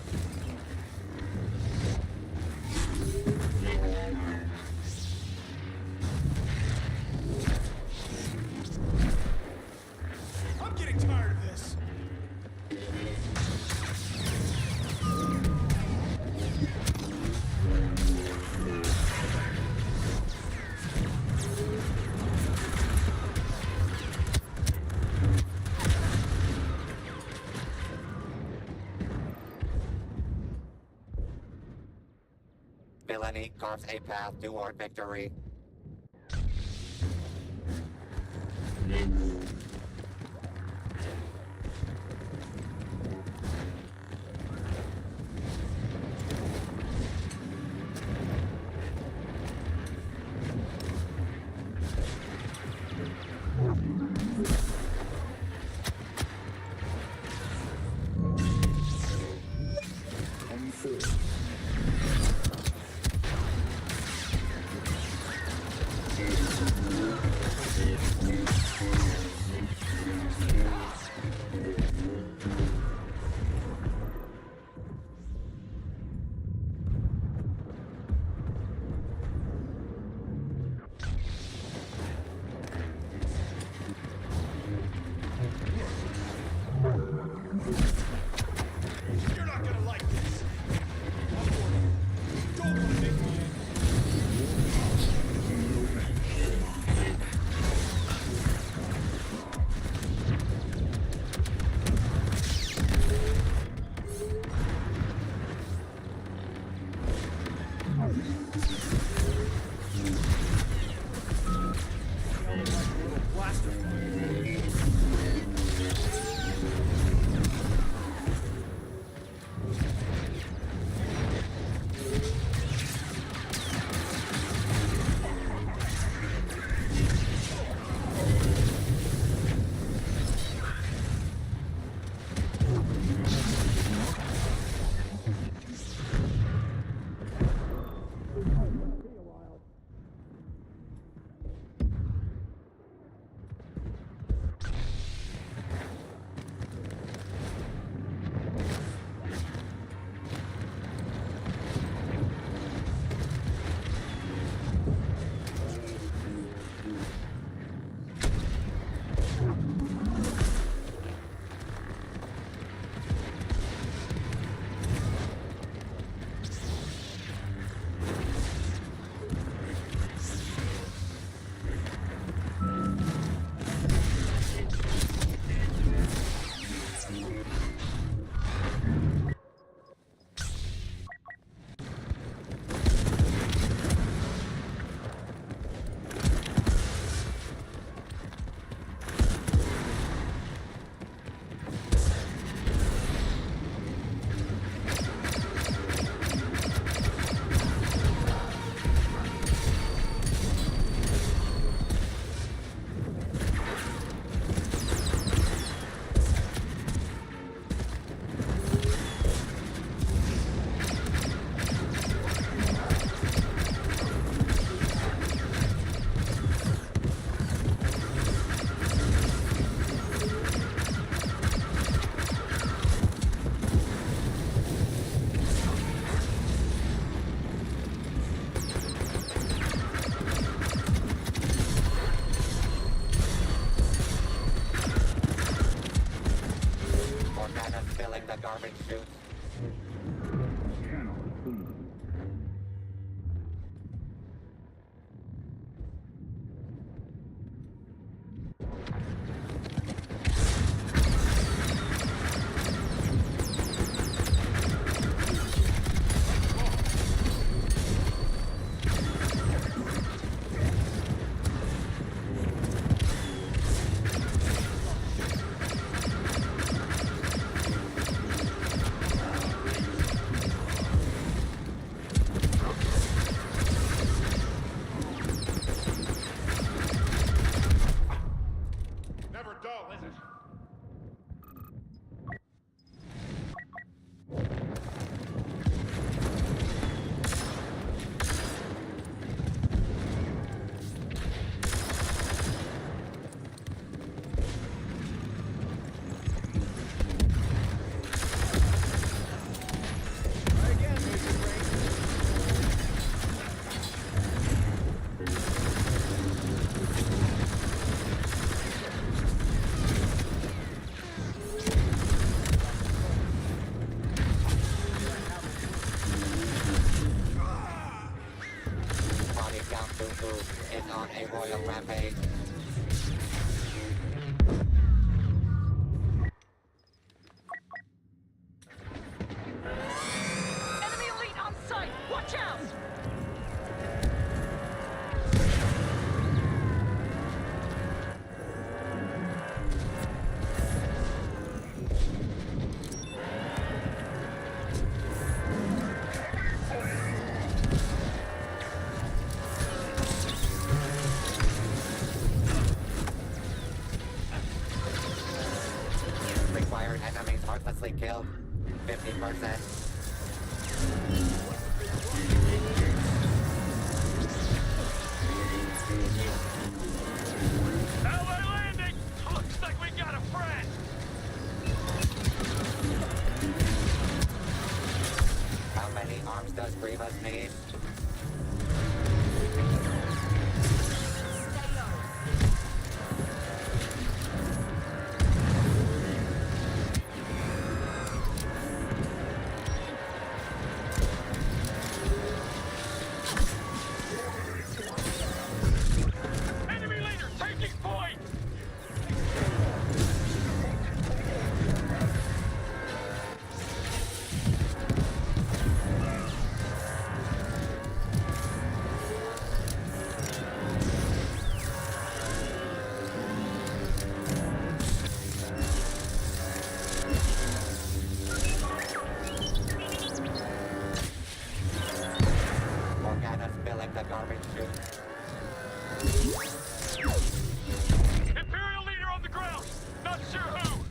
I'm getting tired of this. Villainy carves a path toward victory. You're not gonna like this. Don't wanna make me garbage chutes. Never dull, is it? Body count Boo is on a royal rampage. Enemy elite on sight! Watch out! previously killed. 50%. LA landing! Looks like we got a friend! How many arms does Grievous need? Enemy leader taking point! Morgana's filling the garbage chute. Imperial leader on the ground! Not sure who!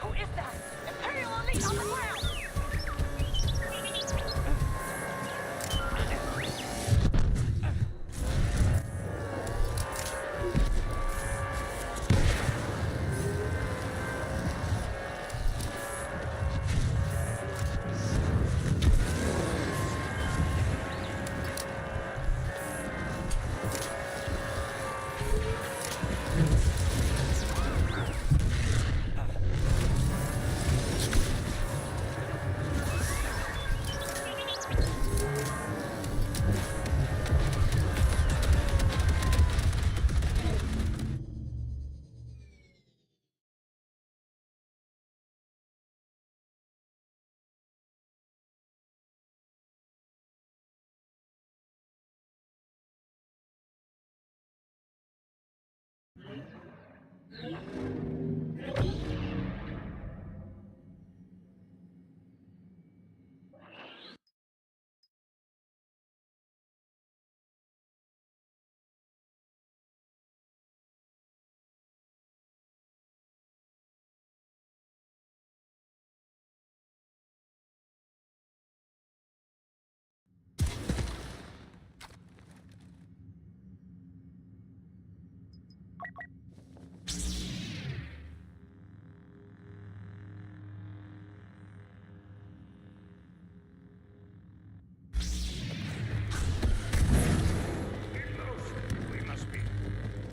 Who is that? Imperial elite on the ground!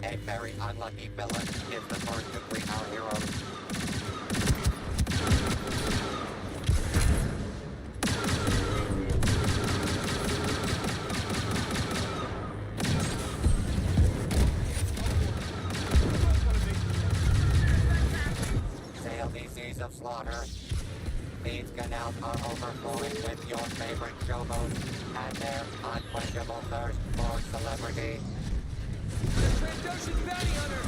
A very unlucky villain is the first to greet our heroes. Sail these seas of slaughter. These canals are overflowing with your favorite showboats and their unquenchable thirst for celebrity. Transocean bounty hunter!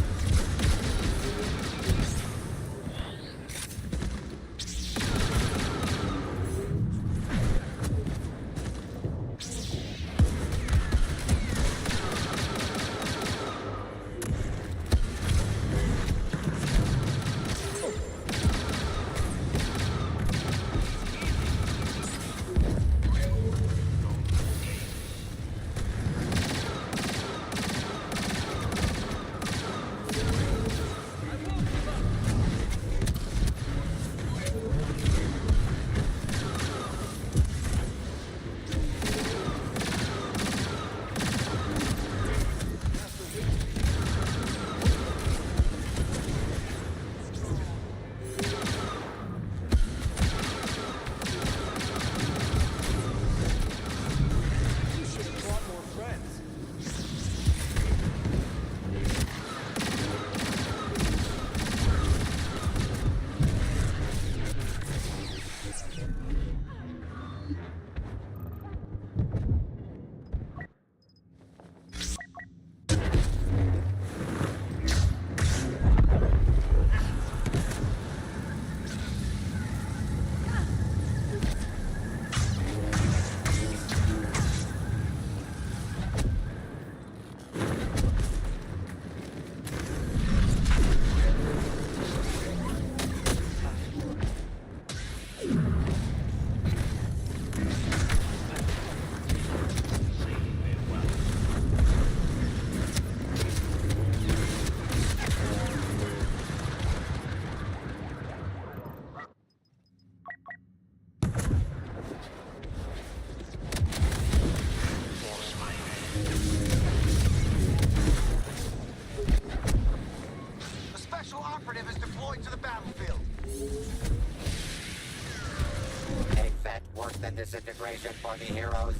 instant disintegration for the heroes.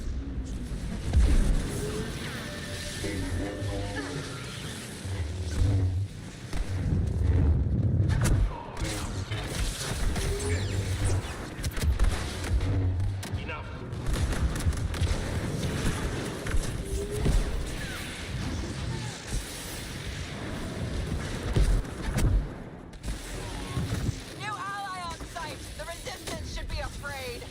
New ally on site. The resistance should be afraid.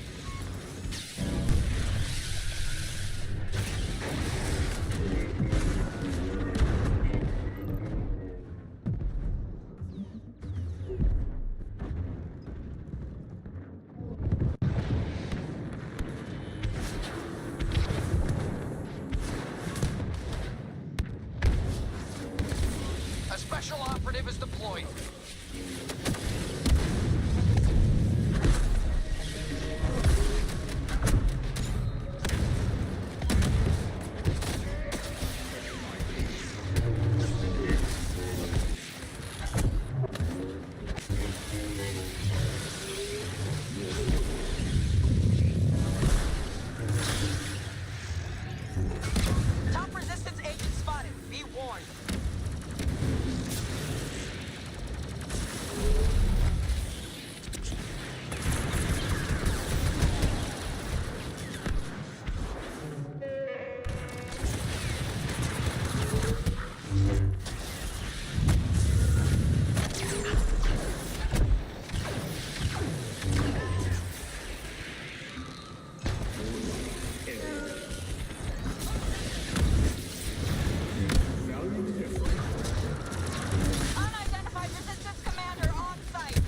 A special operative is deployed. Top resistance agent spotted. Be warned. Unidentified resistance commander on site.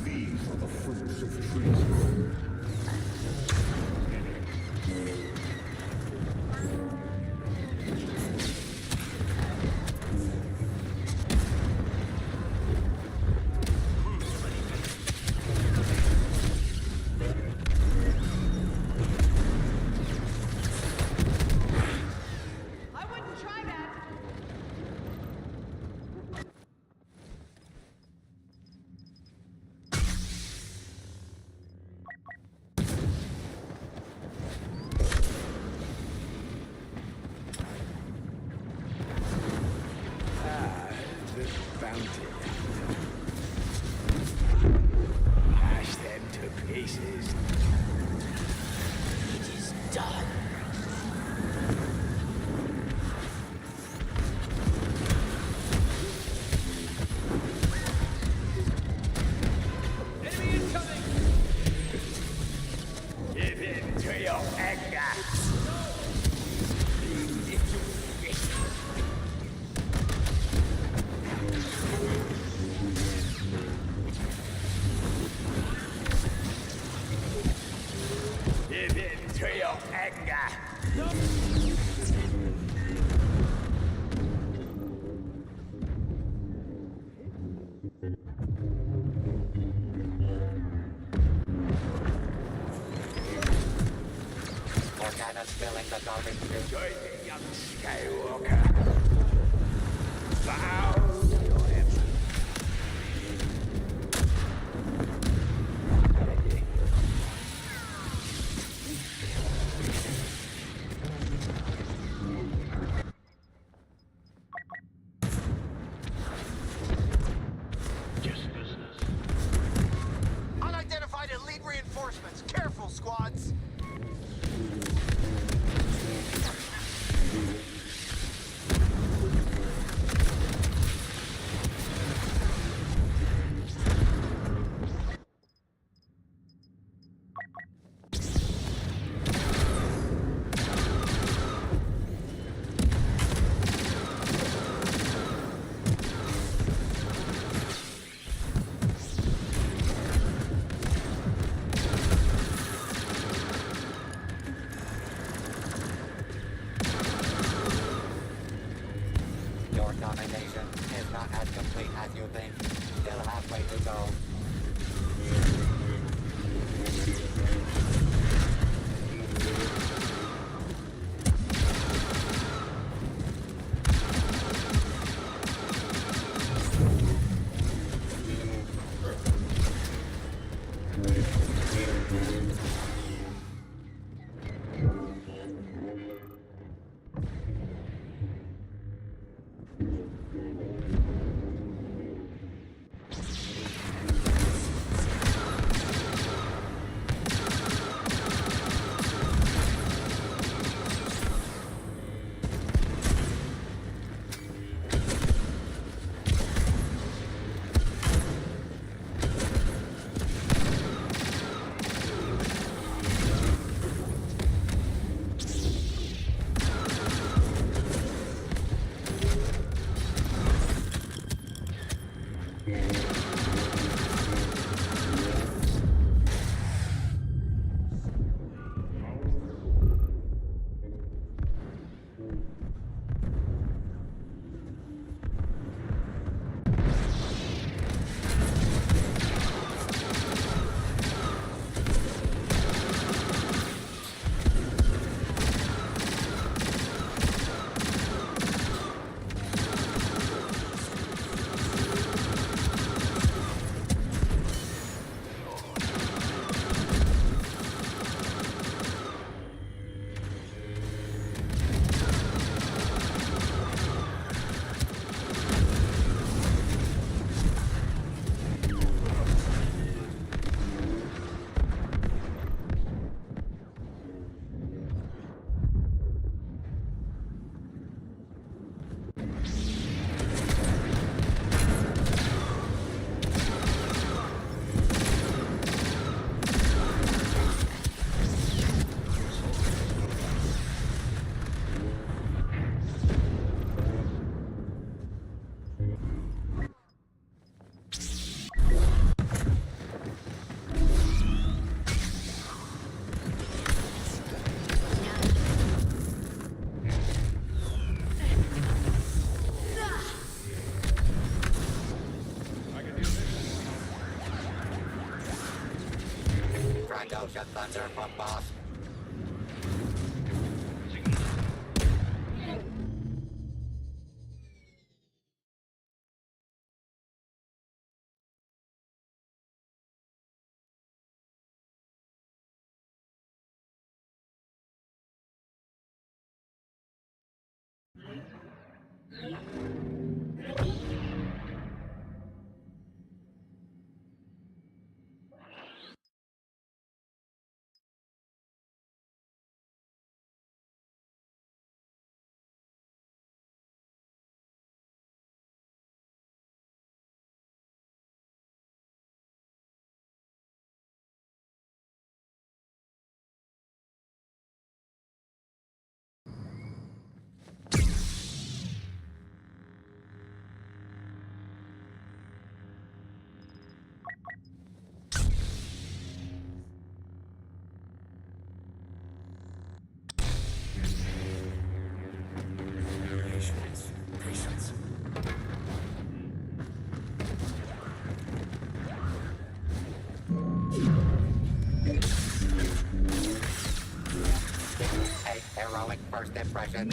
These are the fruits of treason. I wouldn't try that. The bounty. Mash them to pieces. It is done. Enemy incoming! Give in to your anger. Give in to your anger. Organa spilling the garbage chute. Join the young Skywalker. Bow to him. Unidentified elite reinforcements. Careful, squads. as you think. Still halfway to go. Trandosha Thunder from boss. Patience. A heroic first impression.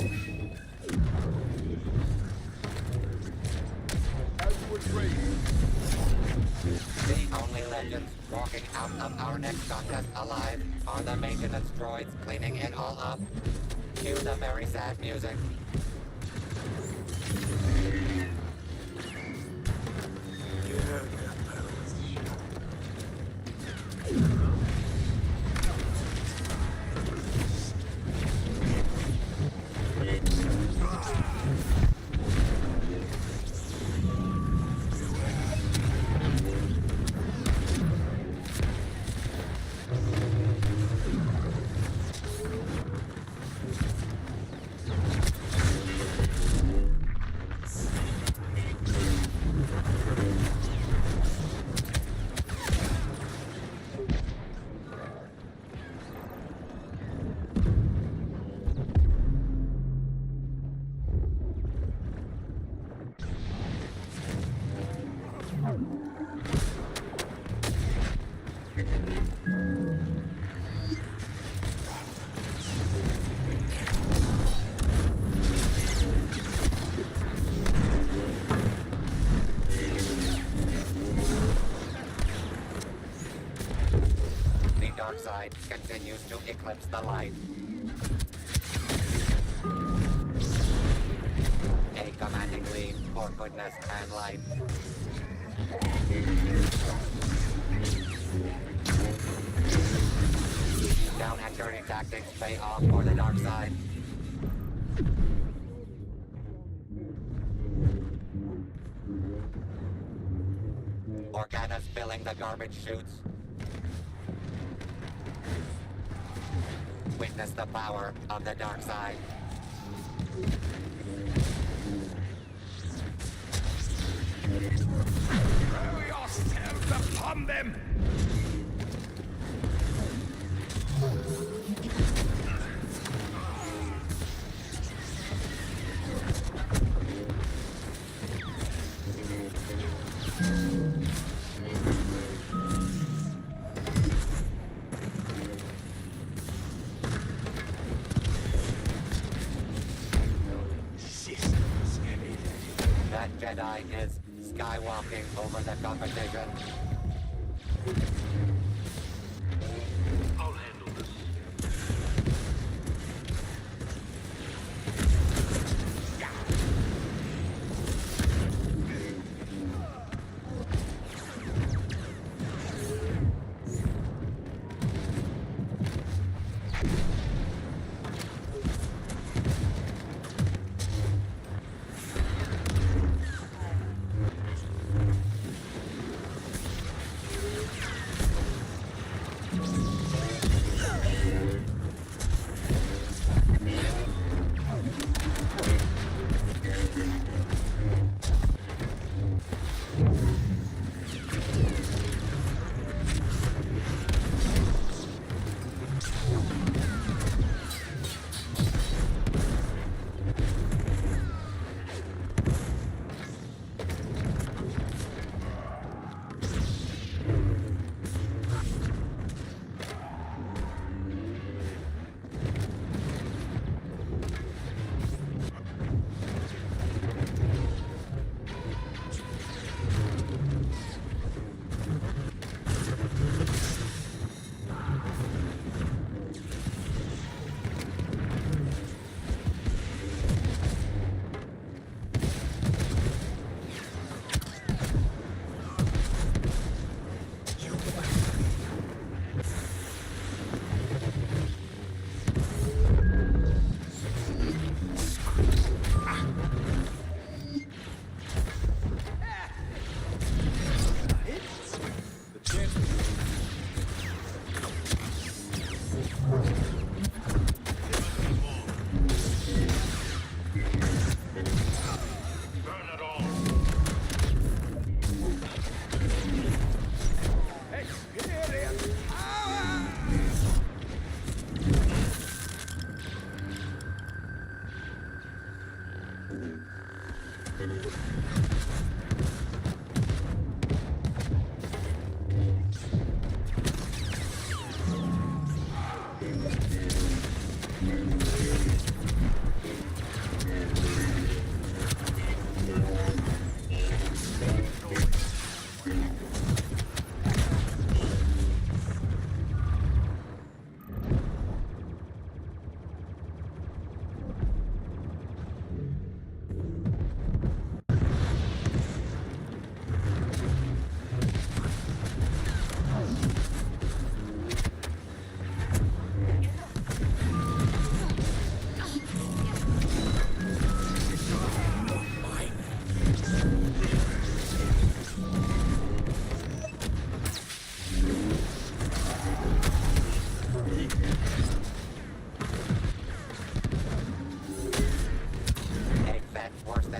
As you were trained. The only legends walking out of our next contest alive are the maintenance droids cleaning it all up. Cue the very sad music. side continues to eclipse the light. A commanding lead for goodness and light. Down and dirty tactics pay off for the dark side. Organas filling the garbage chutes. Witness the power of the dark side. Throw yourselves upon them! That Jedi is skywalking over the competition. I'll handle this.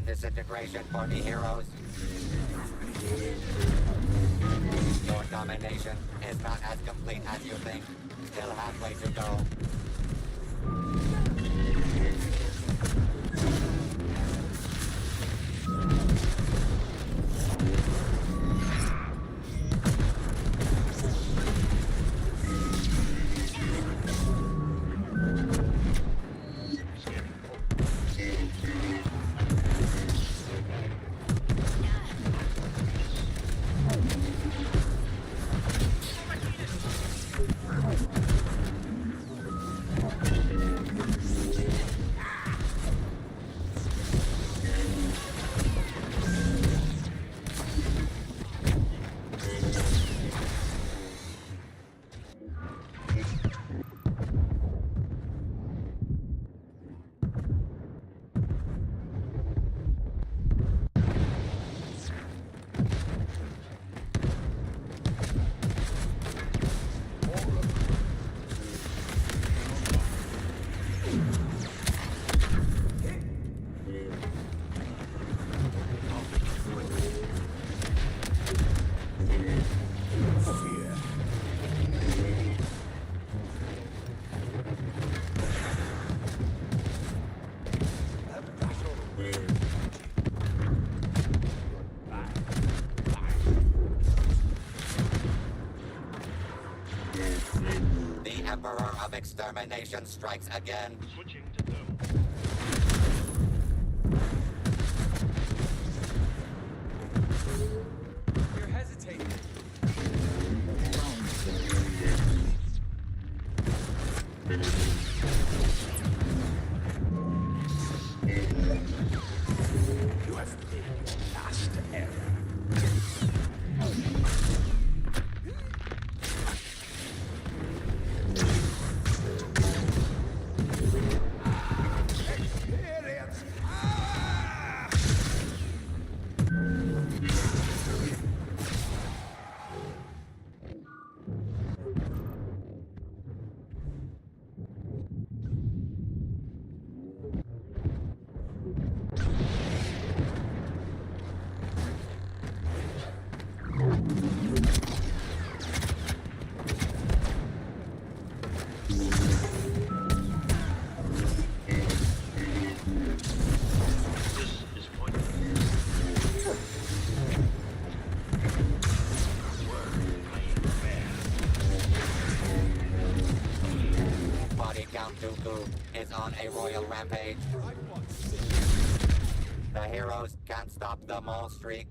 Disintegration for the heroes. Your domination is not as complete as you think. Still halfway to go. extermination strikes again. Switching to thermal. You're hesitating. You have made your last error. Body Count Dooku is on a royal rampage. The heroes can't stop the mole streak.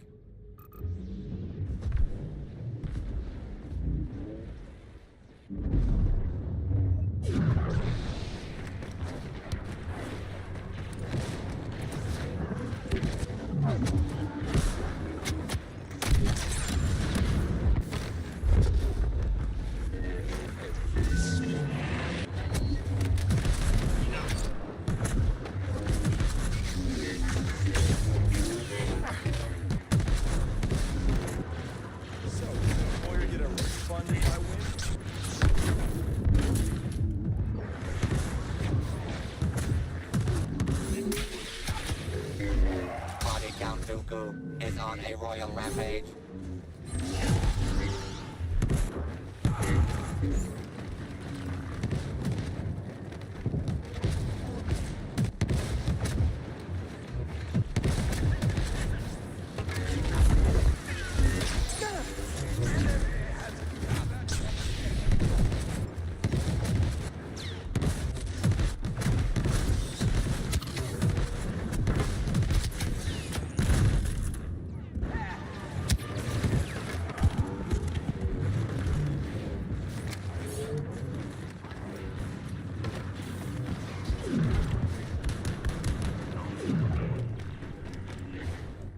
Body Count Dooku is on a royal rampage.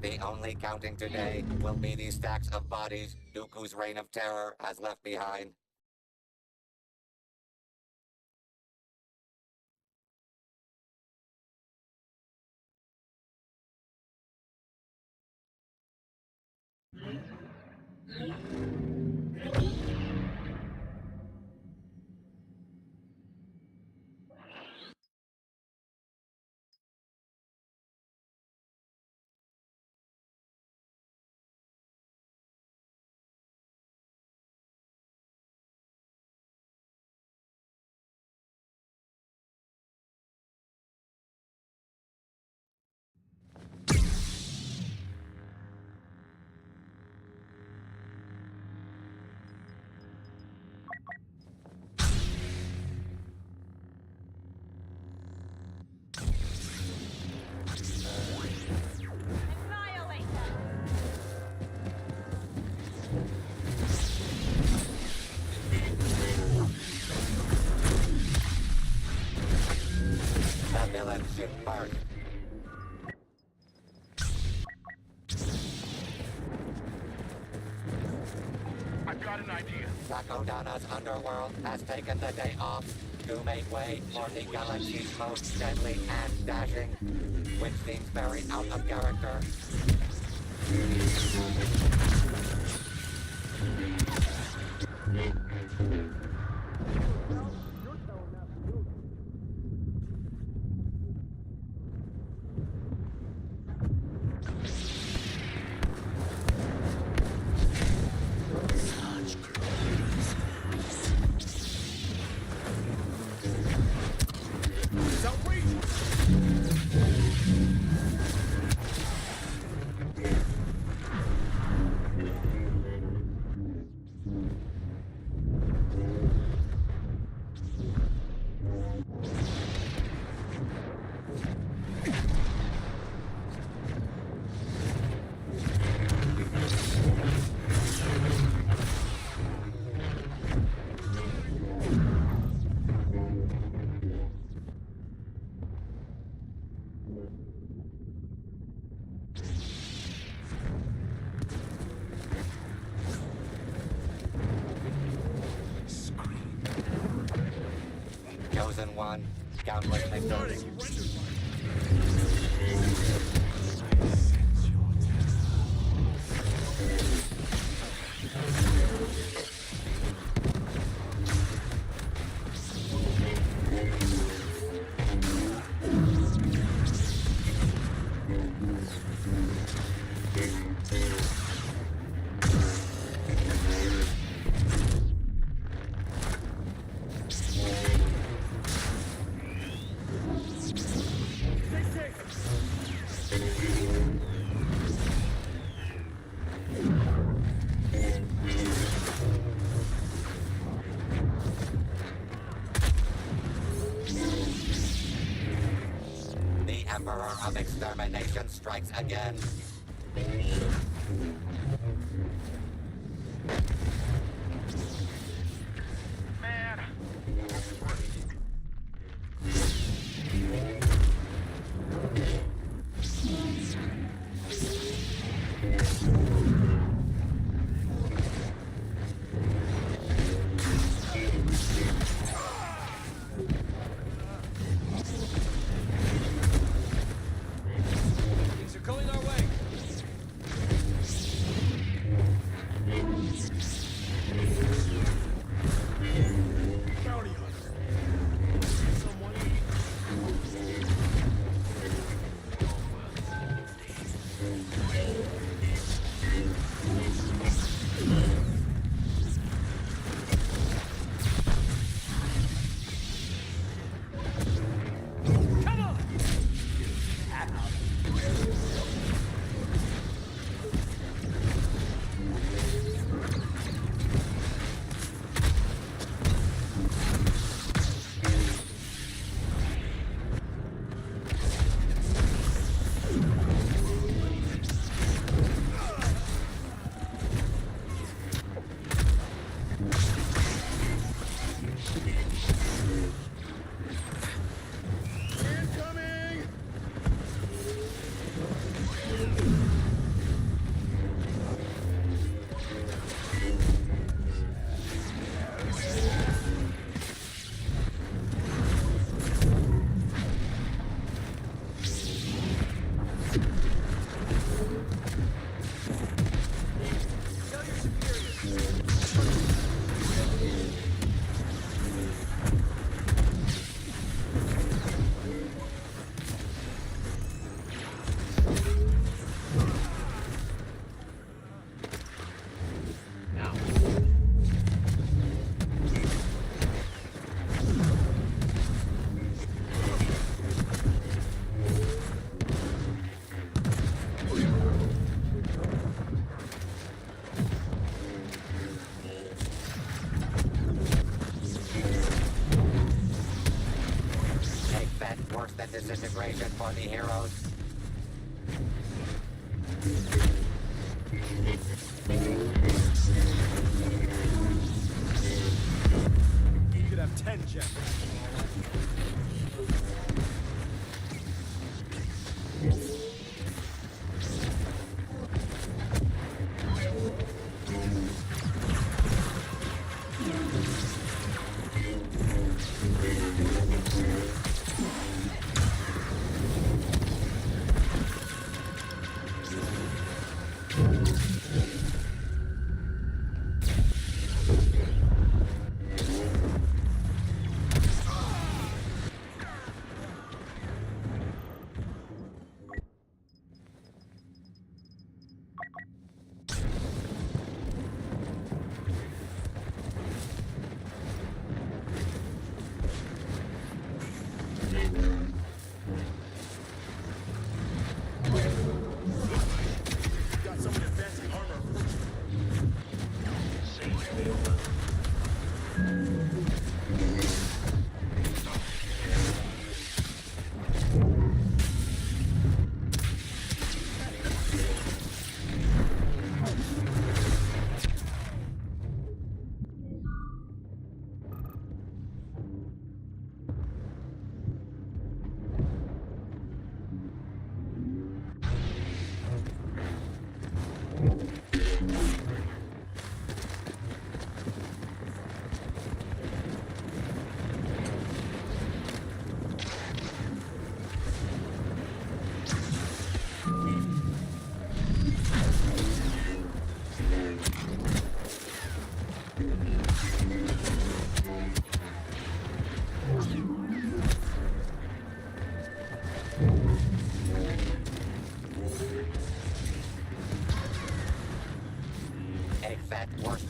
The only counting today will be the stacks of bodies Dooku's reign of terror has left behind. The villain should first. I've got an idea. Takodana's underworld has taken the day off to make way for the galaxy's most deadly and dashing, which seems very out of character. won countless victories. The Emperor of Extermination strikes again. Man. Things are going our way. Bounty hunter. Someone Come on. incoming! Tell your superiors. Now. A fate worse than disintegration for the heroes. You could have 10 jets.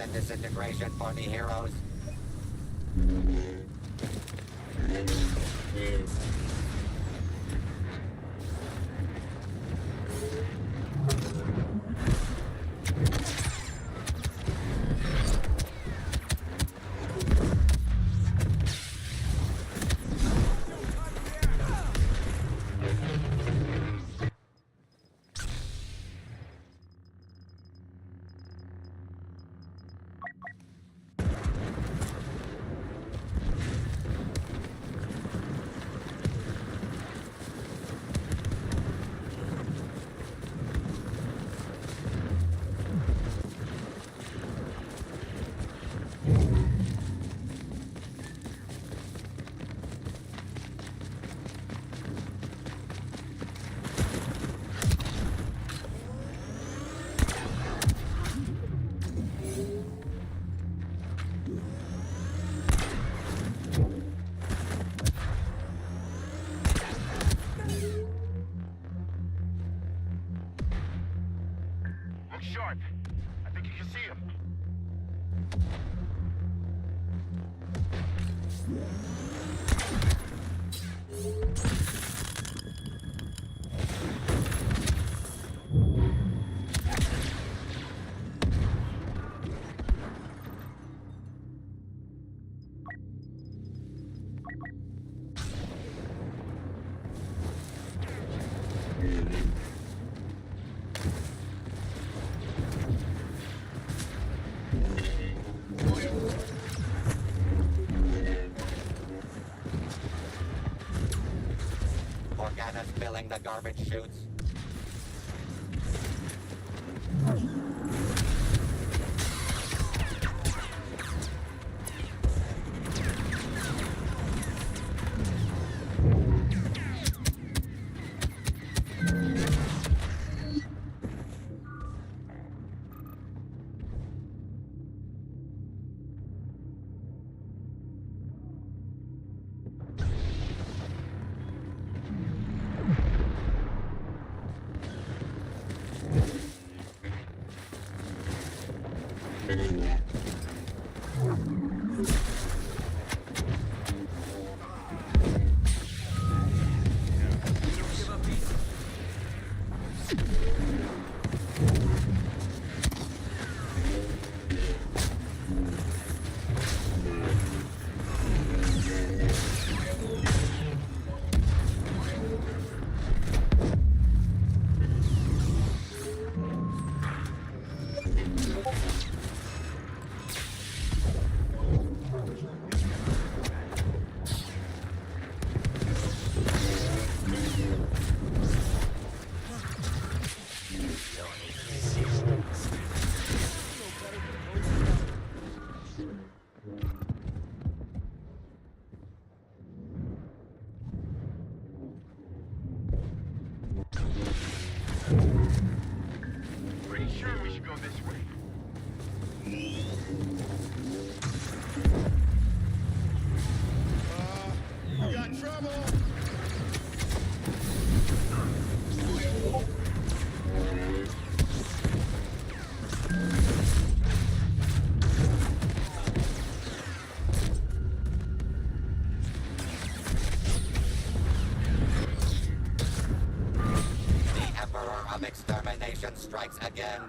and disintegration for the heroes. Look sharp. I think you can see him. Organa's filling the garbage chutes. Pretty sure we should go this way. We got trouble. The Emperor of Extermination strikes again.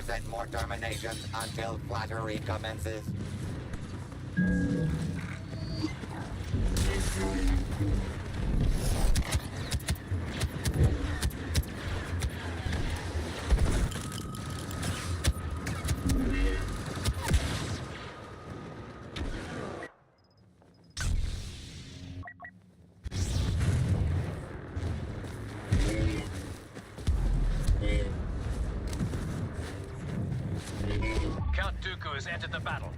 1% more terminations until flattery commences. Count Dooku has entered the battle.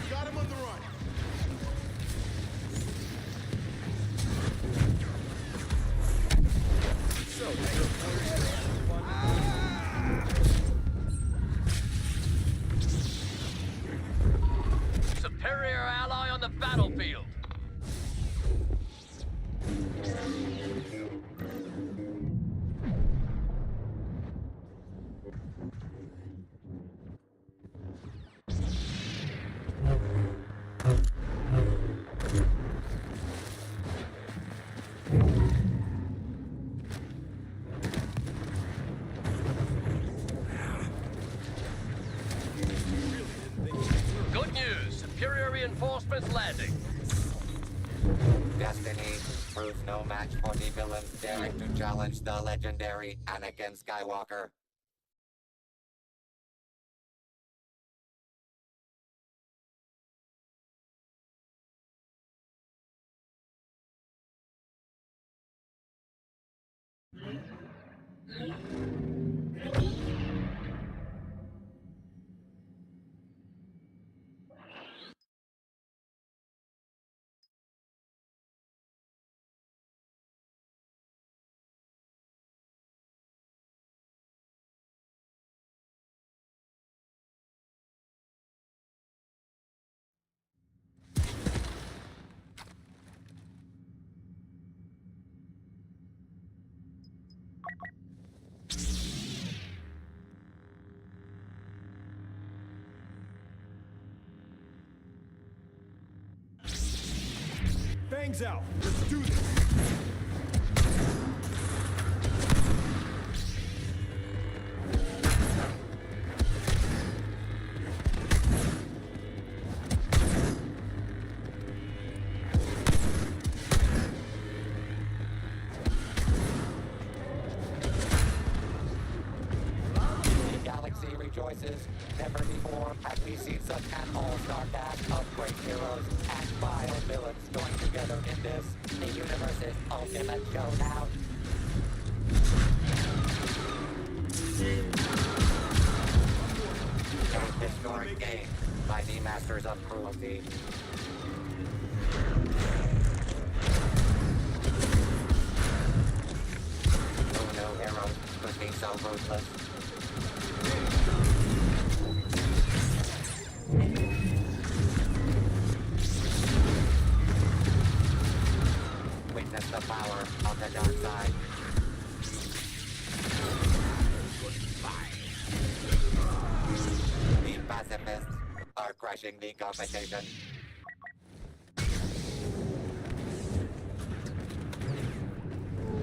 Got him on the run. Superior ally on the battlefield. Good news. Superior reinforcements landing. Destiny proves no match for the villains daring to challenge the legendary Anakin Skywalker. Fangs out. Let's do this. The galaxy rejoices. Never before have we seen such an all-star cast of great heroes and vile villains joined together in this, the universe's ultimate showdown. A historic game by the masters of cruelty. Who knew heroes could be so ruthless? Witness the power of the dark side. The pacifists are crushing the competition.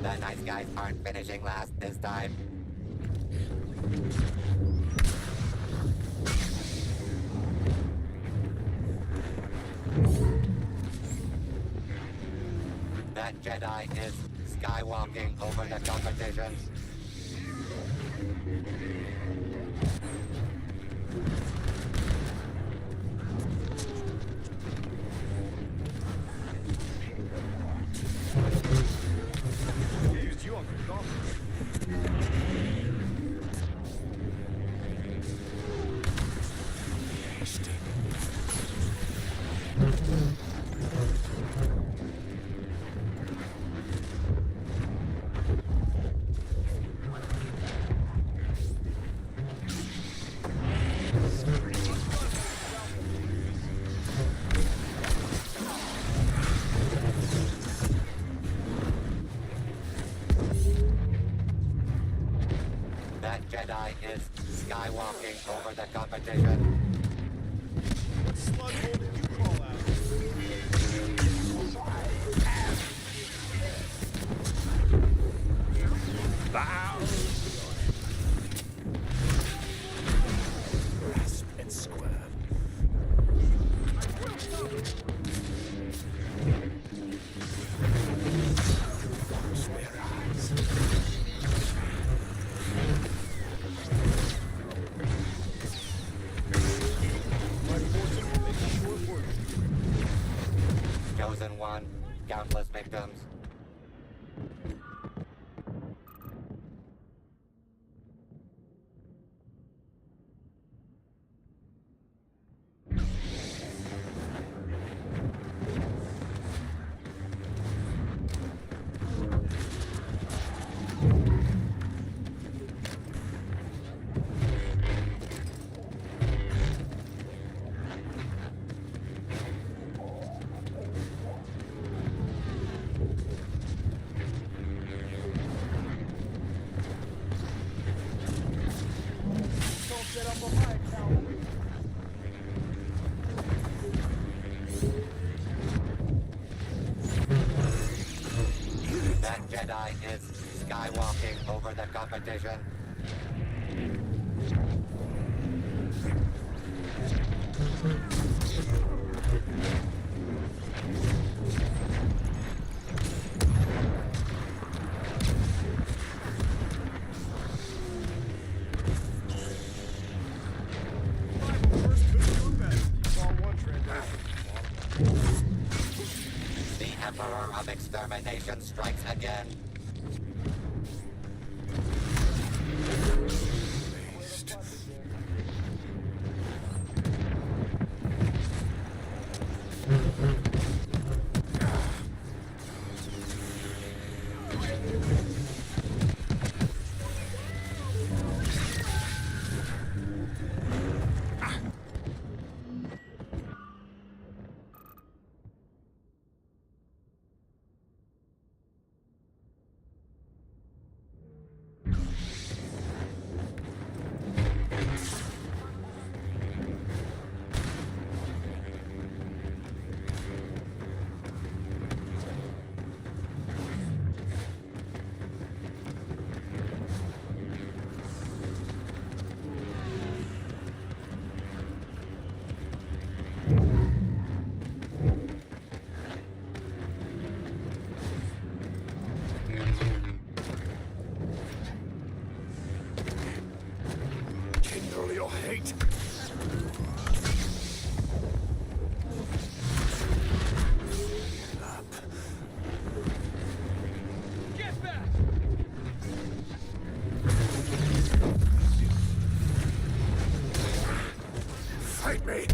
The nice guys aren't finishing last this time. That Jedi is skywalking over the competition. Used you on the dolphin. is skywalking over the competition. What slug hole did you call out? Bow. Grasp and squirm. Spare eyes. Chosen one, countless victims. That Jedi is skywalking over the competition. The Emperor of Extermination strikes again. Kindle your hate. Get back! Fight me.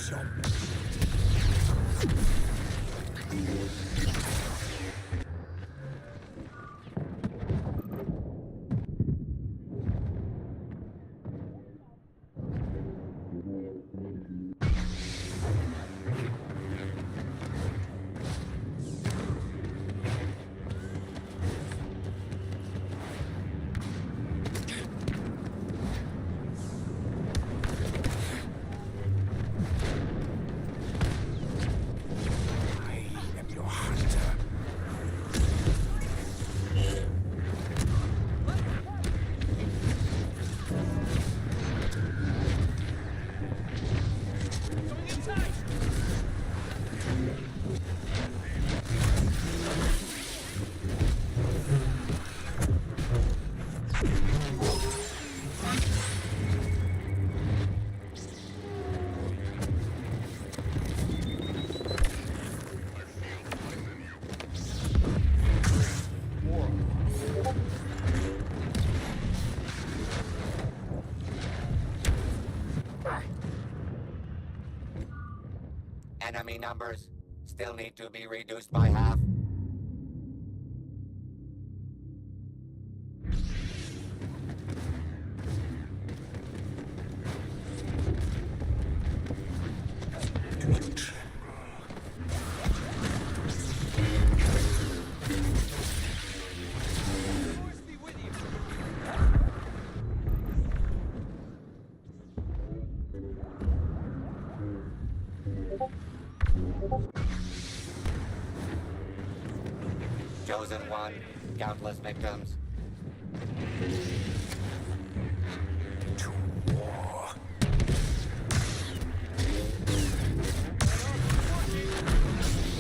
Destruction. Enemy numbers still need to be reduced by half. Chosen one, countless victims. To war.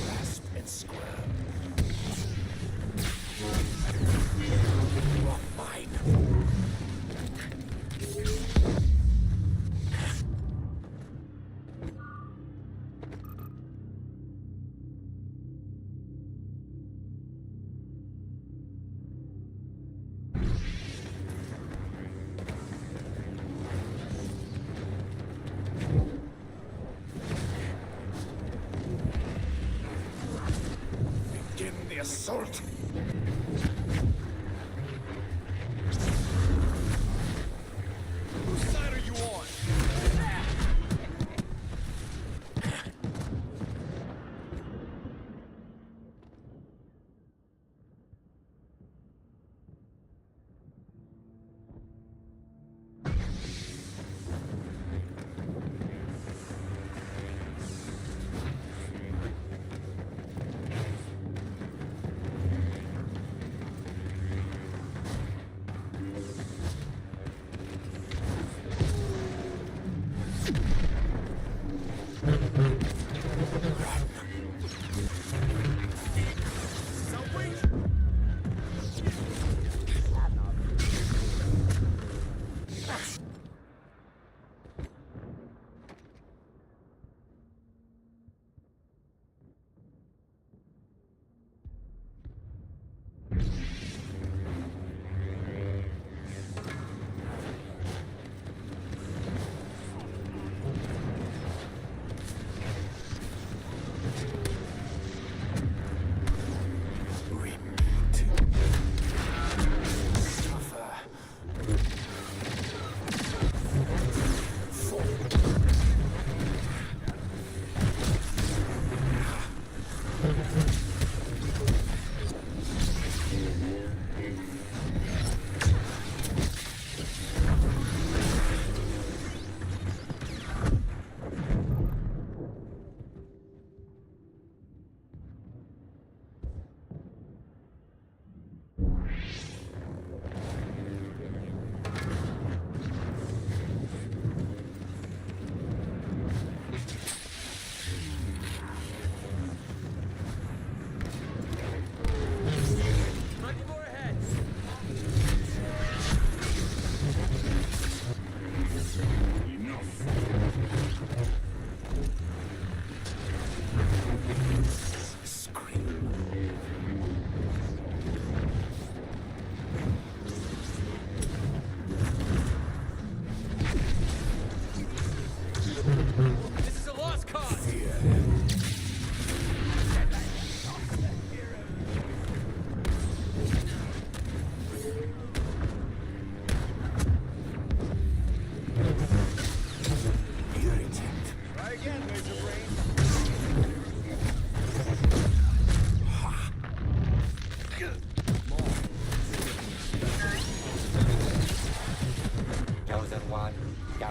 Grasp and squirm. You are mine. Begin the assault. Whose side are you on?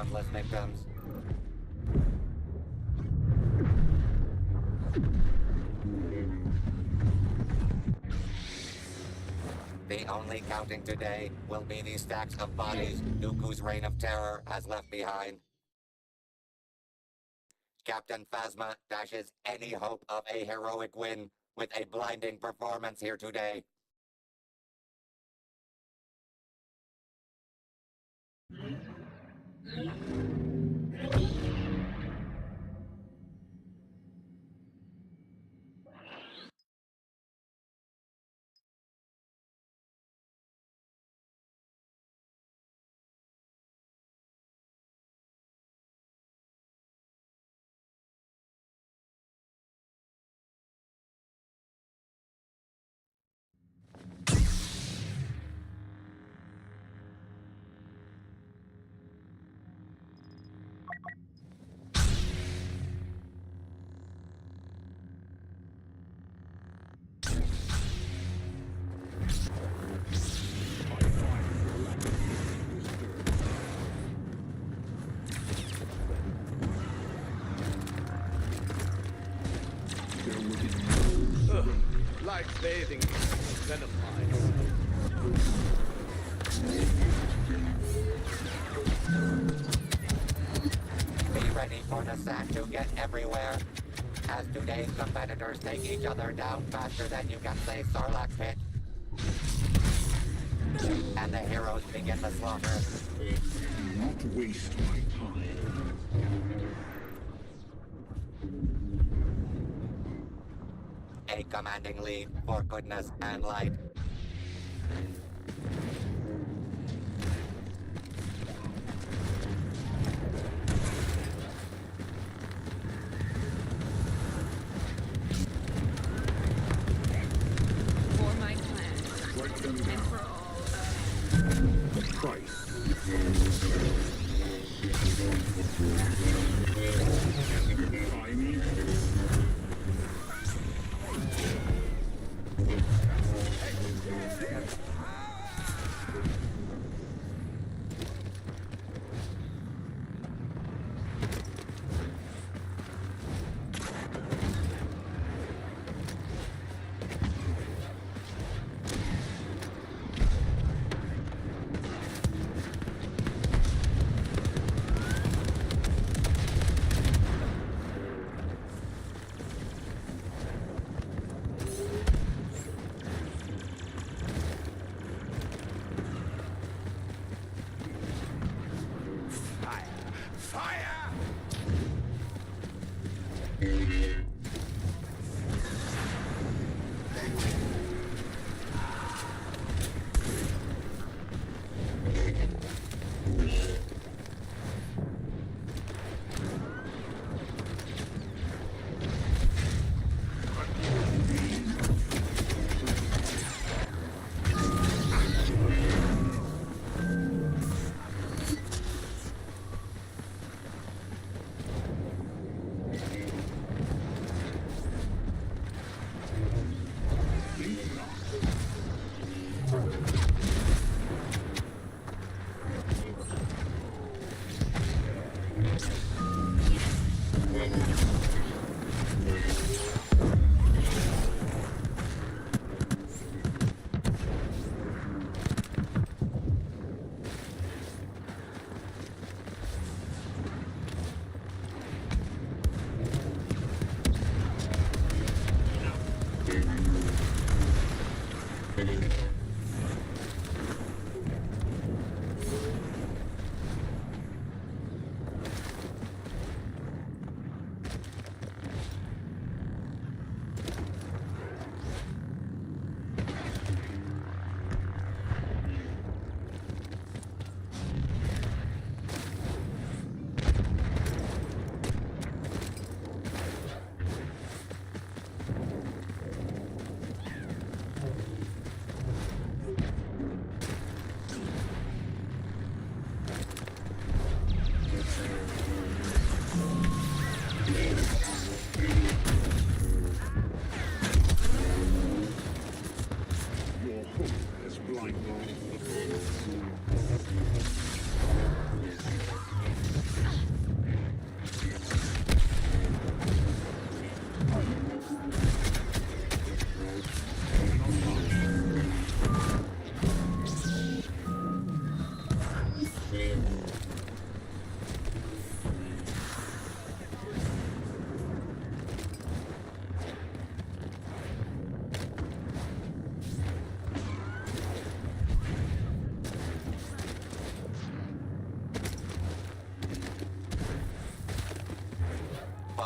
countless victims. The only counting today will be the stacks of bodies Dooku's reign of terror has left behind. Captain Phasma dashes any hope of a heroic win with a blinding performance here today. Like bathing in venom lines. Be ready for the sand to get everywhere, as today's competitors take each other down faster than you can say Sarlacc pit. And the heroes begin the slaughter. Not waste my time. A commanding lead for goodness and light. For my clan, and for all The price.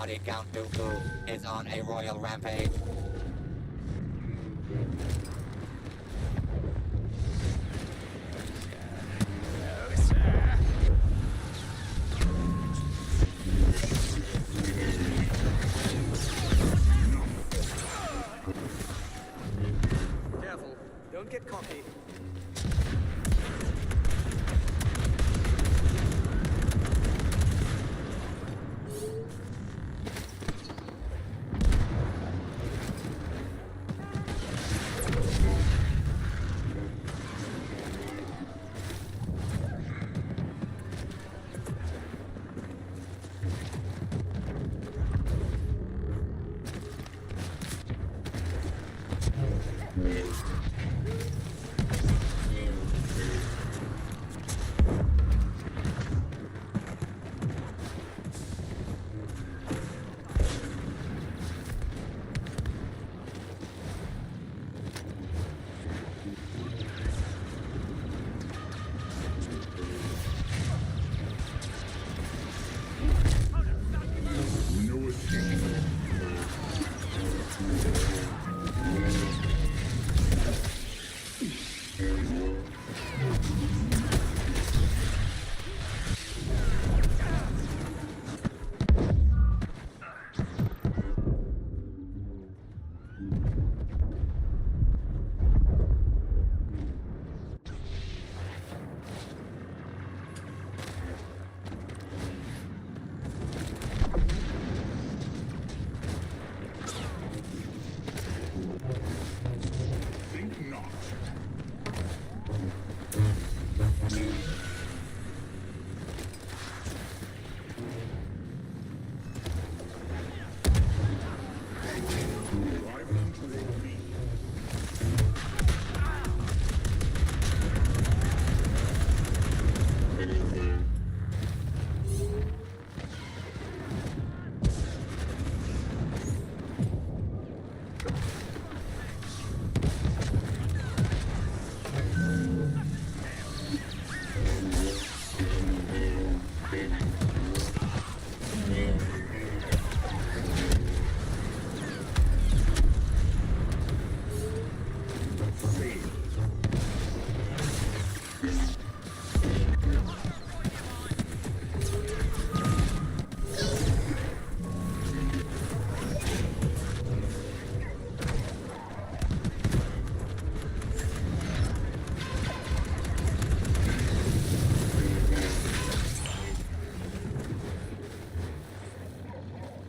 body Count Dooku is on a royal rampage. Careful, don't get cocky.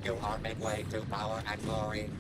You are midway to power and glory.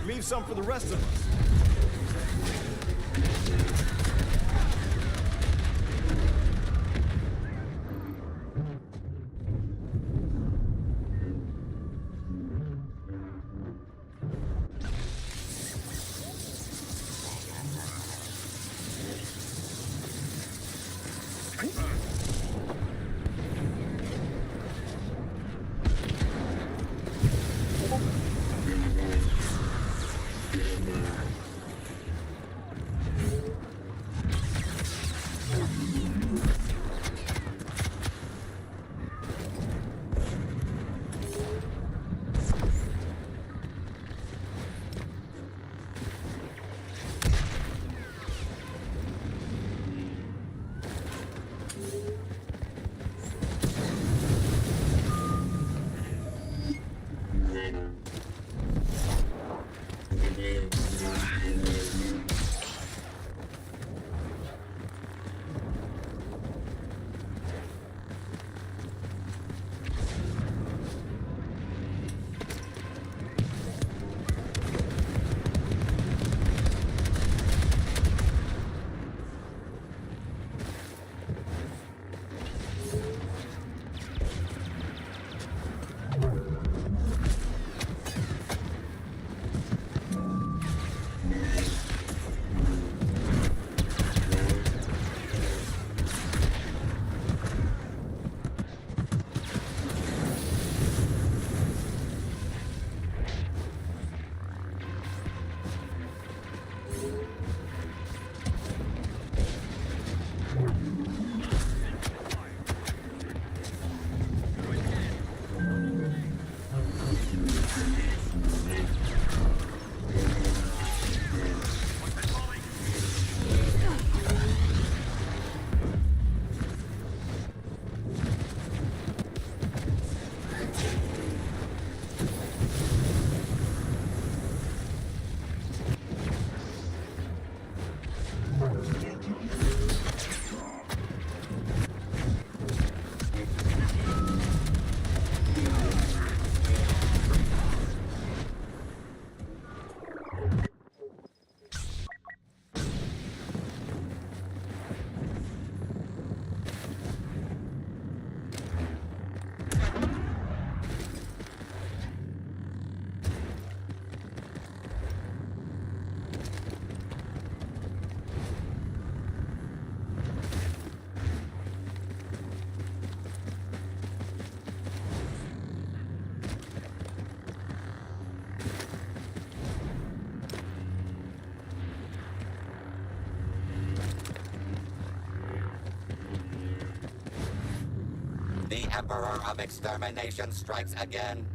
Leave some for the rest of us. The Emperor of Extermination strikes again.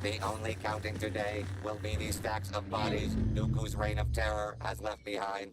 The only counting today will be these stacks of bodies Dooku's reign of terror has left behind.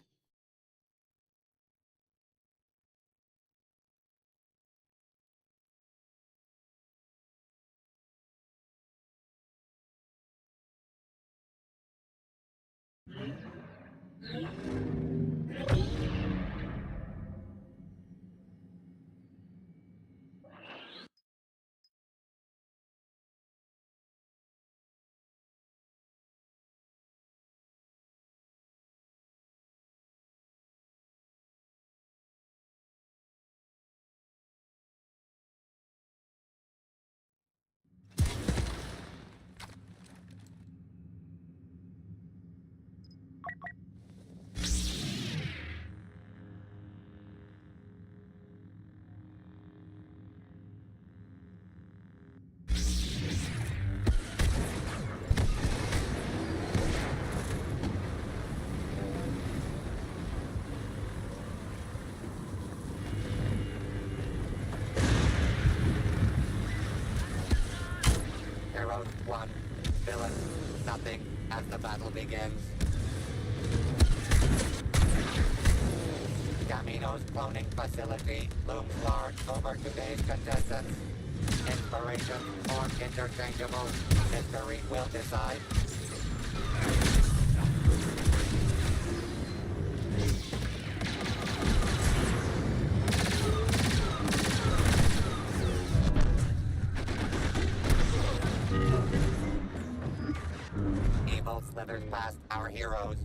Heroes 1, villains nothing as the battle begins. Camino's cloning facility looms large over today's contestants. Inspiration or interchangeable, history will decide. Evil slithers past our heroes.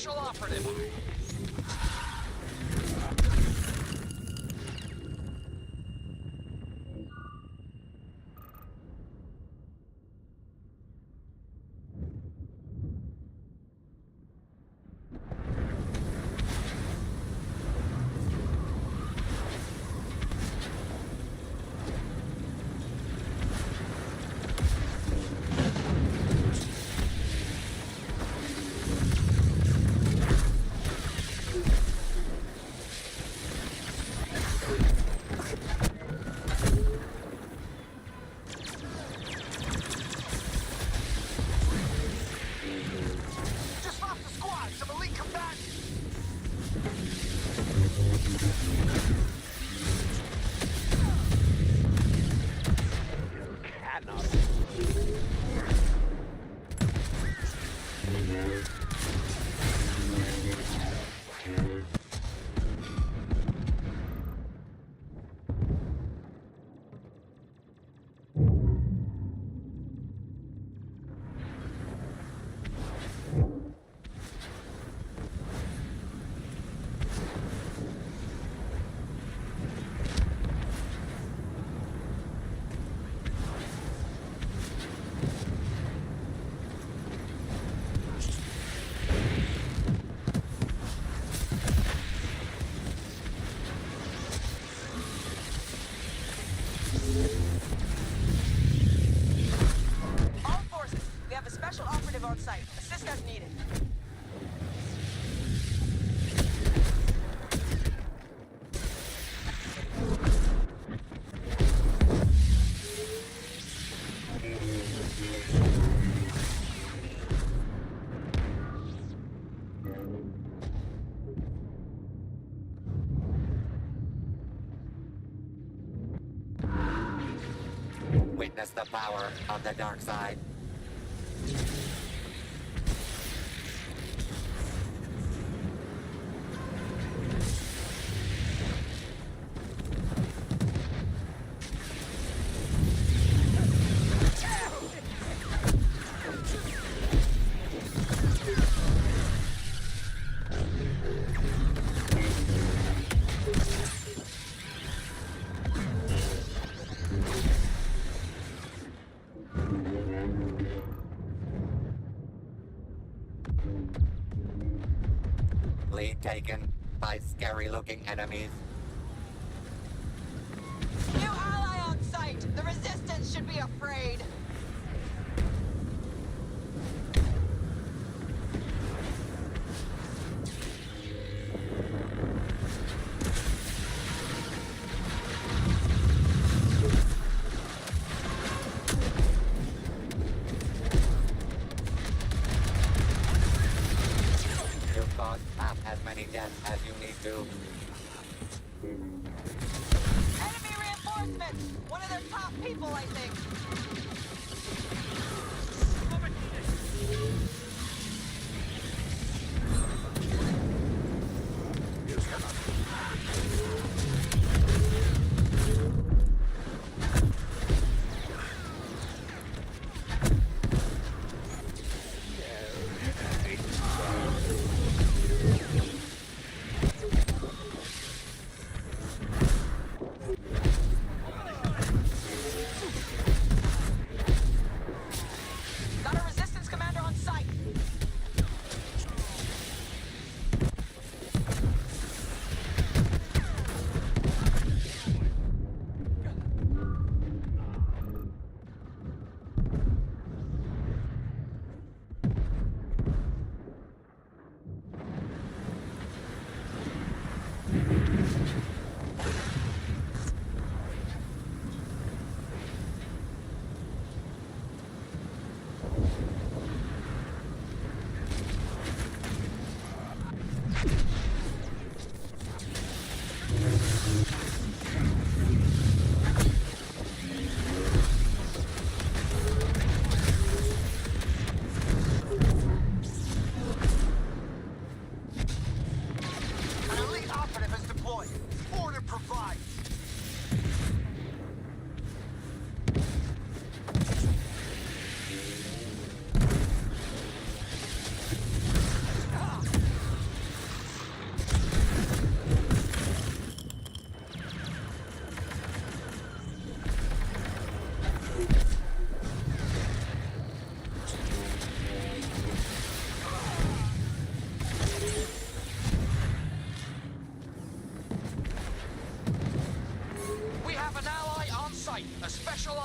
special operative. Just lost the squad, some elite combatants. All forces, we have a special operative on site. Assist as needed. Witness the power of the dark side. Lead taken by scary-looking enemies. New ally on site. The resistance should be afraid. You've caused half as many deaths as you need to. Enemy reinforcements. One of their top people, I think. Got a resistance commander on site.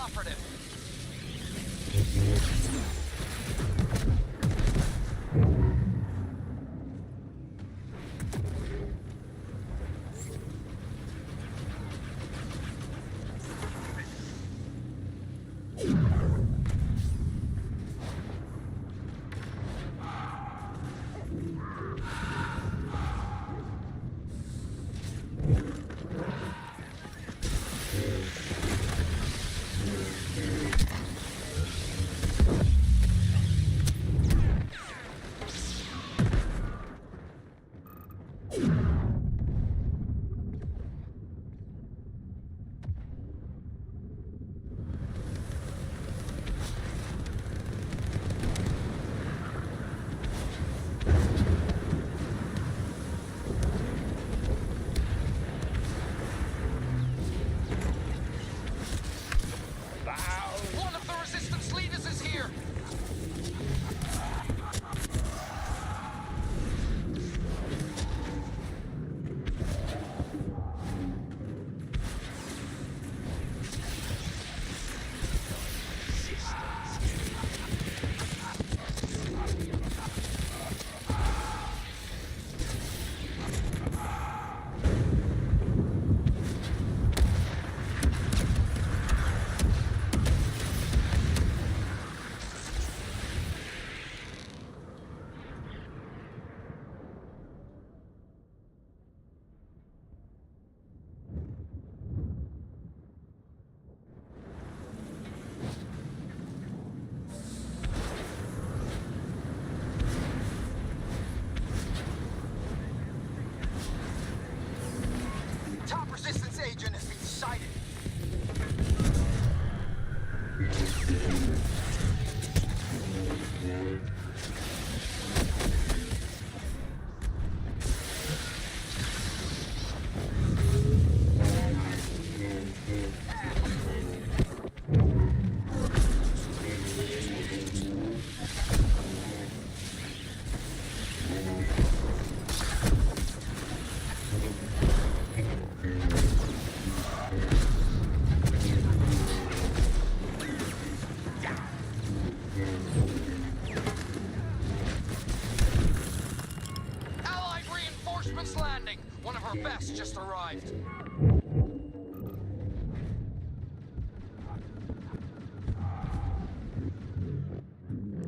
operative. One of the resistance leaders is here. Top resistance agent has been sighted. Allied reinforcements landing. One of our best just arrived.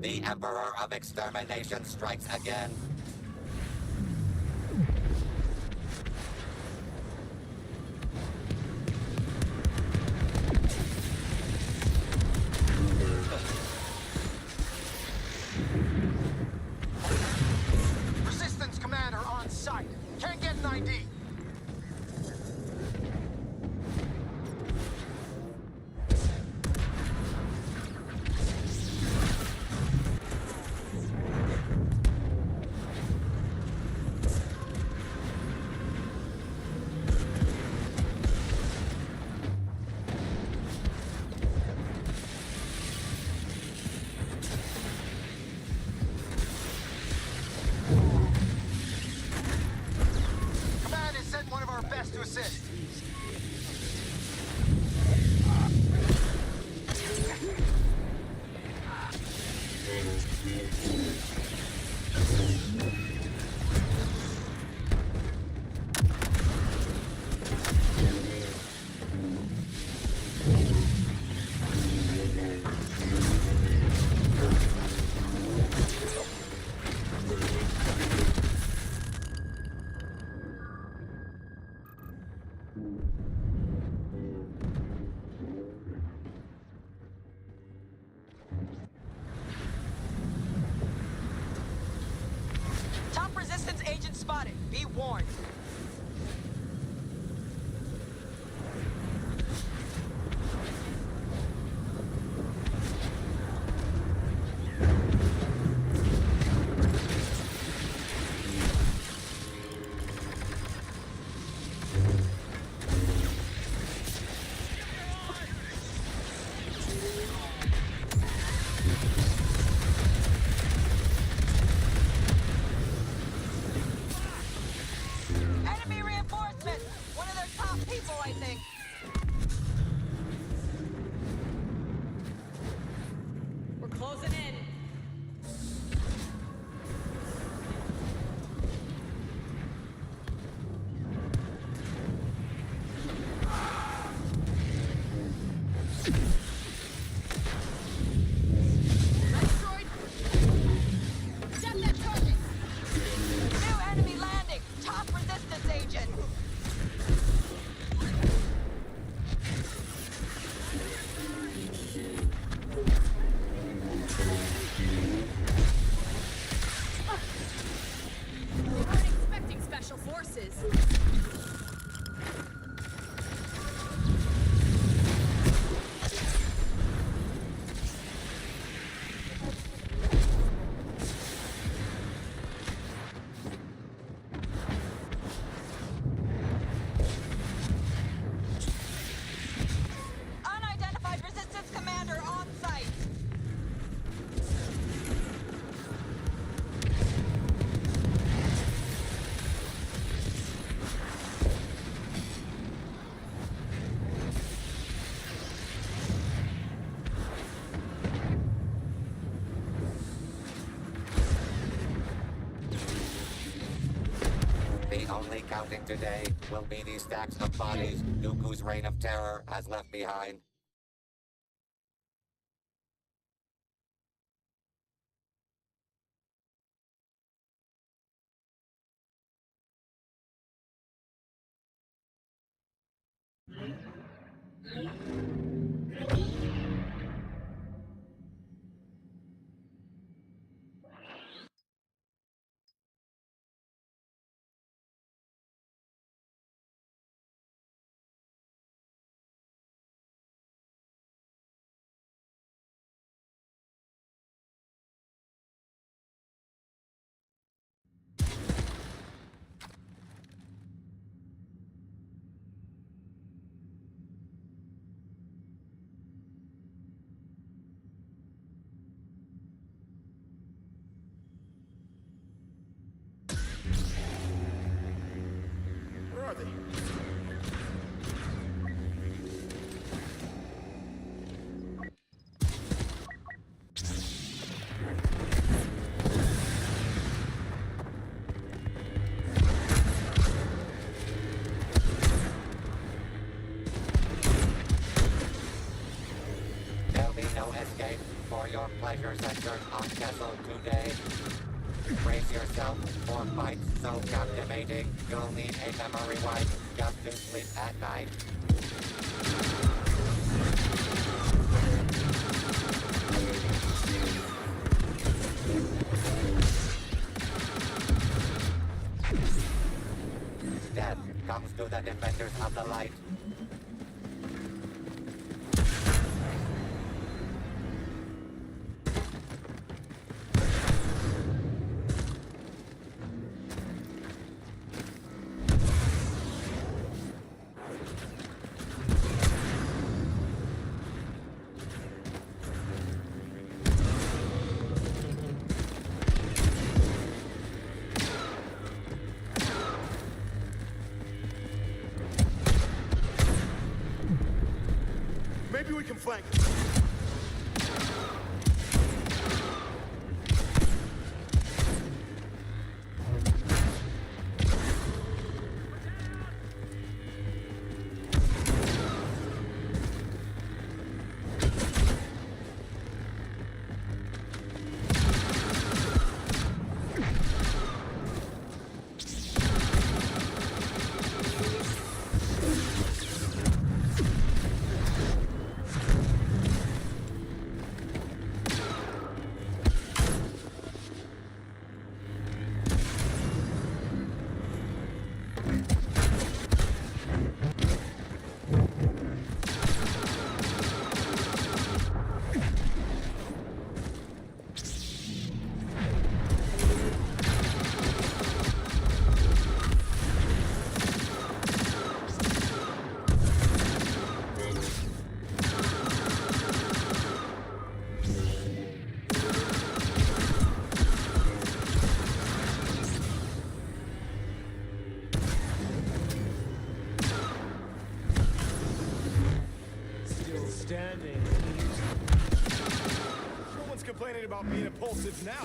The Emperor of Extermination strikes again. Resistance commander on site. Can't get an ID. Command has sent one of our best to assist. Top resistance agent spotted. Be warned. Enemy reinforcements! One of their top people, I think. forces. Unidentified resistance commander on site. The only counting today will be these stacks of bodies Dooku's reign of terror has left behind. Where are they? There'll be no escape for your pleasure centered on Kessel today. Brace yourself for fights so captivating, you'll need a memory wipe just to sleep at night. Death comes to the defenders of the light. Maybe we can flank. Standing. No one's complaining about being impulsive now.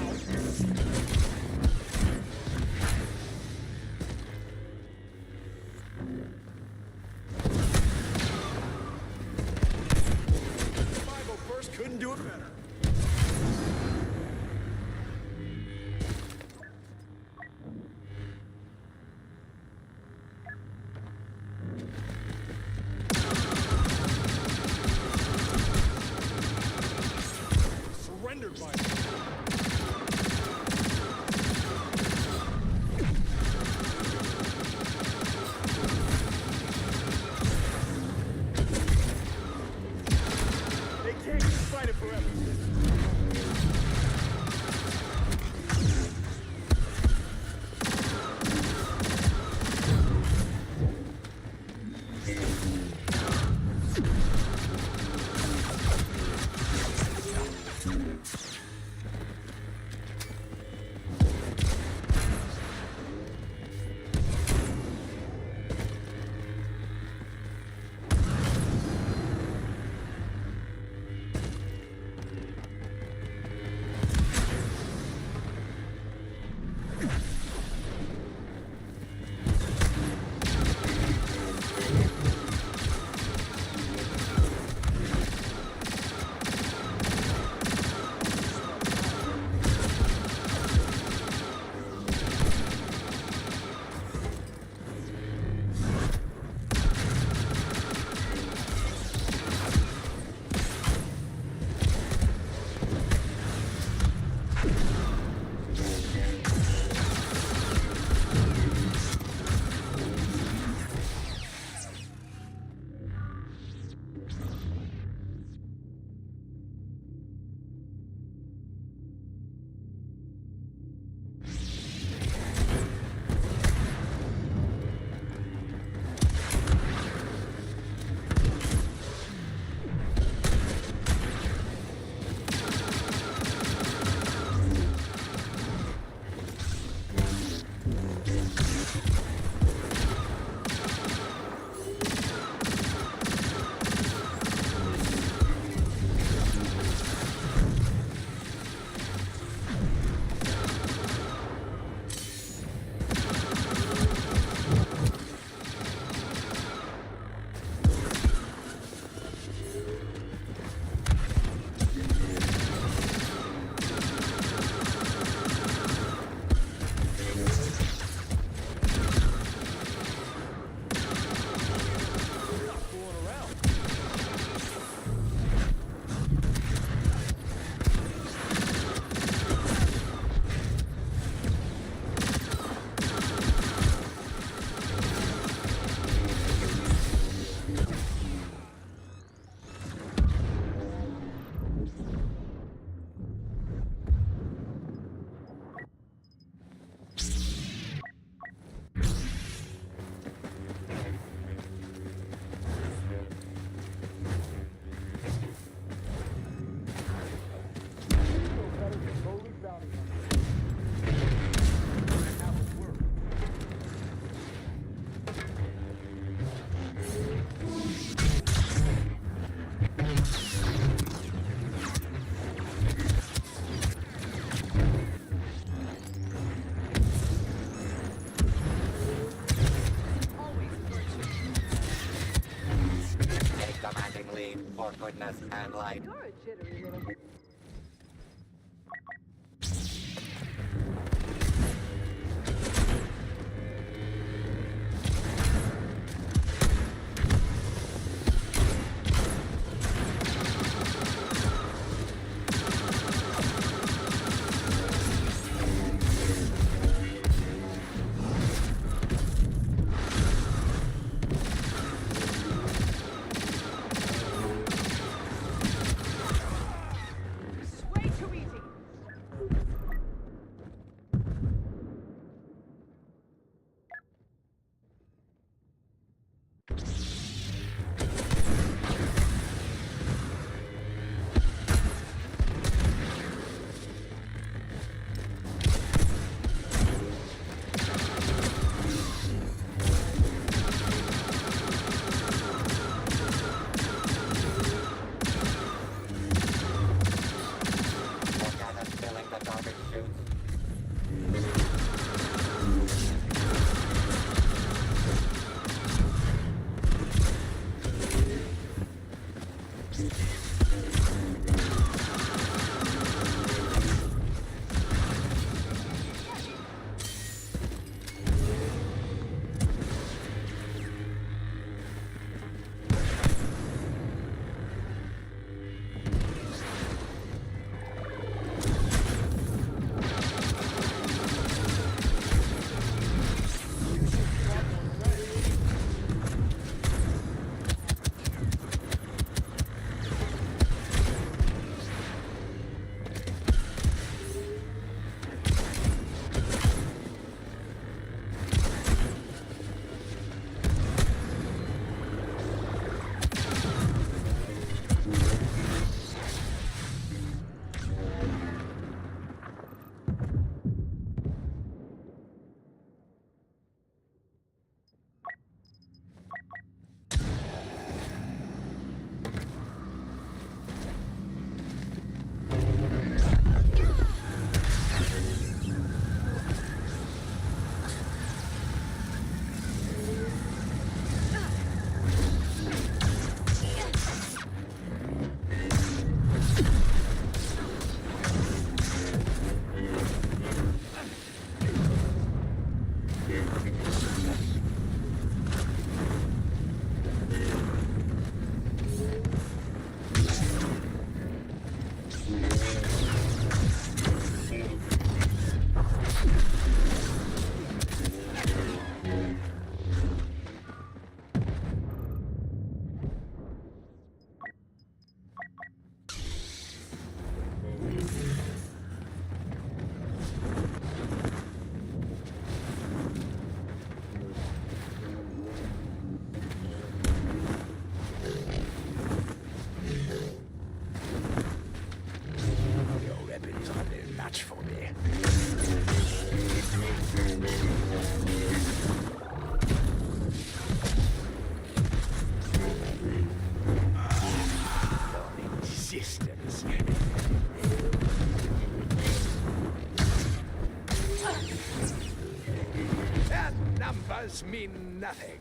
Survival first couldn't do it better. Surrendered by for goodness and light. You're a jittery little... Way too easy. Organic filling the garbage chutes. Your weapons are no match for me. Your existence. That numbers mean nothing.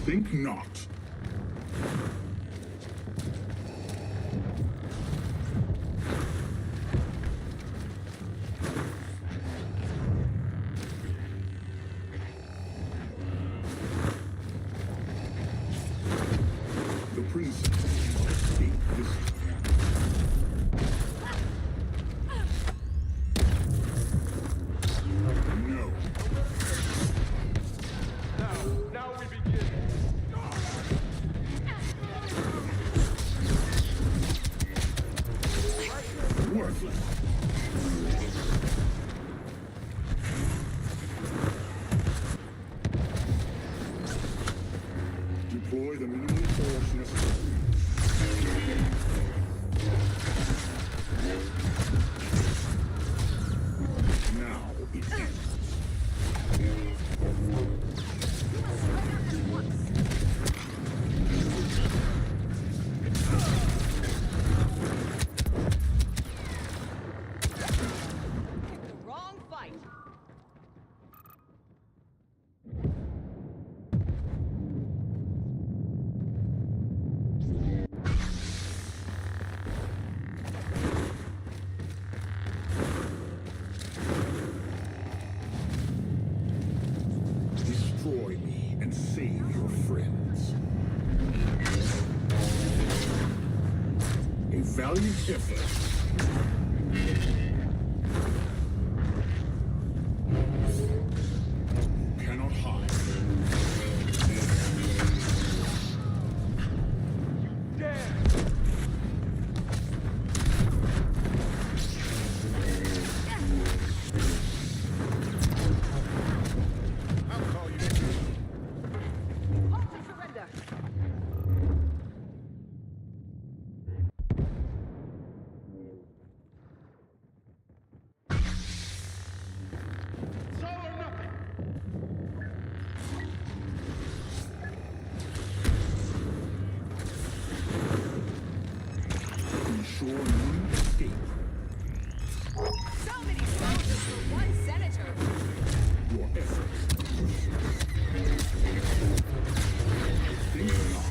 Think not. The princess must escape this time. No. Now we begin. Worthless. Deploy the minimal force necessary. Now it ends. Wrong fight. Destroy me and save your friends. A valiant effort. Cannot hide. Ensure none escape. So many soldiers for one senator. Your efforts. Think not.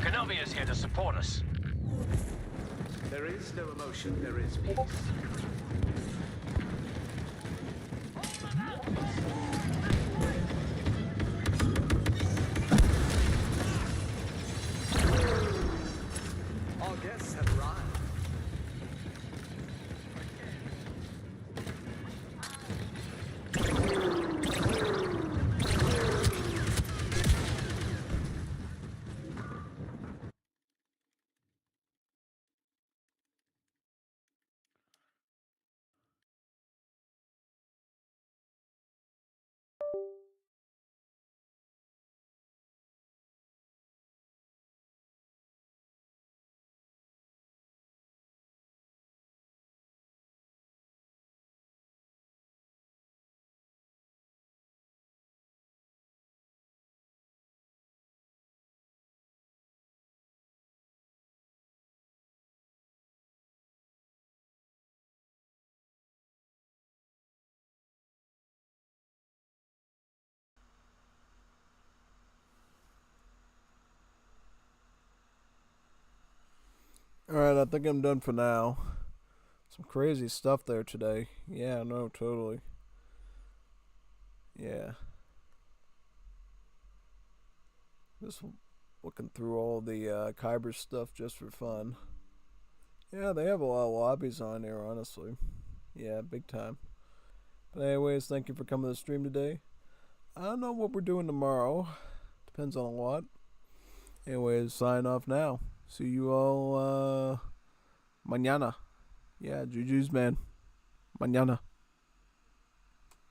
Kenobi is here to support us. There is no emotion, there is peace. Our guests have arrived. Alright, I think I'm done for now. Some crazy stuff there today. Yeah, no, totally. Yeah. Just looking through all the Kyber stuff just for fun. Yeah, they have a lot of lobbies on there, honestly. Yeah, big time. But anyways, thank you for coming to the stream today. I don't know what we're doing tomorrow. Depends on a lot. Anyways, sign off now. See you all mañana. Yeah, Juju's man. Mañana.